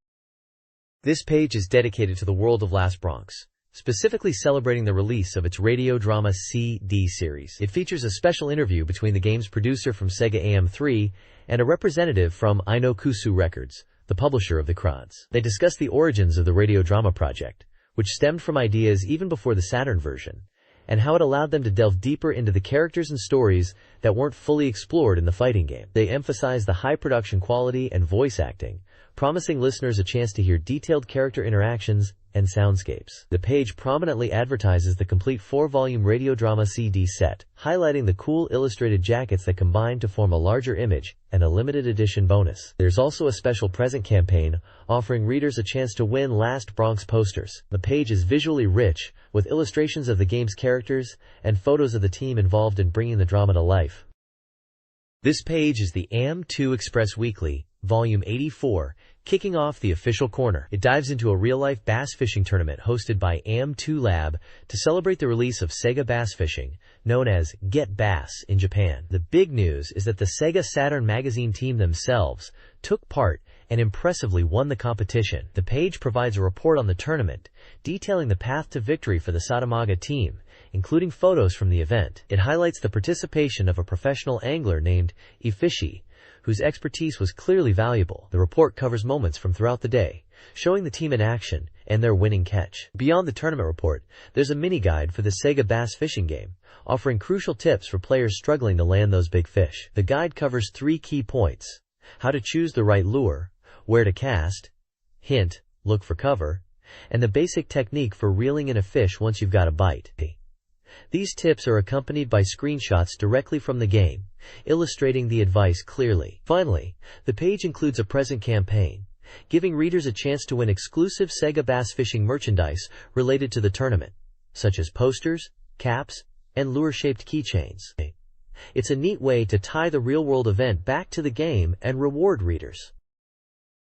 This page is dedicated to the world of Last Bronx, specifically celebrating the release of its radio drama CD series. It features a special interview between the game's producer from Sega AM3 and a representative from Inokusu Records, the publisher of the CRODs. They discuss the origins of the radio drama project, which stemmed from ideas even before the Saturn version, and how it allowed them to delve deeper into the characters and stories that weren't fully explored in the fighting game. They emphasize the high production quality and voice acting, promising listeners a chance to hear detailed character interactions and soundscapes. The page prominently advertises the complete 4-volume radio drama CD set, highlighting the cool illustrated jackets that combine to form a larger image and a limited edition bonus. There's also a special present campaign offering readers a chance to win Last Bronx posters. The page is visually rich, with illustrations of the game's characters and photos of the team involved in bringing the drama to life. This page is the AM2 Express Weekly, Volume 84, kicking off the official corner. It dives into a real-life bass fishing tournament hosted by AM2 Lab to celebrate the release of Sega Bass Fishing, known as Get Bass in Japan. The big news is that the SEGA Saturn Magazine team themselves took part and impressively won the competition. The page provides a report on the tournament, detailing the path to victory for the Satamaga team, including photos from the event. It highlights the participation of a professional angler named Ifishi, whose expertise was clearly valuable. The report covers moments from throughout the day, showing the team in action and their winning catch. Beyond the tournament report, there's a mini-guide for the Sega Bass Fishing game, offering crucial tips for players struggling to land those big fish. The guide covers 3 key points: how to choose the right lure, where to cast, hint, look for cover, and the basic technique for reeling in a fish once you've got a bite. These tips are accompanied by screenshots directly from the game, illustrating the advice clearly. Finally, the page includes a present campaign, giving readers a chance to win exclusive Sega Bass Fishing merchandise related to the tournament, such as posters, caps, and lure-shaped keychains. It's a neat way to tie the real-world event back to the game and reward readers.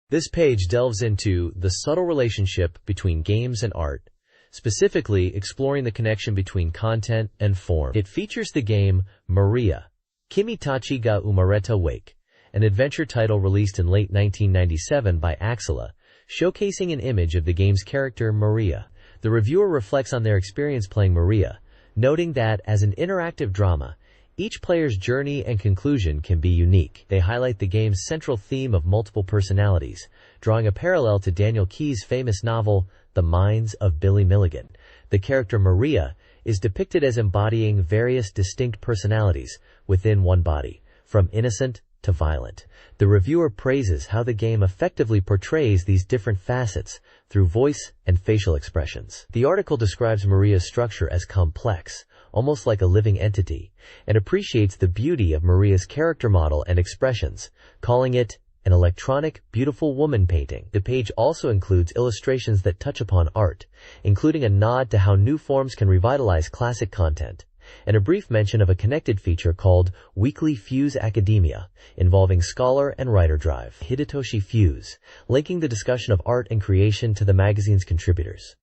This page delves into the subtle relationship between games and art, specifically exploring the connection between content and form. It features the game Maria, Kimitachi ga Umareta Wake, an adventure title released in late 1997 by Axela, showcasing an image of the game's character Maria. The reviewer reflects on their experience playing Maria, noting that as an interactive drama, each player's journey and conclusion can be unique. They highlight the game's central theme of multiple personalities, drawing a parallel to Daniel Keyes' famous novel, The Minds of Billy Milligan. The character Maria is depicted as embodying various distinct personalities within one body, from innocent to violent. The reviewer praises how the game effectively portrays these different facets through voice and facial expressions. The article describes Maria's structure as complex, almost like a living entity, and appreciates the beauty of Maria's character model and expressions, calling it an electronic, beautiful woman painting. The page also includes illustrations that touch upon art, including a nod to how new forms can revitalize classic content, and a brief mention of a connected feature called Weekly Fuse Academia, involving scholar and writer drive Hidetoshi Fuse, linking the discussion of art and creation to the magazine's contributors.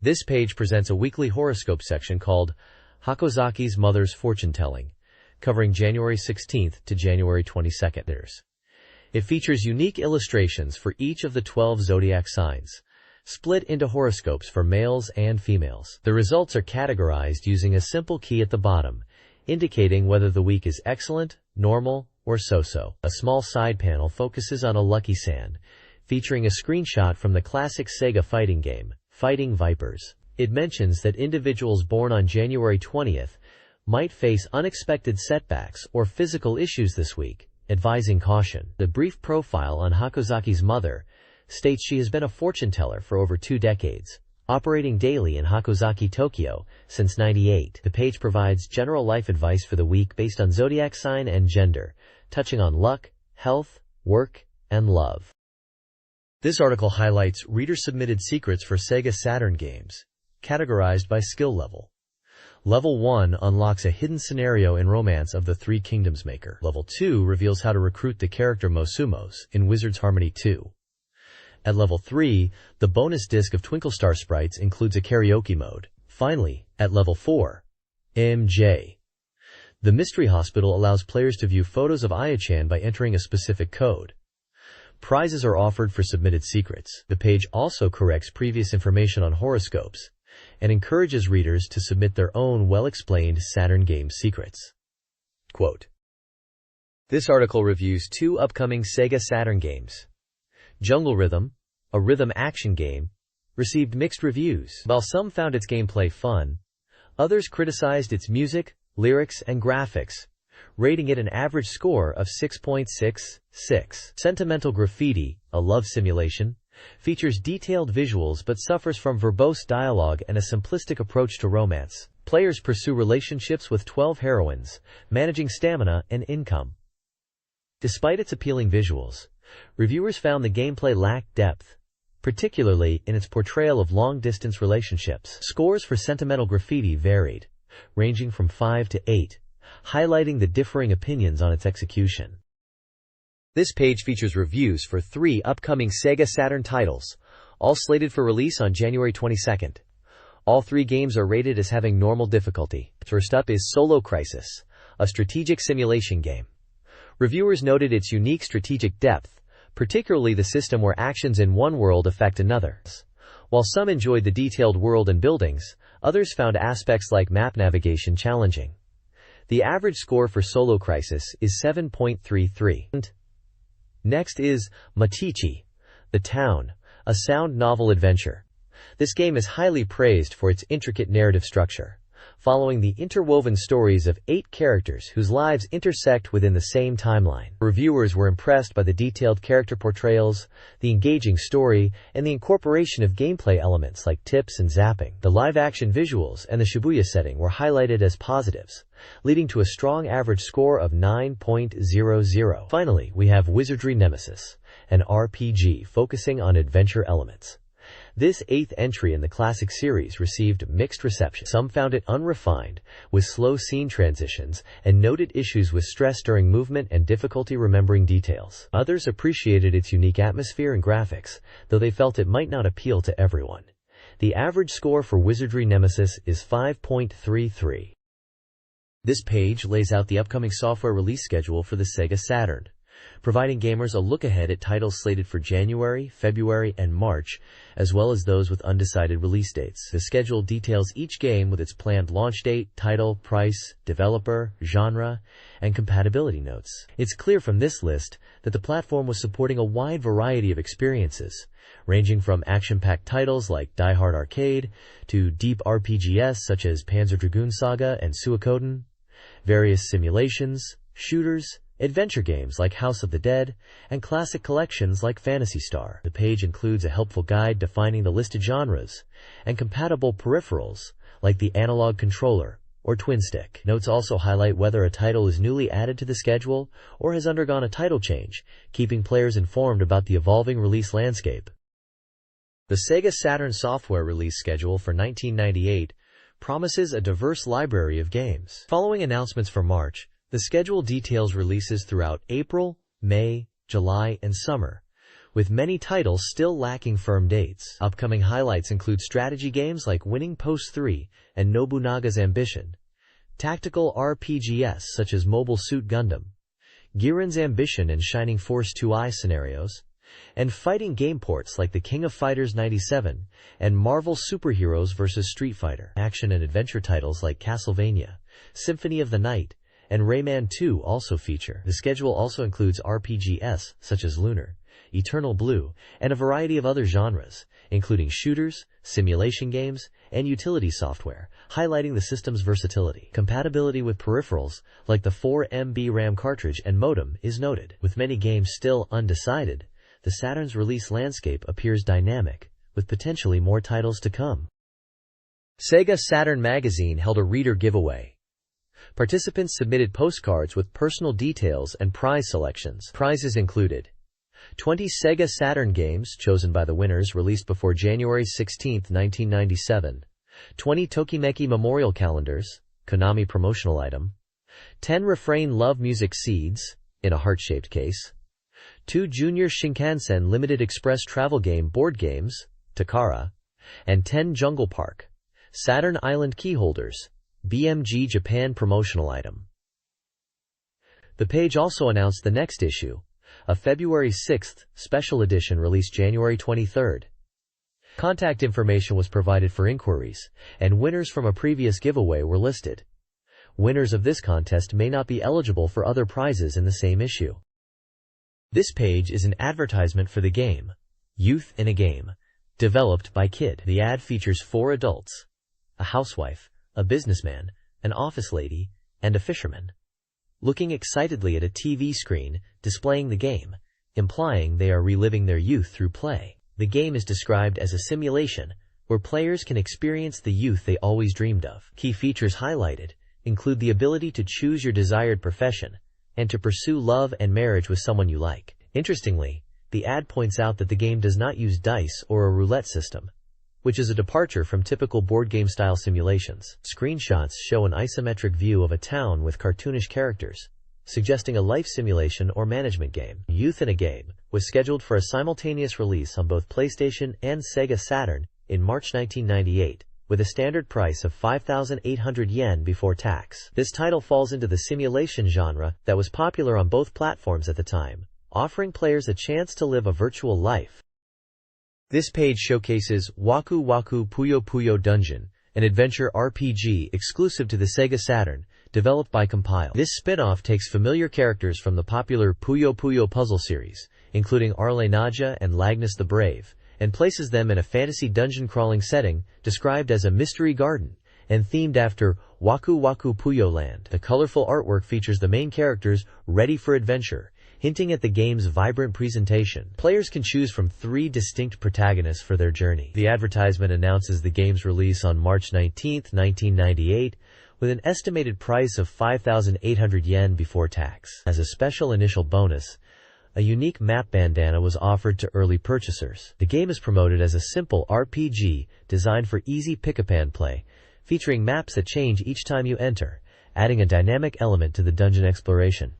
This page presents a weekly horoscope section called Hakozaki's Mother's Fortune Telling, covering January 16th to January 22nd. It features unique illustrations for each of the 12 zodiac signs, split into horoscopes for males and females. The results are categorized using a simple key at the bottom, indicating whether the week is excellent, normal, or so-so. A small side panel focuses on a lucky sand, featuring a screenshot from the classic Sega fighting game, Fighting Vipers. It mentions that individuals born on January 20th might face unexpected setbacks or physical issues this week, advising caution. The brief profile on Hakozaki's mother states she has been a fortune teller for over 2 decades, operating daily in Hakozaki, Tokyo, since '98. The page provides general life advice for the week based on zodiac sign and gender, touching on luck, health, work, and love. This article highlights reader-submitted secrets for Sega Saturn games, categorized by skill level. Level 1 unlocks a hidden scenario in Romance of the Three Kingdoms Maker. Level 2 reveals how to recruit the character Mosumos in Wizard's Harmony 2. At Level 3, the bonus disc of Twinkle Star sprites includes a karaoke mode. Finally, at Level 4, MJ. The Mystery Hospital allows players to view photos of Aya-chan by entering a specific code. Prizes are offered for submitted secrets. The page also corrects previous information on horoscopes and encourages readers to submit their own well-explained Saturn game secrets. Quote,
this article reviews 2 upcoming Sega Saturn games. Jungle Rhythm, a rhythm action game, received mixed reviews. While some found its gameplay fun, others criticized its music, lyrics, and graphics, rating it an average score of 6.66. Sentimental Graffiti, a love simulation, features detailed visuals but suffers from verbose dialogue and a simplistic approach to romance. Players pursue relationships with 12 heroines, managing stamina and income. Despite its appealing visuals, reviewers found the gameplay lacked depth, particularly in its portrayal of long-distance relationships. Scores for Sentimental Graffiti varied, ranging from 5 to 8, highlighting the differing opinions on its execution. This page features reviews for 3 upcoming Sega Saturn titles, all slated for release on January 22nd. All 3 games are rated as having normal difficulty. First up is Solo Crisis, a strategic simulation game. Reviewers noted its unique strategic depth, particularly the system where actions in one world affect another. While some enjoyed the detailed world and buildings, others found aspects like map navigation challenging. The average score for Solo Crisis is 7.33. Next is Matichi, The Town, a sound novel adventure. This game is highly praised for its intricate narrative structure, following the interwoven stories of 8 characters whose lives intersect within the same timeline. Reviewers were impressed by the detailed character portrayals, the engaging story, and the incorporation of gameplay elements like tips and zapping. The live-action visuals and the Shibuya setting were highlighted as positives, leading to a strong average score of 9.00. Finally, we have Wizardry Nemesis, an RPG focusing on adventure elements. This 8th entry in the classic series received mixed reception. Some found it unrefined, with slow scene transitions, and noted issues with stress during movement and difficulty remembering details. Others appreciated its unique atmosphere and graphics, though they felt it might not appeal to everyone. The average score for Wizardry Nemesis is 5.33. This page lays out the upcoming software release schedule for the Sega Saturn, providing gamers a look ahead at titles slated for January, February, and March, as well as those with undecided release dates. The schedule details each game with its planned launch date, title, price, developer, genre, and compatibility notes. It's clear from this list that the platform was supporting a wide variety of experiences, ranging from action-packed titles like Die Hard Arcade to deep RPGs such as Panzer Dragoon Saga and Suikoden, various simulations, shooters, adventure games like House of the Dead, and classic collections like Phantasy Star. The page includes a helpful guide defining the listed genres and compatible peripherals like the analog controller or twin stick. Notes also highlight whether a title is newly added to the schedule or has undergone a title change, keeping players informed about the evolving release landscape. The Sega Saturn software release schedule for 1998 promises a diverse library of games. Following announcements for March, the schedule details releases throughout April, May, July, and summer, with many titles still lacking firm dates. Upcoming highlights include strategy games like Winning Post 3 and Nobunaga's Ambition, tactical RPGs such as Mobile Suit Gundam, Giran's Ambition and Shining Force 2i scenarios, and fighting game ports like The King of Fighters 97 and Marvel Superheroes vs. Street Fighter. Action and adventure titles like Castlevania, Symphony of the Night, and Rayman 2 also feature. The schedule also includes RPGs such as Lunar, Eternal Blue, and a variety of other genres, including shooters, simulation games, and utility software, highlighting the system's versatility. Compatibility with peripherals, like the 4 MB RAM cartridge and modem, is noted. With many games still undecided, the Saturn's release landscape appears dynamic, with potentially more titles to come. SEGA Saturn Magazine held a reader giveaway. Participants submitted postcards with personal details and prize selections. Prizes included
20 Sega Saturn games, chosen by the winners, released before January 16, 1997. 20 Tokimeki Memorial Calendars, Konami promotional item. 10 Refrain Love Music Seeds, in a heart-shaped case. 2 Junior Shinkansen Limited Express Travel Game board games, Takara. And 10 Jungle Park, Saturn Island Keyholders, BMG Japan promotional item. The page also announced the next issue, a February 6th special edition released January 23rd. Contact information was provided for inquiries, and winners from a previous giveaway were listed. Winners of this contest may not be eligible for other prizes in the same issue. This page is an advertisement for the game, Youth in a Game, developed by Kid. The ad features 4 adults, a housewife, a businessman, an office lady, and a fisherman, looking excitedly at a TV screen displaying the game, implying they are reliving their youth through play. The game is described as a simulation where players can experience the youth they always dreamed of. Key features highlighted include the ability to choose your desired profession and to pursue love and marriage with someone you like. Interestingly, the ad points out that the game does not use dice or a roulette system, which is a departure from typical board game style simulations. Screenshots show an isometric view of a town with cartoonish characters, suggesting a life simulation or management game. Youth in a Game was scheduled for a simultaneous release on both PlayStation and Sega Saturn in March 1998, with a standard price of 5,800 yen before tax. This title falls into the simulation genre that was popular on both platforms at the time, offering players a chance to live a virtual life. This page showcases Waku Waku Puyo Puyo Dungeon, an adventure RPG exclusive to the Sega Saturn, developed by Compile. This spin-off takes familiar characters from the popular Puyo Puyo puzzle series, including Arle Naja and Lagnus the Brave, and places them in a fantasy dungeon-crawling setting described as a mystery garden and themed after Waku Waku Puyo Land. The colorful artwork features the main characters ready for adventure, hinting at the game's vibrant presentation. Players can choose from 3 distinct protagonists for their journey. The advertisement announces the game's release on March 19, 1998, with an estimated price of 5,800 yen before tax. As a special initial bonus, a unique map bandana was offered to early purchasers. The game is promoted as a simple RPG designed for easy pick-a-pan play, featuring maps that change each time you enter, adding a dynamic element to the dungeon exploration.